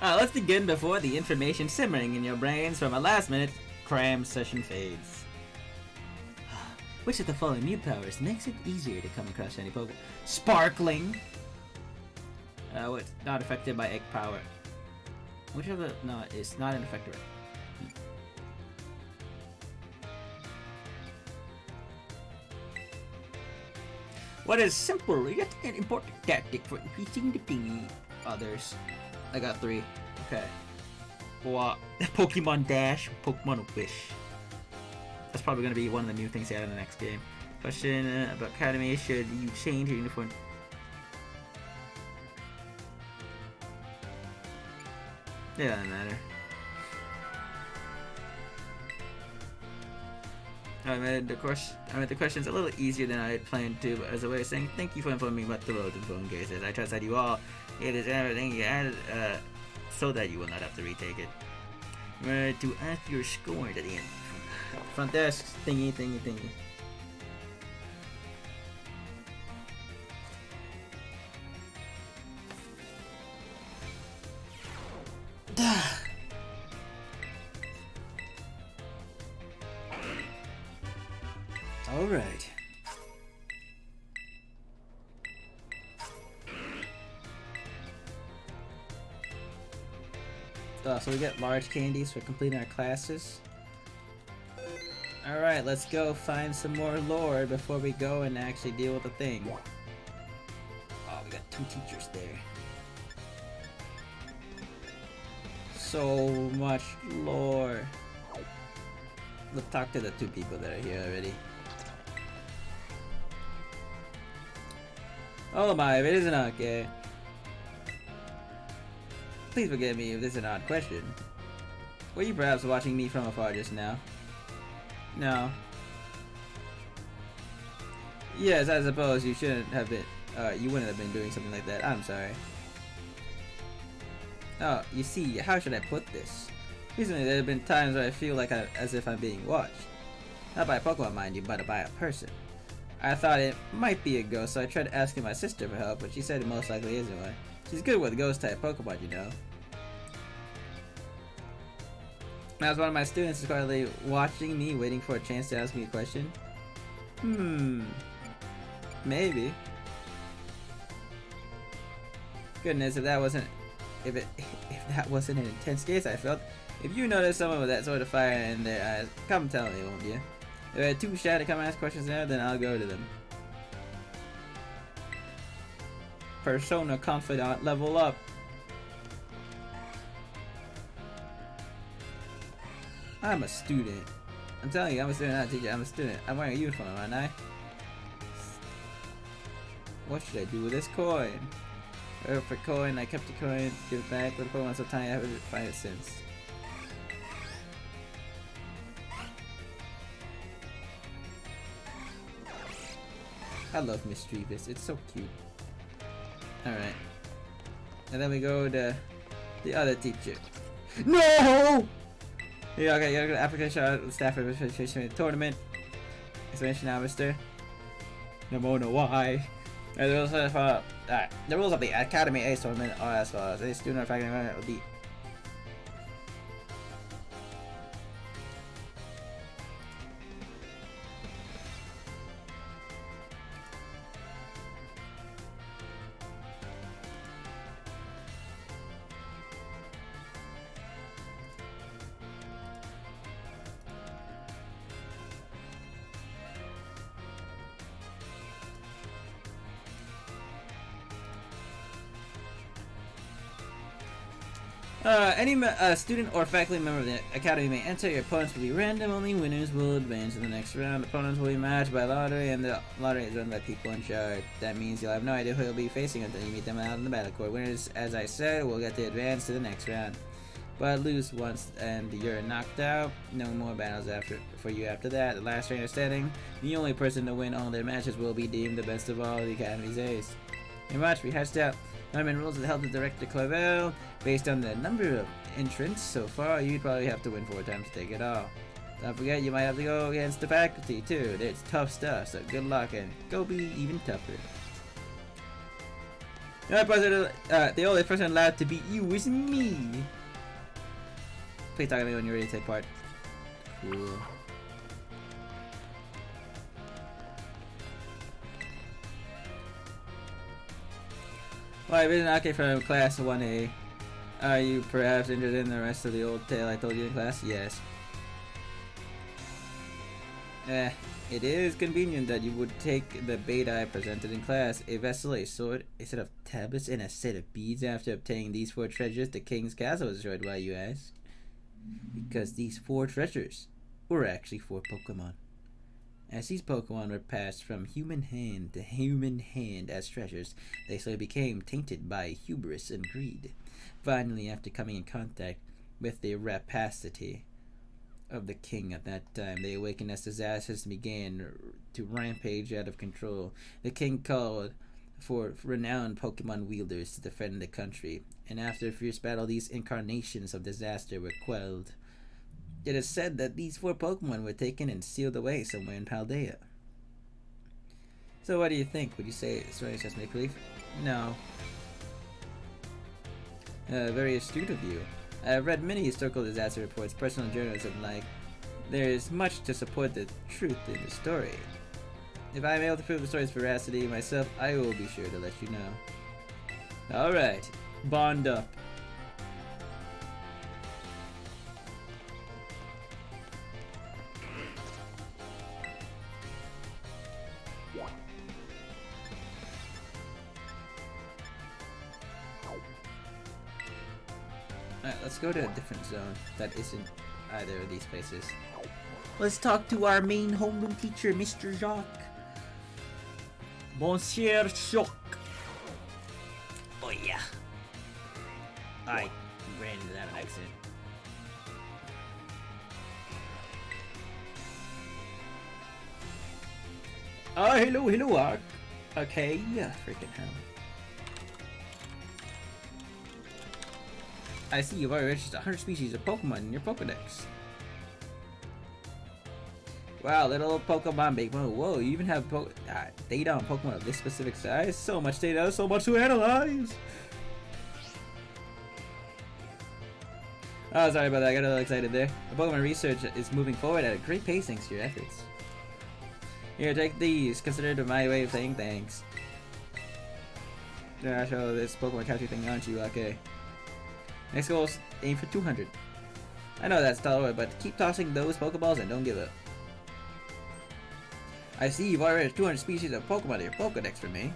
Let's begin before the information simmering in your brains from a last-minute cram session fades. Which of the following new powers makes it easier to come across any Pokemon? Sparkling! What's not affected by egg power? Which of the... No, it's not an effector. What is simple yet an important tactic for increasing the thingy? Others. I got 3. Okay. What? Pokemon Dash, Pokemon Wish. That's probably going to be one of the new things they add in the next game. Question about Academy. Should you change your uniform? It doesn't matter. The question's a little easier than I had planned to, but as a way of saying thank you for informing me about the roads and phone cases. I trust that you all it is everything you added, so that you will not have to retake it. To ask your score at the end. Front desk, thingy. All right. So we get large candies for completing our classes. Alright, let's go find some more lore before we go and actually deal with the thing. Oh, we got 2 teachers there. So much lore. Let's talk to the 2 people that are here already. Oh my, if it isn't okay. Please forgive me if this is an odd question. Were you perhaps watching me from afar just now? No. Yes, I suppose you shouldn't have been, you wouldn't have been doing something like that. I'm sorry. Oh, you see, how should I put this? Recently, there have been times where I feel like as if I'm being watched. Not by a Pokemon, mind you, but by a person. I thought it might be a ghost, so I tried asking my sister for help, but she said it most likely isn't one. She's good with ghost-type Pokemon, you know. As one of my students is quietly watching me, waiting for a chance to ask me a question. Maybe. Goodness, if that wasn't an intense case I felt. If you notice someone with that sort of fire in their eyes, come tell me, won't you? If I had too shy to come ask questions now, then I'll go to them. Persona Confidant, level up. I'm a student. I'm telling you, I'm a student, not a teacher. I'm a student. I'm wearing a uniform, aren't I? What should I do with this coin? For coin, I kept the coin, give it back. But the Pokemon so tiny I haven't find it since. I love Mischievous, it's so cute. Alright. And then we go to the other teacher. No! Yeah, okay, you're gonna application staff registration tournament. Explanation now, mister. No more, no why. The rules of the Academy Ace tournament are as follows. Any student or faculty member will be any student or faculty member of the Academy may enter. Your opponents will be random. Only winners will advance to the next round. Opponents will be matched by lottery, and the lottery is run by people in charge. That means you'll have no idea who you'll be facing until you meet them out in the battle court. Winners, as I said, will get to advance to the next round. But lose once and you're knocked out. No more battles for you after that. The last trainer standing, the only person to win all their matches will be deemed the best of all the Academy's ace. In March, we hashed out tournament rules that held the Director Clavel. Based on the number of entrants so far, you'd probably have to win 4 times to take it all. Don't forget, you might have to go against the faculty too. It's tough stuff, so good luck and go be even tougher. The only person allowed to beat you is me. Please talk to me when you're ready to take part. Cool. Well, I've been okay from class 1A. Are you perhaps interested in the rest of the old tale I told you in class? Yes. It is convenient that you would take the bait I presented in class, a vessel, a sword, a set of tablets, and a set of beads. After obtaining these 4 treasures, the king's castle was destroyed. Why, you ask? Because these 4 treasures were actually 4 Pokemon. As these Pokemon were passed from human hand to human hand as treasures, they slowly became tainted by hubris and greed. Finally, after coming in contact with the rapacity of the king at that time, they awakened as disasters began to rampage out of control. The king called for renowned Pokemon wielders to defend the country, and after a fierce battle, these incarnations of disaster were quelled. It is said that these 4 Pokemon were taken and sealed away somewhere in Paldea. So what do you think? Would you say the story is just make-believe? No. Very astute of you. I have read many historical disaster reports, personal journals, and like. There is much to support the truth in the story. If I am able to prove the story's veracity myself, I will be sure to let you know. Alright, bond up. Alright, let's go to a different zone that isn't either of these places. Let's talk to our main homeroom teacher, Mr. Jacques. Monsieur Jacques. Oh yeah. I ran into that accident. Oh, hello, Ark. Okay, yeah, freaking hell. I see you've already registered 100 species of Pokemon in your Pokedex. Wow, little Pokemon, big one. Whoa, you even have data on Pokemon of this specific size? So much data, so much to analyze! Oh, sorry about that, I got a little excited there. The Pokemon research is moving forward at a great pace thanks to your efforts. Here, take these. Consider it my way of saying thanks. Yeah, show this Pokemon capture thing, aren't you? Okay. Next goal is aim for 200. I know that's tall, but keep tossing those Pokeballs and don't give up. I see you've already 200 species of Pokemon in your Pokedex for me.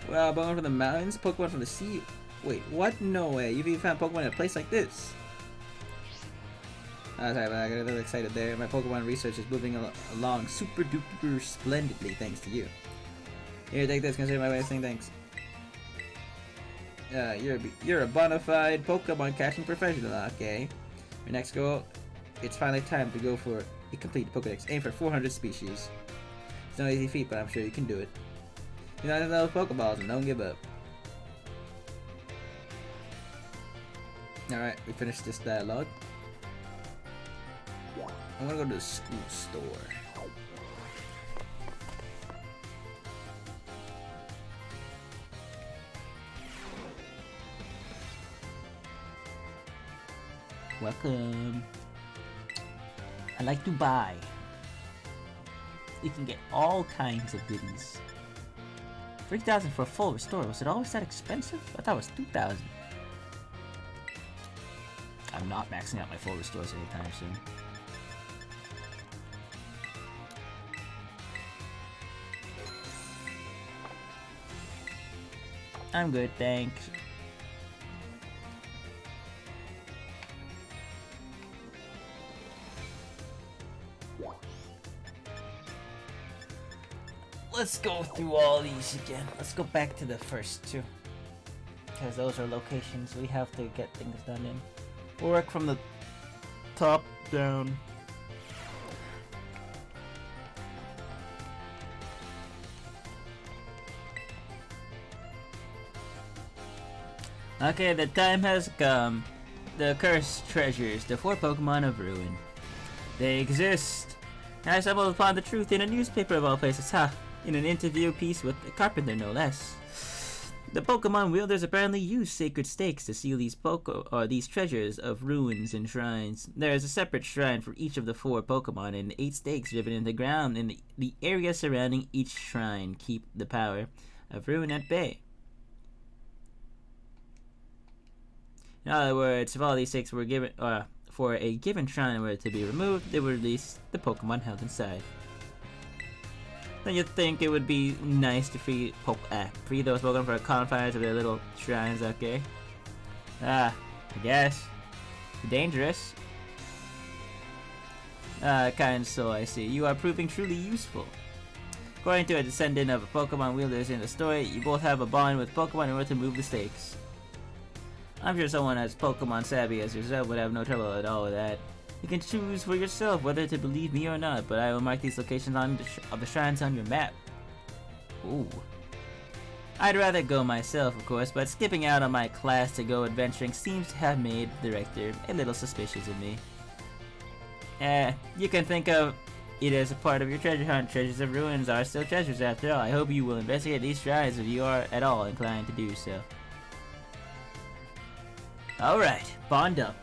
Well, Pokemon from the mountains, Pokemon from the sea. Wait, what? No way. You've even found Pokemon in a place like this. Sorry, but I got a little excited there. My Pokemon research is moving along super duper splendidly thanks to you. Here, take this. Consider my way of saying thanks. You're a bona fide Pokemon catching professional, okay? Your next goal, it's finally time to go for a complete Pokedex. Aim for 400 species. It's no easy feat, but I'm sure you can do it. You know those Pokeballs and don't give up. Alright, we finished this dialogue. I'm gonna go to the school store. Welcome. I like to buy. You can get all kinds of goodies. 3,000 for a full restore. Was it always that expensive? I thought it was 2,000. I'm not maxing out my full restores anytime soon. I'm good, thanks. Let's go through all these again. Let's go back to the first two. Because those are locations we have to get things done in. We'll work from the top down. Okay, the time has come. The cursed treasures, the 4 Pokemon of Ruin. They exist. I stumbled upon the truth in a newspaper of all places, in an interview piece with a carpenter, no less. The Pokemon wielders apparently use sacred stakes to seal these treasures of ruins and shrines. There is a separate shrine for each of the 4 Pokemon, and 8 stakes driven into the ground in the area surrounding each shrine keep the power of ruin at bay. In other words, if all these stakes were given, for a given shrine were to be removed, they would release the Pokemon held inside. Then you'd think it would be nice to free those Pokemon from the confines of their little shrines, okay? I guess. Dangerous. Kind soul, I see. You are proving truly useful. According to a descendant of Pokemon wielders in the story, you both have a bond with Pokemon in order to move the stakes. I'm sure someone as Pokemon savvy as yourself would have no trouble at all with that. You can choose for yourself whether to believe me or not, but I will mark these locations of the shrines on your map. Ooh. I'd rather go myself, of course, but skipping out on my class to go adventuring seems to have made the director a little suspicious of me. You can think of it as a part of your treasure hunt. Treasures of ruins are still treasures after all. I hope you will investigate these shrines if you are at all inclined to do so. Alright, bond up.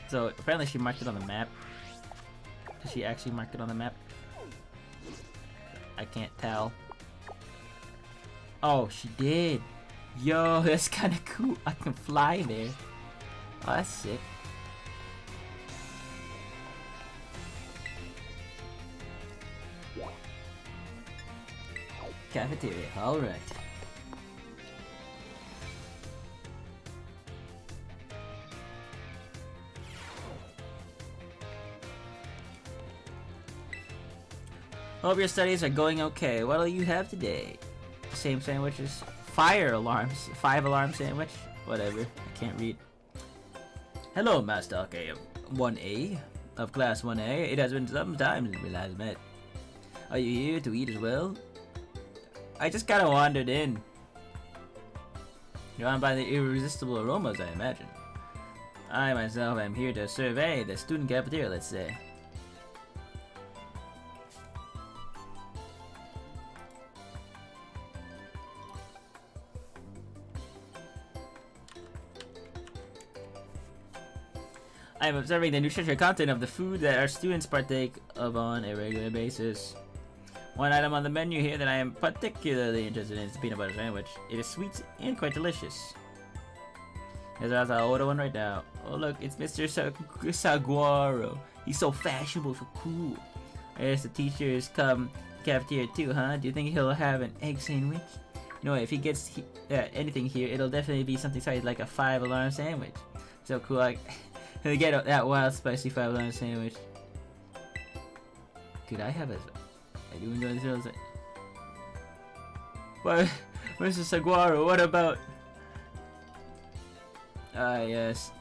So, apparently she marked it on the map. Did she actually mark it on the map? I can't tell. Oh, she did. Yo, that's kind of cool. I can fly there. Oh, that's sick. Cafeteria, alright. Hope your studies are going okay. What'll you have today? Same sandwiches. Fire alarms. 5 alarm sandwich. Whatever. I can't read. Hello, Master K of 1A. Of Class 1A. It has been some time since we last met. Are you here to eat as well? I just kinda wandered in. Drawn by the irresistible aromas, I imagine. I myself am here to survey the student cafeteria, let's say. I am observing the nutritional content of the food that our students partake of on a regular basis. One item on the menu here that I am particularly interested in is the peanut butter sandwich. It is sweet and quite delicious. Guess I'll order one right now. Oh look, it's Mr. Saguaro. He's so fashionable, so cool. I guess the teachers come cafeteria too, huh? Do you think he'll have an egg sandwich? No, if he gets anything here, it'll definitely be something spicy like a 5-alarm sandwich. So cool, like he'll get that wild spicy 5-alarm sandwich. Could I have a? I do enjoy this real. What, Mr. Saguaro? What about? Yes.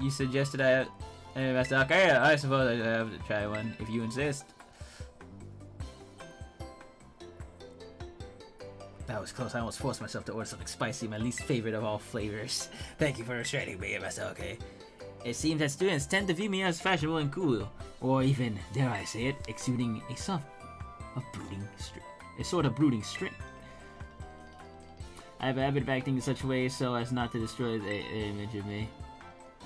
You suggested I messed up. Okay, I suppose I have to try one if you insist. That was close. I almost forced myself to order something spicy, my least favorite of all flavors. Thank you for restraining me, Mr. Okay. It seems that students tend to view me as fashionable and cool, or even, dare I say it, exuding a sort of brooding streak. I have a habit of acting in such ways so as not to destroy the image of me.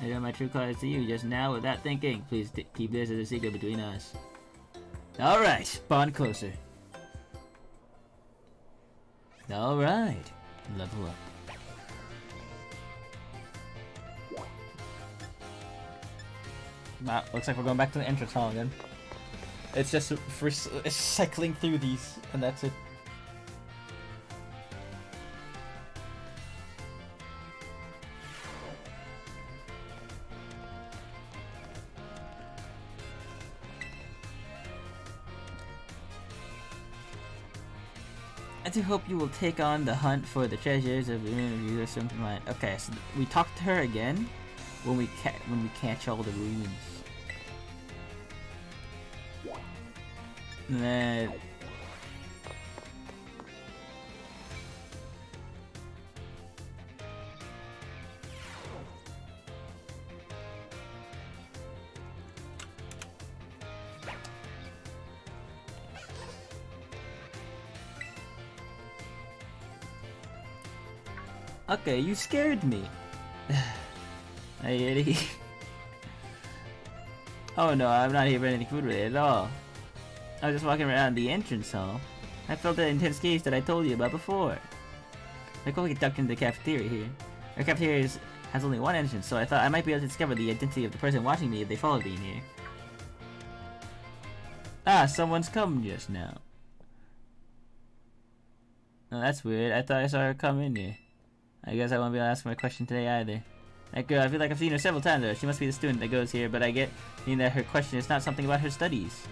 I know my true colors to you just now without thinking. Please keep this as a secret between us. Alright, bond closer. Alright, level up. Wow, looks like we're going back to the entrance hall again. It's just it's cycling through these, and that's it. I do hope you will take on the hunt for the treasures of the interview or something like. Okay, so we talk to her again when we catch all the ruins. And then okay, you scared me. Hey, Eddie. Oh no, I'm not here for anything food related at all. I was just walking around the entrance hall. I felt that intense gaze that I told you about before. I quickly ducked into the cafeteria here. Our cafeteria has only one entrance, so I thought I might be able to discover the identity of the person watching me if they followed me in here. Ah, someone's come just now. Oh, that's weird. I thought I saw her come in here. I guess I won't be able to ask my question today either. That girl, I feel like I've seen her several times though. She must be the student that goes here, but I get that her question is not something about her studies.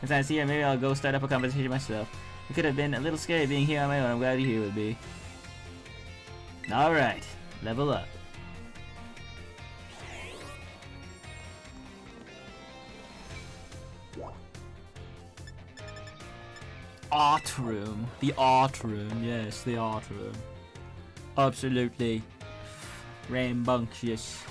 As I see her, maybe I'll go start up a conversation myself. It could have been a little scary being here on my own. I'm glad you're here with me. Alright, level up. Art room. The art room. Yes, the art room. Absolutely rambunctious.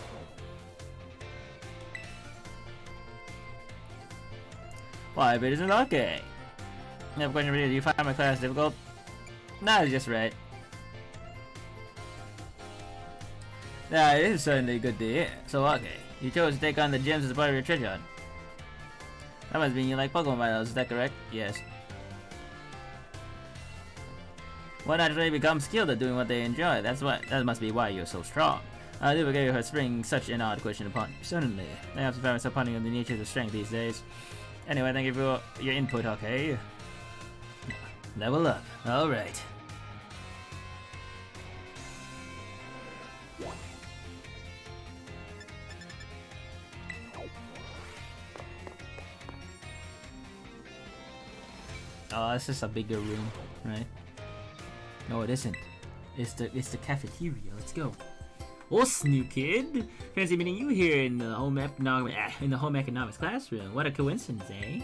Why, but isn't okay? I have a question for you. Do you find my class difficult? Nah, it's just right. Nah, it is certainly good to hear. So, okay. You chose to take on the gems as part of your treasure hunt. That must mean you like Pokemon battles, is that correct? Yes. One naturally becomes skilled at doing what they enjoy. That must be why you're so strong. I do forget you for spring such an odd question upon. Certainly. I have to find myself pondering on the nature of the strength these days. Anyway, thank you for your input, okay? Level up. Alright. Oh, this is a bigger room, right? No, it isn't. It's the cafeteria. Let's go. What's new, kid? Fancy meeting you here in the home economics classroom. What a coincidence, eh?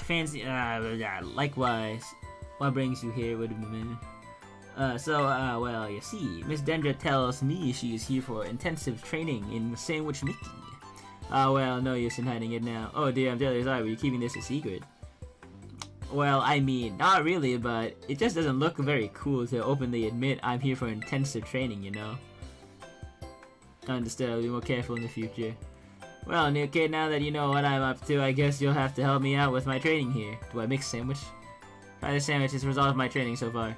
Fancy. Likewise. What brings you here? Wait a minute. Well, you see, Miss Dendra tells me she is here for intensive training in sandwich making. Well, no use in hiding it now. Oh dear, I'm terribly sorry. Were you keeping this a secret? Well, I mean, not really, but it just doesn't look very cool to openly admit I'm here for intensive training, you know? Understood, I'll be more careful in the future. Well, new kid, now that you know what I'm up to, I guess you'll have to help me out with my training here. Do I make a sandwich? Try the sandwich has resolved my training so far.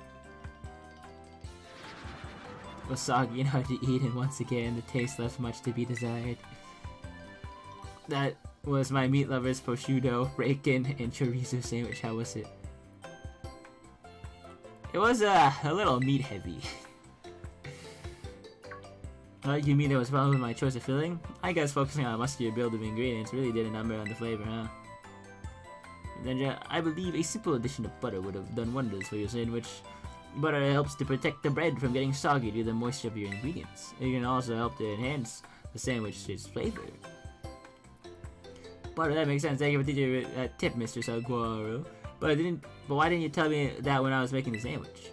was soggy and hard to eat, and once again, the taste left much to be desired. That was my meat lover's prosciutto, bacon, and chorizo sandwich. How was it? It was a little meat heavy. You mean it was wrong with my choice of filling? I guess focusing on a muscular build of ingredients really did a number on the flavor, huh? And then, I believe a simple addition of butter would have done wonders for your sandwich. Butter helps to protect the bread from getting soggy due to the moisture of your ingredients. It can also help to enhance the sandwich's flavor. Butter, that makes sense. Thank you for teaching that tip, Mr. Saguaro. But why didn't you tell me that when I was making the sandwich?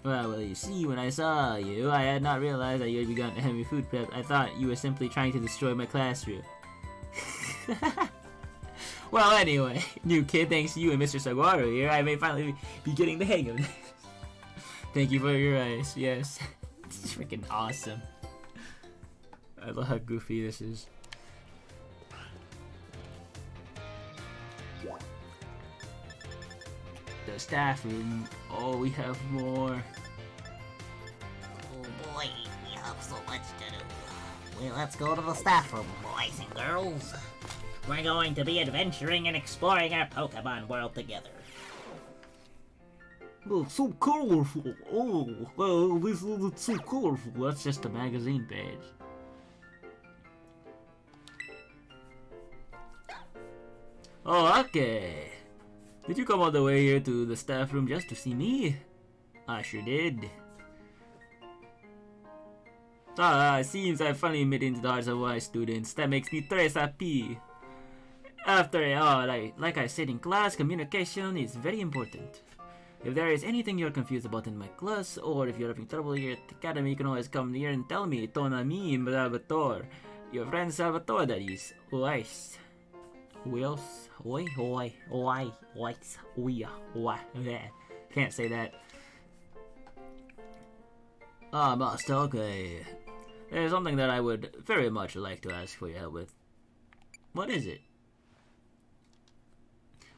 Well, you see, when I saw you, I had not realized that you had begun a heavy food prep. I thought you were simply trying to destroy my classroom. Well, anyway, new kid, thanks to you and Mr. Saguaro here, I may finally be getting the hang of this. Thank you for your advice, yes. It's freaking awesome. I love how goofy this is. The staff room. Oh, we have more. Oh boy, we have so much to do. Well, let's go to the staff room, boys and girls. We're going to be adventuring and exploring our Pokemon world together. Oh, it's so colorful. Oh, well, this is so colorful. That's just a magazine page. Oh, okay. Did you come all the way here to the staff room just to see me? I sure did. It seems I finally made it into the hearts of my students. That makes me très happy. After all, like I said in class, communication is very important. If there is anything you're confused about in my class, or if you're having trouble here at the academy, you can always come here and tell me. Ton ami, Salvatore. Your friend Salvatore, that is. Ois. Who else? Oi. Can't say that. Master, okay. There's something that I would very much like to ask for your help with. What is it?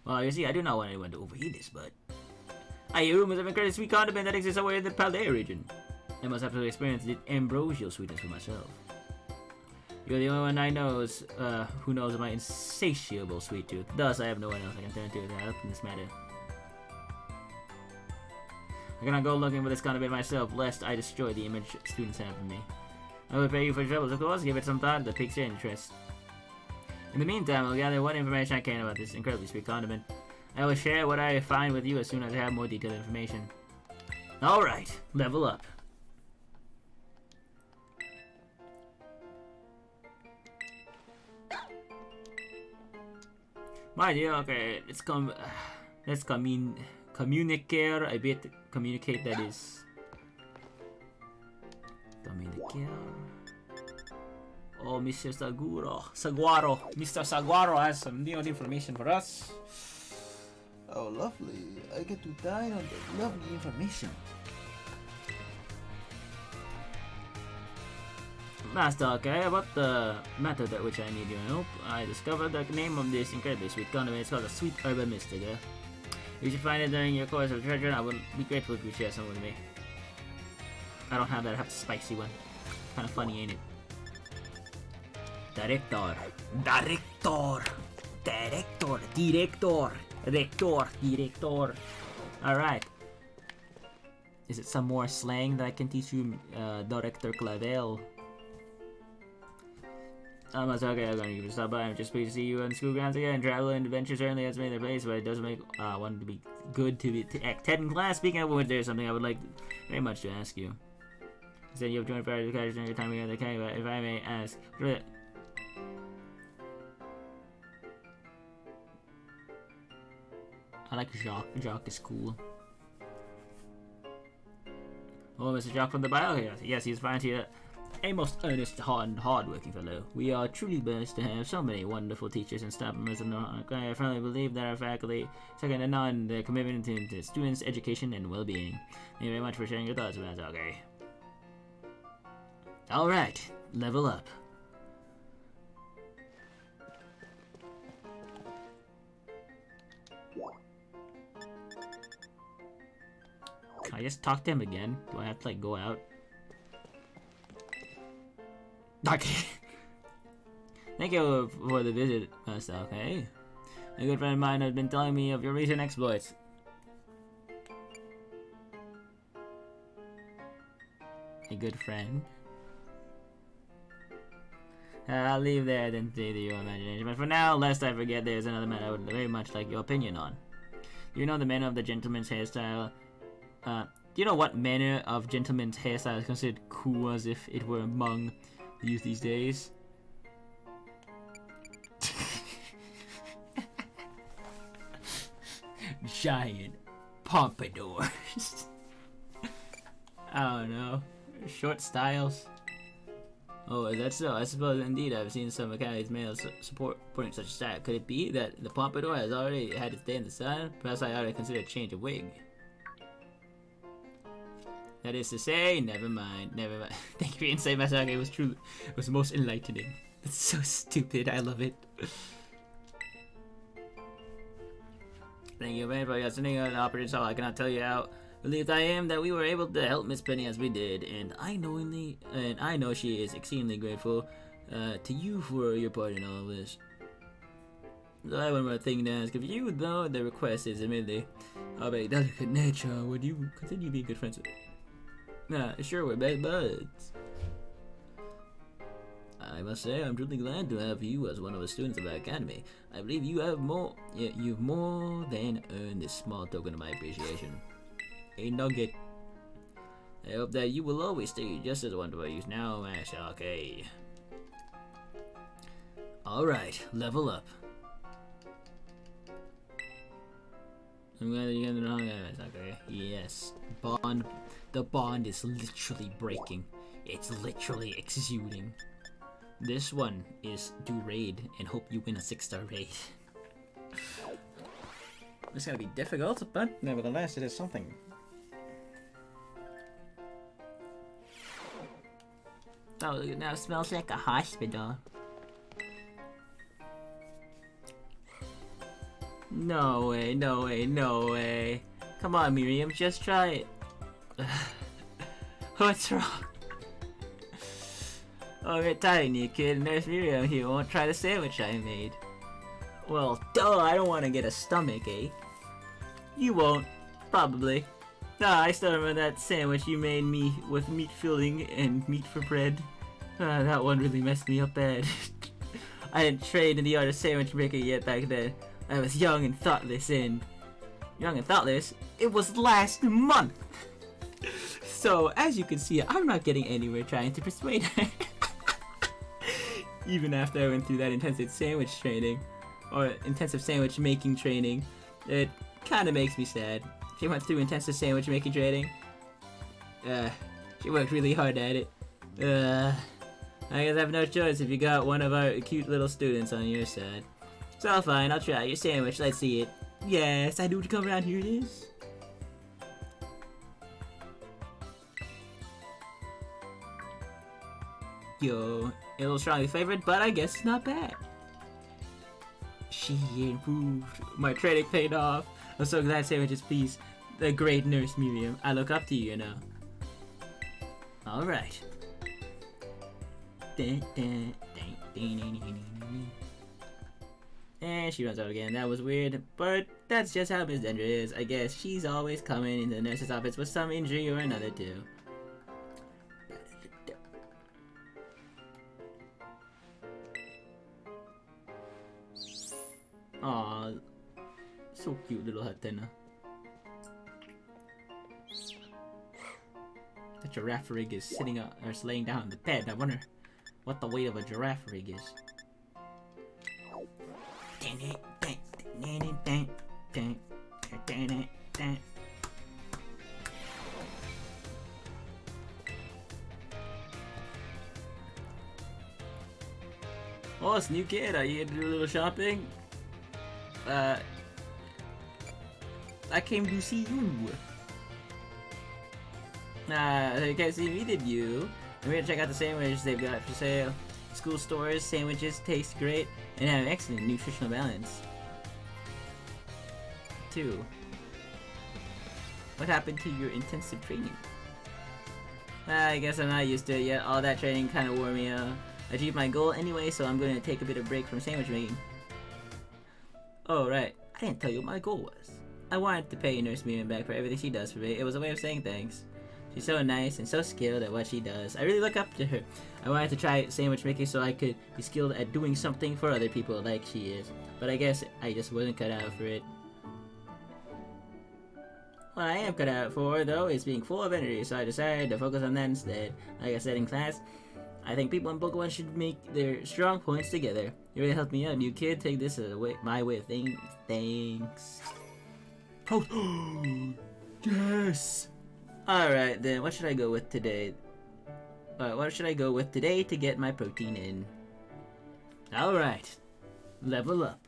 Well, you see, I do not want anyone to overhear this, but I hear rumors of incredibly sweet condiment that exists somewhere in the Palais region. I must have to experience the ambrosial sweetness for myself. You're the only one I know who knows of my insatiable sweet tooth. Thus, I have no one else I can turn to help in this matter. I cannot go looking for this condiment myself, lest I destroy the image students have of me. I will pay you for your troubles, of course. Give it some thought that piques your interest. In the meantime, I'll gather what information I can about this incredibly sweet condiment. I will share what I find with you as soon as I have more detailed information. Alright, level up. My dear, okay, let's communicate a bit. Communicate, that is. Communicate. Oh, Mr. Saguaro. Mr. Saguaro has some new information for us. Oh, lovely. I get to dine on the lovely information. Master, okay, about the method at which I need your help, I discovered the name of this incredibly sweet condiment. It's called a sweet urban mystica. You should find it during your course of treasure, and I would be grateful if you share some with me. I don't have that, I have the spicy one. Kinda funny, ain't it? Director. Alright. Is it some more slang that I can teach you, Director Clavel? It's okay, I'm gonna give you a stop by. I'm just pleased to see you on the school grounds again. Travel and adventure certainly has made their place, but it does make one to be good to act TED in class. Speaking of which, there's something I would like very much to ask you. You said you have 24 hours to catch during your time here at the academy, but if I may ask, I like Jacques. Jacques is cool. Oh, Mr. Jacques from the bio here. Yes, he's fine here. A most earnest and hard-working fellow. We are truly blessed to have so many wonderful teachers and staff members, and I firmly believe that our faculty, second to none, their commitment to students' education and well-being. Thank you very much for sharing your thoughts about it. Okay. Alright, level up. I just talk to him again. Do I have to like go out? sake. Thank you for the visit, okay? A good friend of mine has been telling me of your recent exploits. A good friend? I'll leave there then to your imagination. But for now, lest I forget, there's another matter I would very much like your opinion on. You know the manner of the gentleman's hairstyle? Do you know what manner of gentleman's hairstyle is considered cool as if it were among the youth these days? Giant pompadours. I don't know. Short styles. Oh, is that so? I suppose indeed I've seen some Academy's males supporting such a style. Could it be that the pompadour has already had its day in the sun? Perhaps I ought to consider a change of wig. That is to say, never mind. Thank you for insight, Masake. It was true. It was most enlightening. It's so stupid. I love it. Thank you very much for listening on Operator Saul. I cannot tell you how relieved I am that we were able to help Miss Penny as we did, and I know she is exceedingly grateful to you for your part in all of this. So I have one more thing to ask of you, though. The request is admittedly of a delicate nature. Would you continue being good friends with me? Nah, sure, we're best buds. I must say, I'm truly glad to have you as one of the students of our academy. I believe you've more than earned this small token of my appreciation. A nugget. I hope that you will always stay just as wonderful as now, Masake. Alright, level up. I'm glad you get the Masake. Yes. The bond is literally breaking. It's literally exuding. This one is do raid and hope you win a 6-star raid. It's gonna be difficult, but nevertheless it is something. Oh, it now smells like a hospital. No way, no way, no way. Come on, Miriam, just try it. What's wrong? Oh, get tiny kid, and there's Miriam here won't try the sandwich I made. Well, duh, I don't want to get a stomach ache. You won't, probably. I still remember that sandwich you made me with meat filling and meat for bread. That one really messed me up bad. I didn't trade in the art of sandwich making yet back then. I was young and thoughtless, and... Young and thoughtless? It was last month! So, as you can see, I'm not getting anywhere trying to persuade her. Even after I went through that intensive sandwich training, or intensive sandwich making training, it kinda makes me sad. She went through intensive sandwich making training. She worked really hard at it. I guess I have no choice if you got one of our cute little students on your side. So fine, I'll try your sandwich, let's see it. Yes, I knew to come around, here it is. Yo, a little strongly favored, but I guess it's not bad. She improved. My training paid off. I'm so glad sandwiches please the great nurse Miriam. I look up to you, you know. Alright. And she runs out again. That was weird, but that's just how Miss Dendra is. I guess she's always coming into the nurse's office with some injury or another too. Aw, so cute little Hatena. The giraffe rig is sitting up or laying down on the bed. I wonder what the weight of a giraffe rig is. Oh, it's a new kid. Are you here to do a little shopping? I came to see you. You can't see me, did you? I'm here to check out the sandwiches they've got for sale. School stores, sandwiches taste great and have excellent nutritional balance. 2. What happened to your intensive training? I guess I'm not used to it yet. All that training kind of wore me out. achieved my goal anyway, so I'm going to take a bit of break from sandwich making. Oh, right. I didn't tell you what my goal was. I wanted to pay Nurse Miriam back for everything she does for me. It was a way of saying thanks. She's so nice and so skilled at what she does. I really look up to her. I wanted to try sandwich making so I could be skilled at doing something for other people like she is. But I guess I just wasn't cut out for it. What I am cut out for, though, is being full of energy, so I decided to focus on that instead. Like I said in class, I think people in Pokemon should make their strong points together. You really helped me out, new kid. Take this as my way of things. Thanks. Yes! Alright then, what should I go with today? What should I go with today to get my protein in? Alright. Level up.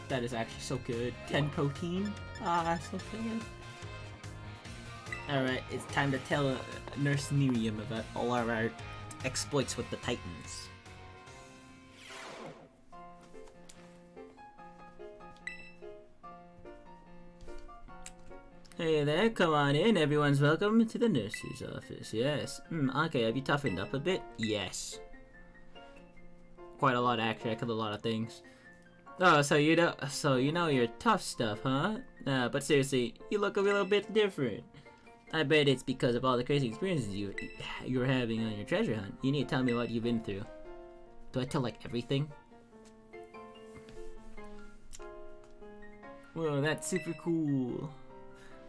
That is actually so good. 10 protein. Ah, so good. Alright, it's time to tell Nurse Miriam about all of our exploits with the Titans. Hey there, come on in. Everyone's welcome to the nurse's office. Yes. Okay, have you toughened up a bit? Yes. Quite a lot, actually. I killed a lot of things. Oh, so you know your tough stuff, huh? But seriously, you look a little bit different. I bet it's because of all the crazy experiences you're having on your treasure hunt. You need to tell me what you've been through. Do I tell, like, everything? Whoa, that's super cool.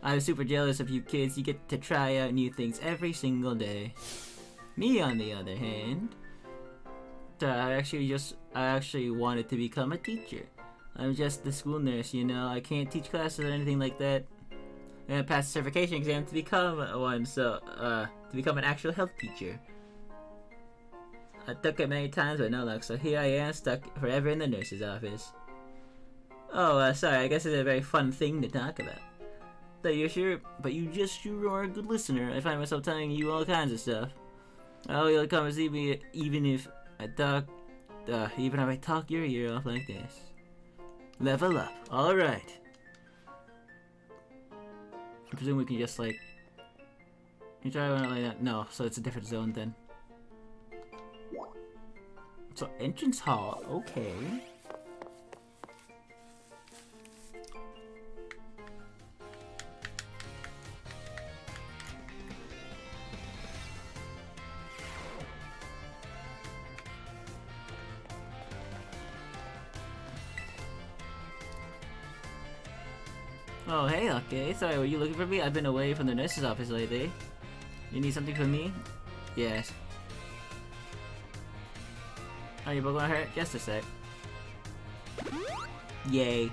I'm super jealous of you kids. You get to try out new things every single day. Me, on the other hand, I actually wanted to become a teacher. I'm just the school nurse, you know. I can't teach classes or anything like that. I'm gonna pass the certification exam to become one, so to become an actual health teacher. I took it many times, but no luck. So here I am, stuck forever in the nurse's office. Oh, sorry. I guess it's a very fun thing to talk about. But you sure are a good listener. I find myself telling you all kinds of stuff. Oh, you'll come and see me even if I talk your ear off like this. Level up. Alright. I presume we can just like... You try one like that? No, so it's a different zone then. So entrance hall, okay. Oh, hey, okay. Sorry, were you looking for me? I've been away from the nurse's office lately. You need something from me? Yes. Are you Pokemon hurt? Just a sec. Yay.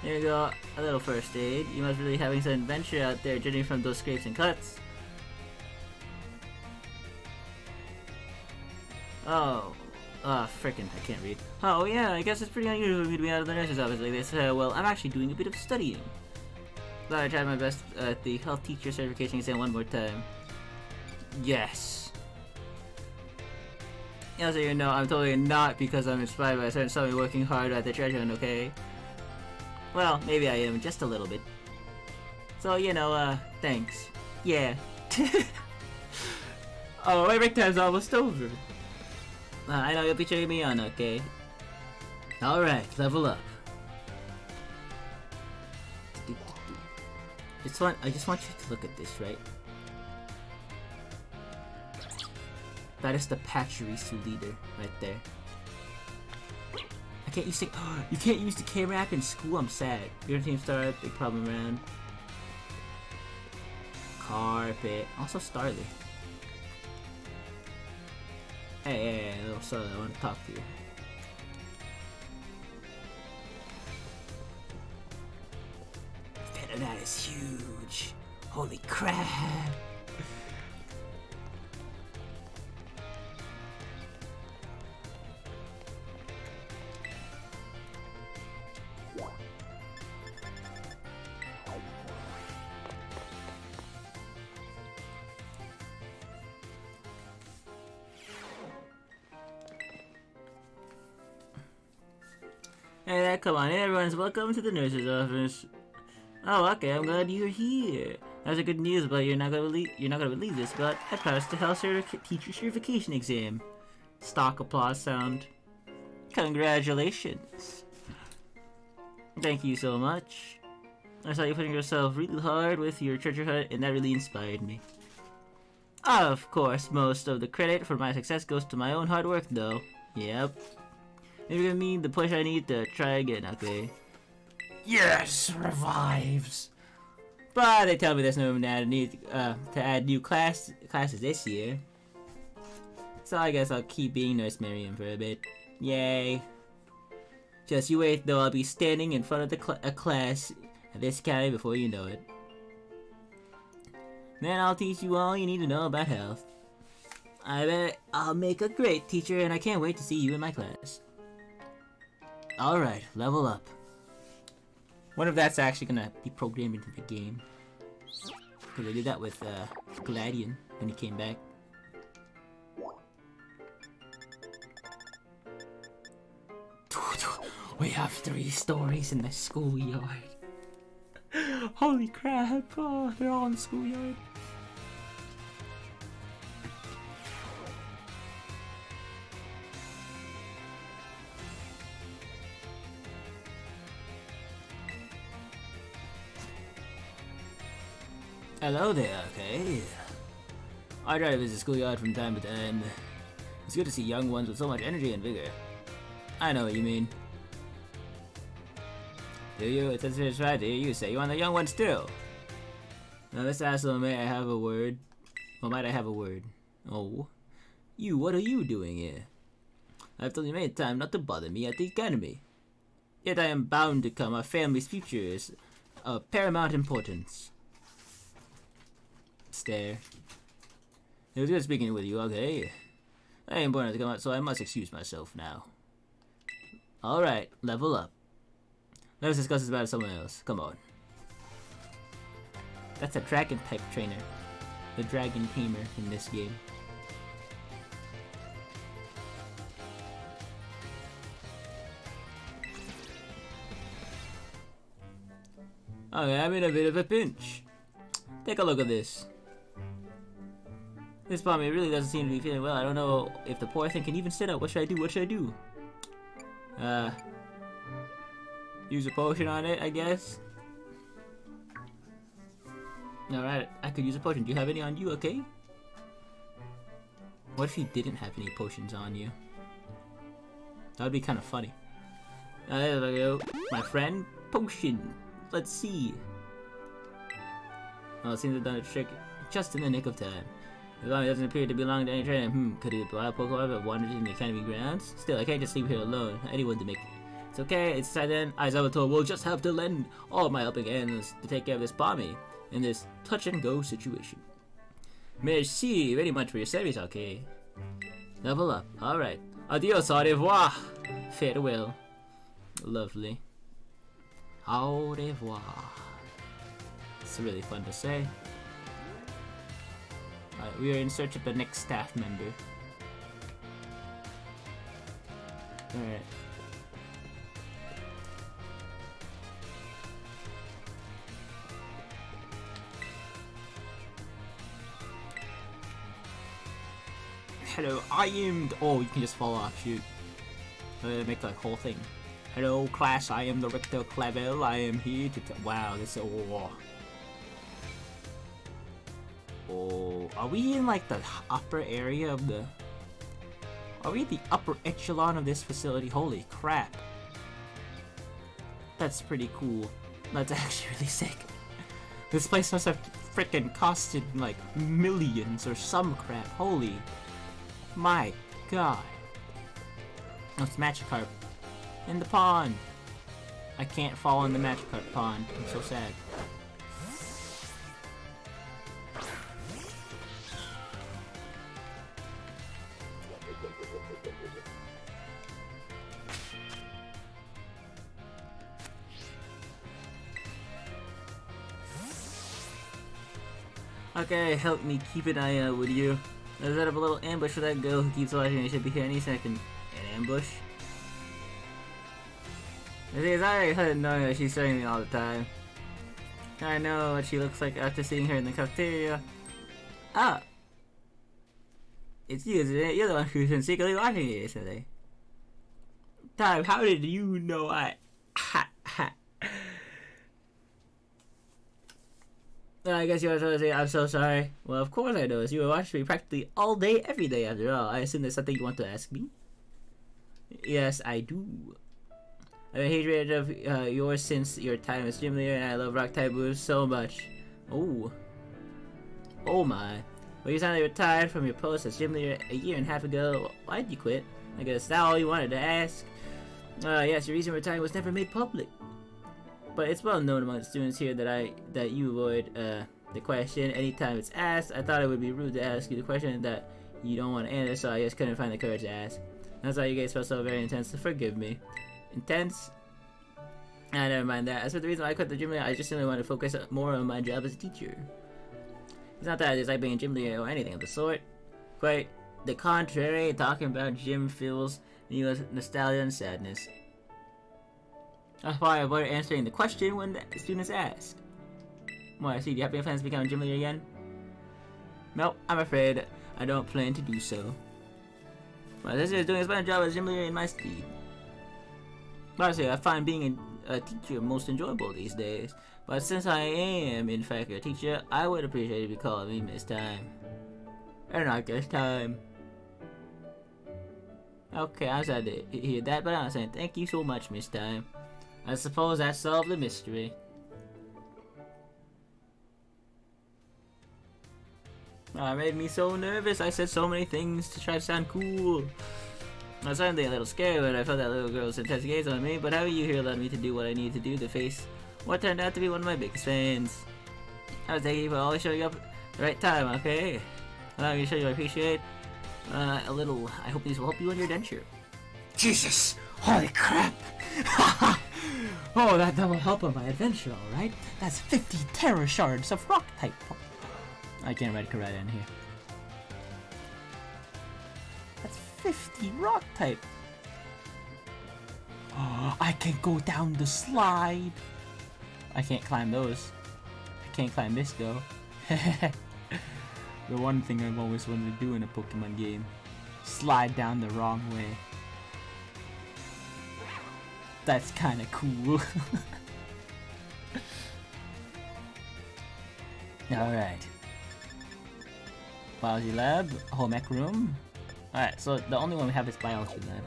There you go. A little first aid. You must really having some adventure out there, judging from those scrapes and cuts. Oh. Frickin', I can't read. Oh, yeah, I guess it's pretty unusual for me to be out of the nurse's office like this. Well, I'm actually doing a bit of studying. Thought I'd try my best at the health teacher certification exam one more time. Yes. Yeah, so you know, I'm totally not because I'm inspired by a certain somebody working hard at the treasure hunt, okay? Well, maybe I am, just a little bit. So, you know, thanks. Yeah. Oh, my break time's almost over. I know you'll be cheering me on, okay? Alright, level up. I just want you to look at this, right? That is the Pachirisu leader, right there. I can't use the- You can't use the camera app in school? I'm sad. Your team started, big problem around. Carpet. Also Starly. Hey, little Starly, I want to talk to you. That is huge. Holy crap. Hey, come on, everyone's welcome to the nurse's office. Oh, okay, I'm glad you're here. That's a good news, but you're not gonna believe this, but I passed the health teacher certification exam. Stock applause sound. Congratulations. Thank you so much. I saw you putting yourself really hard with your treasure hunt, and that really inspired me. Of course, most of the credit for my success goes to my own hard work, though. Yep. Maybe give me the push I need to try again, okay? Yes! Revives! But they tell me there's no room to add new classes this year. So I guess I'll keep being Nurse Miriam for a bit. Yay. Just you wait though, I'll be standing in front of a class at this academy before you know it. Then I'll teach you all you need to know about health. I bet I'll make a great teacher and I can't wait to see you in my class. Alright, level up. Wonder if that's actually gonna be programmed into the game. Because they did that with Gladian when he came back. We have 3 stories in the schoolyard. Holy crap! Oh, they're all in the schoolyard. Hello there, okay? I try to visit schoolyard from time to time. It's good to see young ones with so much energy and vigor. I know what you mean. Do you? It's right to hear you say you want the young ones too. Now this asshole, may I have a word? Or might I have a word? Oh. You, what are you doing here? I've told you many times not to bother me at the academy. Yet I am bound to come. Our family's future is of paramount importance. Stare. It was good speaking with you, okay? I ain't born to come out, so I must excuse myself now. Alright, level up. Let us discuss this matter with someone else. Come on. That's a dragon type trainer. The dragon tamer in this game. Okay, I'm in a bit of a pinch. Take a look at this. This Pommy really doesn't seem to be feeling well. I don't know if the poor thing can even sit up. What should I do? What should I do? Use a potion on it, I guess. Alright, I could use a potion. Do you have any on you, okay? What if you didn't have any potions on you? That would be kind of funny. There we go. My friend, potion. Let's see. Oh, it seems to have done a trick just in the nick of time. The Pommy doesn't appear to belong to any trainer. Could it be a wild Pokemon that wandered in the academy grounds? Still, I can't just leave here alone. Anyone to make it. It's okay, it's then, as I was told, we'll just have to lend all my helping hands to take care of this Pommy in this touch-and-go situation. Merci very much for your service, okay? Level up, alright. Adios, au revoir. Farewell. Lovely. Au revoir. It's really fun to say. Alright, we are in search of the next staff member. Alright. Hello, I am. Oh, you can just fall off. Shoot. Make the whole thing. Hello, class. I am the Rector Clavel. I am here to. Wow, this is. Oh, are we in like the upper area of the? Are we the upper echelon of this facility? Holy crap! That's pretty cool. That's actually really sick. This place must have freaking costed like millions or some crap. Holy. My god. Oh, it's Magikarp. In the pond. I can't fall in the Magikarp pond. I'm so sad. Okay, help me keep an eye out, would you? I set up a little ambush for that girl who keeps watching. He should be here any second. An ambush? The thing is, I already had knowing that she's studying me all the time. I know what she looks like after seeing her in the cafeteria. Ah! It's you, isn't it? You're the one who's been secretly watching it yesterday. Time, how did you know I... Ha, ha. I guess you were trying to say, I'm so sorry. Well, of course I noticed. You were watching me practically all day, every day after all. I assume there's something you want to ask me? Yes, I do. I've been hatred of yours since your time as gym leader, and I love rock type moves so much. Oh. Oh my. Well, you finally retired from your post as gym leader a year and a half ago. Why'd you quit? I guess that's all you wanted to ask. Yes, your reason for retiring was never made public. But it's well known among the students here that you avoid the question anytime it's asked. I thought it would be rude to ask you the question that you don't want to answer, so I just couldn't find the courage to ask. That's why you guys felt so very intense, so forgive me. Intense? Ah, never mind that. As for the reason why I quit the gym leader, I just simply wanted to focus more on my job as a teacher. It's not that I dislike being a gym leader or anything of the sort. Quite the contrary, talking about gym fills me with nostalgia and sadness. That's why I avoid answering the question when the students ask. Well, I see. Do you have any plans to become a gym leader again? Nope, I'm afraid I don't plan to do so. My sister is doing as much a job as gym leader in my stead. Honestly, I find being a teacher most enjoyable these days. But since I am, in fact, a teacher, I would appreciate if you called me Miss Time. And not just Time. Okay, I'm sad to hear that, but I'm saying thank you so much, Miss Time. I suppose that solved the mystery. Oh, it made me so nervous. I said so many things to try to sound cool. I was suddenly a little scared when I felt that little girl's intense gaze on me, but having you here allowed me to do what I needed to do to face what turned out to be one of my biggest fans. I was thanking you for always showing up at the right time, okay? Allowing me to show you I appreciate a little. I hope these will help you on your denture. Jesus! Holy crap! Oh, that will help on my adventure, alright? That's 50 terror shards of rock type. I can't write karate in here. That's 50 rock type. Oh, I can go down the slide. I can't climb those. I can't climb this though. The one thing I've always wanted to do in a Pokemon game. Slide down the wrong way. That's kinda cool. Alright. Biology lab, home ec room. Alright, so the only one we have is biology lab.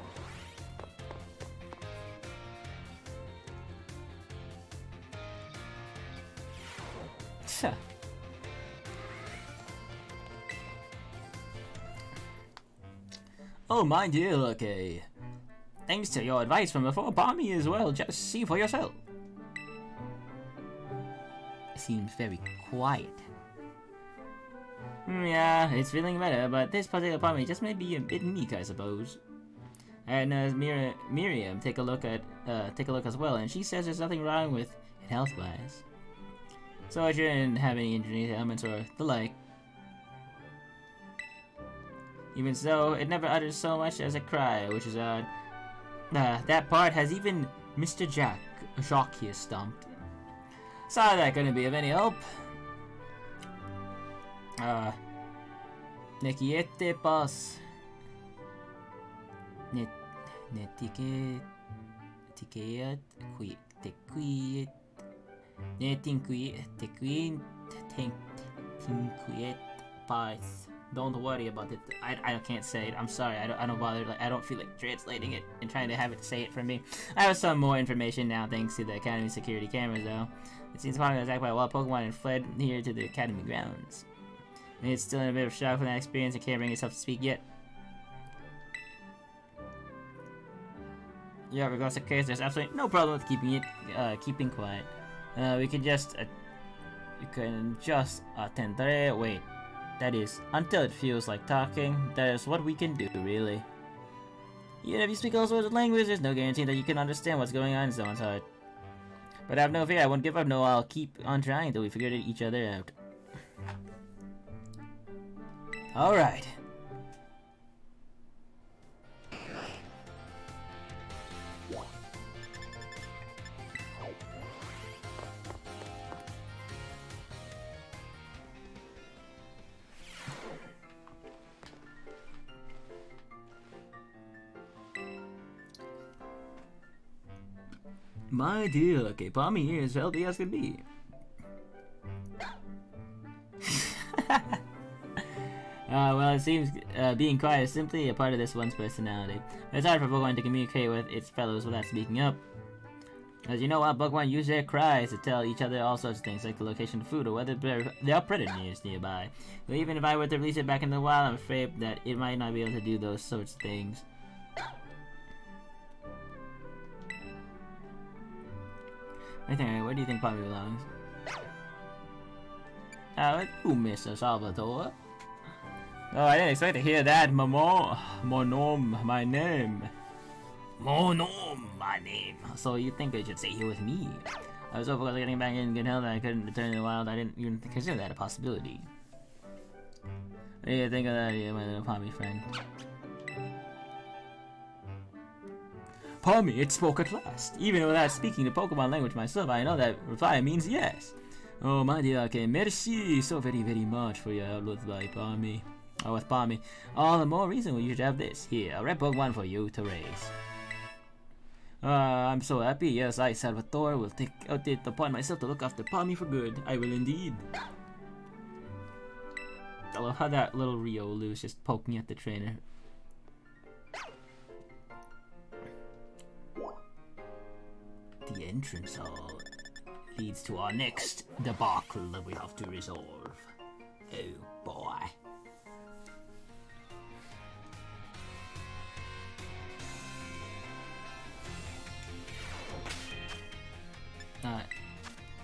Oh, my dear Lucky. Thanks to your advice from before, Bommy as well. Just see for yourself. Seems very quiet. Yeah, it's feeling better, but this particular Bommy just may be a bit meek, I suppose. And Miriam take a look as well, and she says there's nothing wrong with it health-wise. So I shouldn't have any injuries, ailments, or the like. Even so, it never utters so much as a cry, which is odd. That part has even Mr. Jacques here stumped. Sorry that couldn't be of any help. Nequiete pas. Netiquet. Tiquet. Tequiet. Netinquiet. Tequint. Tinquiet pas. Don't worry about it. I can't say it. I'm sorry. I don't bother. Like, I don't feel like translating it and trying to have it say it for me. I have some more information now thanks to the Academy security cameras, though. It seems Pokemon was attacked by a wild Pokemon and fled here to the Academy grounds. And it's still in a bit of shock from that experience and can't bring itself to speak yet. Yeah, regardless of case, there's absolutely no problem with keeping quiet. We can just attendre. Wait. That is, until it feels like talking, that is what we can do, really. Even if you speak all sorts of languages, there's no guarantee that you can understand what's going on in someone's heart. But have no fear, I won't give up. No, I'll keep on trying until we figure each other out. Alright. My dear, okay, Palmy here is healthy as can be. Well, it seems being quiet is simply a part of this one's personality. It's hard for Pokemon to communicate with its fellows without speaking up. As you know, Pokemon use their cries to tell each other all sorts of things, like the location of food or whether there are predators nearby. But even if I were to release it back in the wild, I'm afraid that it might not be able to do those sorts of things. Where do you think Palmy belongs? You, Mr. Salvatore. Oh, I didn't expect to hear that, Maman. Mon nom, my name. Mon nom, my name. So you think I should stay here with me? I was so focused on getting back in good health that I couldn't return to the wild. I didn't even consider that a possibility. What do you think of that idea, my little Palmy friend? Palmy, it spoke at last. Even without speaking the Pokemon language myself, I know that reply means yes. Oh, my dear, okay, merci so very, very much for your help with Palmy. With Palmy. All the more reason why you should have this. Here, a red Pokemon for you to raise. I'm so happy. Yes, I, Salvatore, will take it upon myself to look after Palmy for good. I will indeed. I love how that little Riolu is just poking at the trainer. The entrance hall leads to our next debacle that we have to resolve. Oh boy.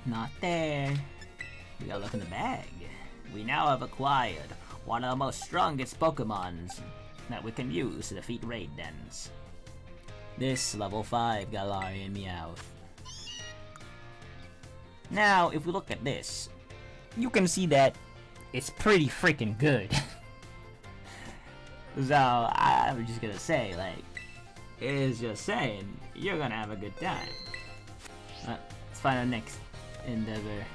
Not there. We gotta look in the bag. We now have acquired one of the most strongest Pokemons that we can use to defeat raid dens. This level 5 Galarian Meowth. Now, if we look at this, you can see that it's pretty freaking good. So, I'm just gonna say, like, it is just saying, you're gonna have a good time. Let's find our next endeavor.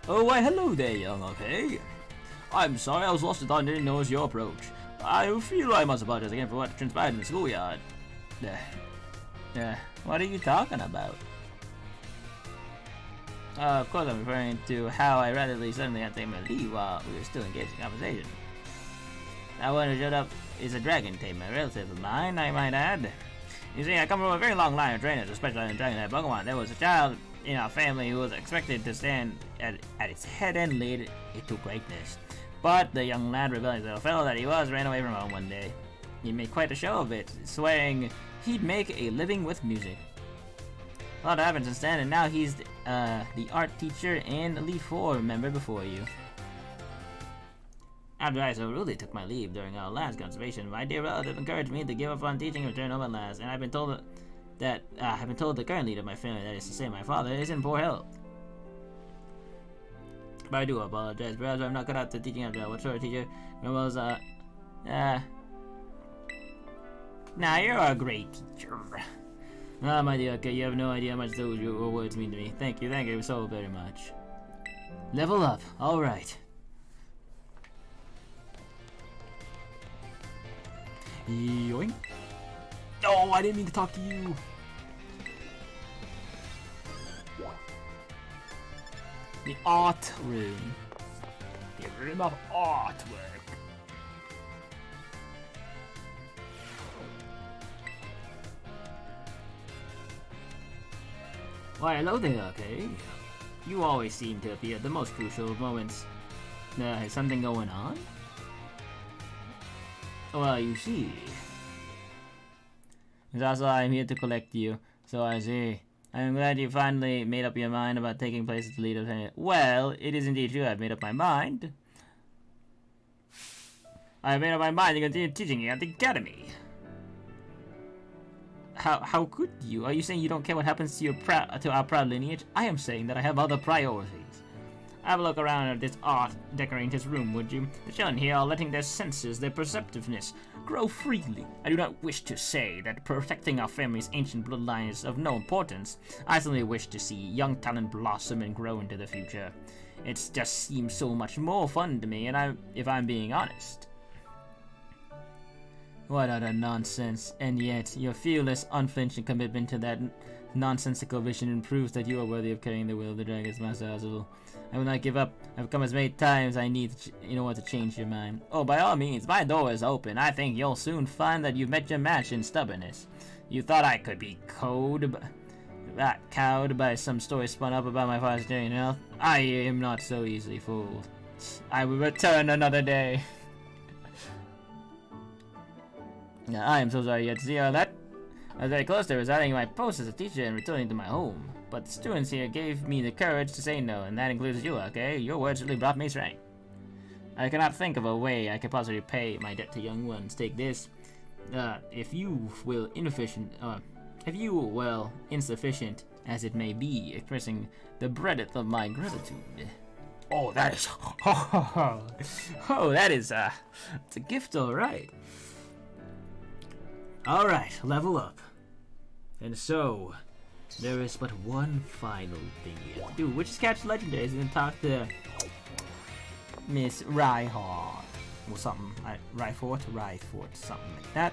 Oh, why hello there, young, okay? I'm sorry I was lost and didn't notice your approach. I feel I must apologize again for what transpired in the schoolyard. What are you talking about? Of course I'm referring to how I rather suddenly had to take my leave while we were still engaged in conversation. That one who showed up is a dragon tamer, a relative of mine, I might add. You see, I come from a very long line of trainers who specialize in dragon-type Pokemon. There was a child in our family who was expected to stand at its head and lead it to greatness. But the young lad, rebellious little fellow that he was, ran away from home one day. He made quite a show of it, swearing he'd make a living with music. A lot happened since then, and now he's the art teacher and Elite Four member before you. After I so rudely took my leave during our last conservation, my dear relative encouraged me to give up on teaching and return home at last, and I've been told the current leader of my family, that is to say my father, is in poor health. But I do apologize, perhaps I'm not cut out to teaching after all. What sort of teacher? Grandma's, Nah, you're a great teacher. Ah, my dear, okay, you have no idea how much those your words mean to me. Thank you so very much. Level up, alright. Yoink. Oh, I didn't mean to talk to you. The art room. The room of artwork. Why, hello there, okay? You always seem to appear at the most crucial of moments. Is something going on? Well, you see. Also, I'm here to collect you, so I see. I'm glad you finally made up your mind about taking place as the leader of... Well, it is indeed true I've made up my mind. I've made up my mind to continue teaching you at the academy. How could you? Are you saying you don't care what happens to our proud lineage? I am saying that I have other priorities. Have a look around at this art decorating his room, would you? The children here are letting their senses, their perceptiveness, grow freely. I do not wish to say that protecting our family's ancient bloodline is of no importance. I simply wish to see young talent blossom and grow into the future. It just seems so much more fun to me, and if I'm being honest. What utter nonsense. And yet, your fearless, unflinching commitment to that nonsensical vision proves that you are worthy of carrying the will of the Dragon's Master Azul. I will not give up. I've come as many times I need in order to change your mind. Oh, by all means, my door is open. I think you'll soon find that you've met your match in stubbornness. You thought I could be cowed by some story spun up about my father's daring health? I am not so easily fooled. I will return another day. Now, I am so sorry you had to see all that. I was very close to resigning my post as a teacher and returning to my home. But the students here gave me the courage to say no, and that includes you, okay? Your words really brought me strength. I cannot think of a way I could possibly pay my debt to young ones. Take this. If you will insufficient as it may be, expressing the breadth of my gratitude. Oh, that is, oh, that is, it's a gift, alright. Alright, level up. And so, there is but one final thing you have to do, which is catch legendaries and talk to Miss Rhyhart. Or something, Rhyfort, something like that.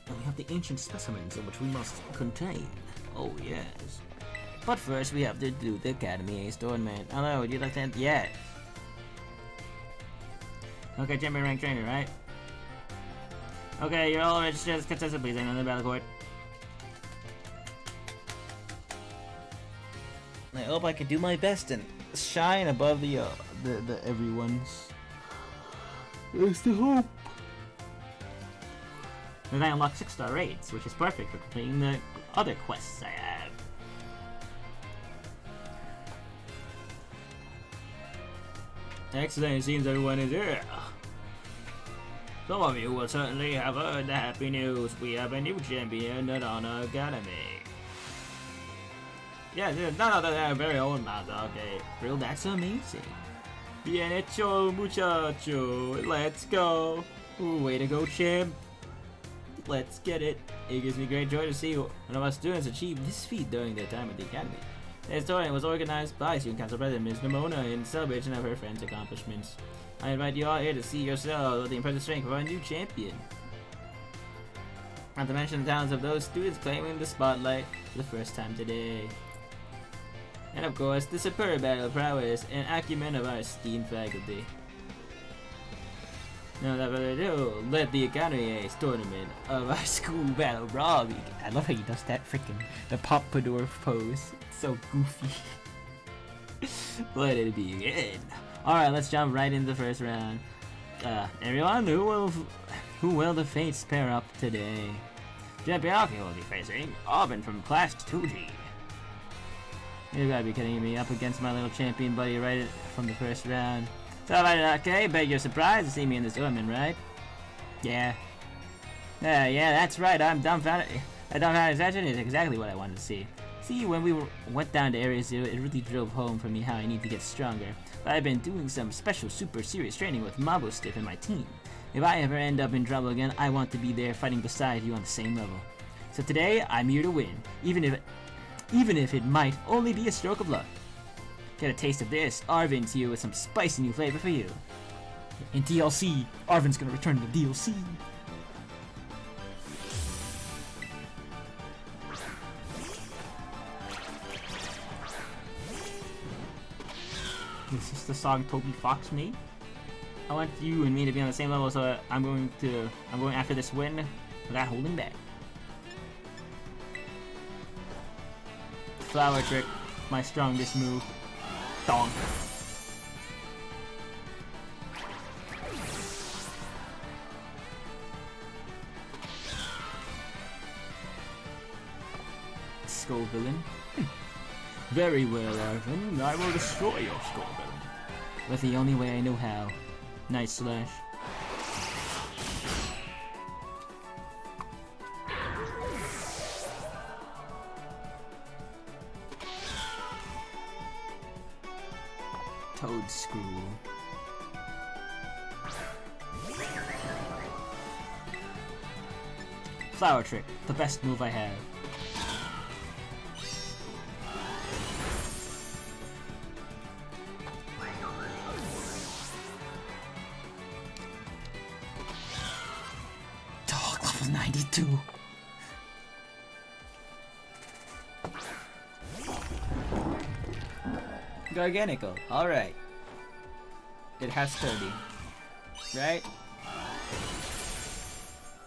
And we have the ancient specimens in which we must contain. Oh, yes. But first, we have to do the Academy Ace tournament. Hello, would you like to? Yes. Okay, champion rank trainer, right? Okay, you're all registered as contestant, please. Enter the battle court. I hope I can do my best and shine above the everyone's. That's the hope. And I unlock 6-star raids, which is perfect for completing the other quests I have. Excellent, it seems everyone is here. Some of you will certainly have heard the happy news. We have a new champion at Honor Academy. Yeah, none other than our very own Mazda. Okay, Real, that's amazing. Bien hecho, muchacho. Let's go. Ooh, way to go, champ. Let's get it. It gives me great joy to see one of our students achieve this feat during their time at the academy. This tournament was organized by Student Council President Ms. Nimona in celebration of her friend's accomplishments. I invite you all here to see yourselves the impressive strength of our new champion. Not to mention the talents of those students claiming the spotlight for the first time today. And of course, the superb battle prowess and acumen of our esteemed faculty. Now without further ado, let the Academy Ace tournament of our school battle brawl begin. I love how he does that the pompadour pose. It's so goofy. Let it begin. Alright, let's jump right into the first round. Everyone, who will the fates pair up today? Champion Aki will be facing Auburn from Class 2G. You gotta be kidding me, up against my little champion buddy right from the first round. So, okay, bet you're surprised to see me in this tournament, right? Yeah. Yeah, that's right, I'm dumbfounded. A dumbfounded session is exactly what I wanted to see. See, when we went down to Area 0, it really drove home for me how I need to get stronger. But I've been doing some special super serious training with Mabo Stiff and my team. If I ever end up in trouble again, I want to be there fighting beside you on the same level. So today, I'm here to win, even if it might only be a stroke of luck. Get a taste of this, Arvin's here with some spicy new flavor for you. In DLC, Arvin's gonna return to the DLC. This is the song Toby Fox made. I want you and me to be on the same level, so I'm going after this win without holding back. Flower trick, my strongest move. Donk. Skull villain. Very well, Arvin. I will destroy your skull villain. With the only way I know how. Nice slash. Toad Screw. Flower trick, the best move I have. 92. Garganical. Alright. It has 30. Right?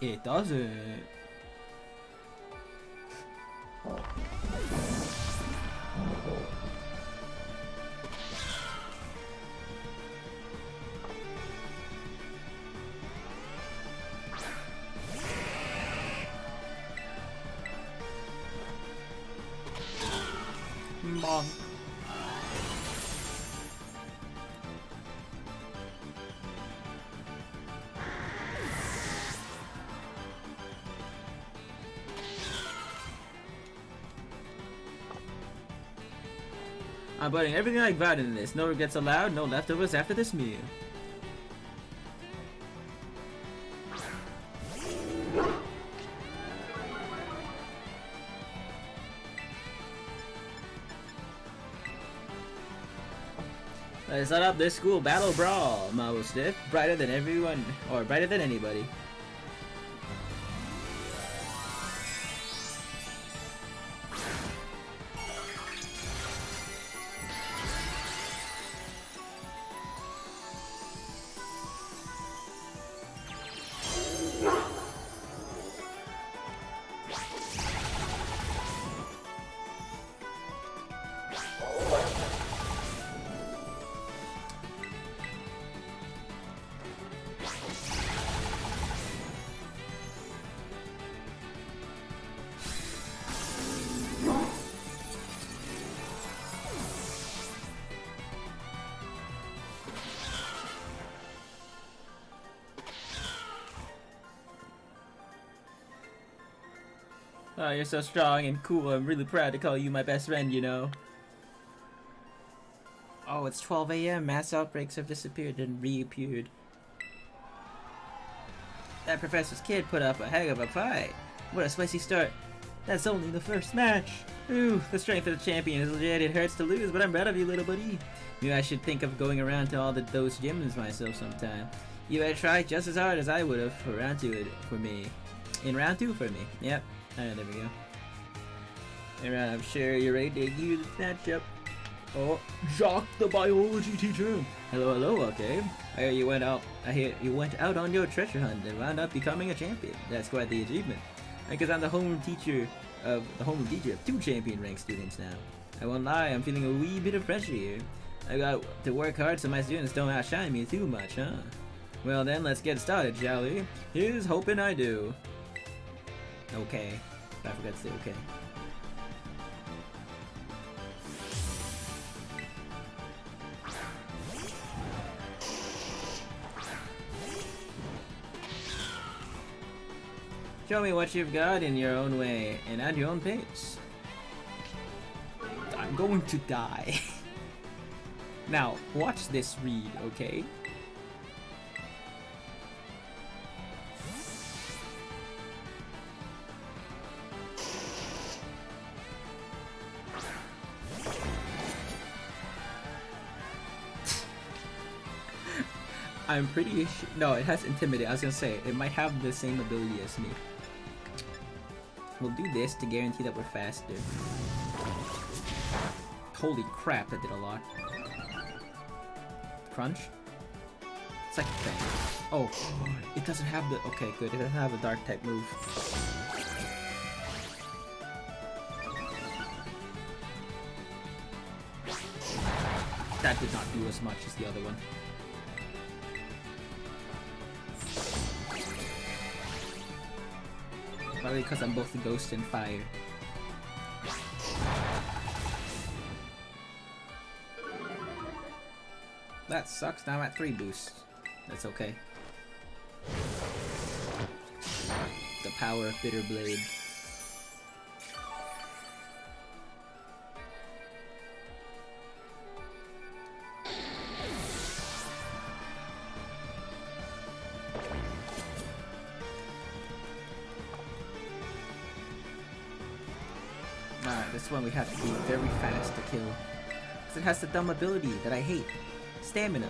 It doesn't. Bonk. I'm putting everything like that in this. No regrets allowed, no leftovers after this meal. Let's set up this school battle brawl, Marble Stiff. Brighter than everyone, or brighter than anybody. Oh, you're so strong and cool. I'm really proud to call you my best friend, you know. Oh, it's 12 a.m. Mass outbreaks have disappeared and reappeared. That professor's kid put up a heck of a fight. What a spicy start. That's only the first match. Ooh, the strength of the champion is legit. It hurts to lose, but I'm proud of you, little buddy. Maybe I should think of going around to all those gyms myself sometime. You better try just as hard as I would have for round 2 for me. In round 2 for me. Yep. Alright, there we go. Alright, I'm sure you're ready to use the matchup. Oh, Jacques the biology teacher. Hello, hello, okay. I hear you went out on your treasure hunt and wound up becoming a champion. That's quite the achievement. Because I'm the homeroom teacher of 2 champion ranked students now. I won't lie, I'm feeling a wee bit of pressure here. I got to work hard so my students don't outshine me too much, huh? Well then, let's get started, shall we? Here's hoping I do. Okay. I forgot to say okay. Show me what you've got in your own way and at your own pace. I'm going to die. Now, watch this read, okay? I'm pretty sure. No, it has Intimidate. I was gonna say, it might have the same ability as me. We'll do this to guarantee that we're faster. Holy crap, that did a lot. Crunch? Second thing. Oh, it doesn't have the. Okay, good. It doesn't have a dark type move. That did not do as much as the other one. Probably because I'm both the ghost and fire. That sucks. Now I'm at 3 boosts. That's okay. The power of Bitter Blade. This one we have to be very fast to kill. Because it has the dumb ability that I hate. Stamina.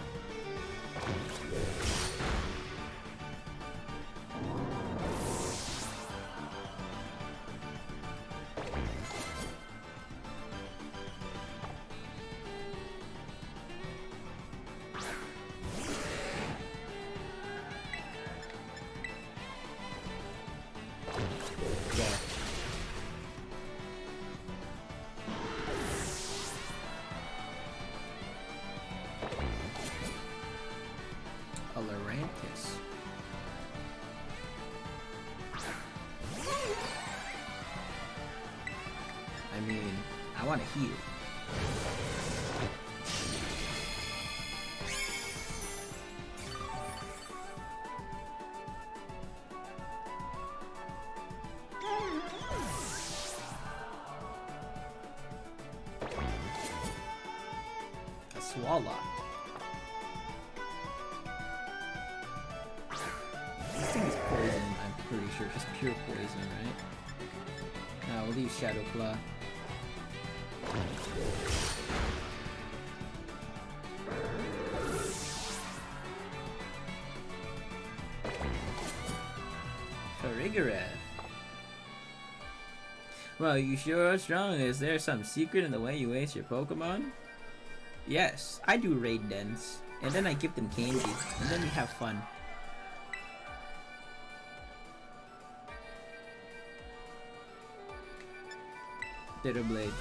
Colorantis. I mean, I want to heal. A Swallow. This thing is poison, I'm pretty sure. Just pure poison, right? No, we'll use Shadow Claw. Farigarath. Well, you sure are strong. Is there some secret in the way you waste your Pokemon? Yes, I do raid dens, and then I give them candy, and then we have fun. Blade.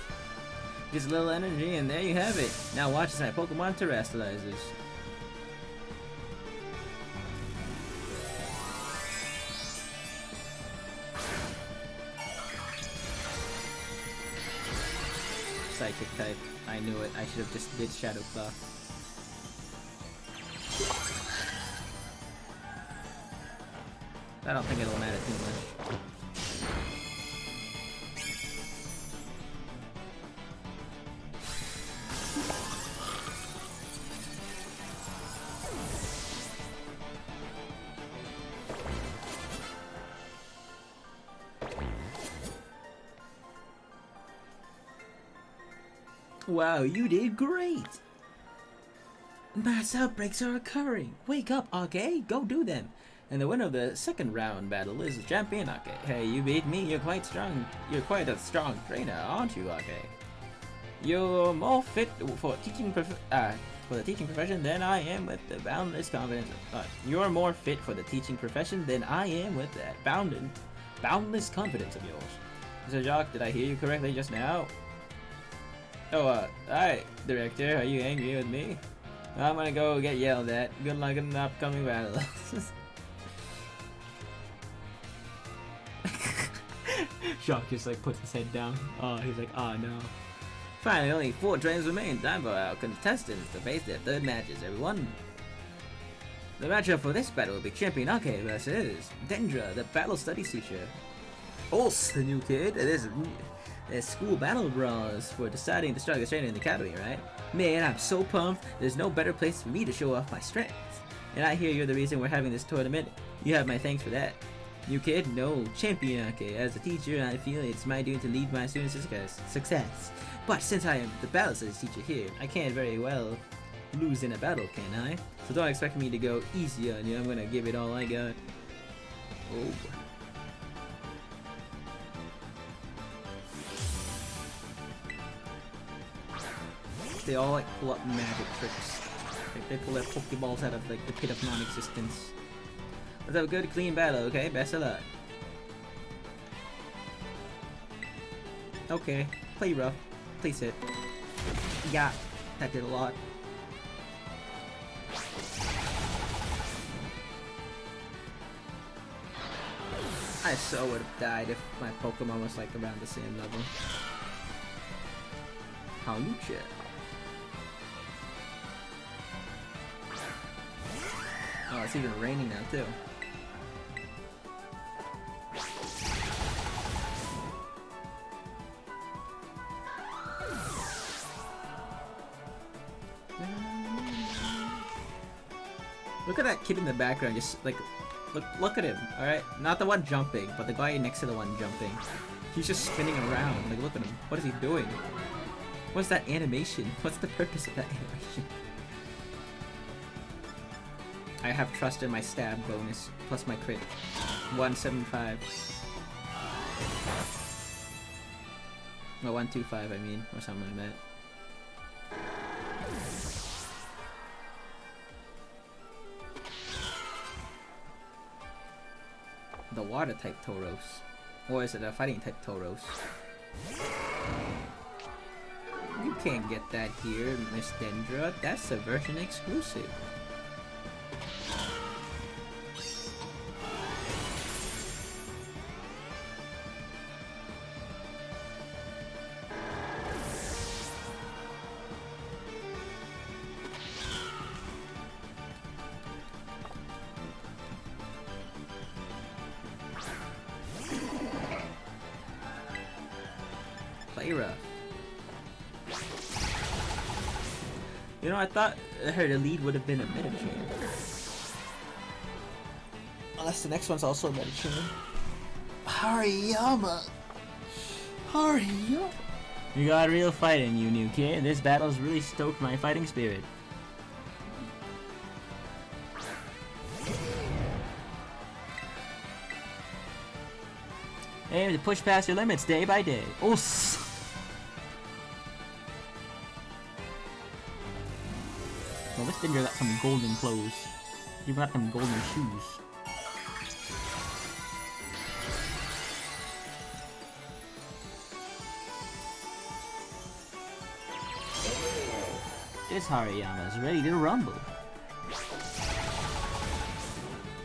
Just a little energy, and there you have it. Now watch as my Pokemon terrestrializes. Psychic type. I knew it. I should have just did Shadow Claw. I don't think it'll matter too much. Wow, you did great! Mass outbreaks are occurring! Wake up, Ake! Go do them! And the winner of the second round battle is Champion Ake. Hey, you beat me, you're quite strong. You're quite a strong trainer, aren't you, Ake? You're more fit for the teaching profession than I am with the boundless confidence. You're more fit for the teaching profession than I am with that boundless confidence of yours. Mr. Jock, did I hear you correctly just now? Oh, hi, Director, are you angry with me? I'm gonna go get yelled at. Good luck in the upcoming battle. Shock just like puts his head down. Oh, he's like, oh no. Finally, only 4 trains remain. Time for our contestants to face their third matches, everyone. The matchup for this battle will be Champion Ake versus Dendra, the battle studies teacher. Also, the new kid. There's school battle brawls for deciding the strongest trainer in the academy, right? Man, I'm so pumped. There's no better place for me to show off my strength. And I hear you're the reason we're having this tournament. You have my thanks for that. New kid? No, Champion Ake. As a teacher, I feel it's my duty to lead my students to success. But since I am the battle studies teacher here, I can't very well lose in a battle, can I? So don't expect me to go easy on you. I'm gonna give it all I got. Oh. They all like pull up magic tricks. Like they pull their Pokeballs out of like the pit of non-existence. Let's have a good clean battle, okay? Best of luck. Okay, play rough. Please hit. Yeah, that did a lot. I so would have died if my Pokemon was like around the same level. Hawlucha. Oh, it's even raining now too. Look at that kid in the background, just like, look at him, alright? Not the one jumping, but the guy next to the one jumping. He's just spinning around, like look at him. What is he doing? What's that animation? What's the purpose of that animation? I have trust in my stab bonus, plus my crit. 175. No, 125 I mean, or something like that. The water type Tauros. Or is it a fighting type Tauros? You can't get that here, Miss Dendra. That's a version exclusive. Play rough. You know, I thought her lead would have been a meta chain. Unless the next one's also a meta chain. Hariyama! Hariyama! You got a real fight in you, new kid. This battle's really stoked my fighting spirit. Aim to push past your limits day by day. Oh, well, this Dinger got some golden clothes. You got some golden shoes. This Hariyama is ready to rumble.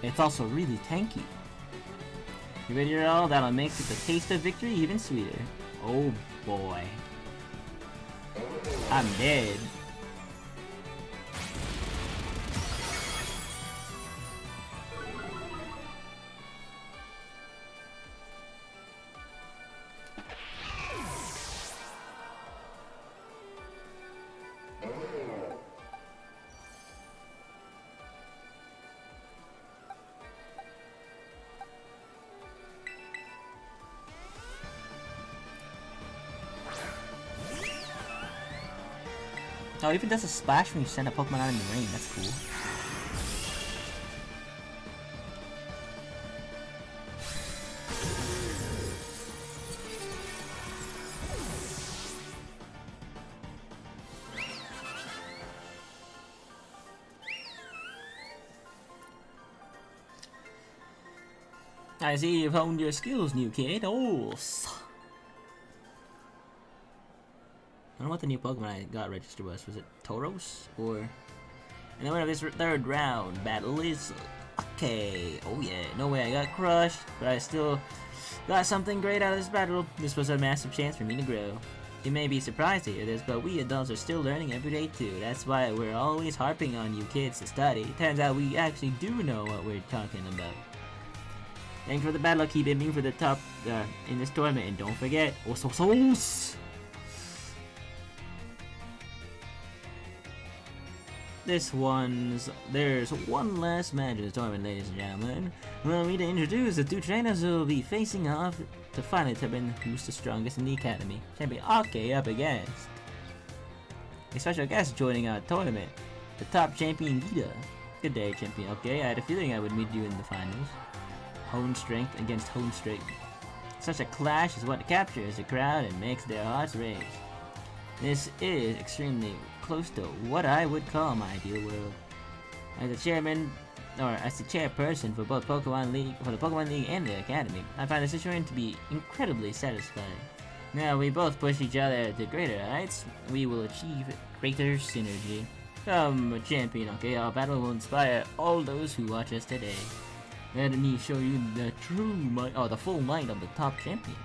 It's also really tanky. You ready to roll? That'll make the taste of victory even sweeter. Oh boy. I'm dead. Oh, even does a splash when you send a Pokemon out in the rain. That's cool. I see you've honed your skills, new kid. Oh, I don't know what the new Pokemon I got registered was. Was it Tauros? Or... And the winner of this third round battle is... Okay. Oh yeah. No way I got crushed. But I still got something great out of this battle. This was a massive chance for me to grow. You may be surprised to hear this, but we adults are still learning every day too. That's why we're always harping on you kids to study. Turns out we actually do know what we're talking about. Thanks for the battle. Keep aiming for the top in this tournament. And don't forget... There's one last match of the tournament, ladies and gentlemen. Allow me to introduce the two trainers who will be facing off to finally determine who's the strongest in the academy. Champion Ake up against a special guest joining our tournament, the top champion Gita. Good day, Champion Ake. I had a feeling I would meet you in the finals. Hone strength against hone strength. Such a clash is what captures the crowd and makes their hearts race. This is extremely close to what I would call my ideal world. As the chairman, or as the chairperson for both Pokemon League, for the Pokemon League and the Academy, I find the situation to be incredibly satisfying. Now we both push each other to greater heights, we will achieve greater synergy. Come, Champion, okay, our battle will inspire all those who watch us today. Let me show you the true might, the full might of the top champion.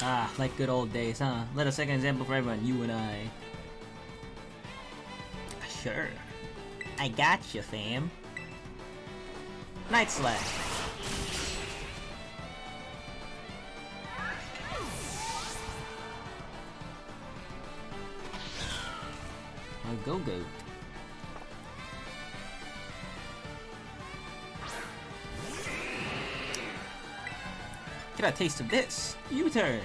Ah, like good old days, huh? Let a second example for everyone, you and I. Sure. I gotcha, fam. Night Slash. Go-Go. Get a taste of this. U-turn.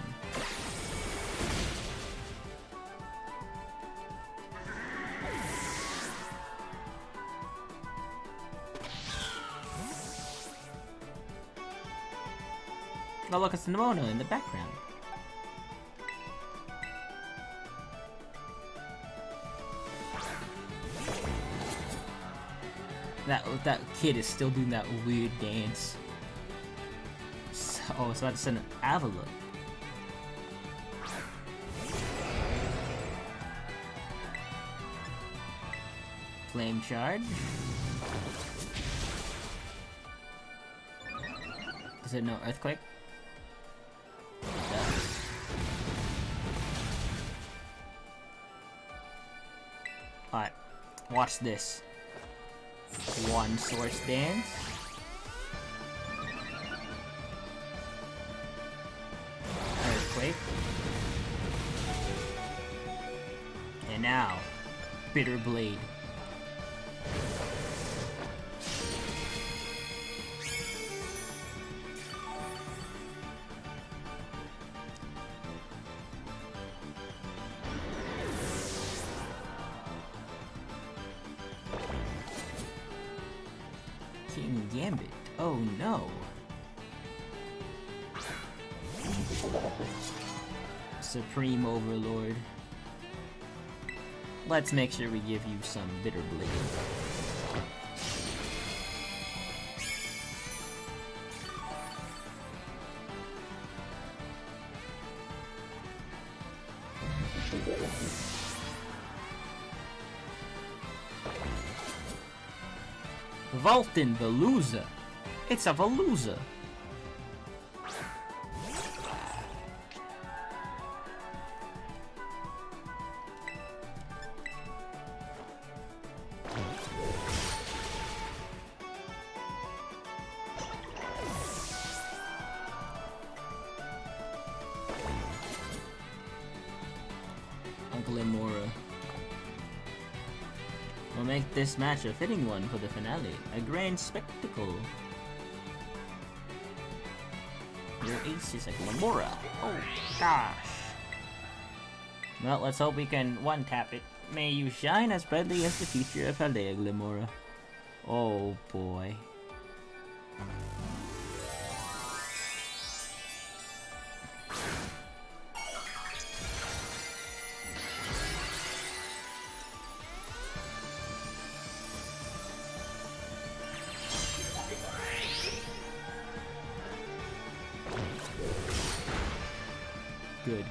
Oh look, it's Nimona in the background. That kid is still doing that weird dance. Oh, it's about to send an Avalon. Flame charge. Does it know earthquake? It does. Alright, watch this. One source dance. Earthquake. And now, Bitter Blade. King Gambit. Oh no. Supreme Overlord. Let's make sure we give you some Bitter Blade. Vulcan Veluza. It's a Veluza. Glimora. We'll make this match a fitting one for the finale. A grand spectacle. Your ace is a Glimora. Oh gosh. Well, let's hope we can one-tap it. May you shine as brightly as the future of Paldea, Glimora. Oh boy. Good.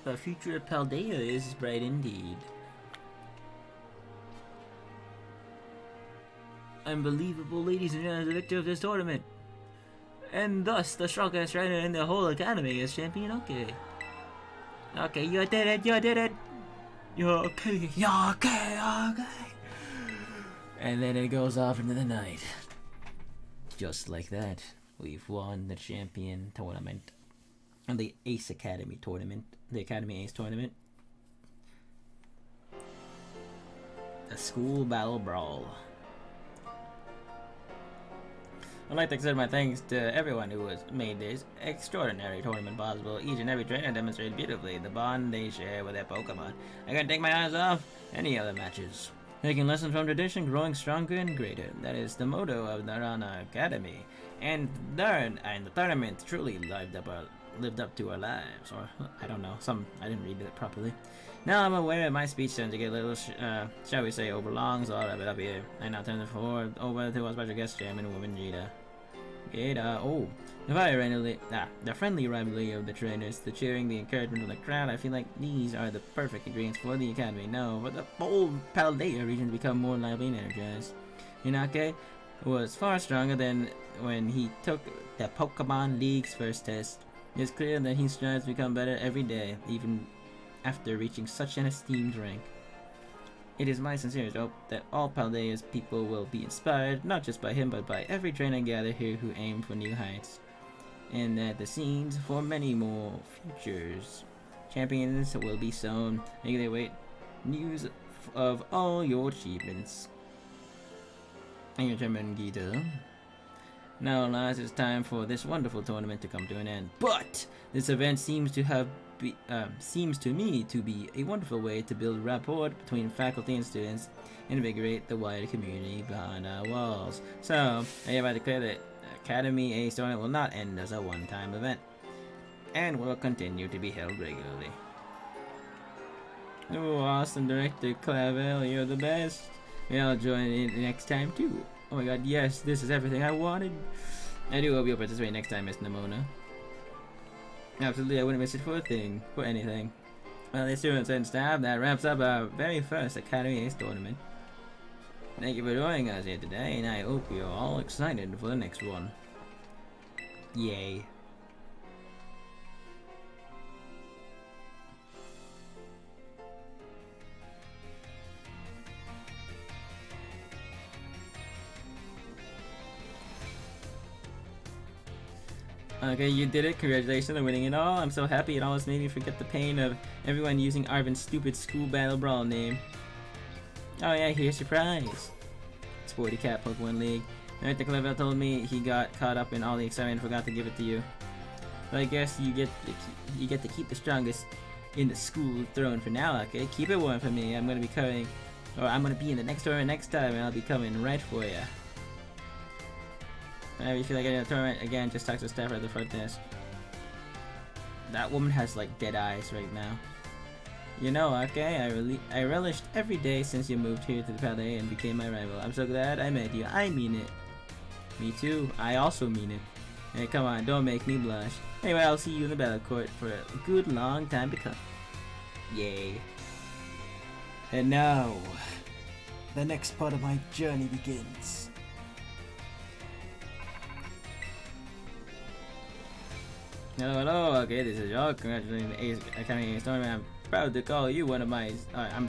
The future of Paldea is bright indeed. Unbelievable, ladies and gentlemen, the victor of this tournament. And thus, the strongest trainer in the whole academy is Champion Okay. Okay, you did it, You're okay, And then it goes off into the night. Just like that, we've won the Champion tournament. And the Ace Academy tournament. The Academy Ace tournament. The School Battle Brawl. I'd like to extend my thanks to everyone who has made this extraordinary tournament possible. Each and every trainer demonstrated beautifully the bond they share with their Pokemon. I can't take my eyes off any other matches. Taking lessons from tradition, growing stronger and greater. That is the motto of the Narana Academy. And the tournament truly lived up to our lives. Or, I don't know, I didn't read it properly. Now I'm aware my speech tends to get a little, shall we say, overlong, so I'll wrap it up here. I now turn the floor over to our special guest, Chairman Woman Jada. The friendly rivalry of the trainers, the cheering, the encouragement of the crowd. I feel like these are the perfect ingredients for the academy. No, but the whole Paldea region to become more lively and energized. Hinake was far stronger than when he took the Pokemon League's first test. It's clear that he strives to become better every day, even after reaching such an esteemed rank. It is my sincerest hope that all Paldea's people will be inspired, not just by him, but by every trainer gathered here who aim for new heights, and that the scenes for many more futures. Champions will be sown. Make they wait news of all your achievements. And your Chairman Gita. Now, alas, it's time for this wonderful tournament to come to an end. But this event seems to me to be a wonderful way to build rapport between faculty and students, and invigorate the wider community behind our walls. So, I hereby declare that Academy Ace Tournament will not end as a one-time event, and will continue to be held regularly. Oh, awesome, Director Clavel, you're the best. I'll join in next time too. Oh my god, yes, this is everything I wanted. I do hope you'll participate next time, Miss Nimona. Absolutely, I wouldn't miss it for a thing, for anything. Well, the students and staff, that wraps up our very first Academy Ace tournament. Thank you for joining us here today, and I hope you're all excited for the next one. Yay. Okay, you did it. Congratulations on winning it all. I'm so happy it almost made me forget the pain of everyone using Arvin's stupid school battle brawl name. Oh yeah, here's your prize. Sporty Cat Pokemon League. Director Clevel told me he got caught up in all the excitement and forgot to give it to you. But I guess you get to keep the strongest in the school throne for now, okay? Keep it warm for me. I'm gonna be in the next tournament next time, and I'll be coming right for you. Whenever you feel like getting a tournament again, just talk to the staff at the front desk. That woman has like dead eyes right now. You know, okay, I relished every day since you moved here to the Palais and became my rival. I'm so glad I met you. I mean it. Me too. I also mean it. Hey, come on, don't make me blush. Anyway, I'll see you in the battle court for a good long time to come. Yay. And now, the next part of my journey begins. Hello, okay, this is y'all. Congratulations, Ace Academy Ace Tournament. I'm proud to call you one of my. I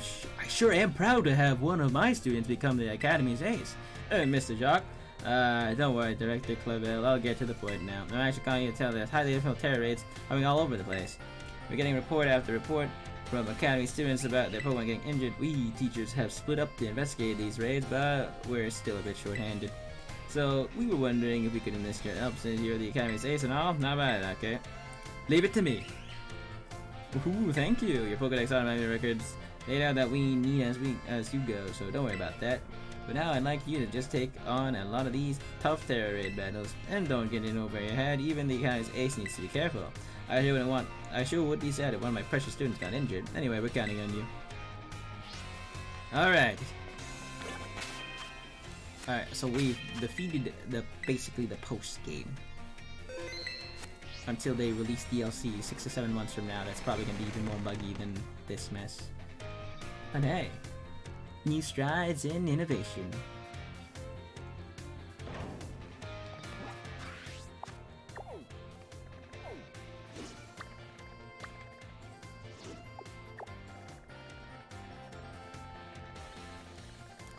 sure am proud to have one of my students become the Academy's ace. Mr. Jock. Don't worry, Director Clevel. I'll get to the point now. I'm actually calling you to tell that highly difficult terror raids coming all over the place. We're getting report after report from Academy students about their Pokemon getting injured. We teachers have split up to investigate these raids, but we're still a bit short-handed. So, we were wondering if we could enlist your help since you're the Academy's ace and all. Not bad, okay? Leave it to me. Ooh, thank you. Your Pokedex automatic records laid out that we need as you go, so don't worry about that. But now I'd like you to just take on a lot of these tough terror raid battles and don't get in over your head. Even the Academy's ace needs to be careful. I sure would be sad if one of my precious students got injured. Anyway, we're counting on you. Alright. Alright, so we've defeated basically the post game. Until they release DLC 6 to 7 months from now, that's probably gonna be even more buggy than this mess. But hey, new strides in innovation.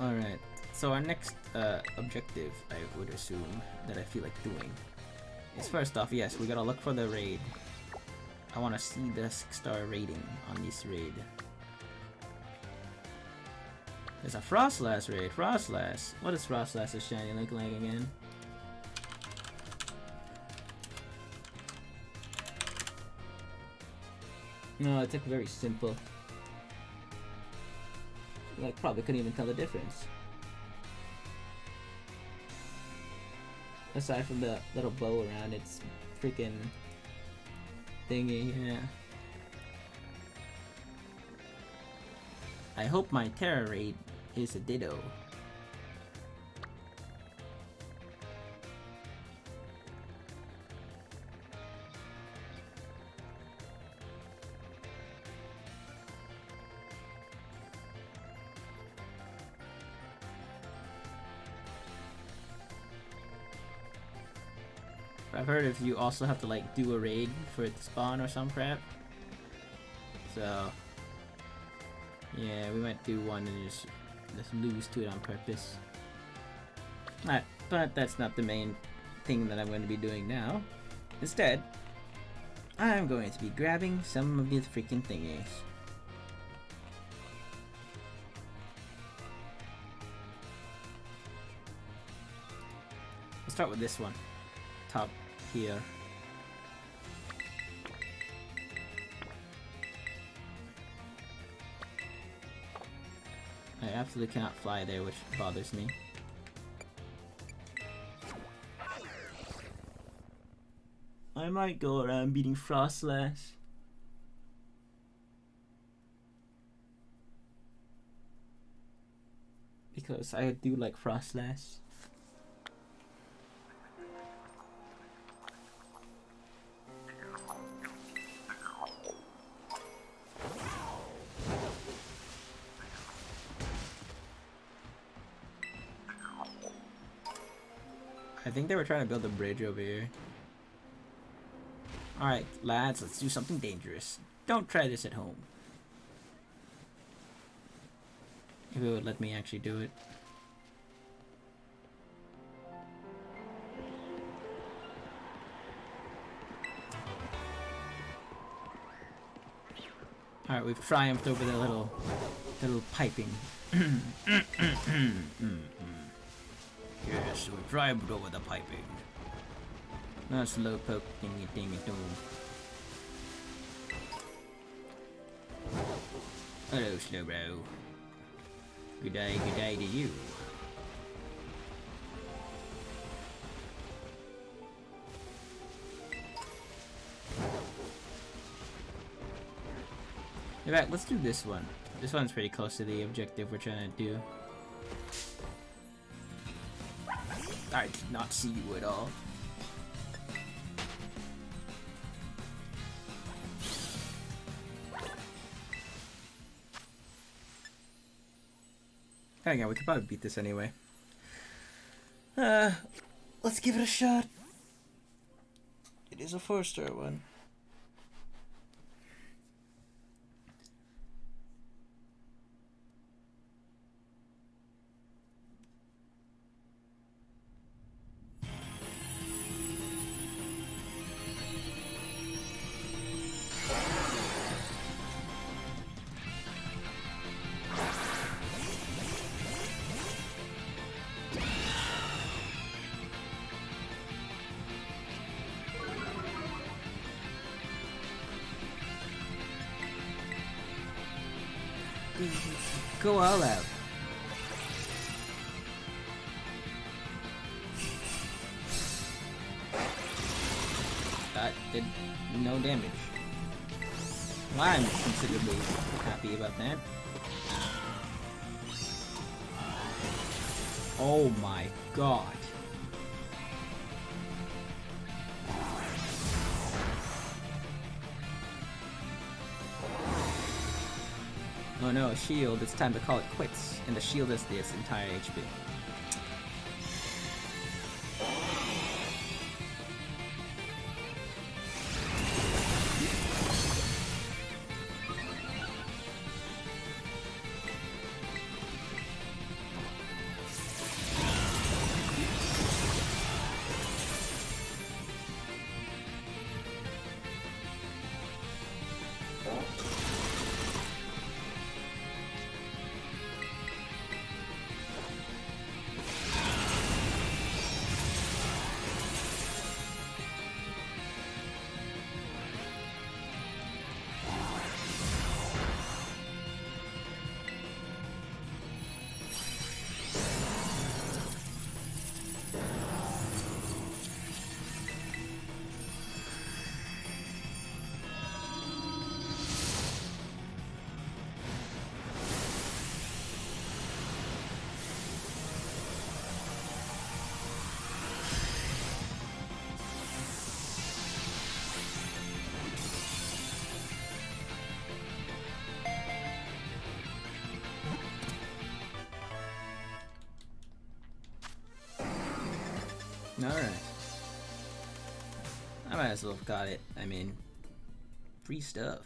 Alright, so our next objective, I would assume, that I feel like doing is first off, yes, we gotta look for the raid. I wanna see the 6-star rating on this raid. There's a Frostlass raid. Frostlass. What does Frostlass's shiny look like again? No, it's like very simple. Like, probably couldn't even tell the difference. Aside from the little bow around its freaking thingy, yeah. I hope my terror raid is a ditto. I've heard if you also have to like do a raid for it to spawn or some crap. So yeah, we might do one and just lose to it on purpose. Alright, but that's not the main thing that I'm going to be doing now. Instead, I'm going to be grabbing some of these freaking thingies. Let's start with this one. Top here. I absolutely cannot fly there, which bothers me. I might go around beating Frostlass. Because I do like Frostlass. I think they were trying to build a bridge over here. Alright, lads, let's do something dangerous. Don't try this at home. If it would let me actually do it. Alright, we've triumphed over the little piping. Yes, we've triumphed over the piping. Not slow poke dingy dingy doo. Hello, Slowbro. Good day to you. In fact, let's do this one. This one's pretty close to the objective we're trying to do. I did not see you at all. Hang on, we could probably beat this anyway. Let's give it a shot. It is a 4-star one. Go all out. That did no damage. Well, I'm considerably happy about that. Oh my god. Oh no, a shield. It's time to call it quits. And the shield is its entire HP. Alright. I might as well have got it. I mean, free stuff.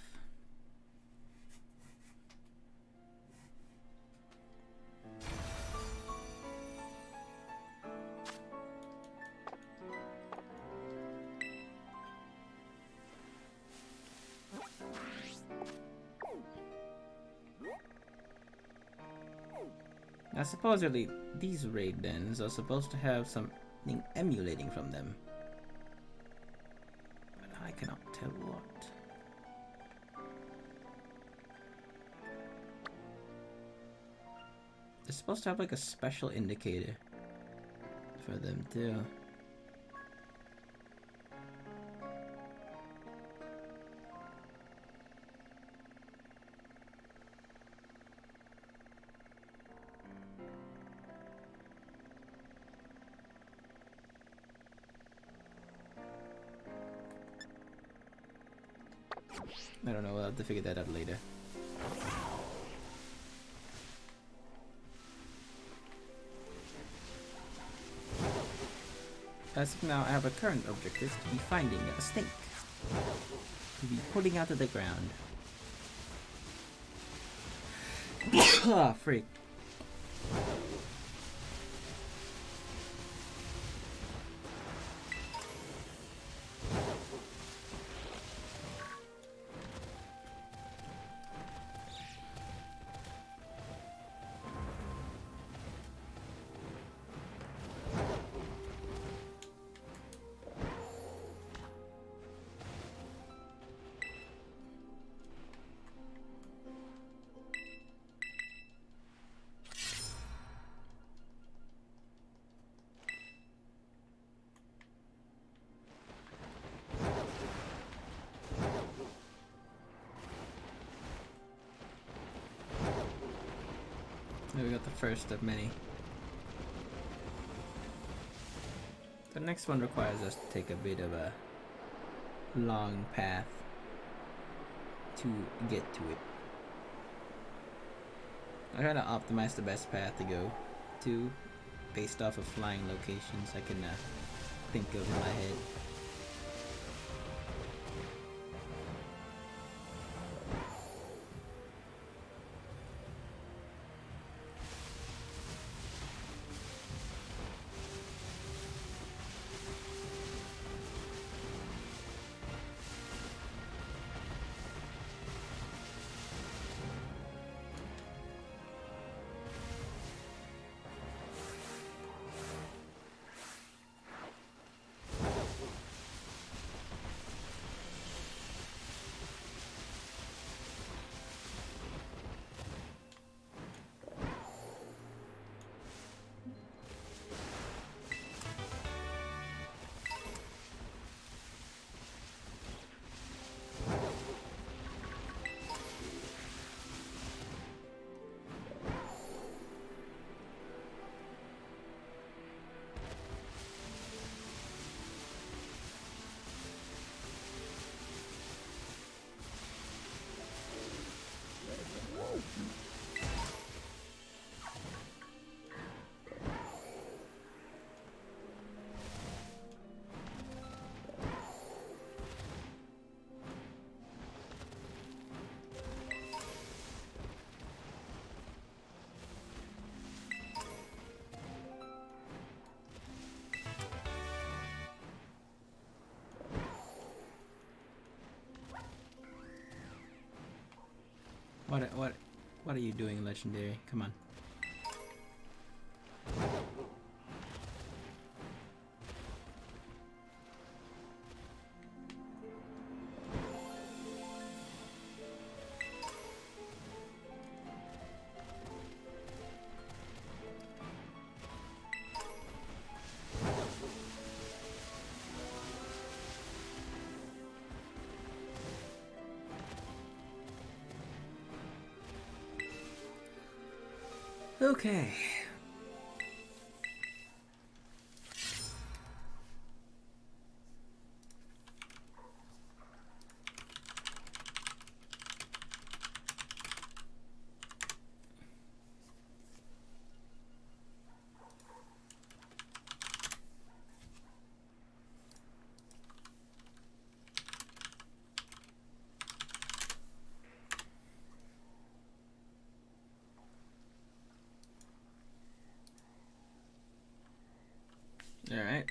Now supposedly, these raid dens are supposed to have something emulating from them. But I cannot tell what. They're supposed to have like a special indicator for them too. I don't know, we'll have to figure that out later. As of now, our current objective to be finding a snake. To be pulling out of the ground. Ah, freak. There we got the first of many. The next one requires us to take a bit of a long path to get to it. I try to optimize the best path to go to based off of flying locations I can think of in my head. What are you doing, Legendary? Come on. Okay. All right.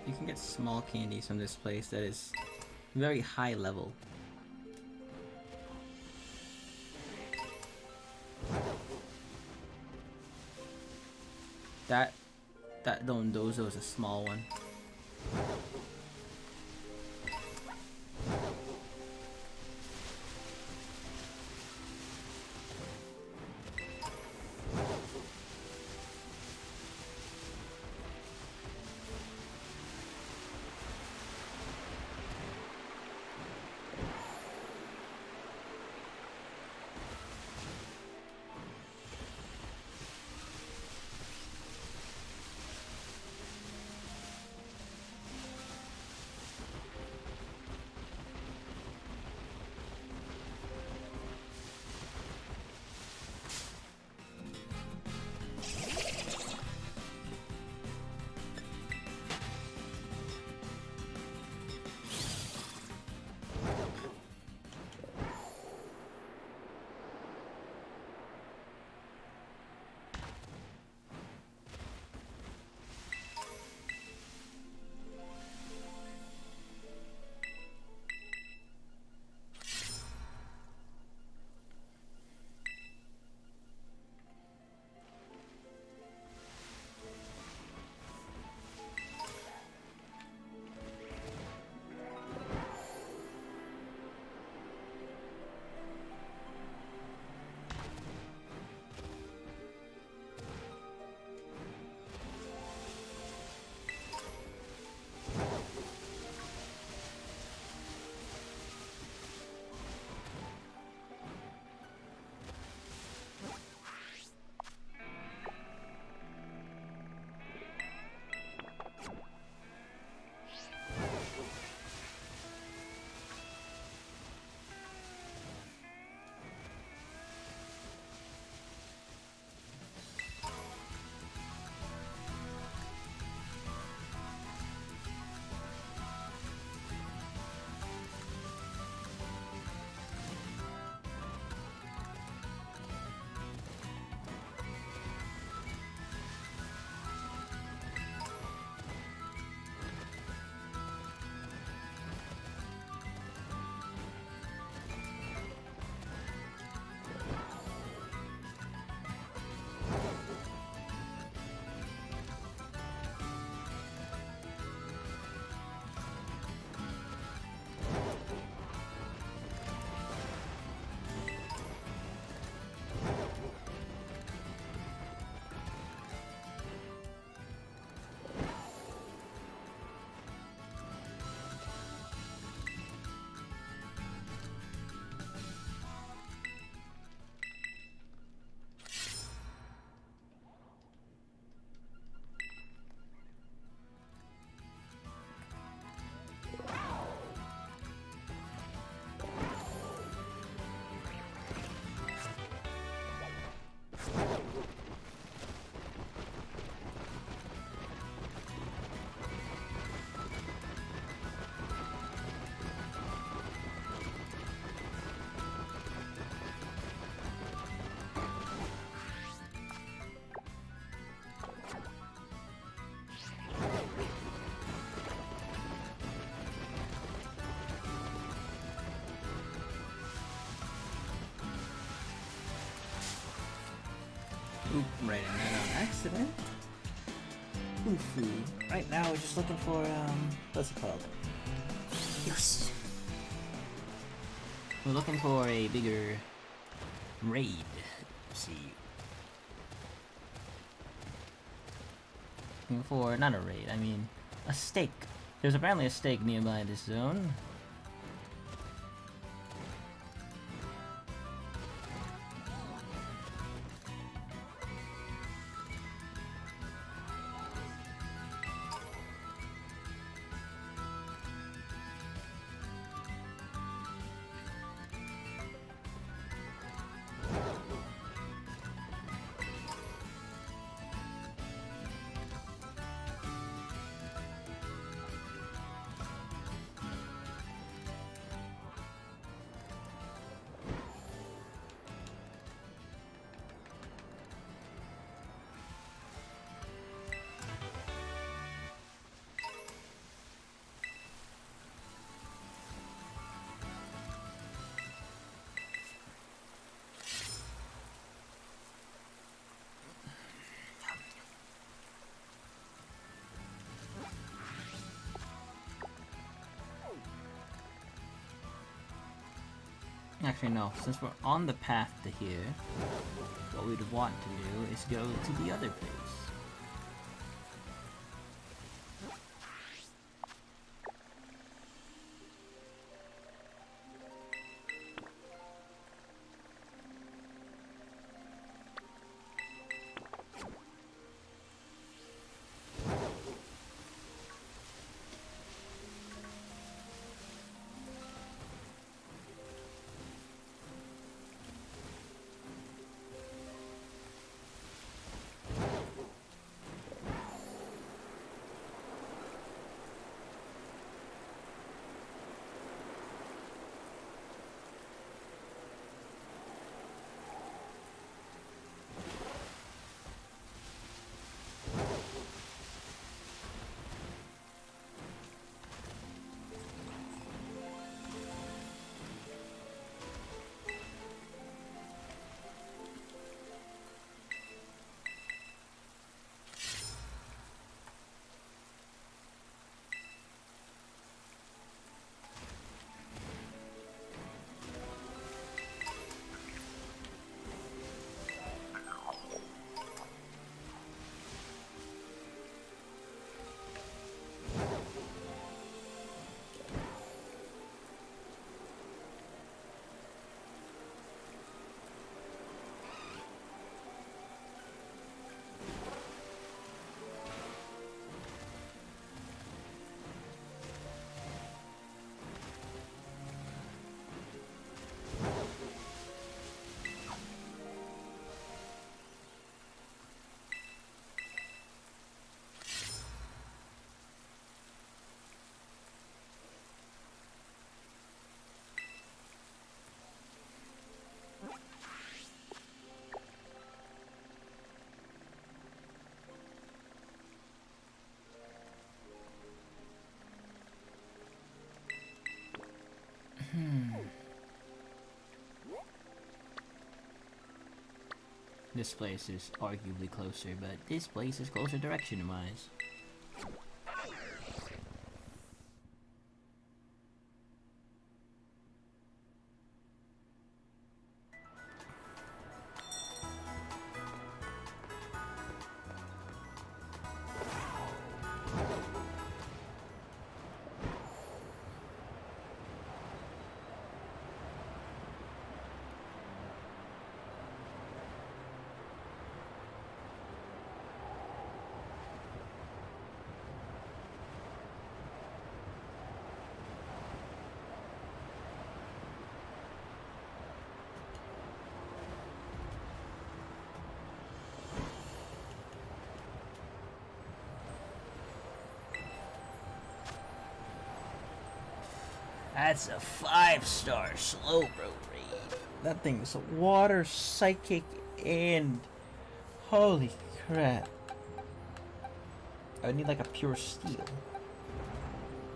You can get small candies from this place that is very high level. That Dondozo is a small one. poop right in that on accident. Oofy. Right now we're just looking for, what's it called? Yes! We're looking for a bigger raid. See. Looking for, not a raid, I mean, a stake. There's apparently a stake nearby this zone. Actually, no. Since we're on the path to here, what we'd want to do is go to the other place. This place is arguably closer, but this place is closer direction-wise. That's a 5-star slow bro raid. That thing is water, psychic, and holy crap. I would need like a pure steel.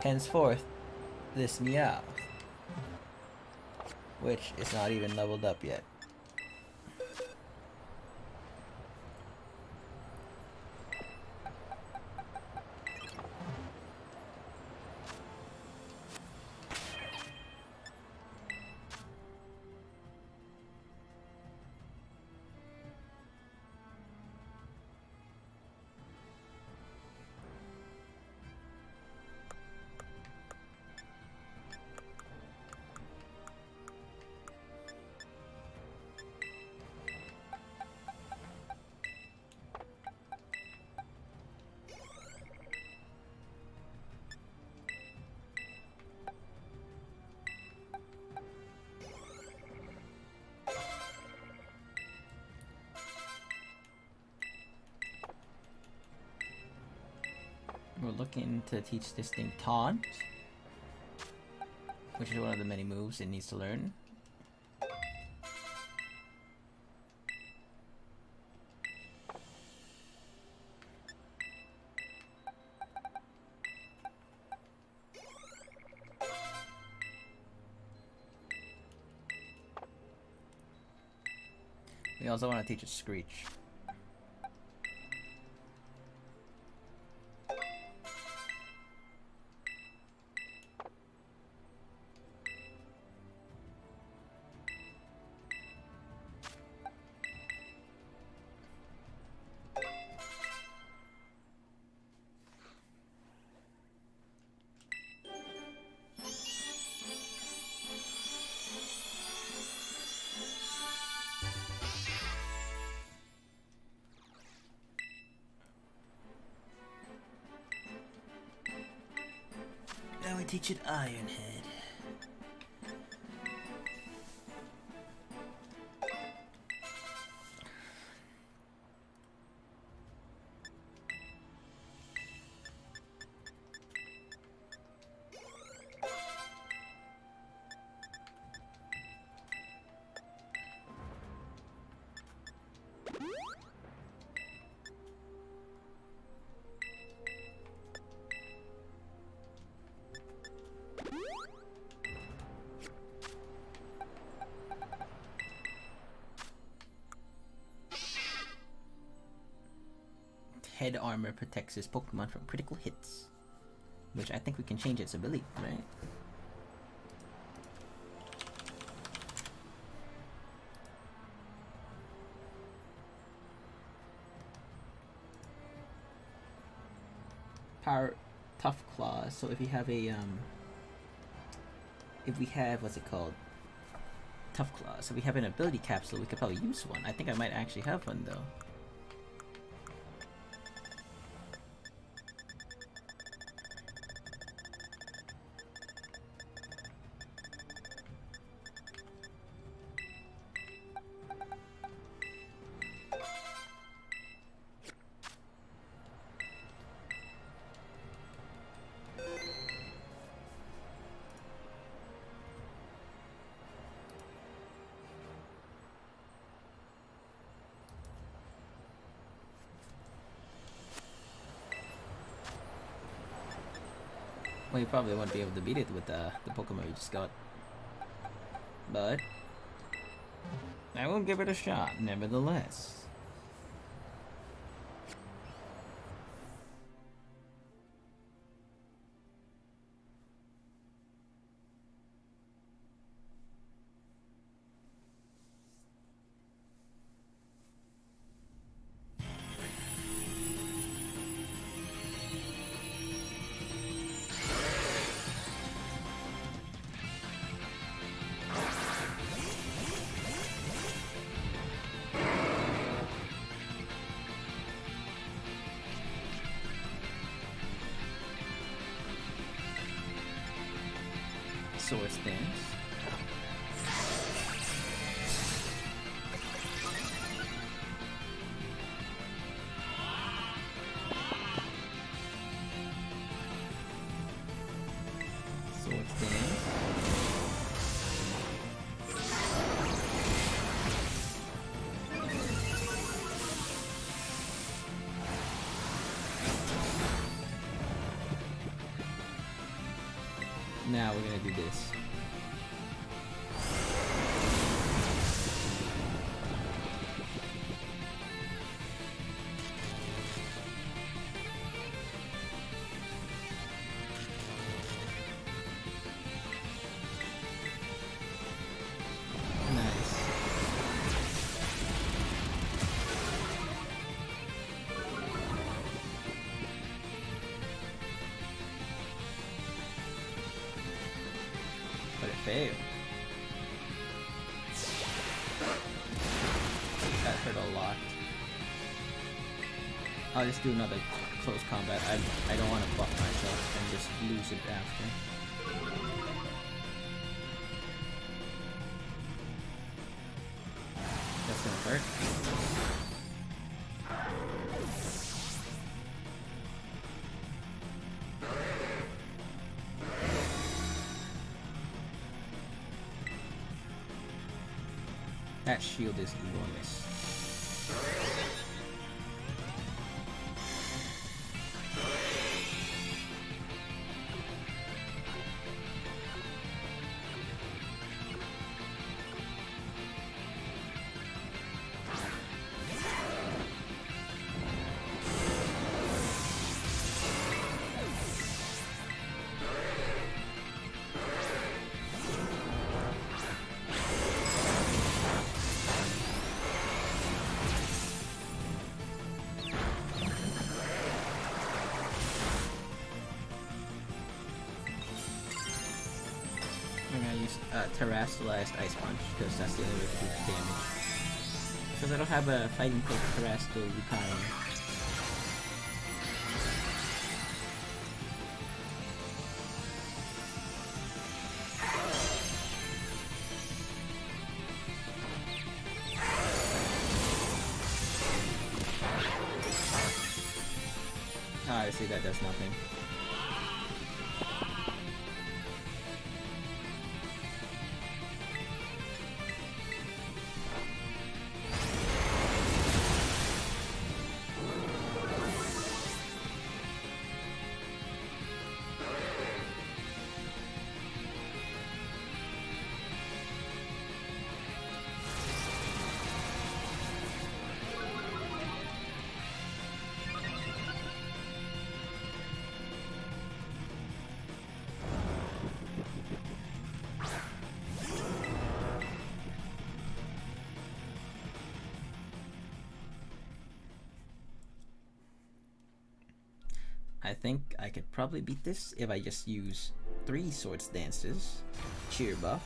Henceforth, this Meow, which is not even leveled up yet. looking to teach this thing Taunt, which is one of the many moves it needs to learn. We also want to teach it Screech. Now we teach it Iron Head. Head armor protects his Pokemon from critical hits, which I think we can change its ability, right? Power Tough Claws. So if we have what's it called? Tough Claws. So we have an ability capsule. We could probably use one. I think I might actually have one though. Well, you probably won't be able to beat it with the Pokemon you just got. But I will give it a shot, nevertheless. Sword stance. Sword stance. Now we're gonna do this. Nice. But it failed. That hurt a lot. I'll just do another close combat. I don't want to buff myself and just lose it after. That's gonna hurt. That shield is enormous. I'm gonna use Terrastalized Ice Punch, because that's the only way to do damage. Because I don't have a fighting type Terrastal Lucario. Ah, I see, that does nothing. I think I could probably beat this if I just use 3 Swords Dances, Cheer Buff,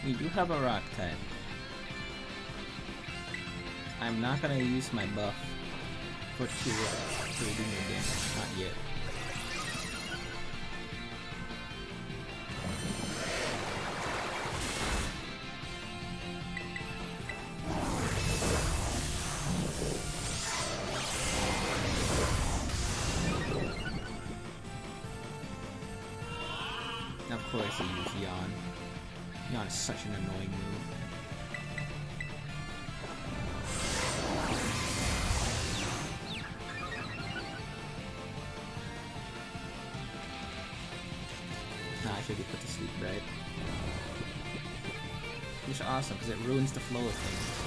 We do have a rock type. I'm not gonna use my buff to redeem the damage, not yet. Of course I use Yawn. Yawn is such an annoying move. Nah, I should be put to sleep, right? Which is awesome, because it ruins the flow of things.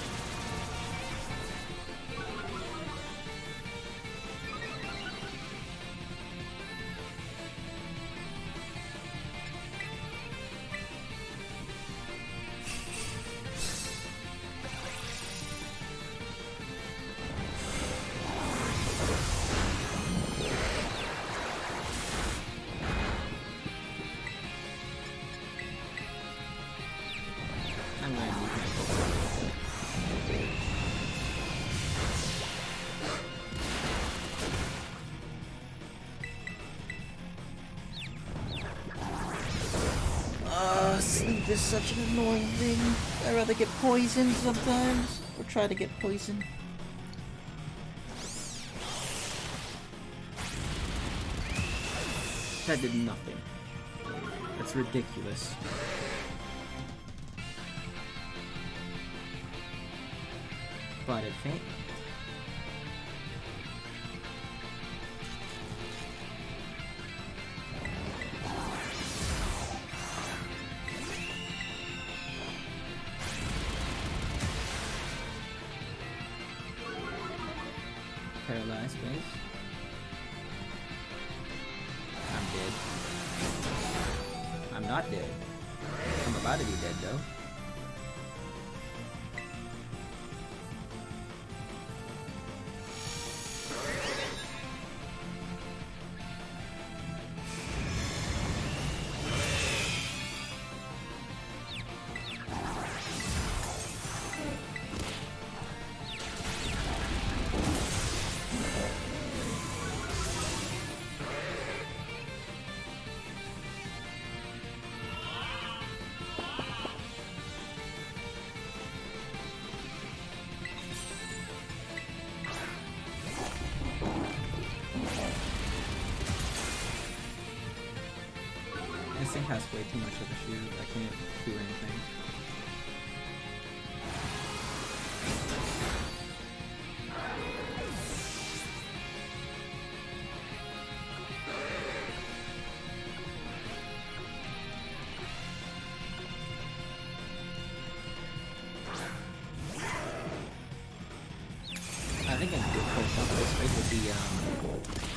I'm gonna use my Pokemon. Sleep is such an annoying thing. I'd rather get poisoned sometimes, or try to get poisoned. That did nothing. That's ridiculous. But it failed. paralyzed, please. I'm dead. I'm not dead. I'm about to be dead though. This thing has way too much of a shield. I can't do anything. I think a good Pokemon for this fight would be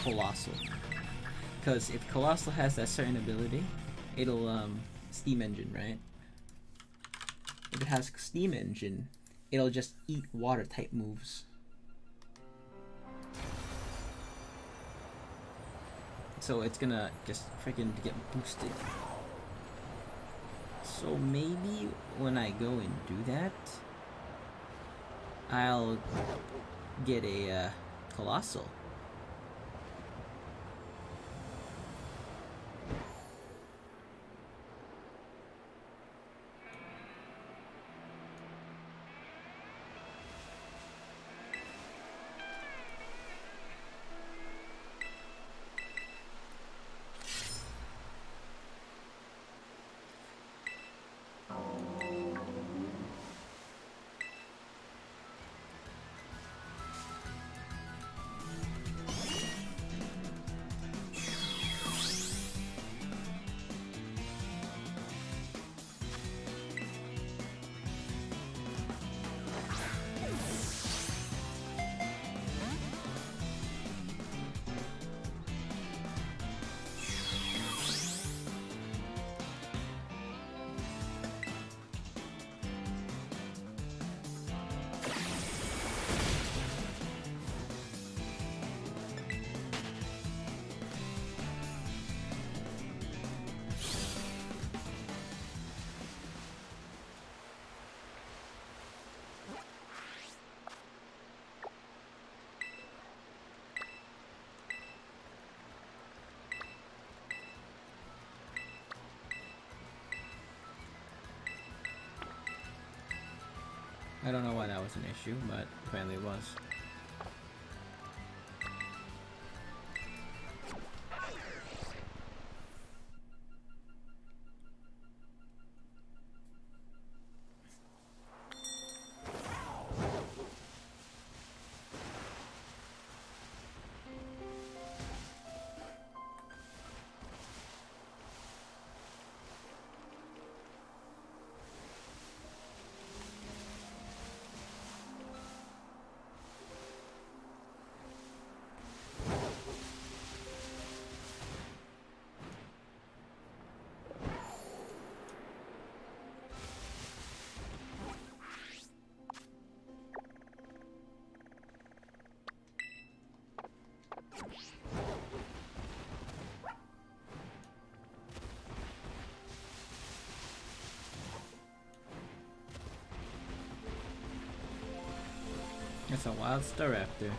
Colossal. Because if Colossal has that certain ability, it'll Steam Engine, right? If it has Steam Engine, it'll just eat water type moves. So it's gonna just freaking get boosted. So maybe when I go and do that, I'll get a Colossal. I don't know why that was an issue, but apparently it was. It's a wild Staraptor.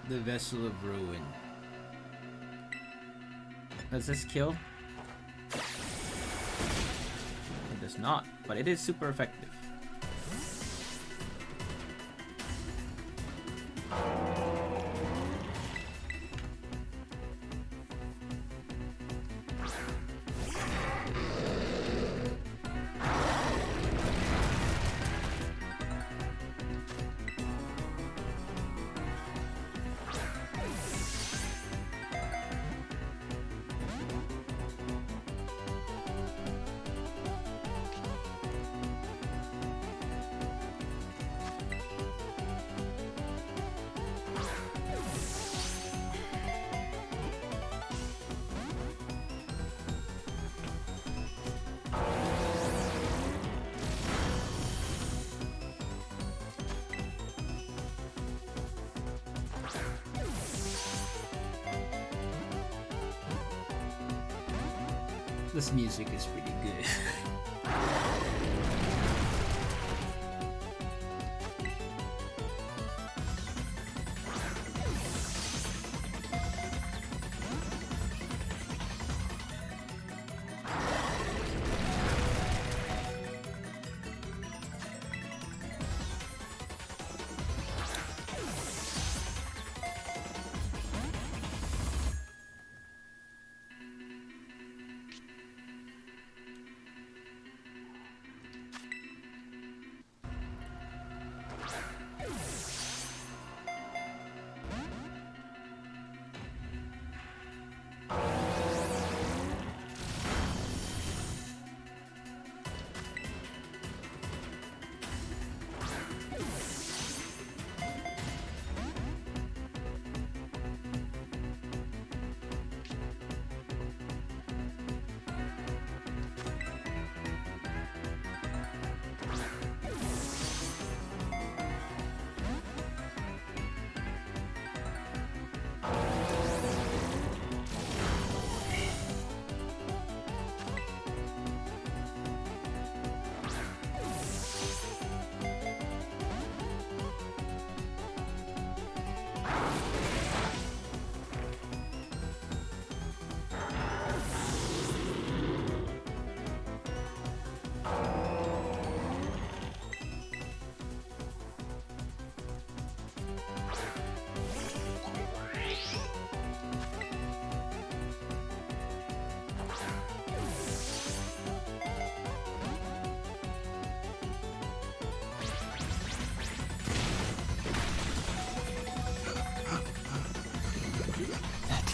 The Vessel of Ruin. Does this kill? It does not, but it is super effective. This music is pretty good.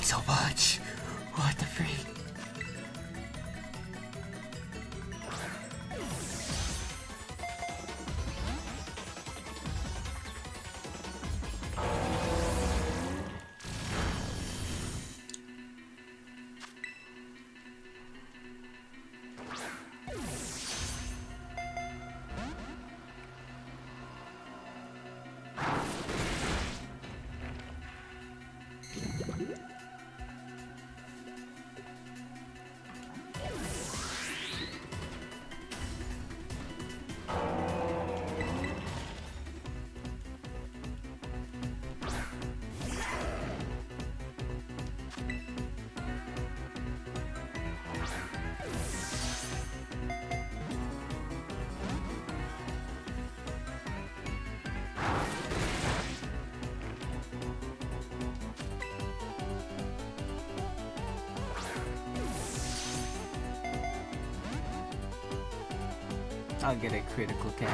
So much. What the freak? I'll get a critical cap.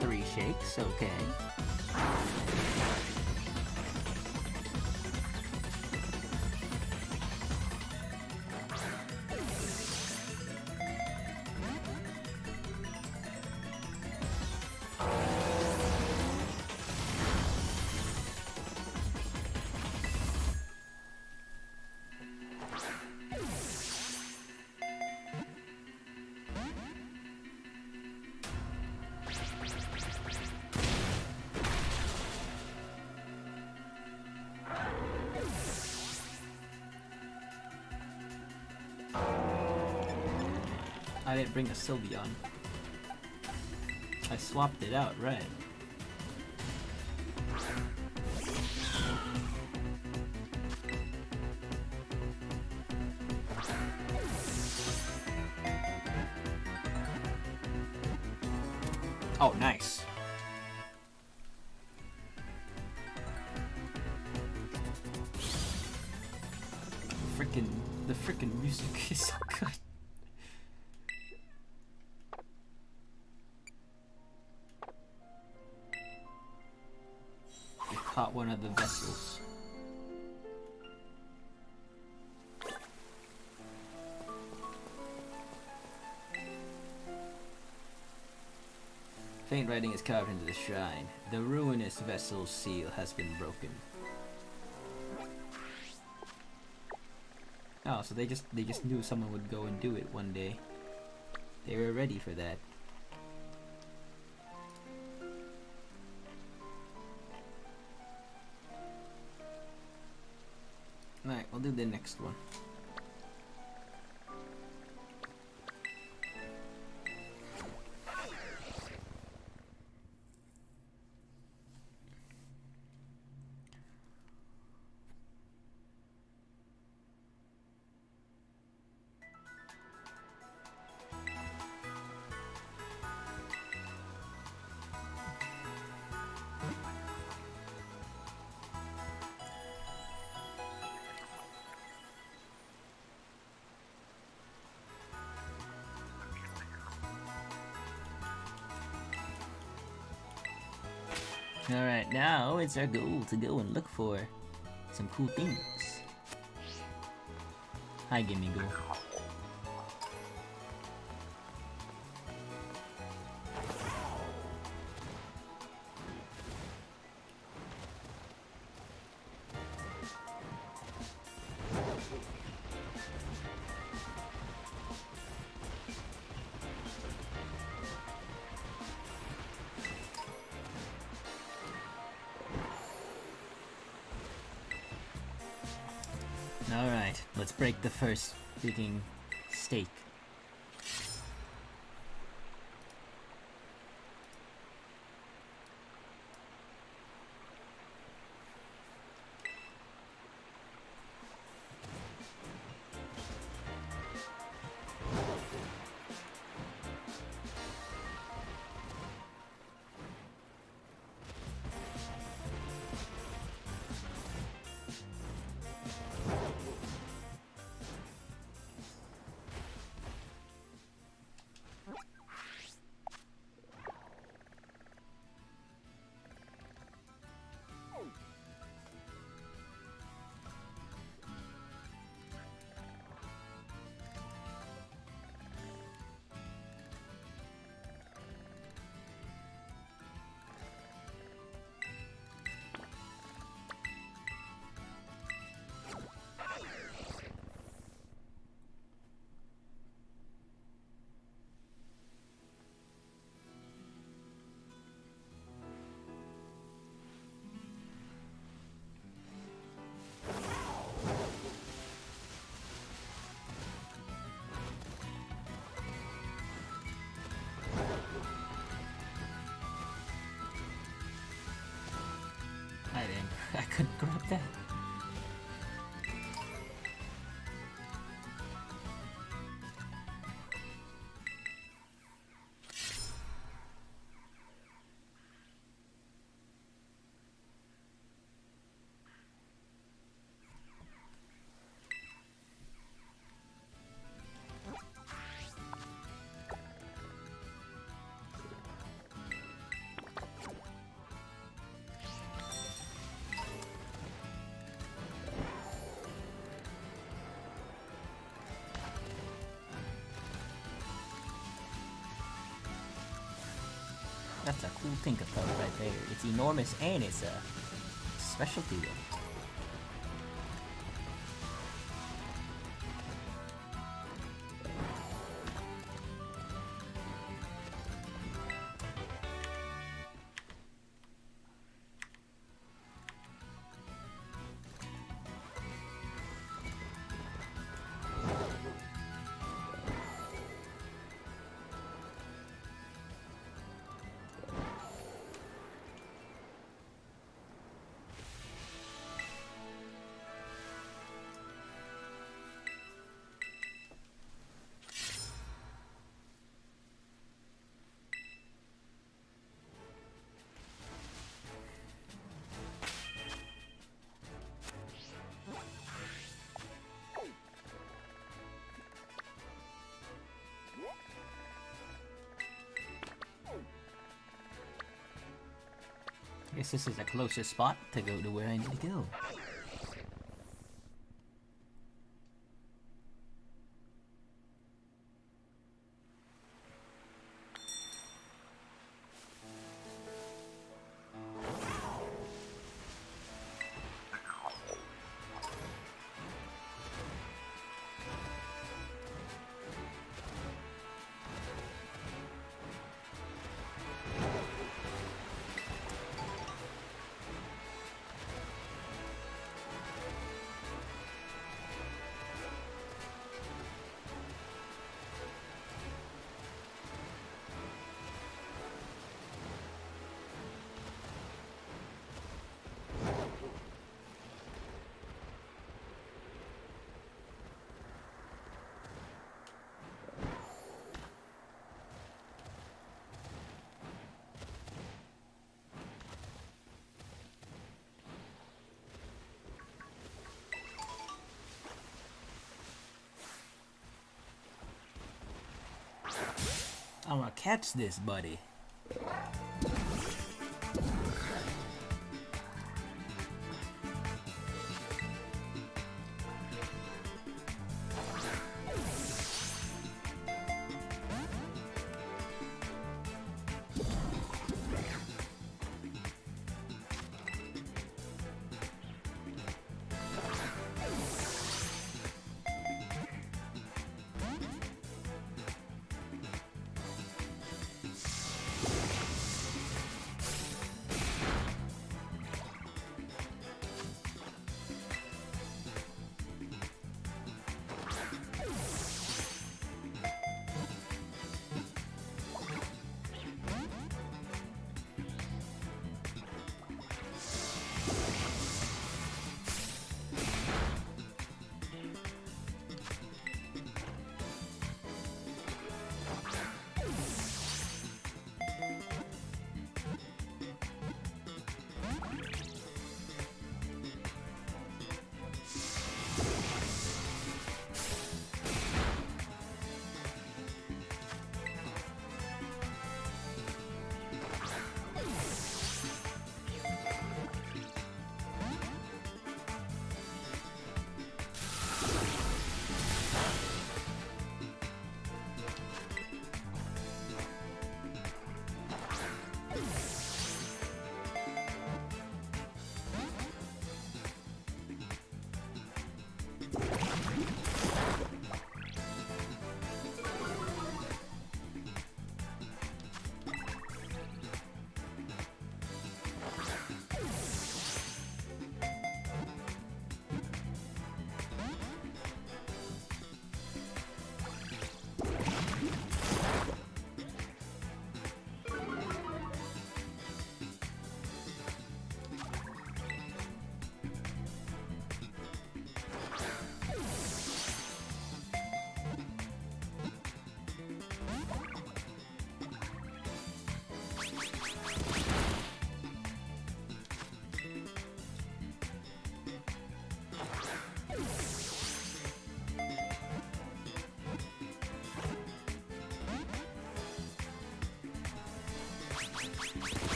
3 shakes, okay. I didn't bring a Sylveon. I swapped it out, right? Oh, nice. The freaking music is so good. I caught one of the vessels. Faint writing is carved into the shrine. The ruinous vessel's seal has been broken. Oh, so they just knew someone would go and do it one day. They were ready for that. Alright, we'll do the next one. Alright, now it's our goal to go and look for some cool things. Hi, Gimme Go. Alright, let's break the first freaking stake. I couldn't grab that. That's a cool Tinkertoad right there. It's enormous and it's a specialty one. Guess this is the closest spot to go to where I need to go. I'm gonna catch this, buddy.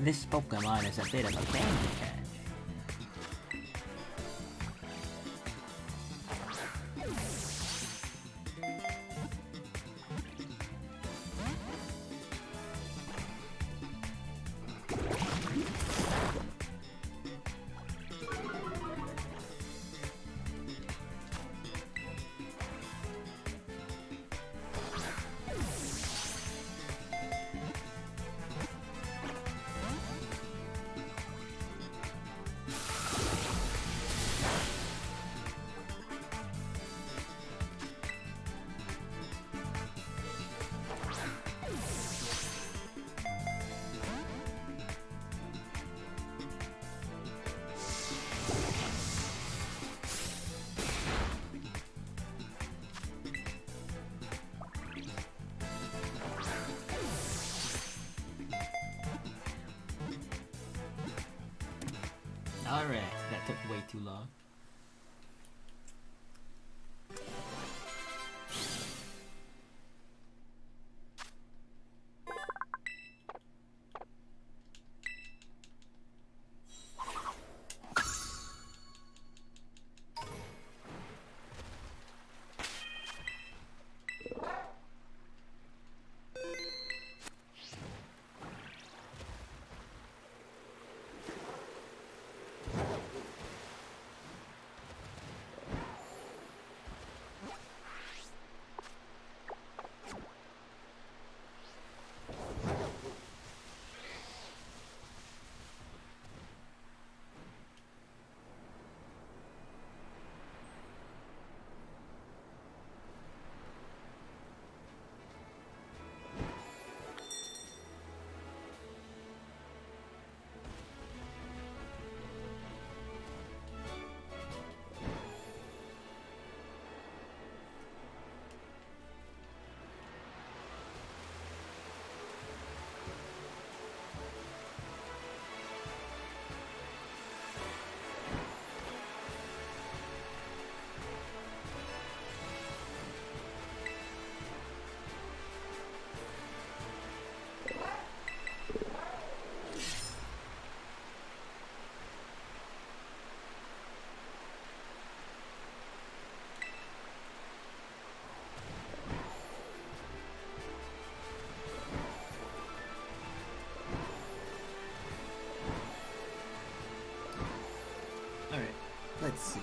This Pokemon is a bit of a pain to catch. Alright, that took way too long. Alright, let's see.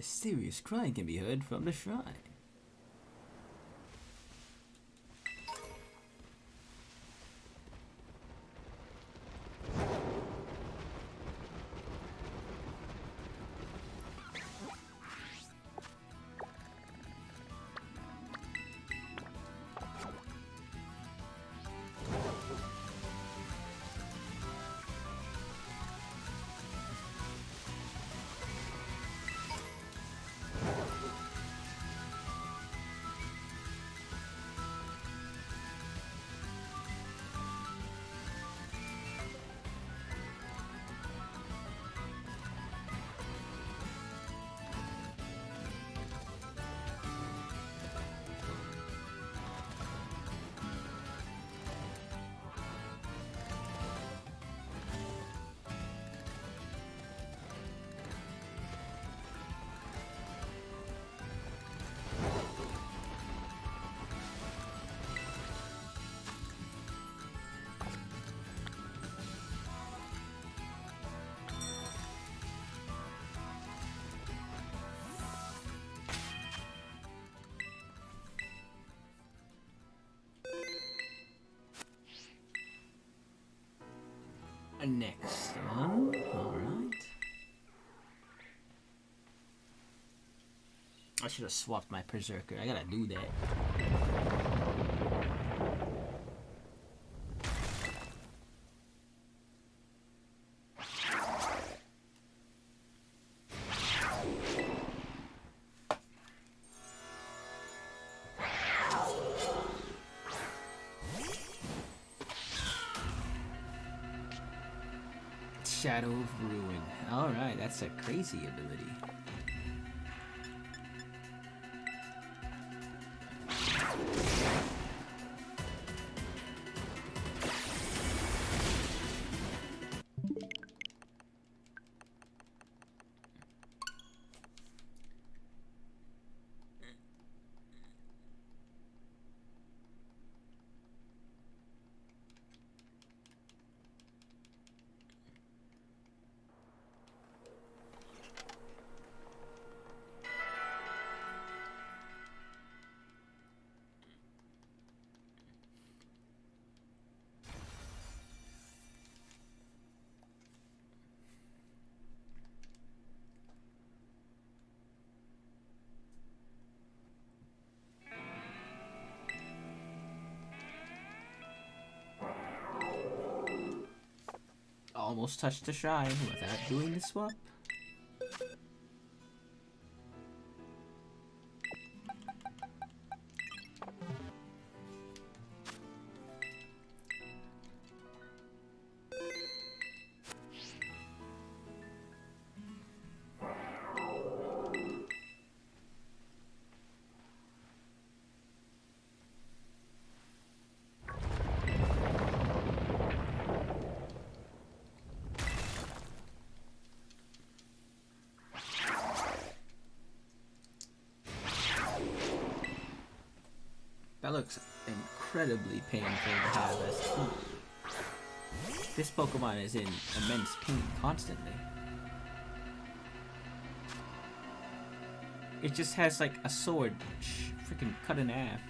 mysterious crying can be heard from the shrine. Next one. Alright. I should have swapped my Berserker. I gotta do that. Shadow of Ruin. Alright, that's a crazy ability. Almost touched the shrine without doing the swap. That looks incredibly painful to have as food. This Pokemon is in immense pain constantly. It just has like a sword freaking cut in half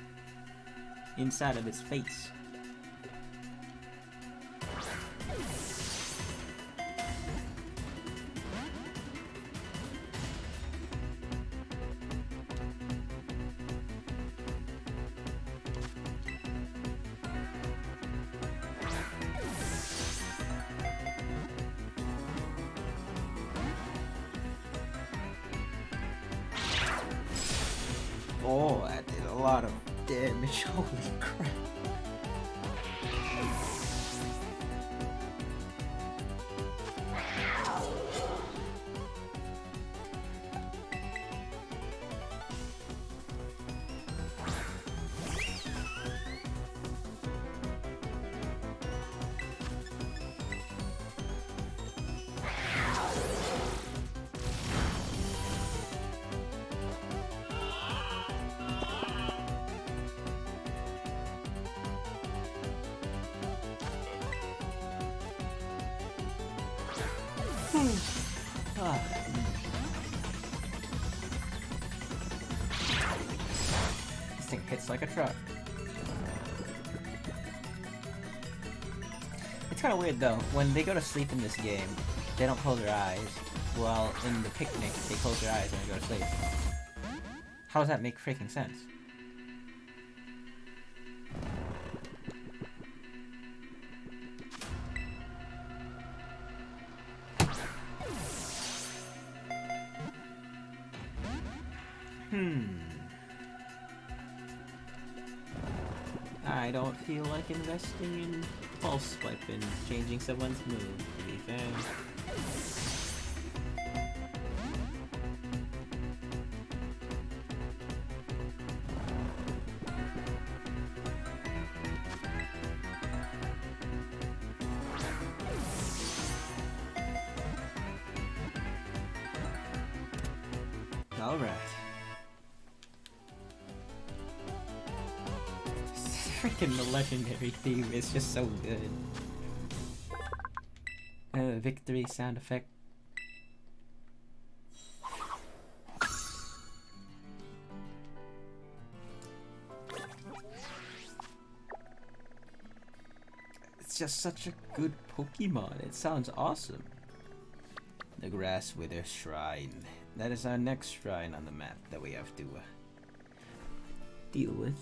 inside of its face. Oh, that did a lot of damage. Holy crap. thing hits like a truck. It's kind of weird though. When they go to sleep in this game, they don't close their eyes. While in the picnic, they close their eyes when they go to sleep. How does that make freaking sense? I don't feel like investing in pulse weapons, changing someone's move, to be fair. Alright. Freaking the legendary theme is just so good. Victory sound effect. It's just such a good Pokemon. It sounds awesome. The Grass Wither Shrine. That is our next shrine on the map that we have to deal with.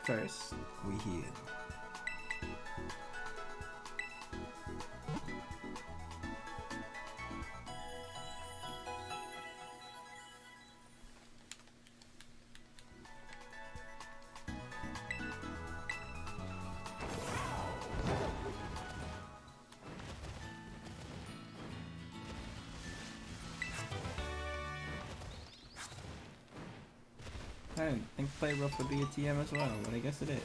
First, we heal. I didn't think play rough would be a TM as well, but I guess it is.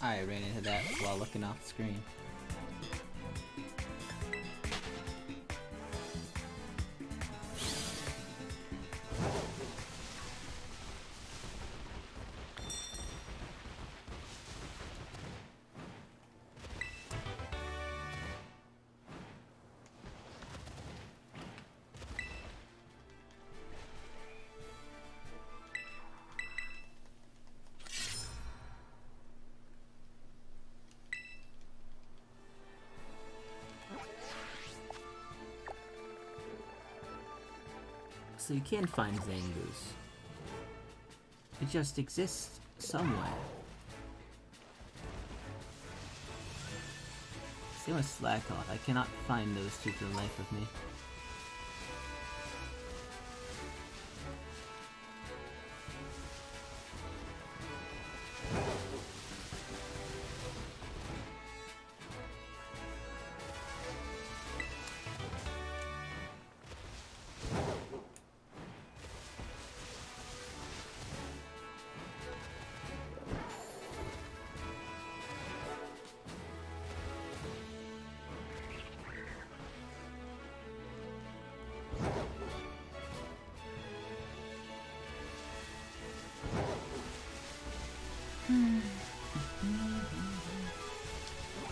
I ran into that while looking off the screen. So you can find Zangoose. It just exists somewhere. Same with Slackoth. I cannot find those two for the life of me.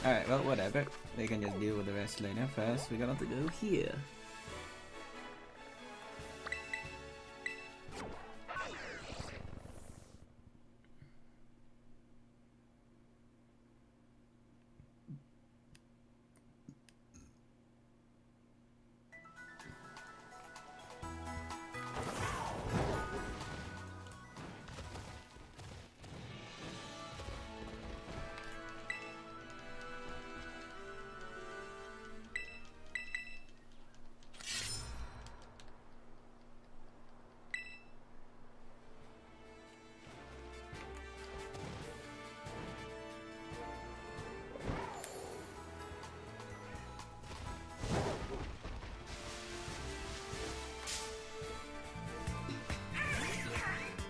Alright, well, whatever. They can just deal with the rest later. First, we got to go here.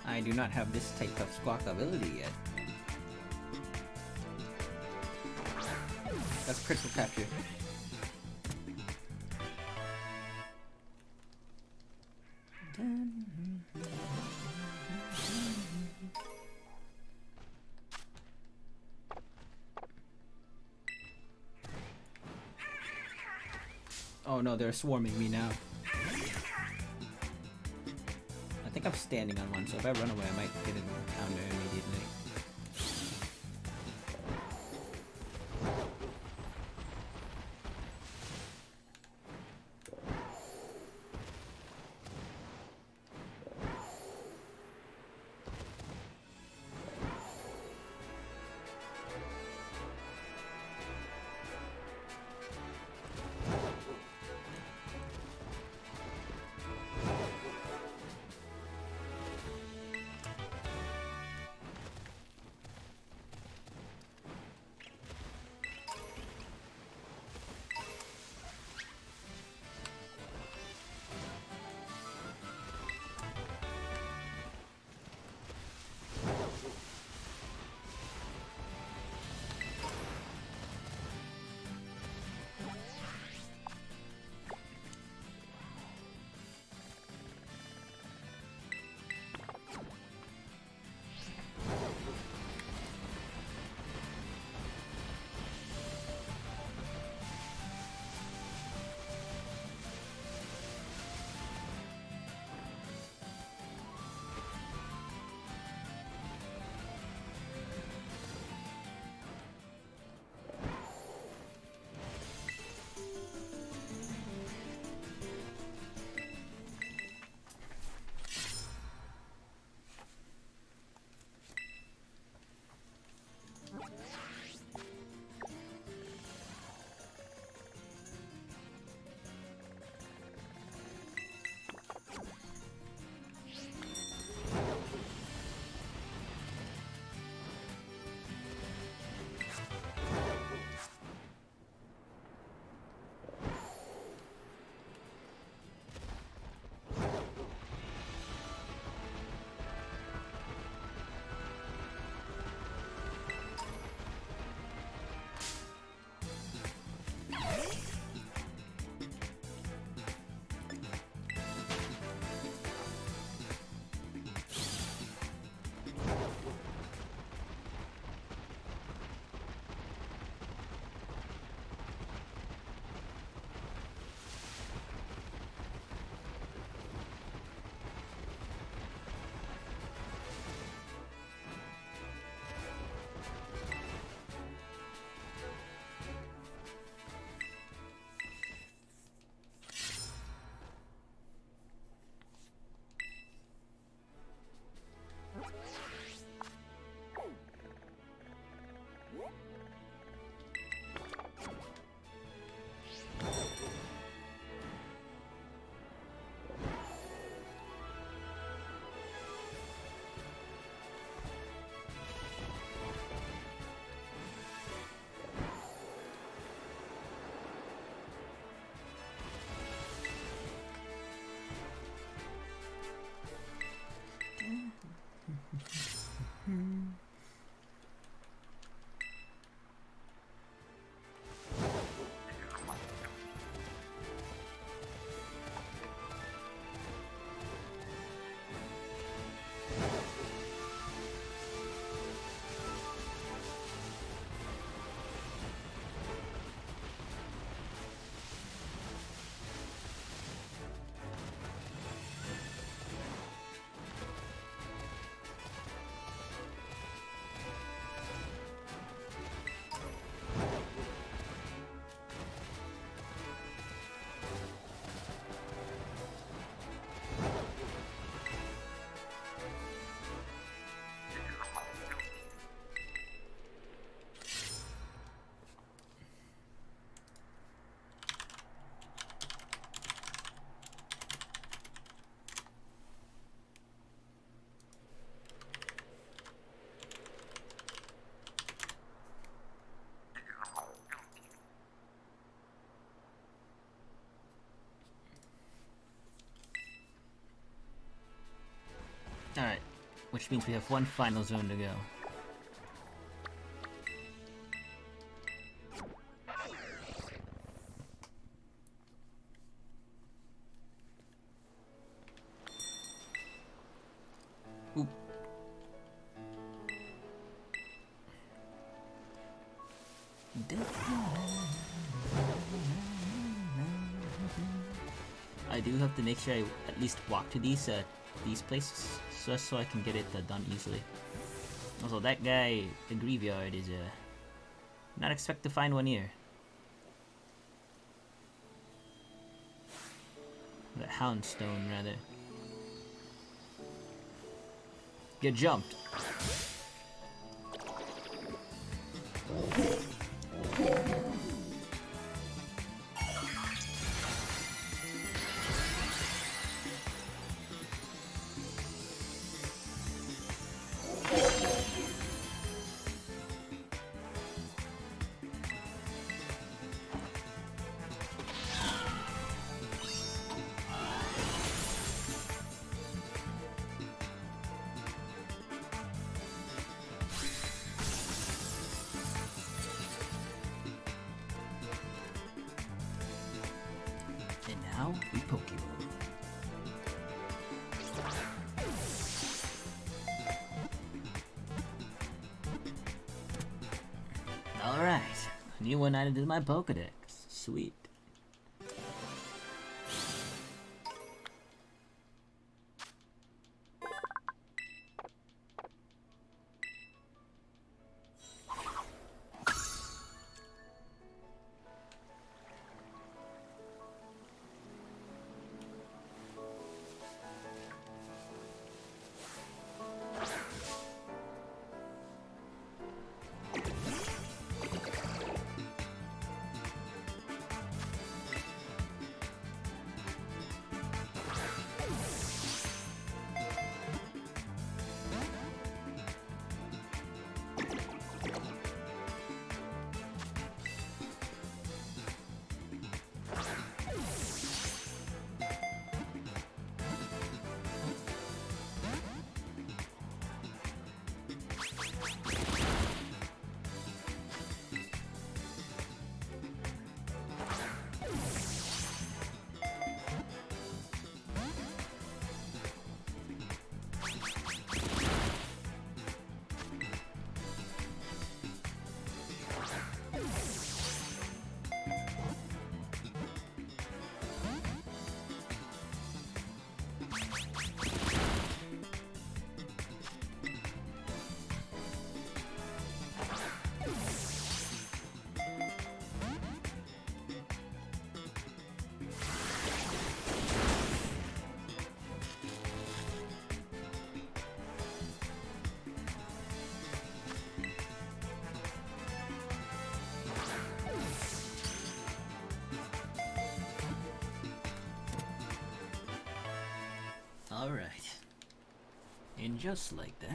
I do not have this type of squawk ability yet. That's critical capture. Oh no, they're swarming me now. I think I'm standing on one, so if I run away, I might get an counter immediately. which means we have one final zone to go. Oop. I do have to make sure I at least walk to these places just so I can get it done easily. Also, that guy, the graveyard, is not expect to find one here. The houndstone, rather. Get jumped. And now we Pokemon. Alright, new one added to my Pokedex. Sweet. Alright. And just like that,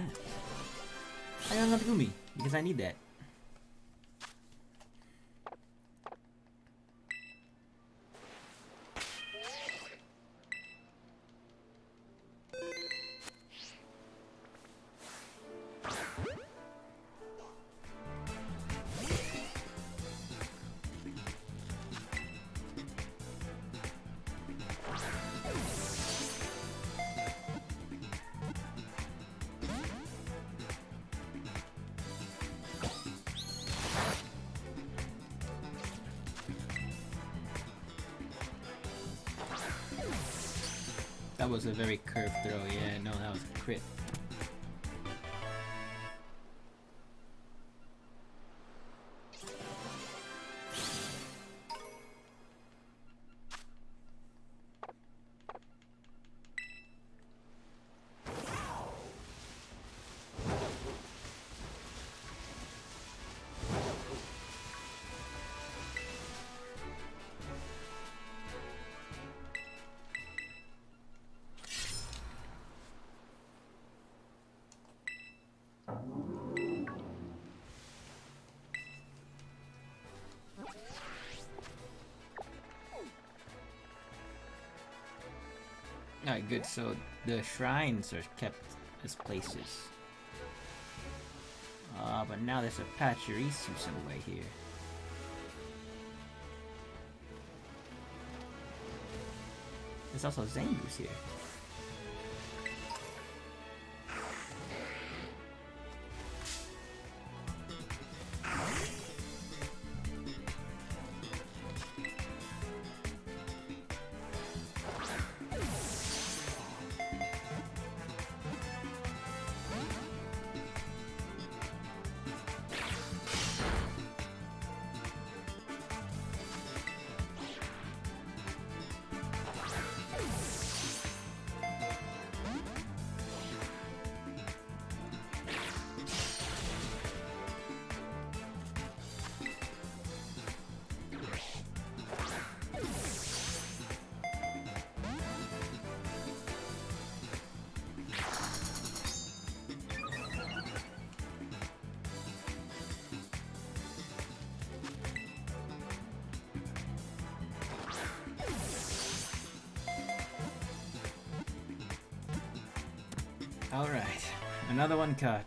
I got another Gumi, because I need that. That was a very curved throw, yeah, no, that was a crit. Alright, good. So the shrines are kept as places. But now there's a Pachirisu somewhere here. There's also Zangoose here. Alright, another one cut.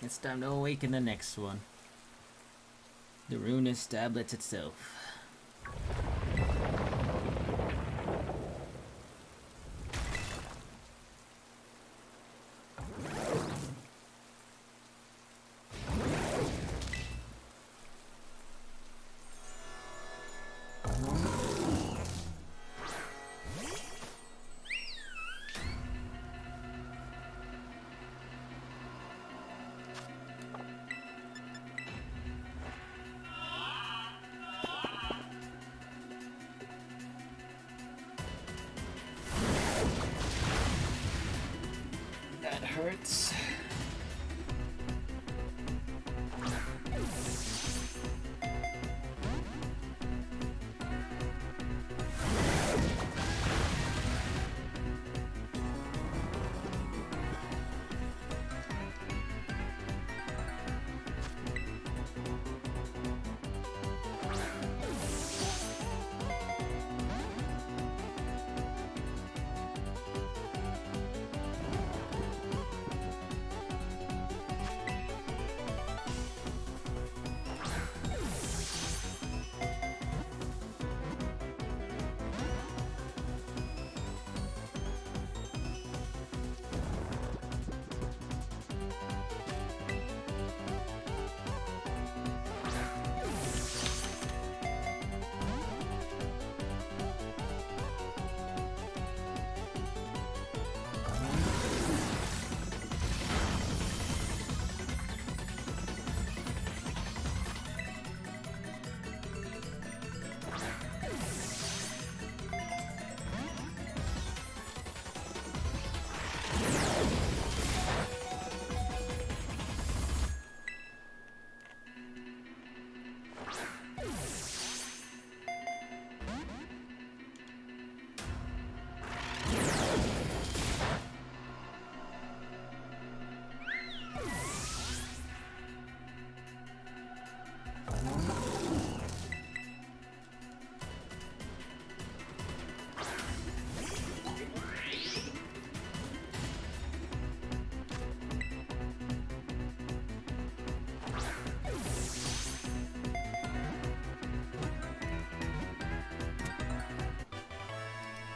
It's time to awaken the next one. The Ruinous Tablet itself. Hurts.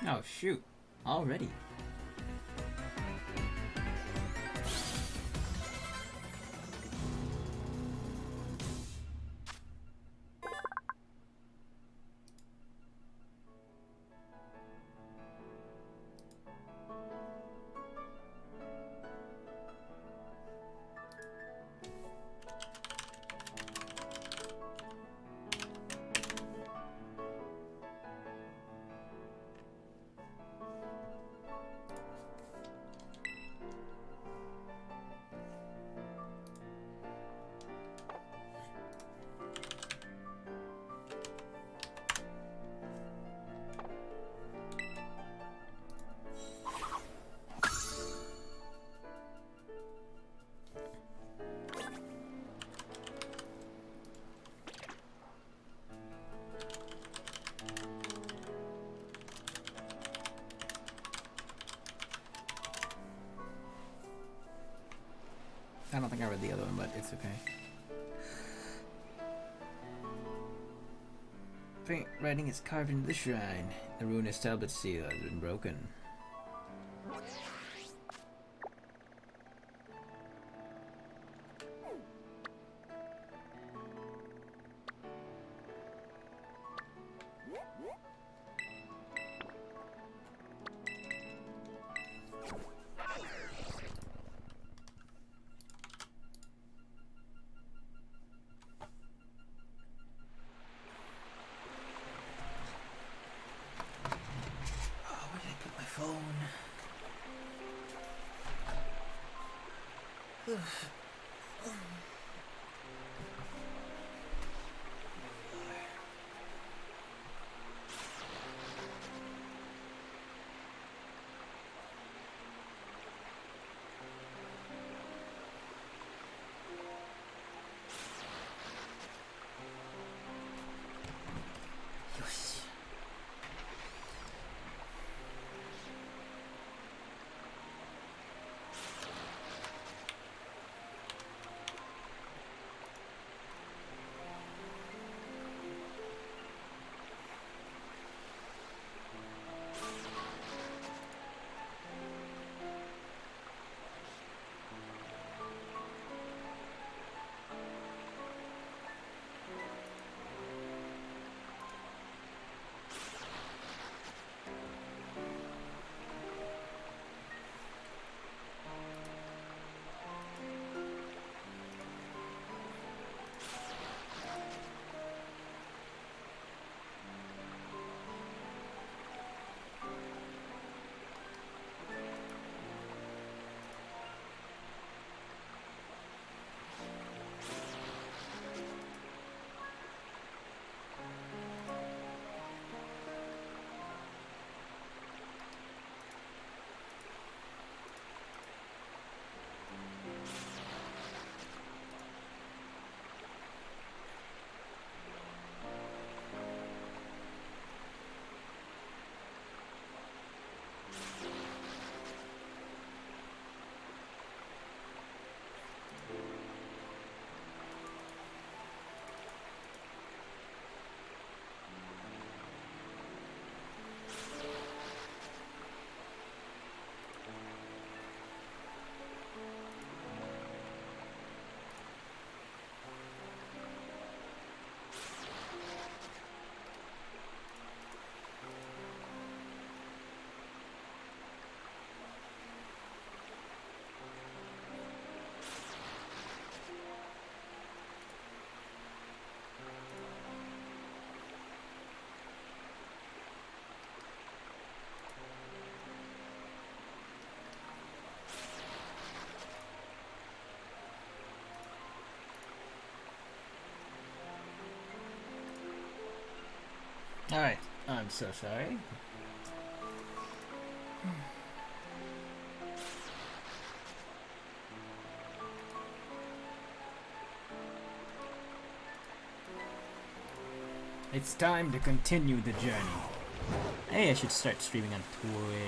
Oh shoot! Already. I don't think I read the other one, but it's okay. Faint writing is carved into the shrine. The ruinous tablet seal has been broken. Alright, I'm so sorry. It's time to continue the journey. Hey, I should start streaming on Twitch.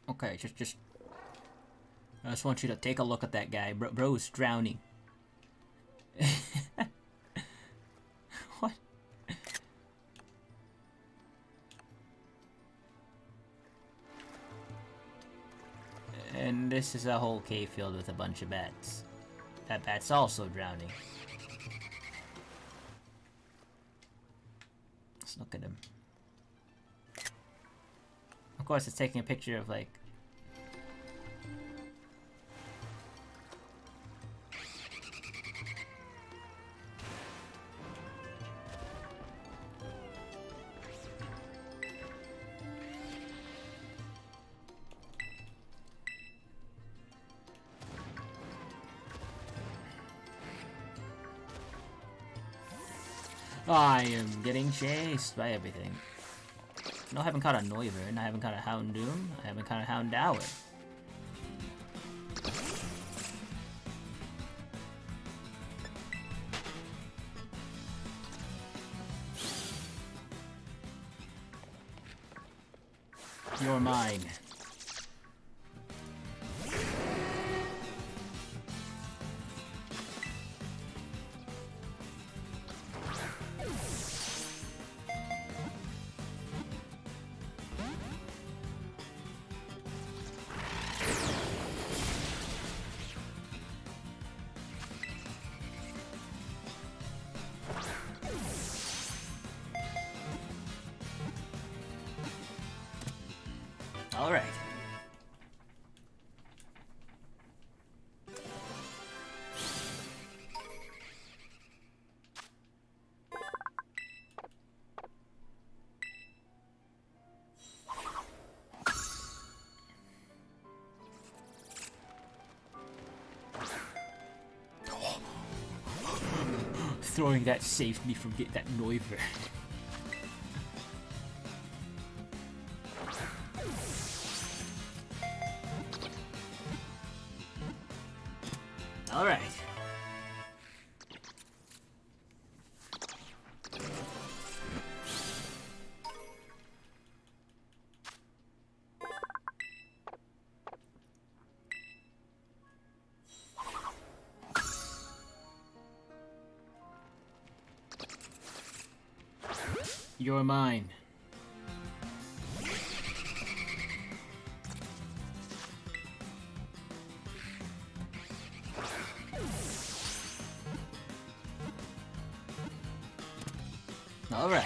Okay, just. I just want you to take a look at that guy. Bro's drowning. What? And this is a whole cave filled with a bunch of bats. That bat's also drowning. Let's look at him. Of course, it's taking a picture of, like... I am getting chased by everything. No, I haven't caught a Noivern, I haven't caught a Houndoom, I haven't caught a Houndour. You're mine. All right. Throwing that saved me from getting that Noivern. All right. You're mine. All right.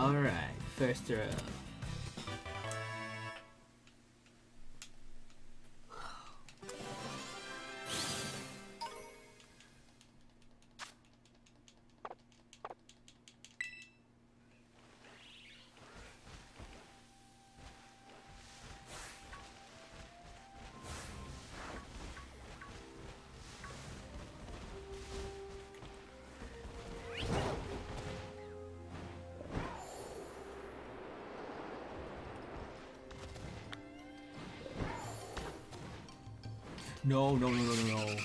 Alright, first row. No, no, no, no, no, no.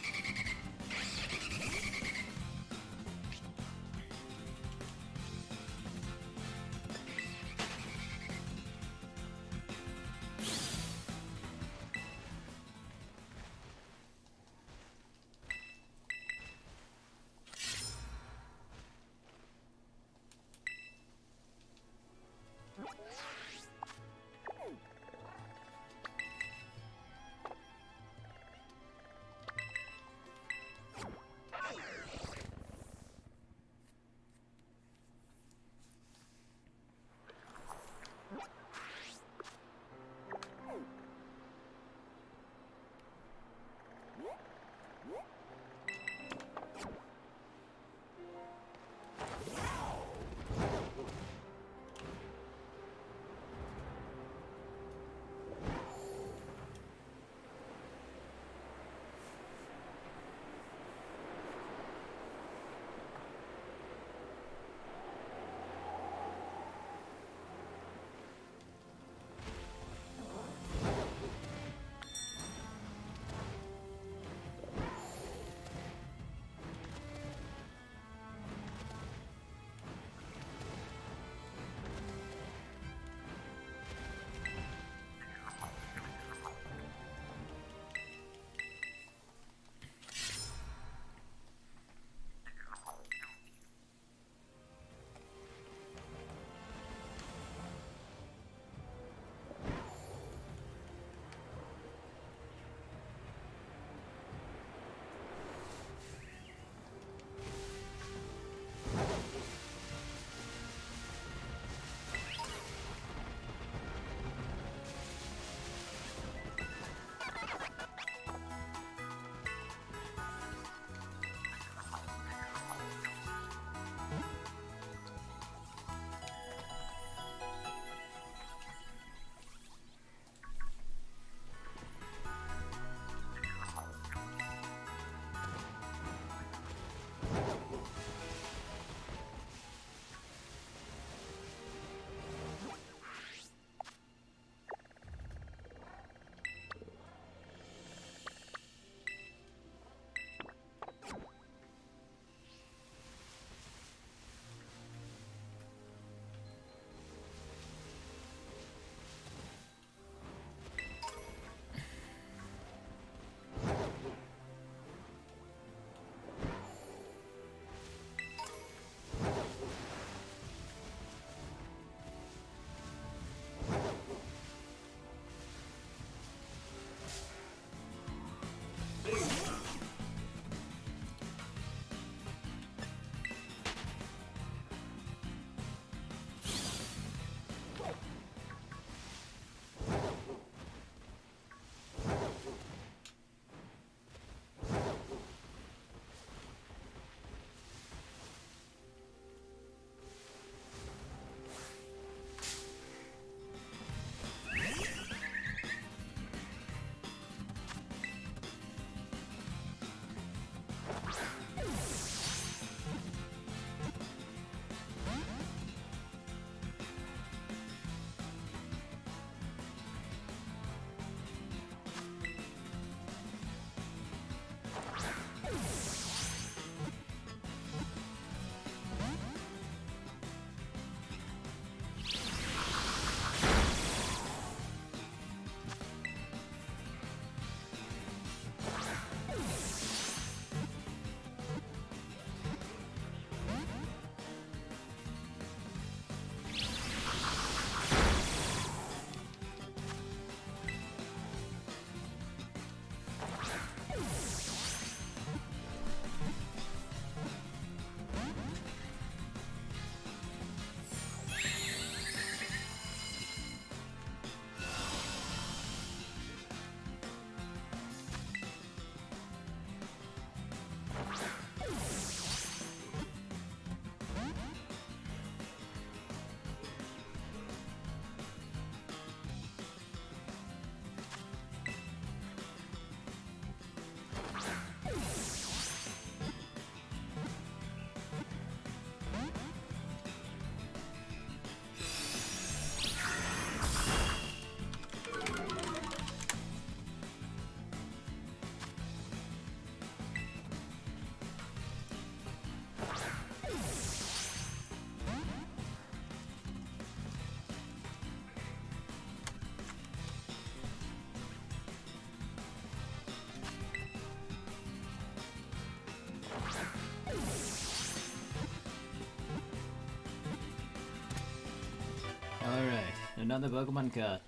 Another Pokemon card.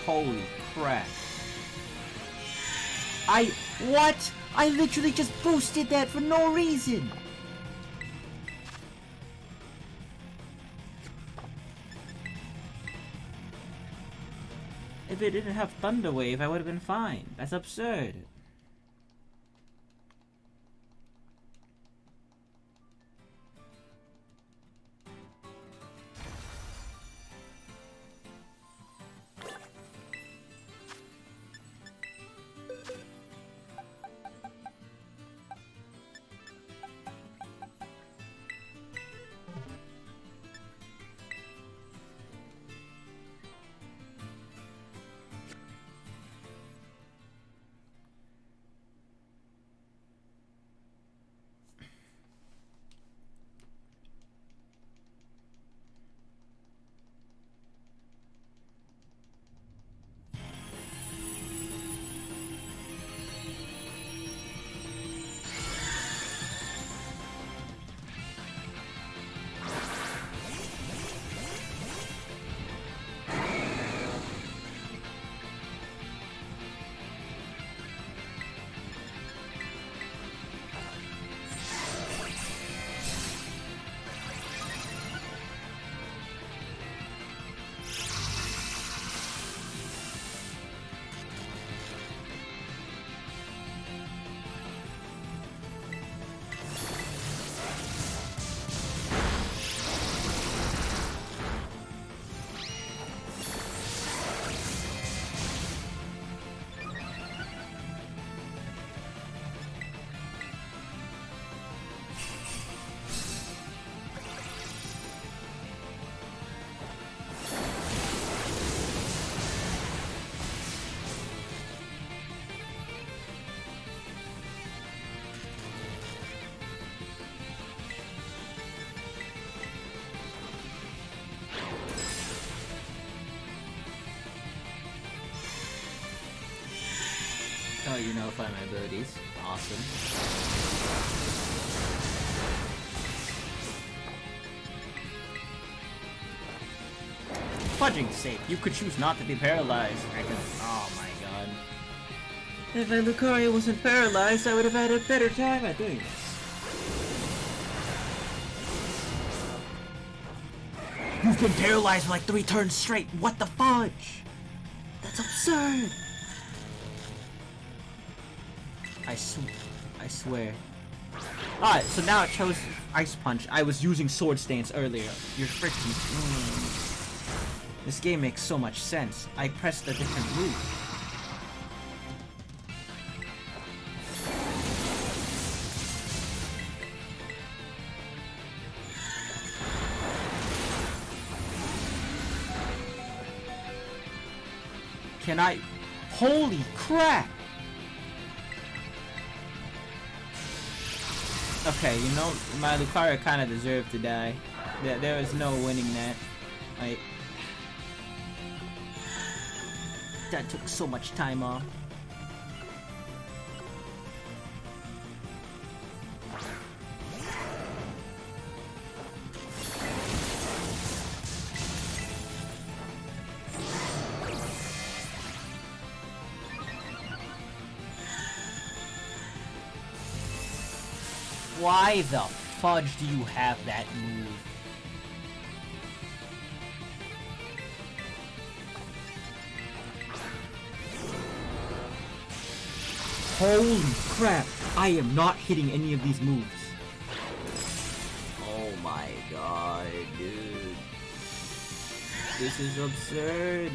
Holy crap. What? I literally just boosted that for no reason. If it didn't have Thunder Wave, I would have been fine. That's absurd. Oh, you know, find my abilities. Awesome. Fudging sake, you could choose not to be paralyzed. Oh my god. If my Lucario wasn't paralyzed, I would have had a better time at doing this. You've been paralyzed for like 3 turns straight. What the fudge? That's absurd. I swear. Alright, so now it chose Ice Punch. I was using Sword Stance earlier. You're freaking... This game makes so much sense. I pressed a different move. Can I... Holy crap! Okay, you know, my Lucario kind of deserved to die. There was no winning that. That took so much time off. Why the fudge do you have that move? Holy crap! I am not hitting any of these moves. Oh my god, dude. This is absurd.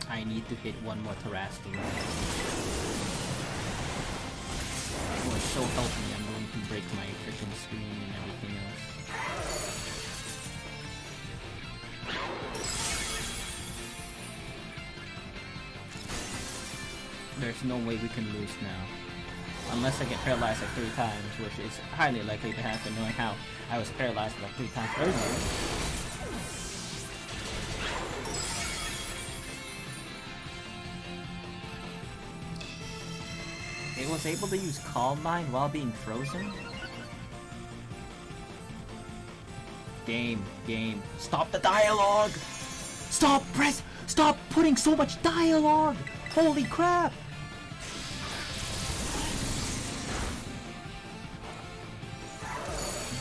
I need to hit one more Terrastor. Or so help me, I'm going to break my freaking screen and everything else. There's no way we can lose now. Unless I get paralyzed like 3 times, which is highly likely to happen knowing how I was paralyzed like 3 times earlier. It was able to use Calm Mind while being frozen? Game. Stop the dialogue! Stop putting so much dialogue! Holy crap!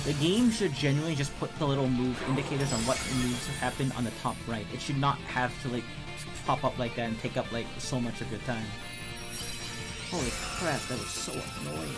The game should genuinely just put the little move indicators on what moves happen on the top right. It should not have to like pop up like that and take up like so much of your time. Holy crap, that was so annoying.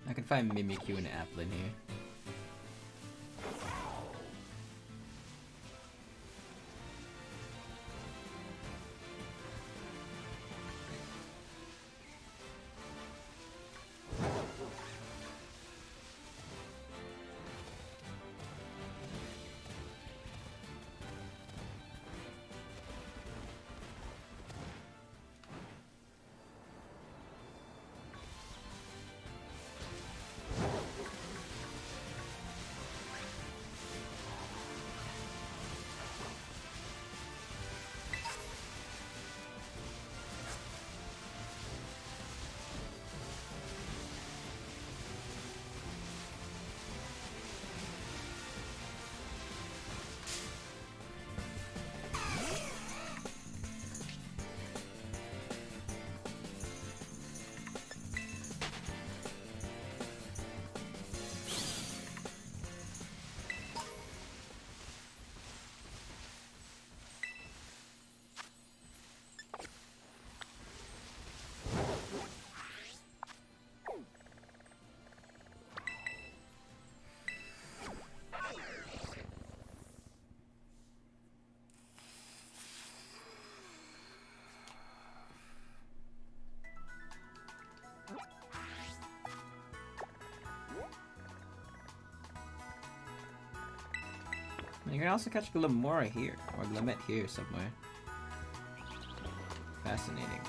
I can find Mimikyu and Applin here. You can also catch Glamora here, or Glamet here somewhere. Fascinating.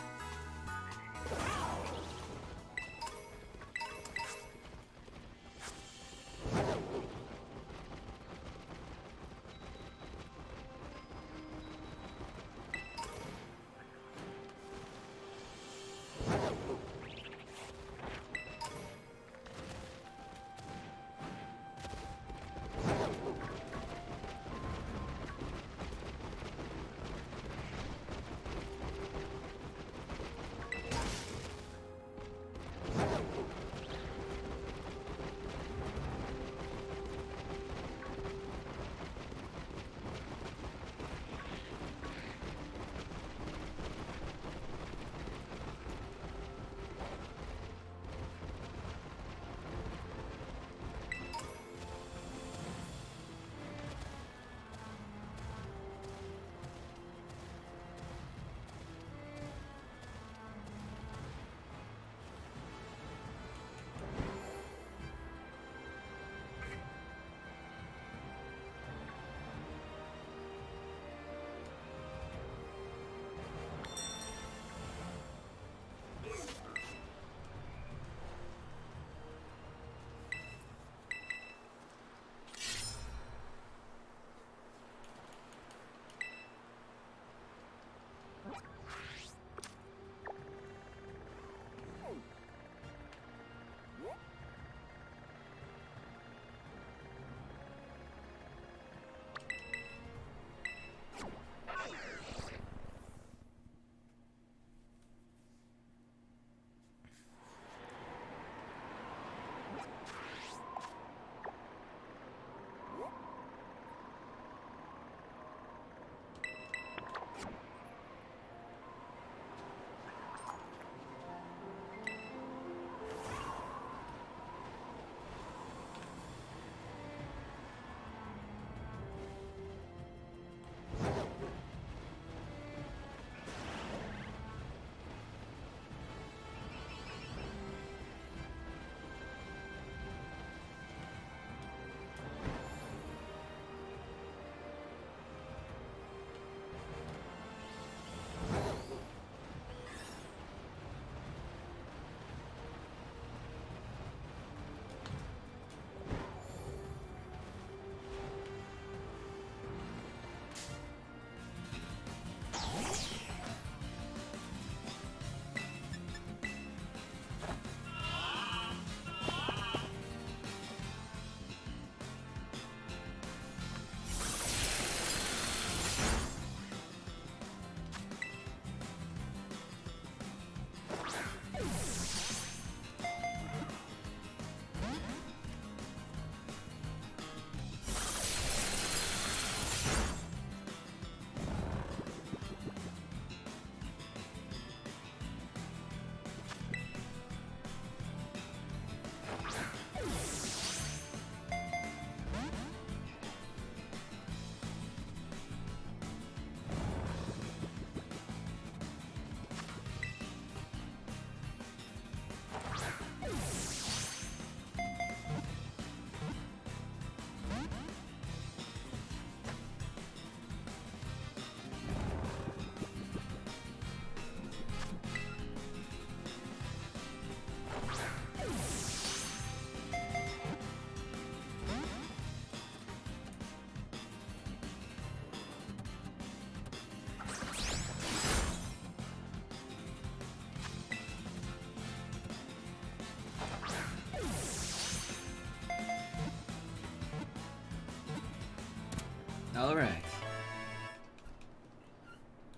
Alright.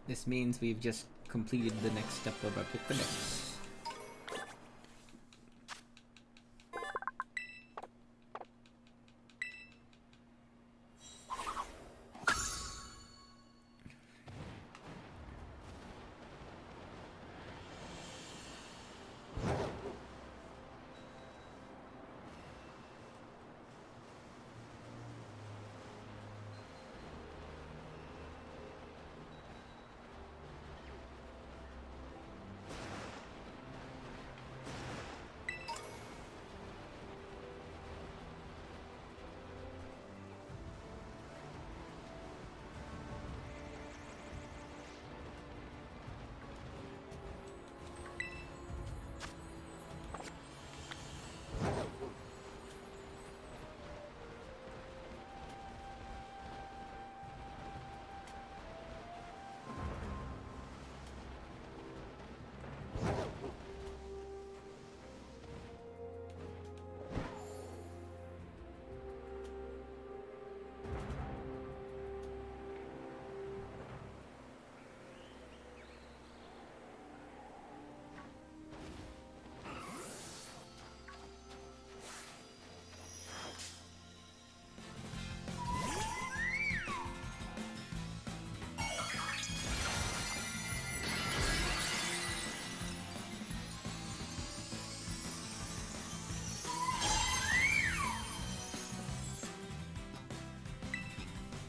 This means we've just completed the next step of our pick the next.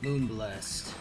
Moonblast.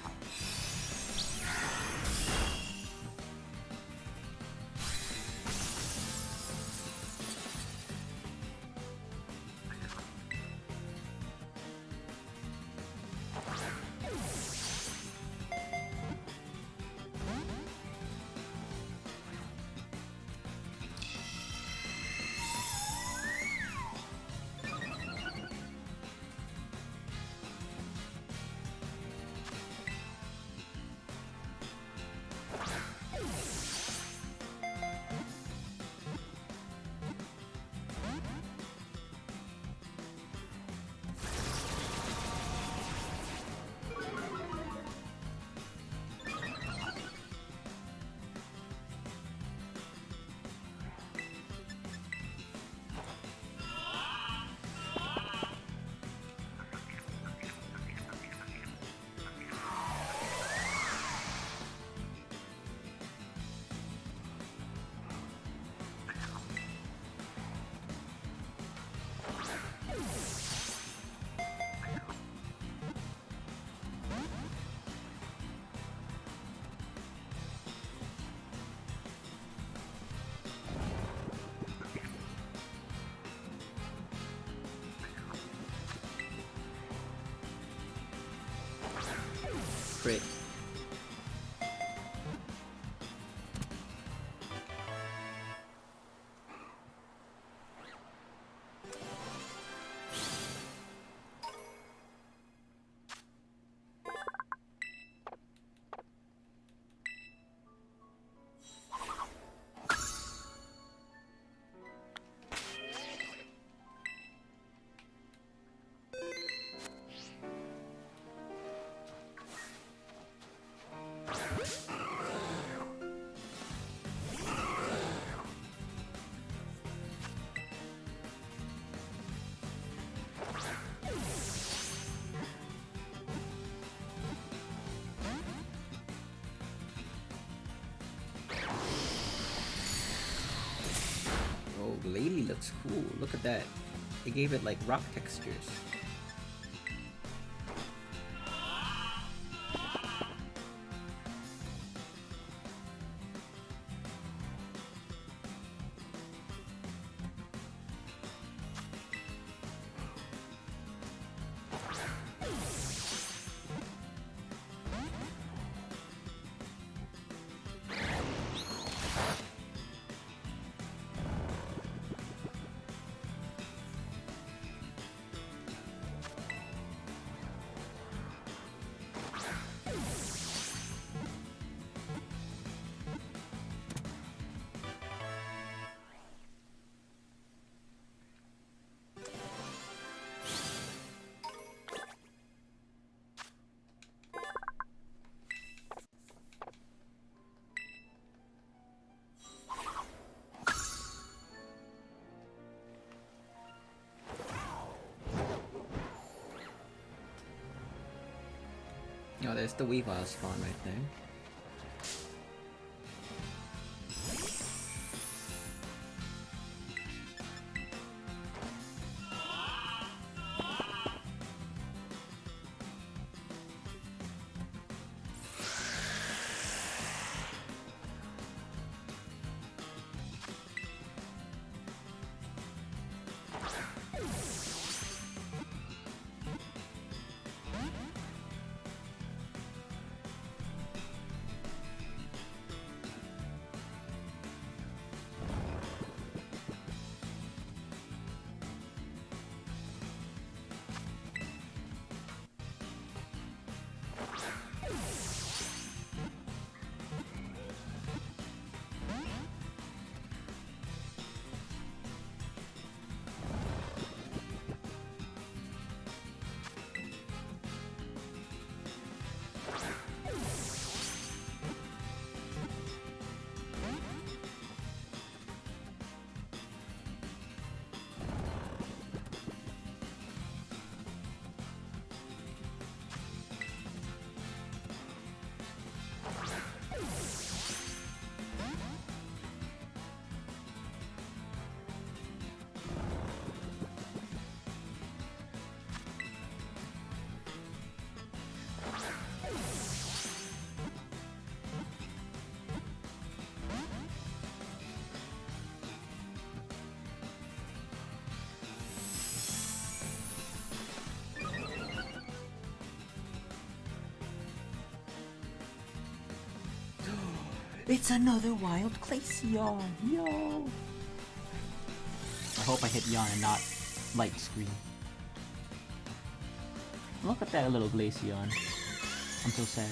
Crit. Lady looks cool. Look at that. They gave it like rock textures. Oh, there's the Weavile spawn right there. It's another wild Glaceon! Yo! I hope I hit Yawn and not light screen. Look at that little Glaceon. I'm so sad.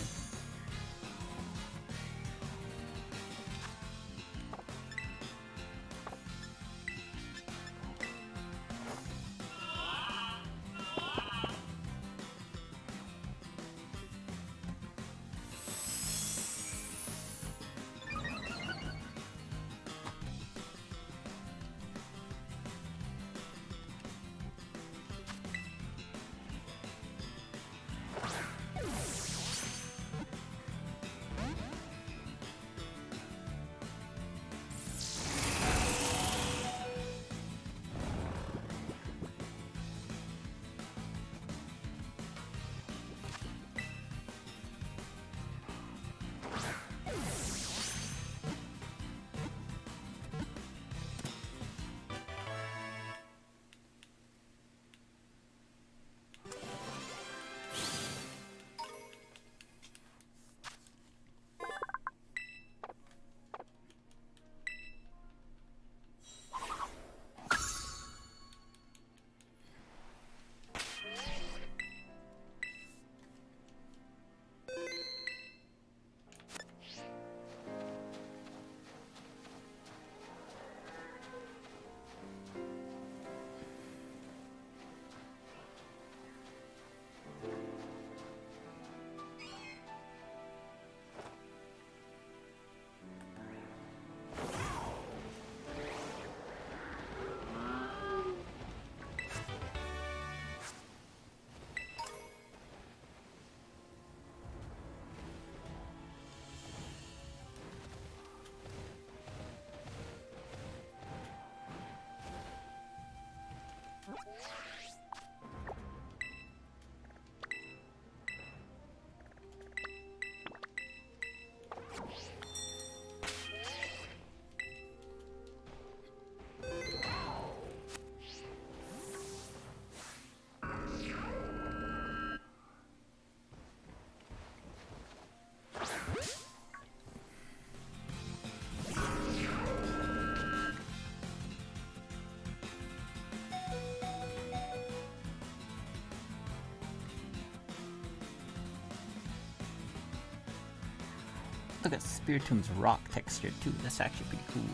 Look at Spiritom's rock texture too. That's actually pretty cool.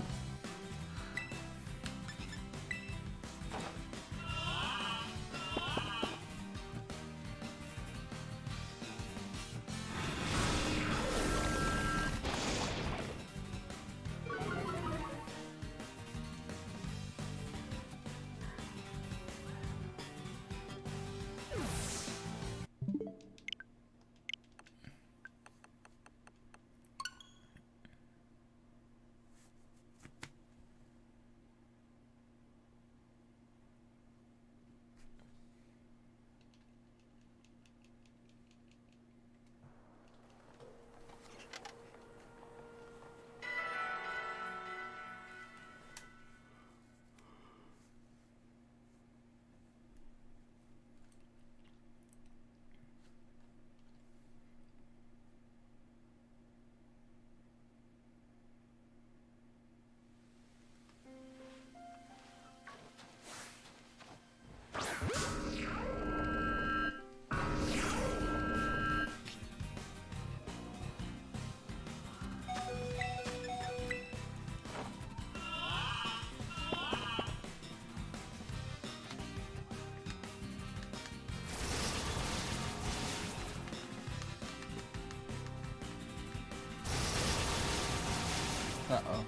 Uh-oh.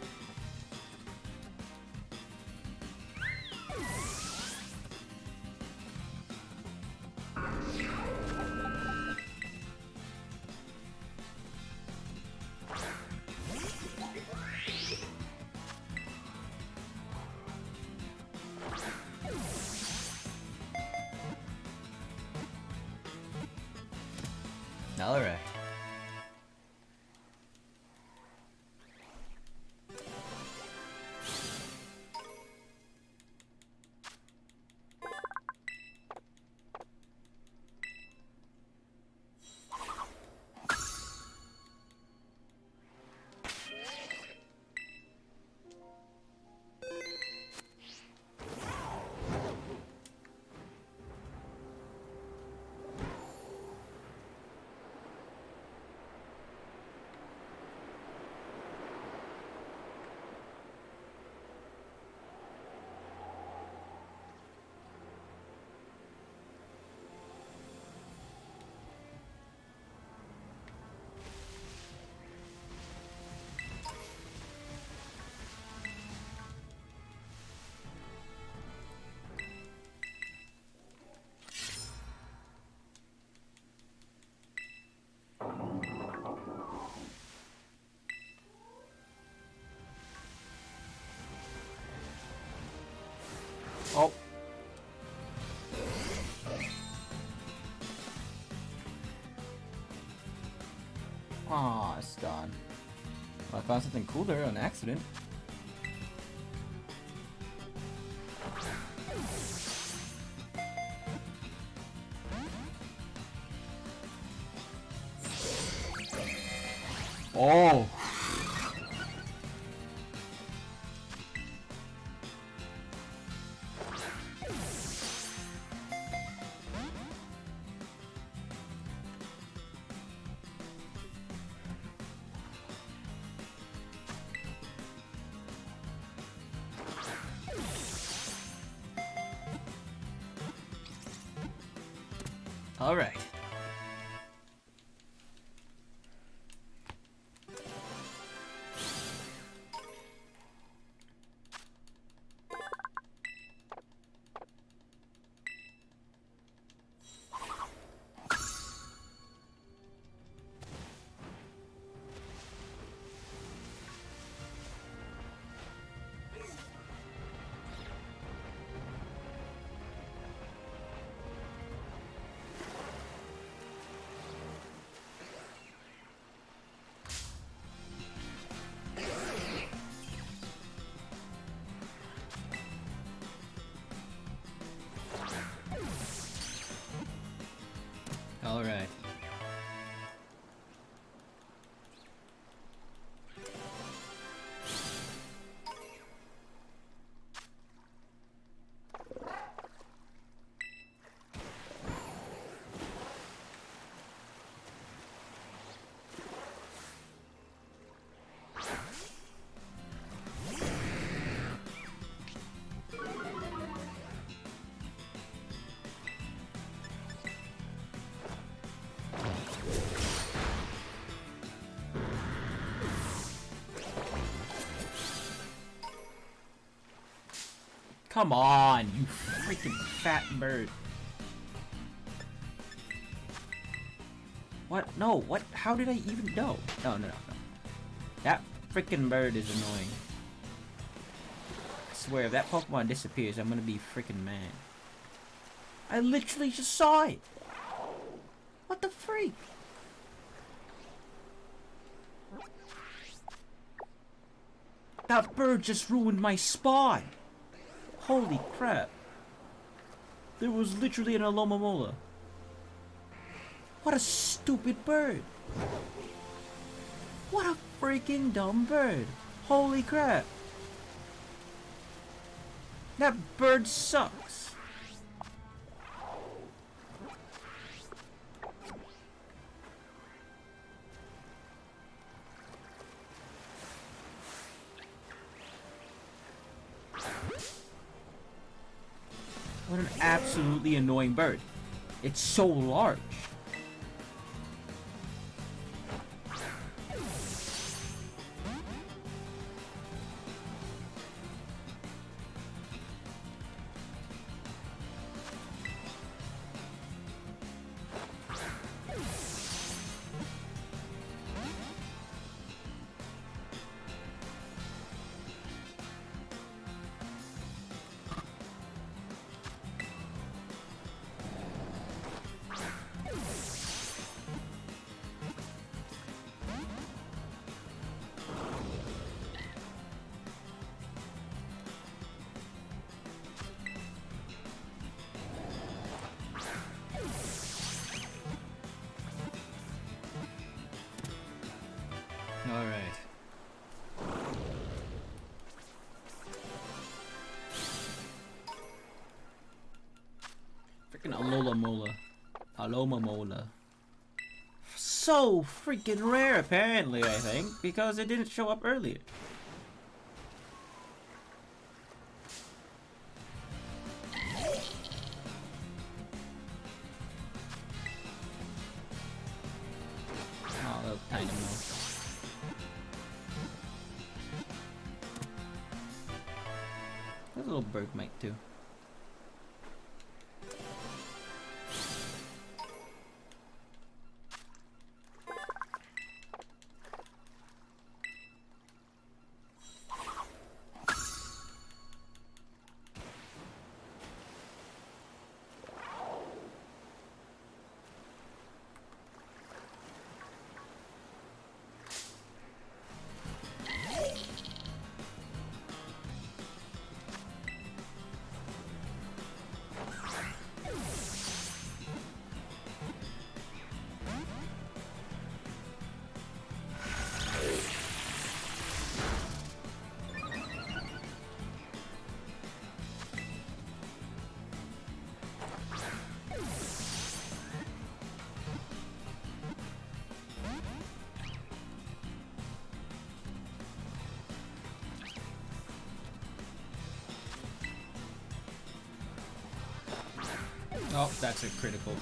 All right. Aw, it's gone. Well, I found something cooler on accident. Oh! All right. All right. Come on, you freaking fat bird. What? No, what? How did I even know? No. That freaking bird is annoying. I swear, if that Pokemon disappears, I'm gonna be freaking mad. I literally just saw it. What the freak? That bird just ruined my spawn. Holy crap. There was literally an Alomomola. What a stupid bird. What a freaking dumb bird. Holy crap. That bird sucks. What an absolutely annoying bird. It's so large. Alright. Freaking Alomomola. So freaking rare, apparently, I think, because it didn't show up earlier. Oh, little tiny mouse. There's a little bird mite too. Oh, that's a critical.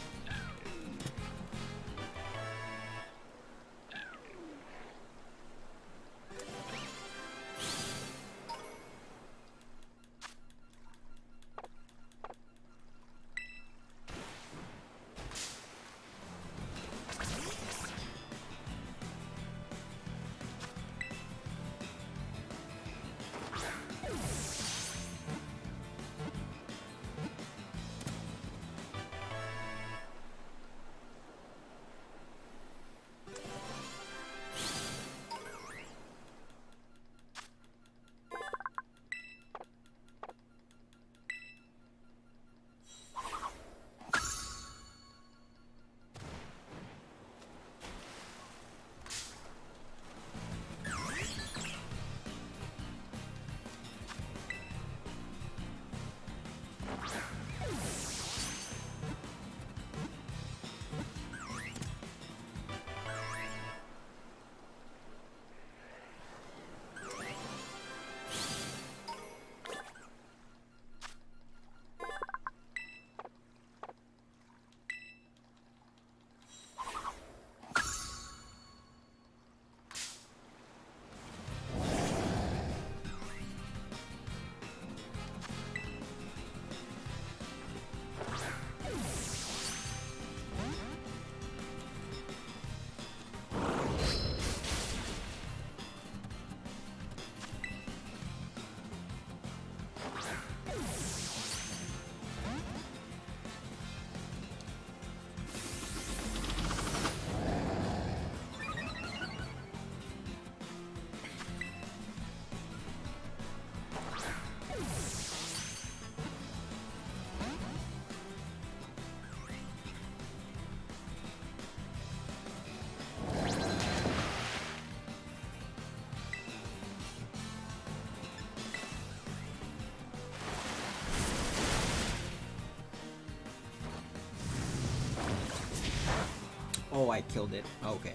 Oh, I killed it. Okay.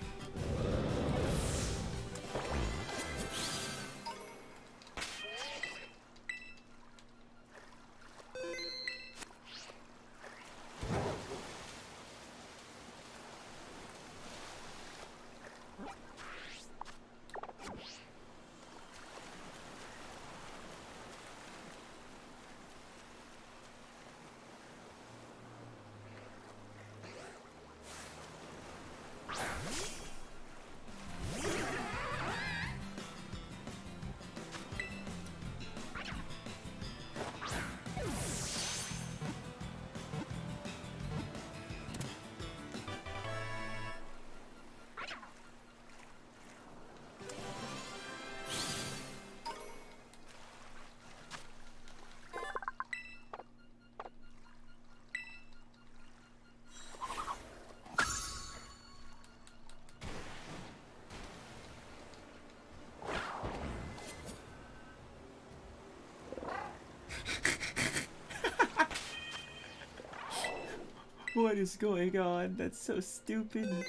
What is going on? That's so stupid.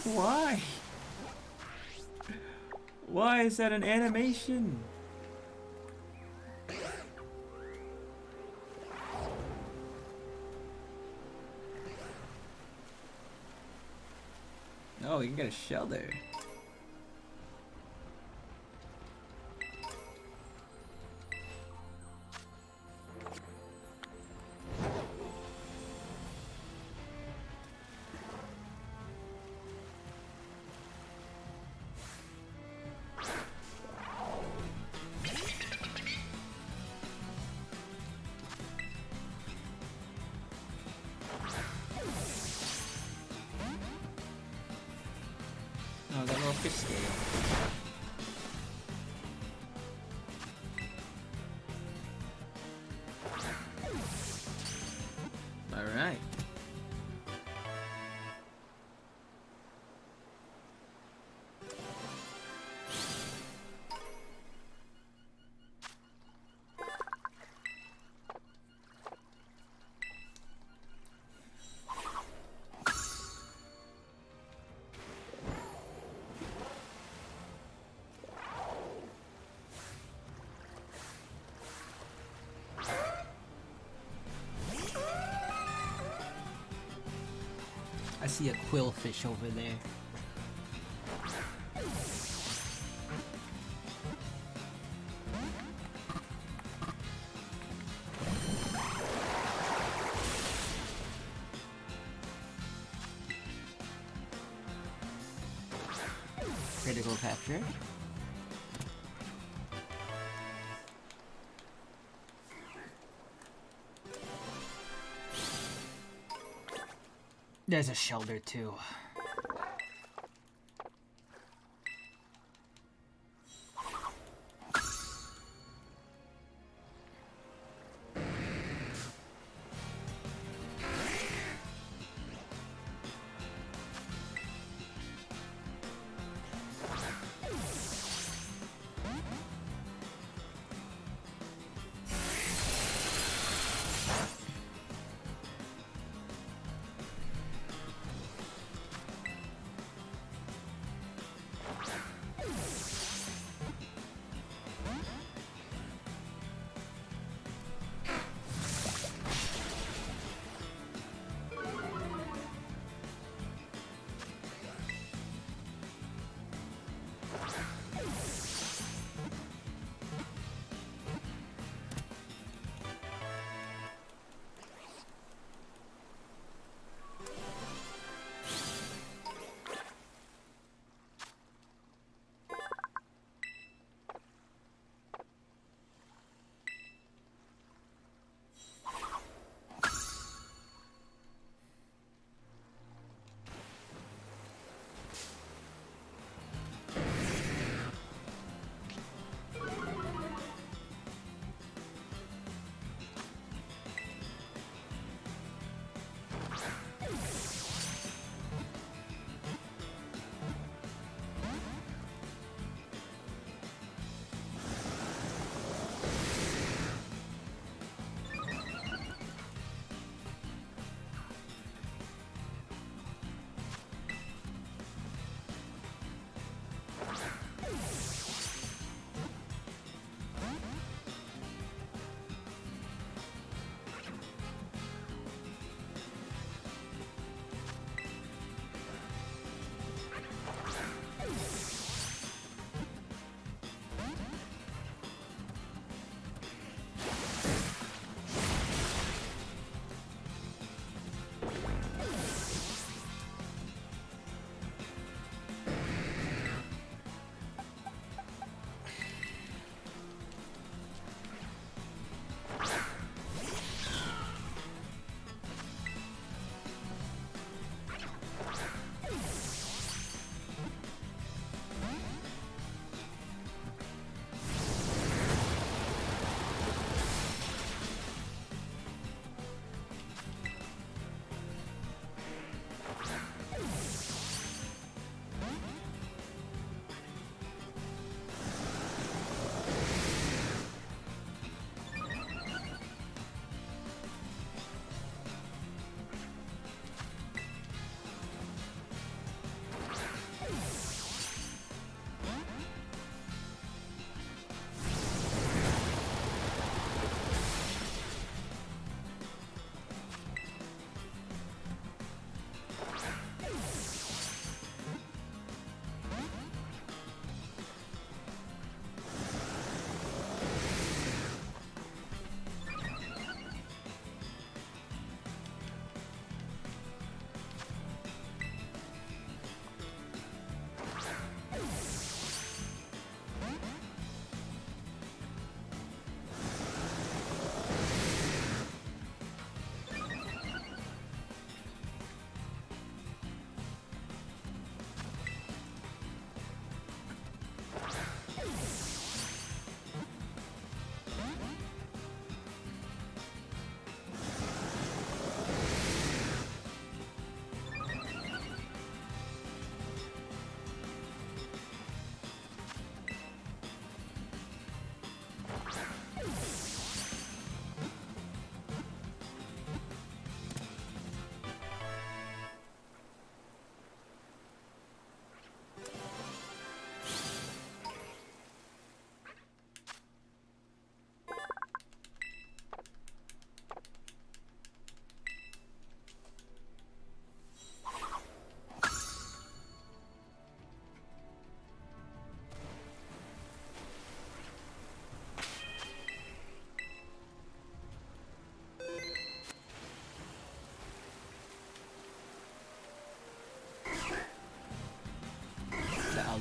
Why? Why is that an animation? Oh, you can get a shell there. Oh, that see a quillfish over there. Critical capture. There's a shelter too.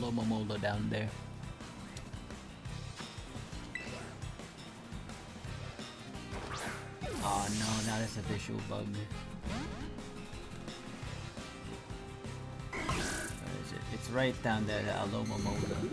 Lomomola down there. Oh no, now that's a visual bug. Where is it? It's right down there, the Lomomola.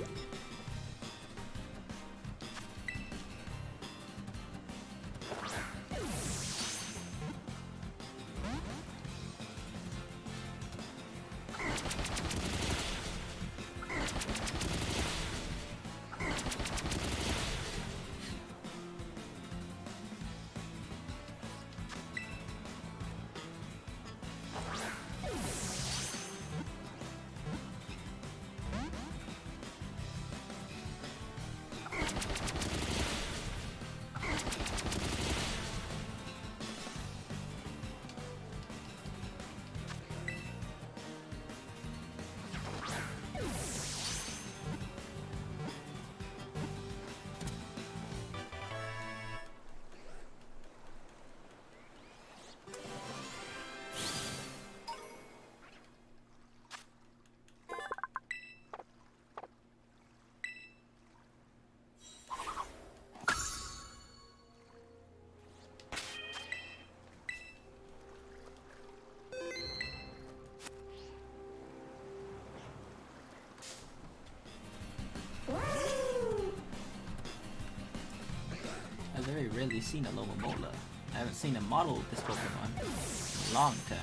I've very rarely seen a Lomomola. I haven't seen a model of this Pokemon in a long time.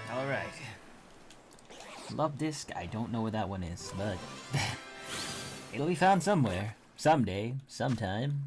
Alright. Love Disc, I don't know where that one is, but it'll be found somewhere. Someday. Sometime.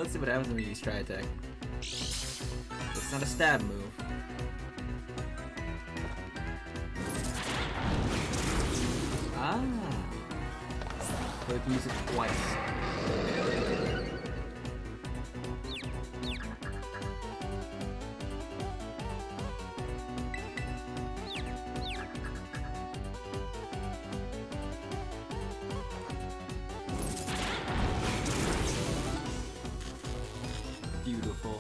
let's see what happens when we use Tri Attack. It's not a stab move. Ah. But if you use it twice. Beautiful.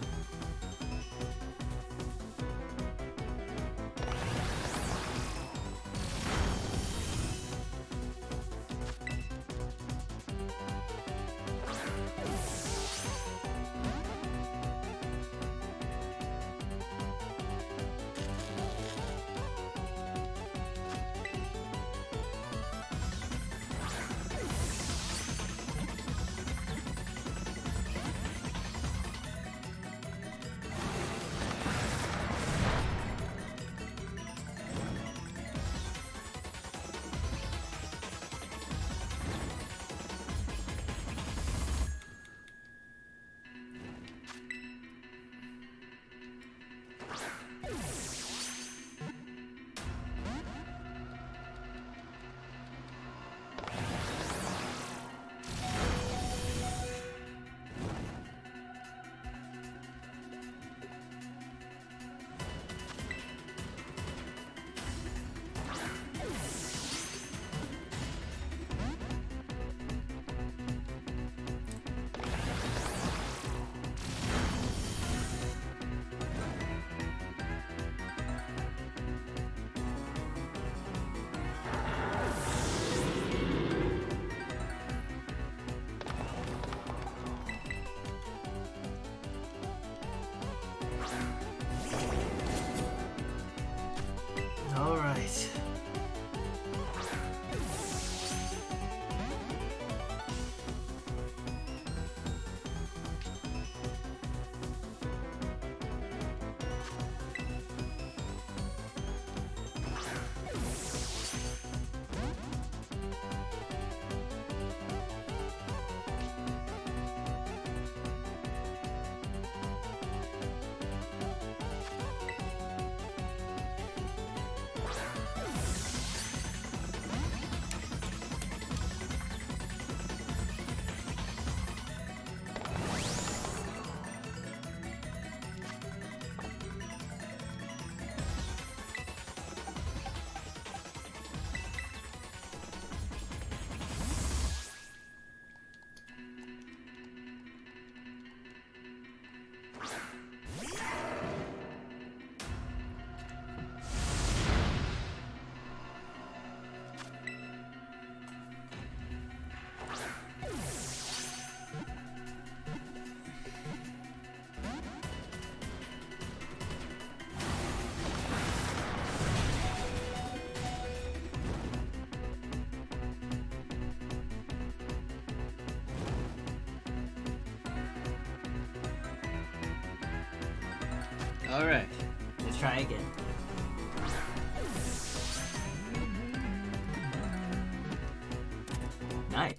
All right. Alright, let's try again. Nice.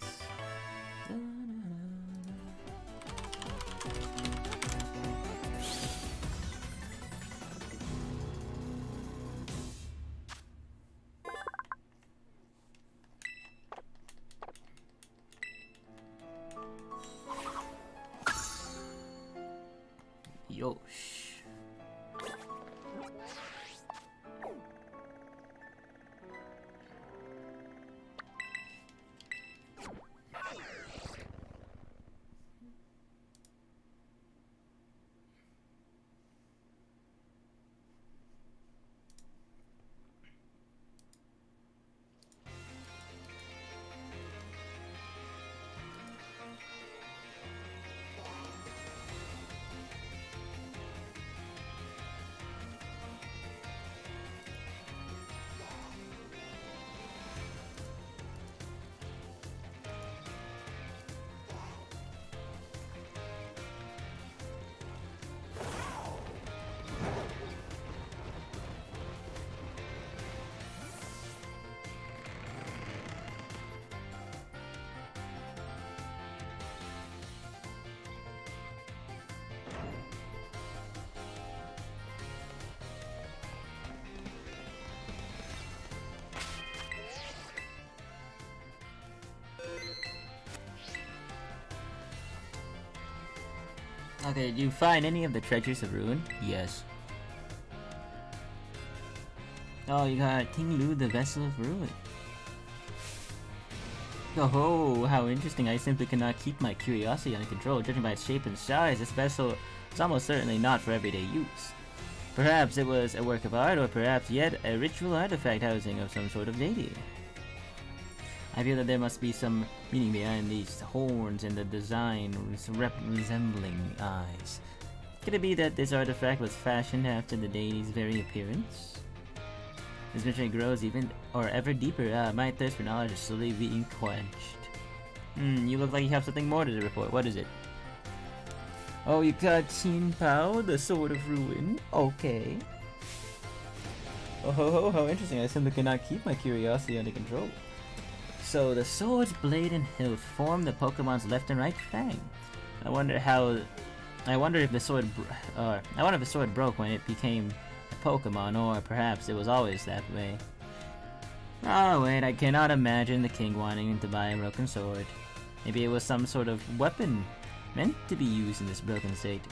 Yosh. Okay, did you find any of the treasures of ruin? Yes. Oh, you got King Lu, the vessel of ruin. Oh, how interesting. I simply cannot keep my curiosity under control. Judging by its shape and size, this vessel is almost certainly not for everyday use. Perhaps it was a work of art, or perhaps yet a ritual artifact housing of some sort of deity. I feel that there must be some meaning behind these horns and the design resembling eyes. Could it be that this artifact was fashioned after the deity's very appearance? This mystery grows even or ever deeper. My thirst for knowledge is slowly being quenched. You look like you have something more to report. What is it? Oh, you got Qin Pao, the Sword of Ruin. Okay. Oh, how interesting. I simply cannot keep my curiosity under control. So the sword's blade and hilt form the Pokemon's left and right fang. I wonder if the sword broke when it became a Pokemon, or perhaps it was always that way. Oh wait, I cannot imagine the king wanting to buy a broken sword. Maybe it was some sort of weapon meant to be used in this broken state.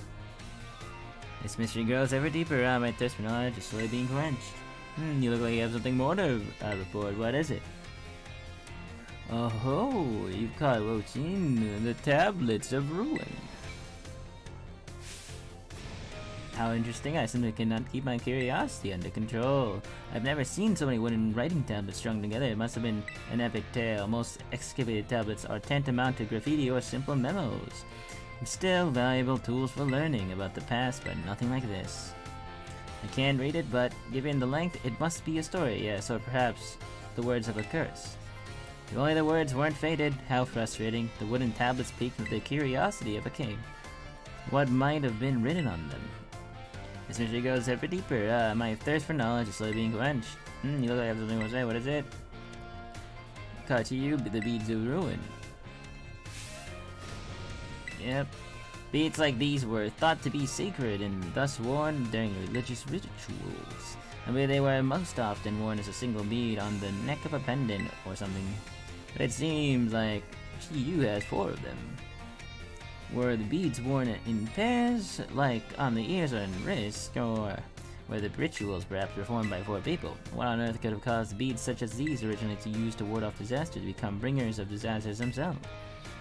This mystery grows ever deeper. My thirst for knowledge is slowly being quenched. You look like you have something more to report. What is it? Oh, you've caught Wojin, the tablets of ruin. How interesting. I simply cannot keep my curiosity under control. I've never seen so many wooden writing tablets strung together. It must have been an epic tale. Most excavated tablets are tantamount to graffiti or simple memos. Still valuable tools for learning about the past, but nothing like this. I can't read it, but given the length, it must be a story, yes, or perhaps the words of a curse. If only the words weren't faded. How frustrating. The wooden tablets piqued the curiosity of a king. What might have been written on them? This mystery goes ever deeper. My thirst for knowledge is slowly being quenched. You look like I have something to say. What is it? Caught you, the beads of ruin. Yep. Beads like these were thought to be sacred and thus worn during religious rituals. I mean, they were most often worn as a single bead on the neck of a pendant or something. But it seems like Yu has 4 of them. Were the beads worn in pairs, like on the ears or in wrists, or were the rituals perhaps performed by 4 people? What on earth could have caused beads such as these originally to use to ward off disaster to become bringers of disasters themselves?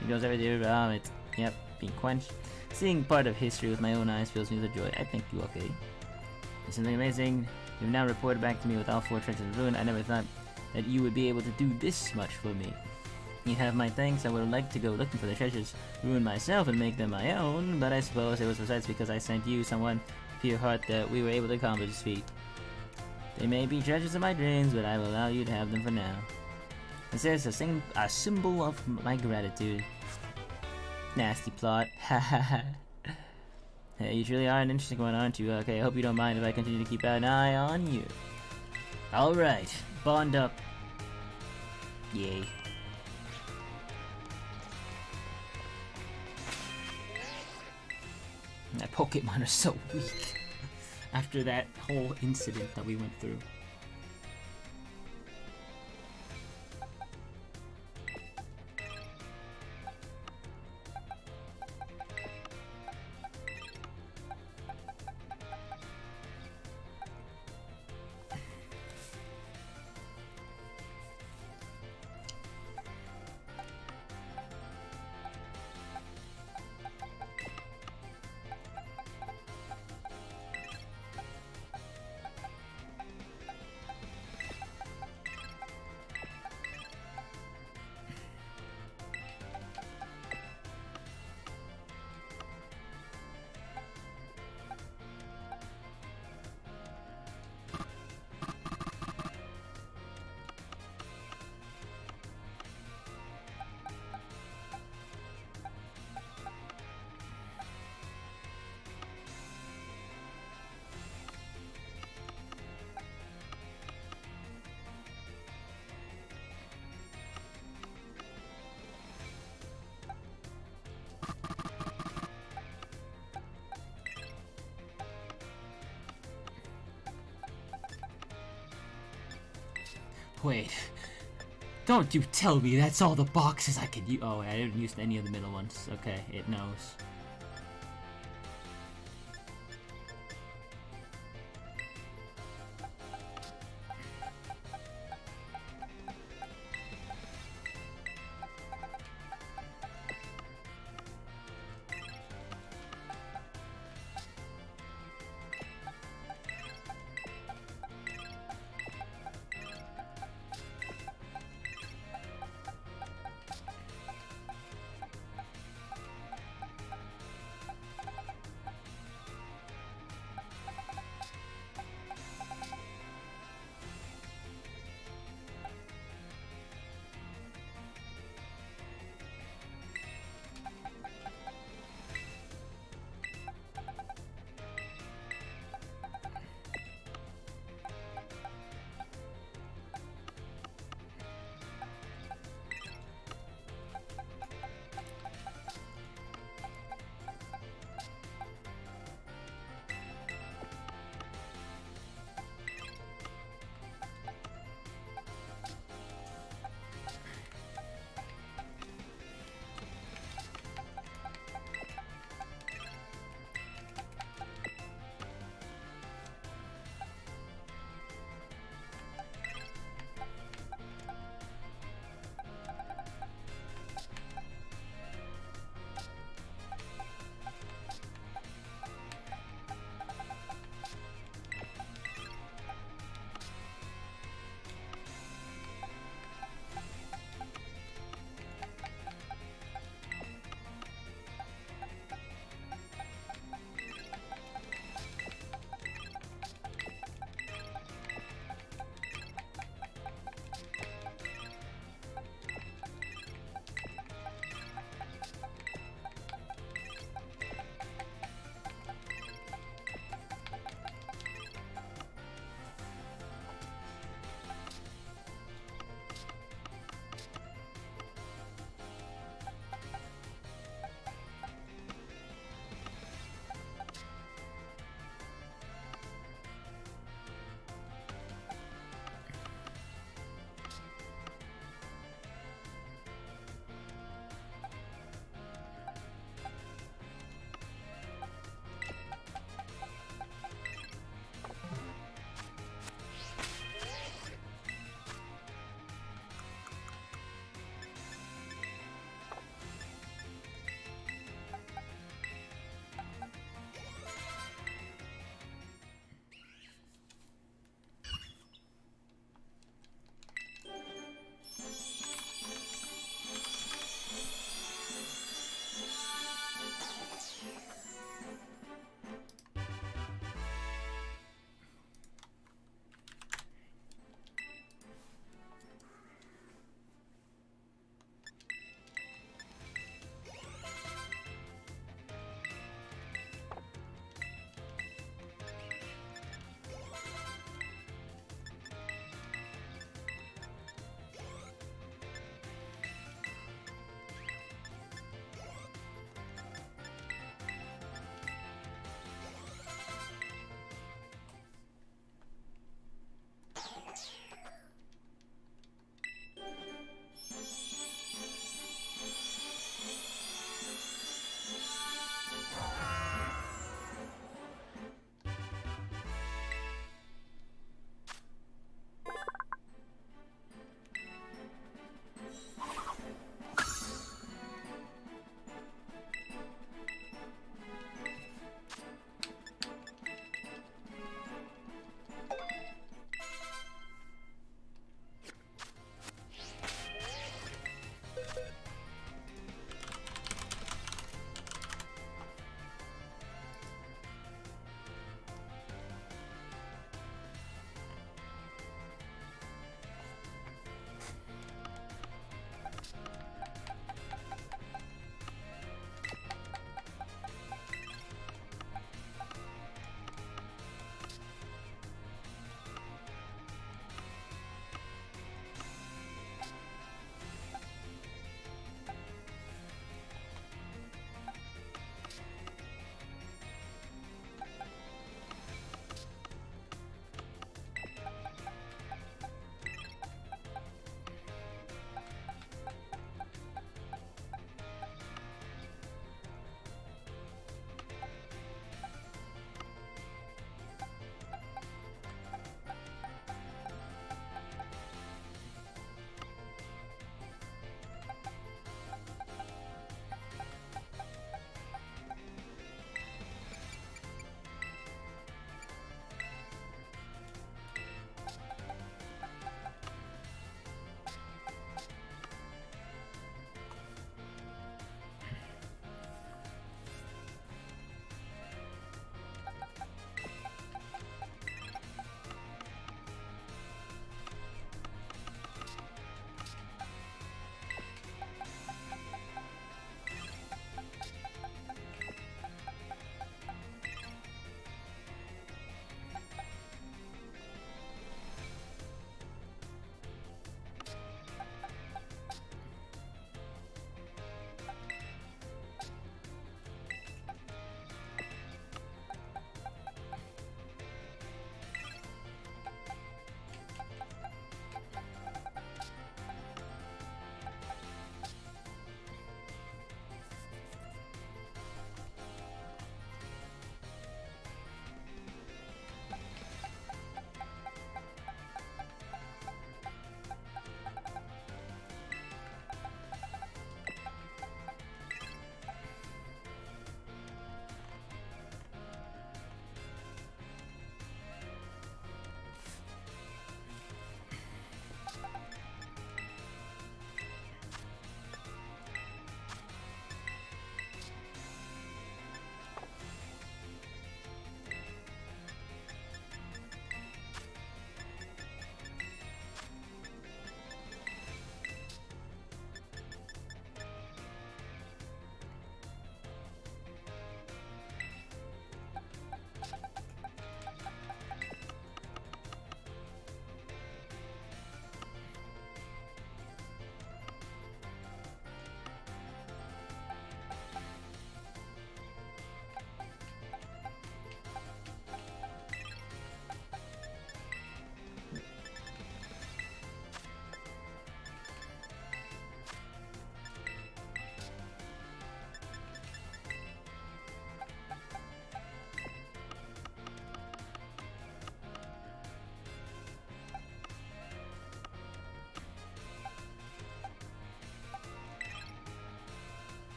It goes over there, it's, yep, being quenched. Seeing part of history with my own eyes fills me with joy. I think you okay. It's something amazing. You've now reported back to me with all 4 treasures of ruin. I never thought that you would be able to do this much for me. You have my thanks. I would like to go looking for the treasures ruin myself and make them my own, but I suppose it was precisely because I sent you someone pure heart that we were able to accomplish this feat. They may be treasures of my dreams, but I will allow you to have them for now. This is a symbol of my gratitude. Nasty plot. Hahaha. Hey, you truly are an interesting one, aren't you? Okay, I hope you don't mind if I continue to keep an eye on you. Alright, bond up. Yay. That Pokemon are so weak. After that whole incident that we went through. Wait. Don't you tell me that's all the boxes I could use. Oh, I didn't use any of the middle ones. Okay, it knows.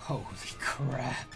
Holy crap.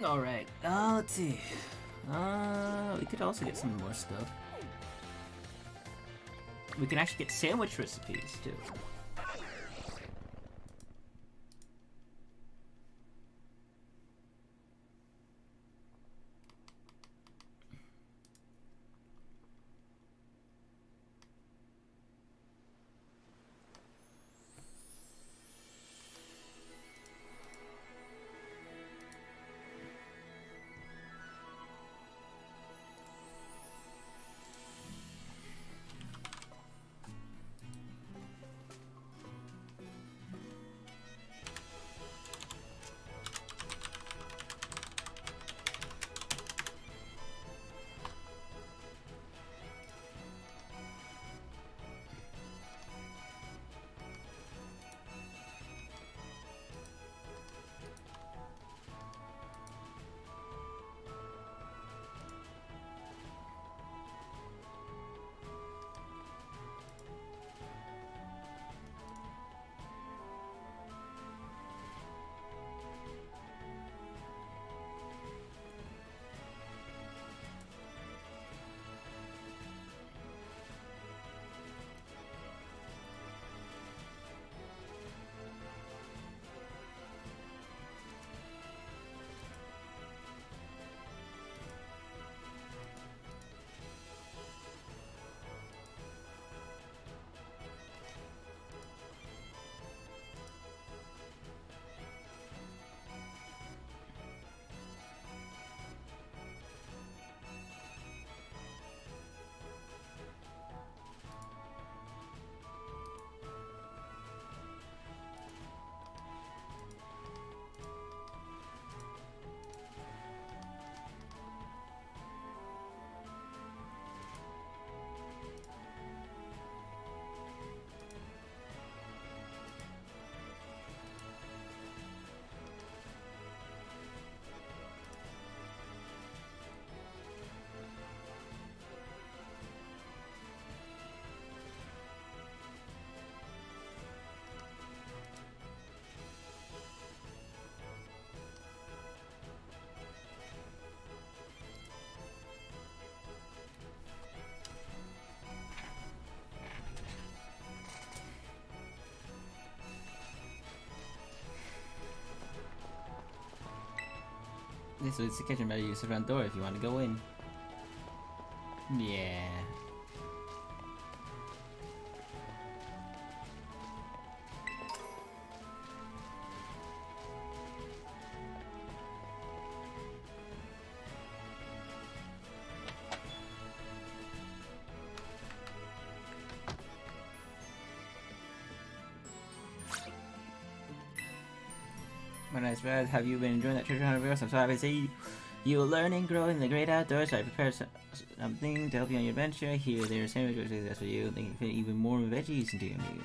Alright, let's see. We could also get some more stuff. We can actually get sandwich recipes, too. This is the kitchen, better use the front door if you want to go in. Yeah. When I spread, have you been enjoying that treasure hunt of yours? I'm so happy to see you learn and grow in the great outdoors. I prepared something to help you on your adventure. Here, there's sandwich which is for you. Think you can fit even more veggies into your meal.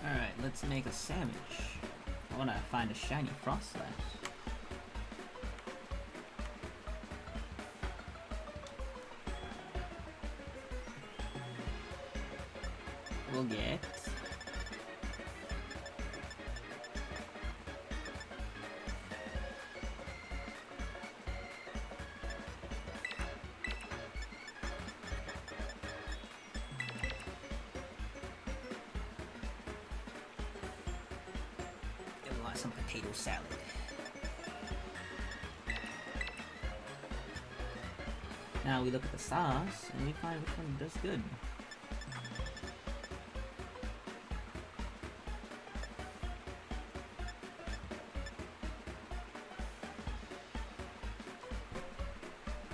Alright, let's make a sandwich. I wanna find a shiny frost slash. We'll get some potato salad. Now we look at the sauce and we find which one does good.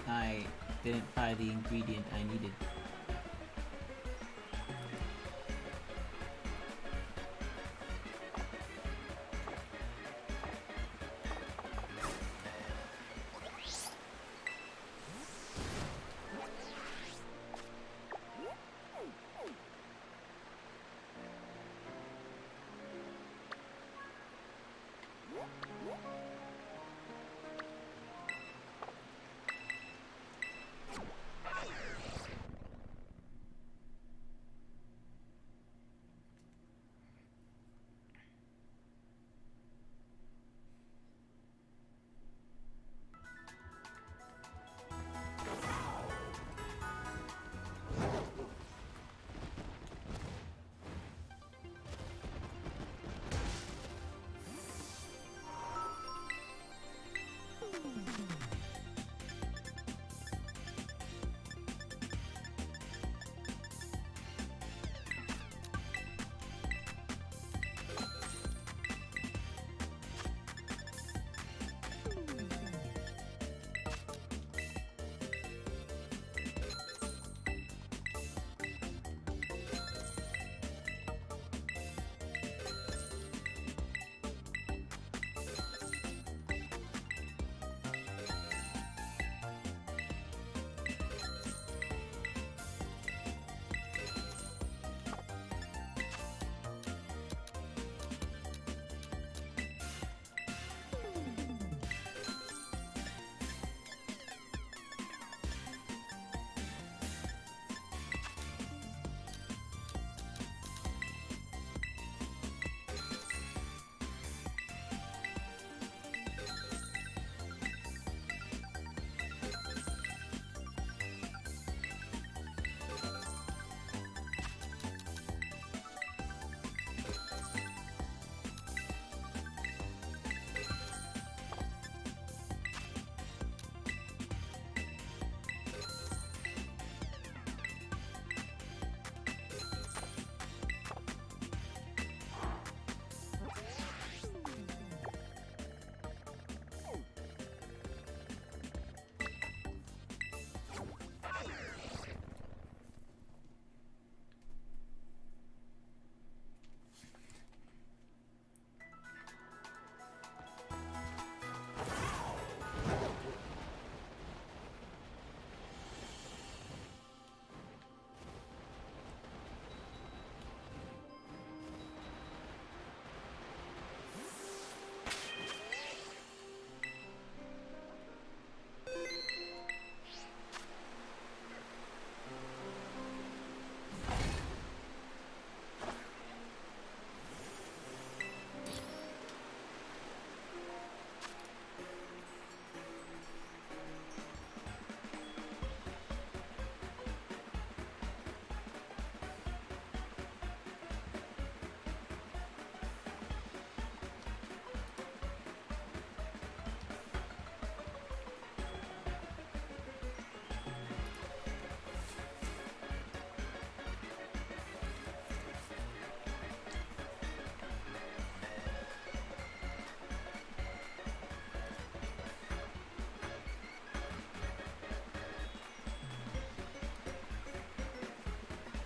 I didn't buy the ingredient I needed.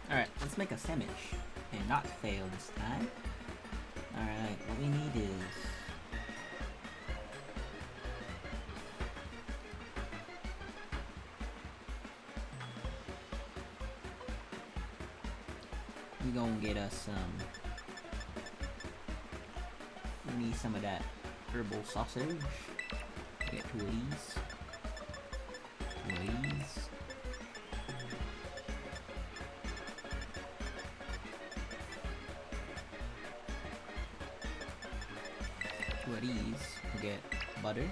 Alright, let's make a sandwich and not fail this time. Alright, what we need is we gonna get us some some of that herbal sausage. Get two of these. Two of these. Two of these. We'll get butter.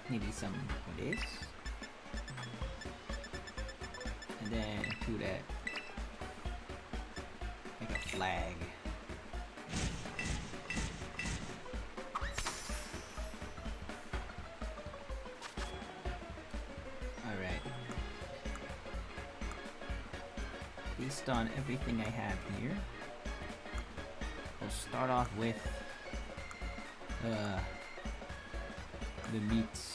Maybe some of this. And then do that. Like a flag. Alright. Based on everything I have here, we'll start off with the meats.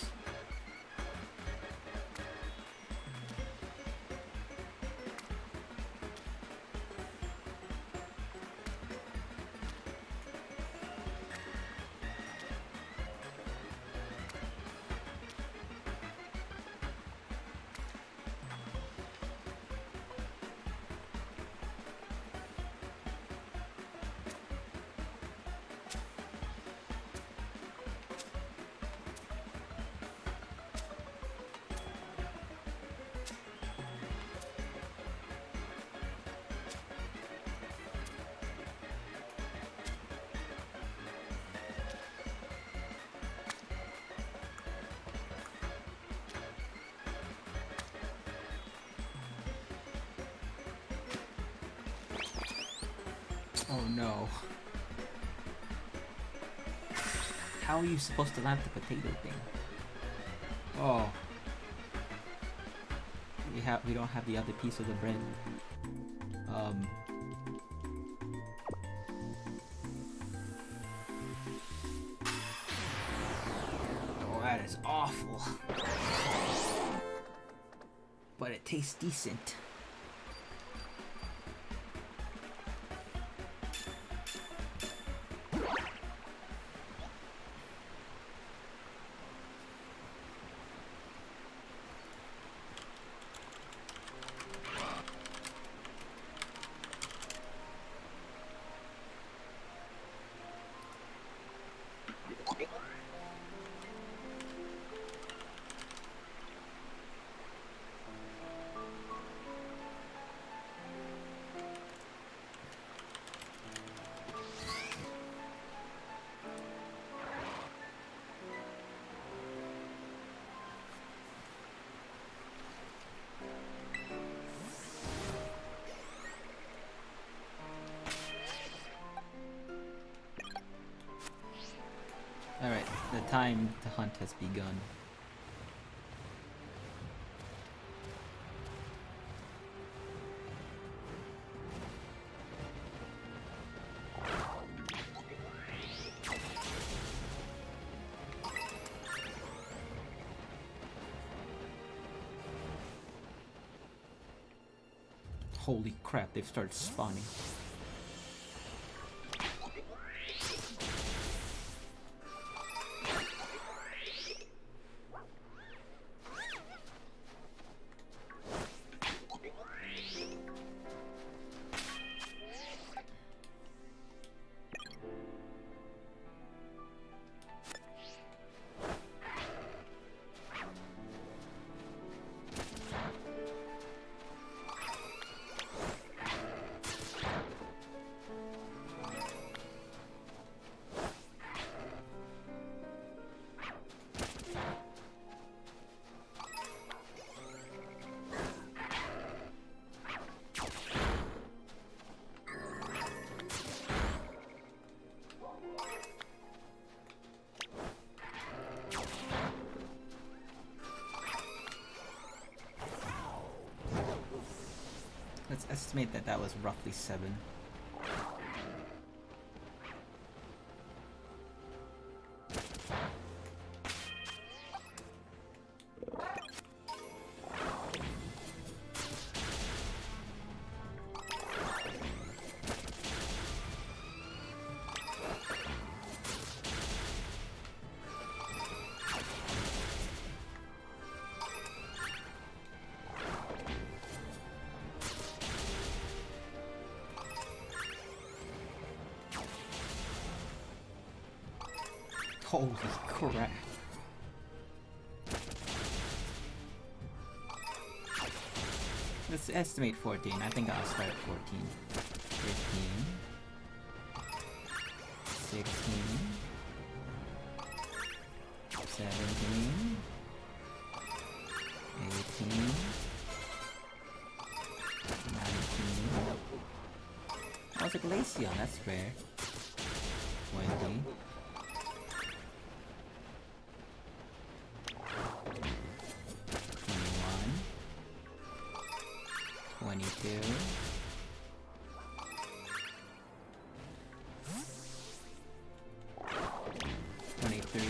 Oh no. How are you supposed to have the potato thing? Oh. We don't have the other piece of the bread. Oh, that is awful. But it tastes decent. Alright, the time to hunt has begun. Holy crap, they've started spawning. Let's estimate that that was roughly 7. Holy crap. Let's estimate 14. I think I'll start at 14. 15. 16. 17. 18. 19. Oh, it's a glacier. That's rare. 20. 22, 23,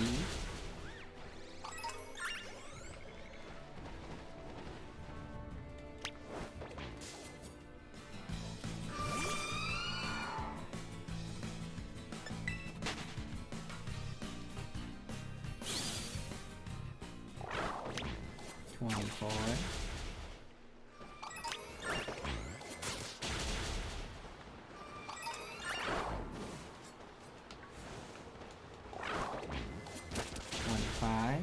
24, 25,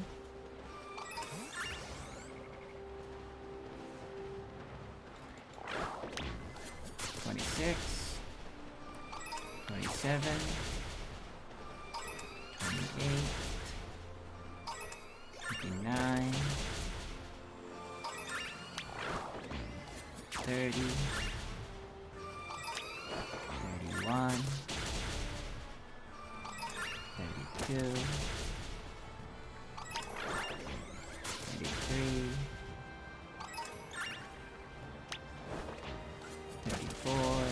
26, 27, 28, 29, 30, 31, 32, 33, 34,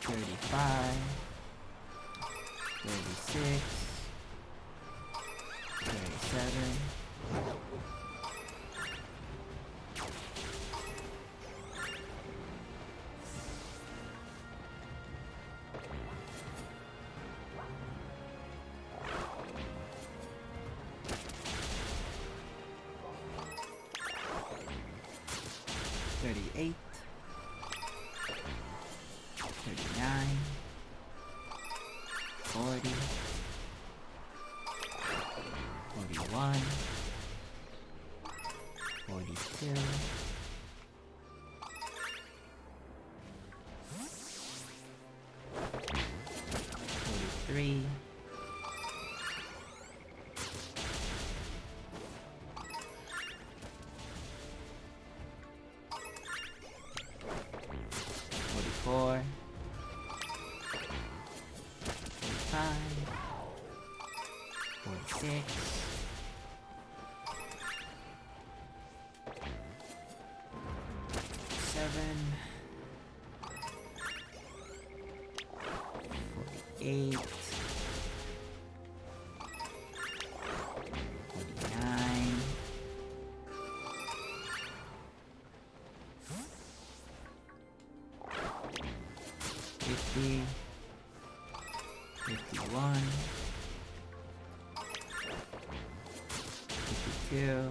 35, 36, 37, 38, 39, 40, 41, 42, 43, 44, 45, 46, 47, 48, 49, 50, 51, 52,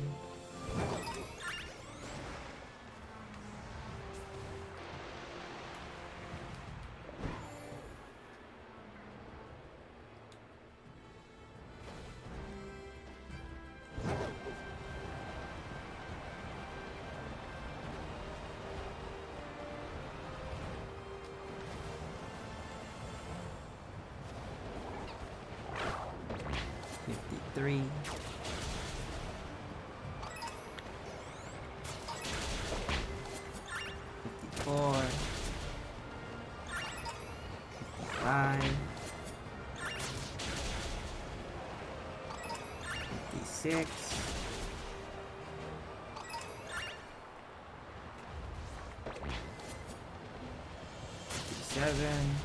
53, 54, 55, 56, 57,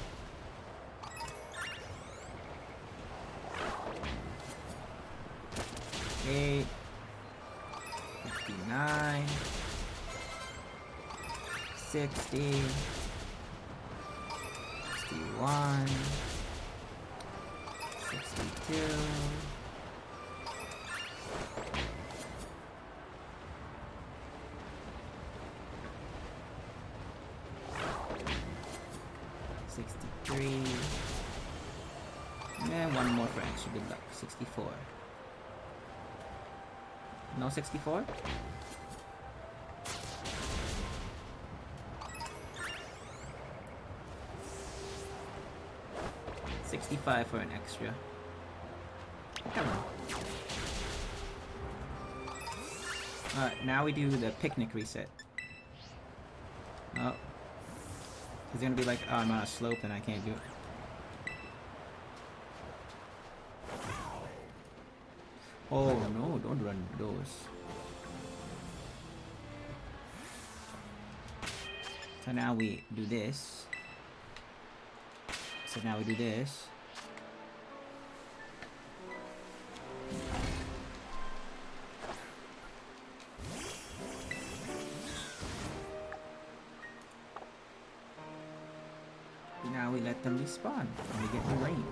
58, 59, 60, 61, 62, 63, And one more for extra good luck. 64. No 64? $65 for an extra. Come on. Alright, now we do the picnic reset. Oh. It's gonna be like, oh, I'm on a slope and I can't do it. Oh no, don't run those. So now we do this. So now we do this. Now we let them respawn and we get in range.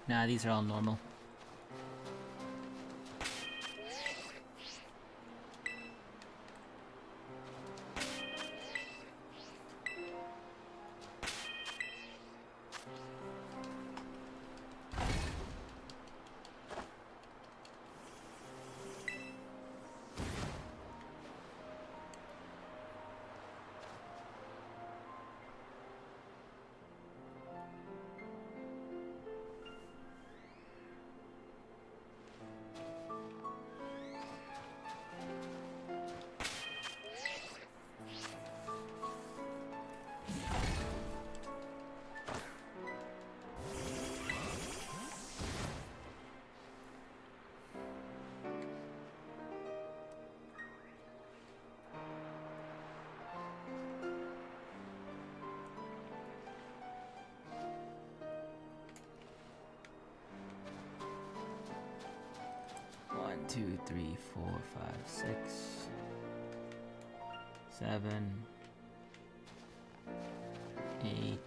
Nah, these are all normal. One, two, three, 4, 5, 6, 7, 8.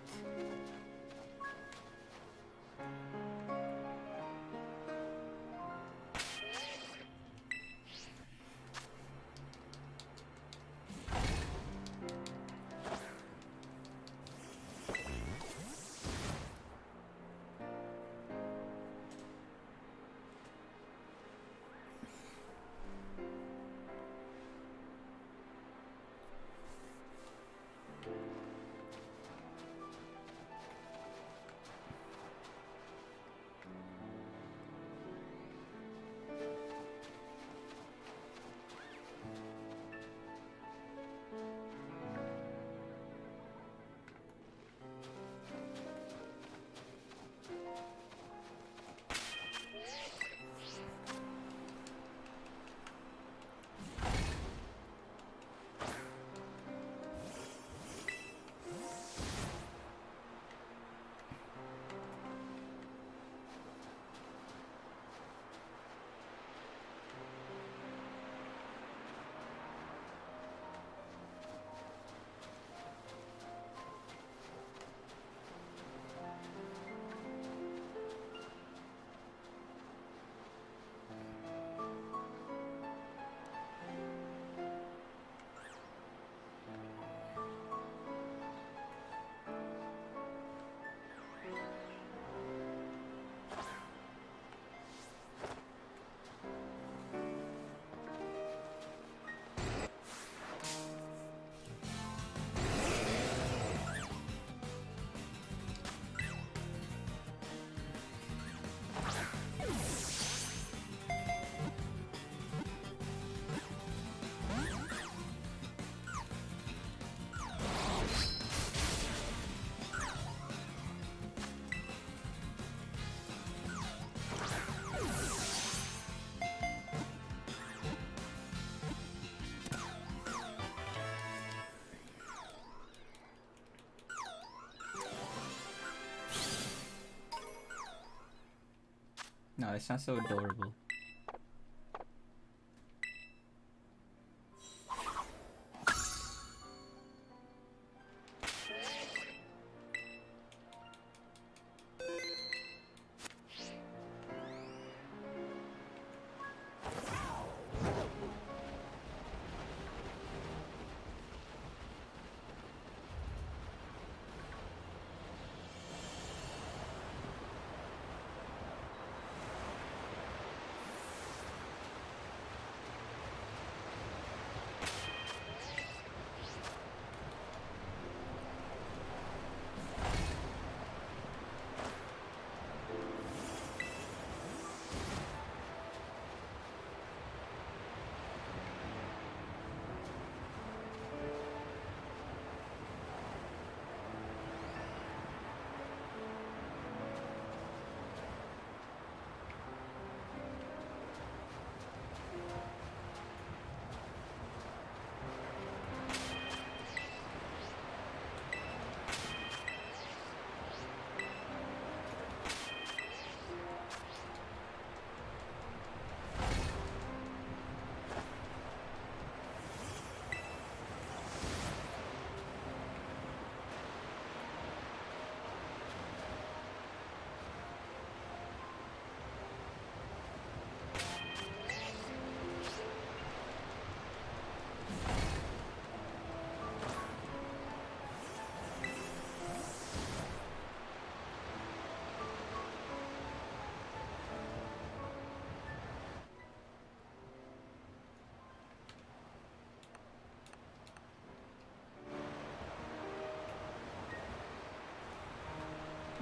Oh, it sounds so adorable.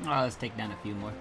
Oh, let's take down a few more.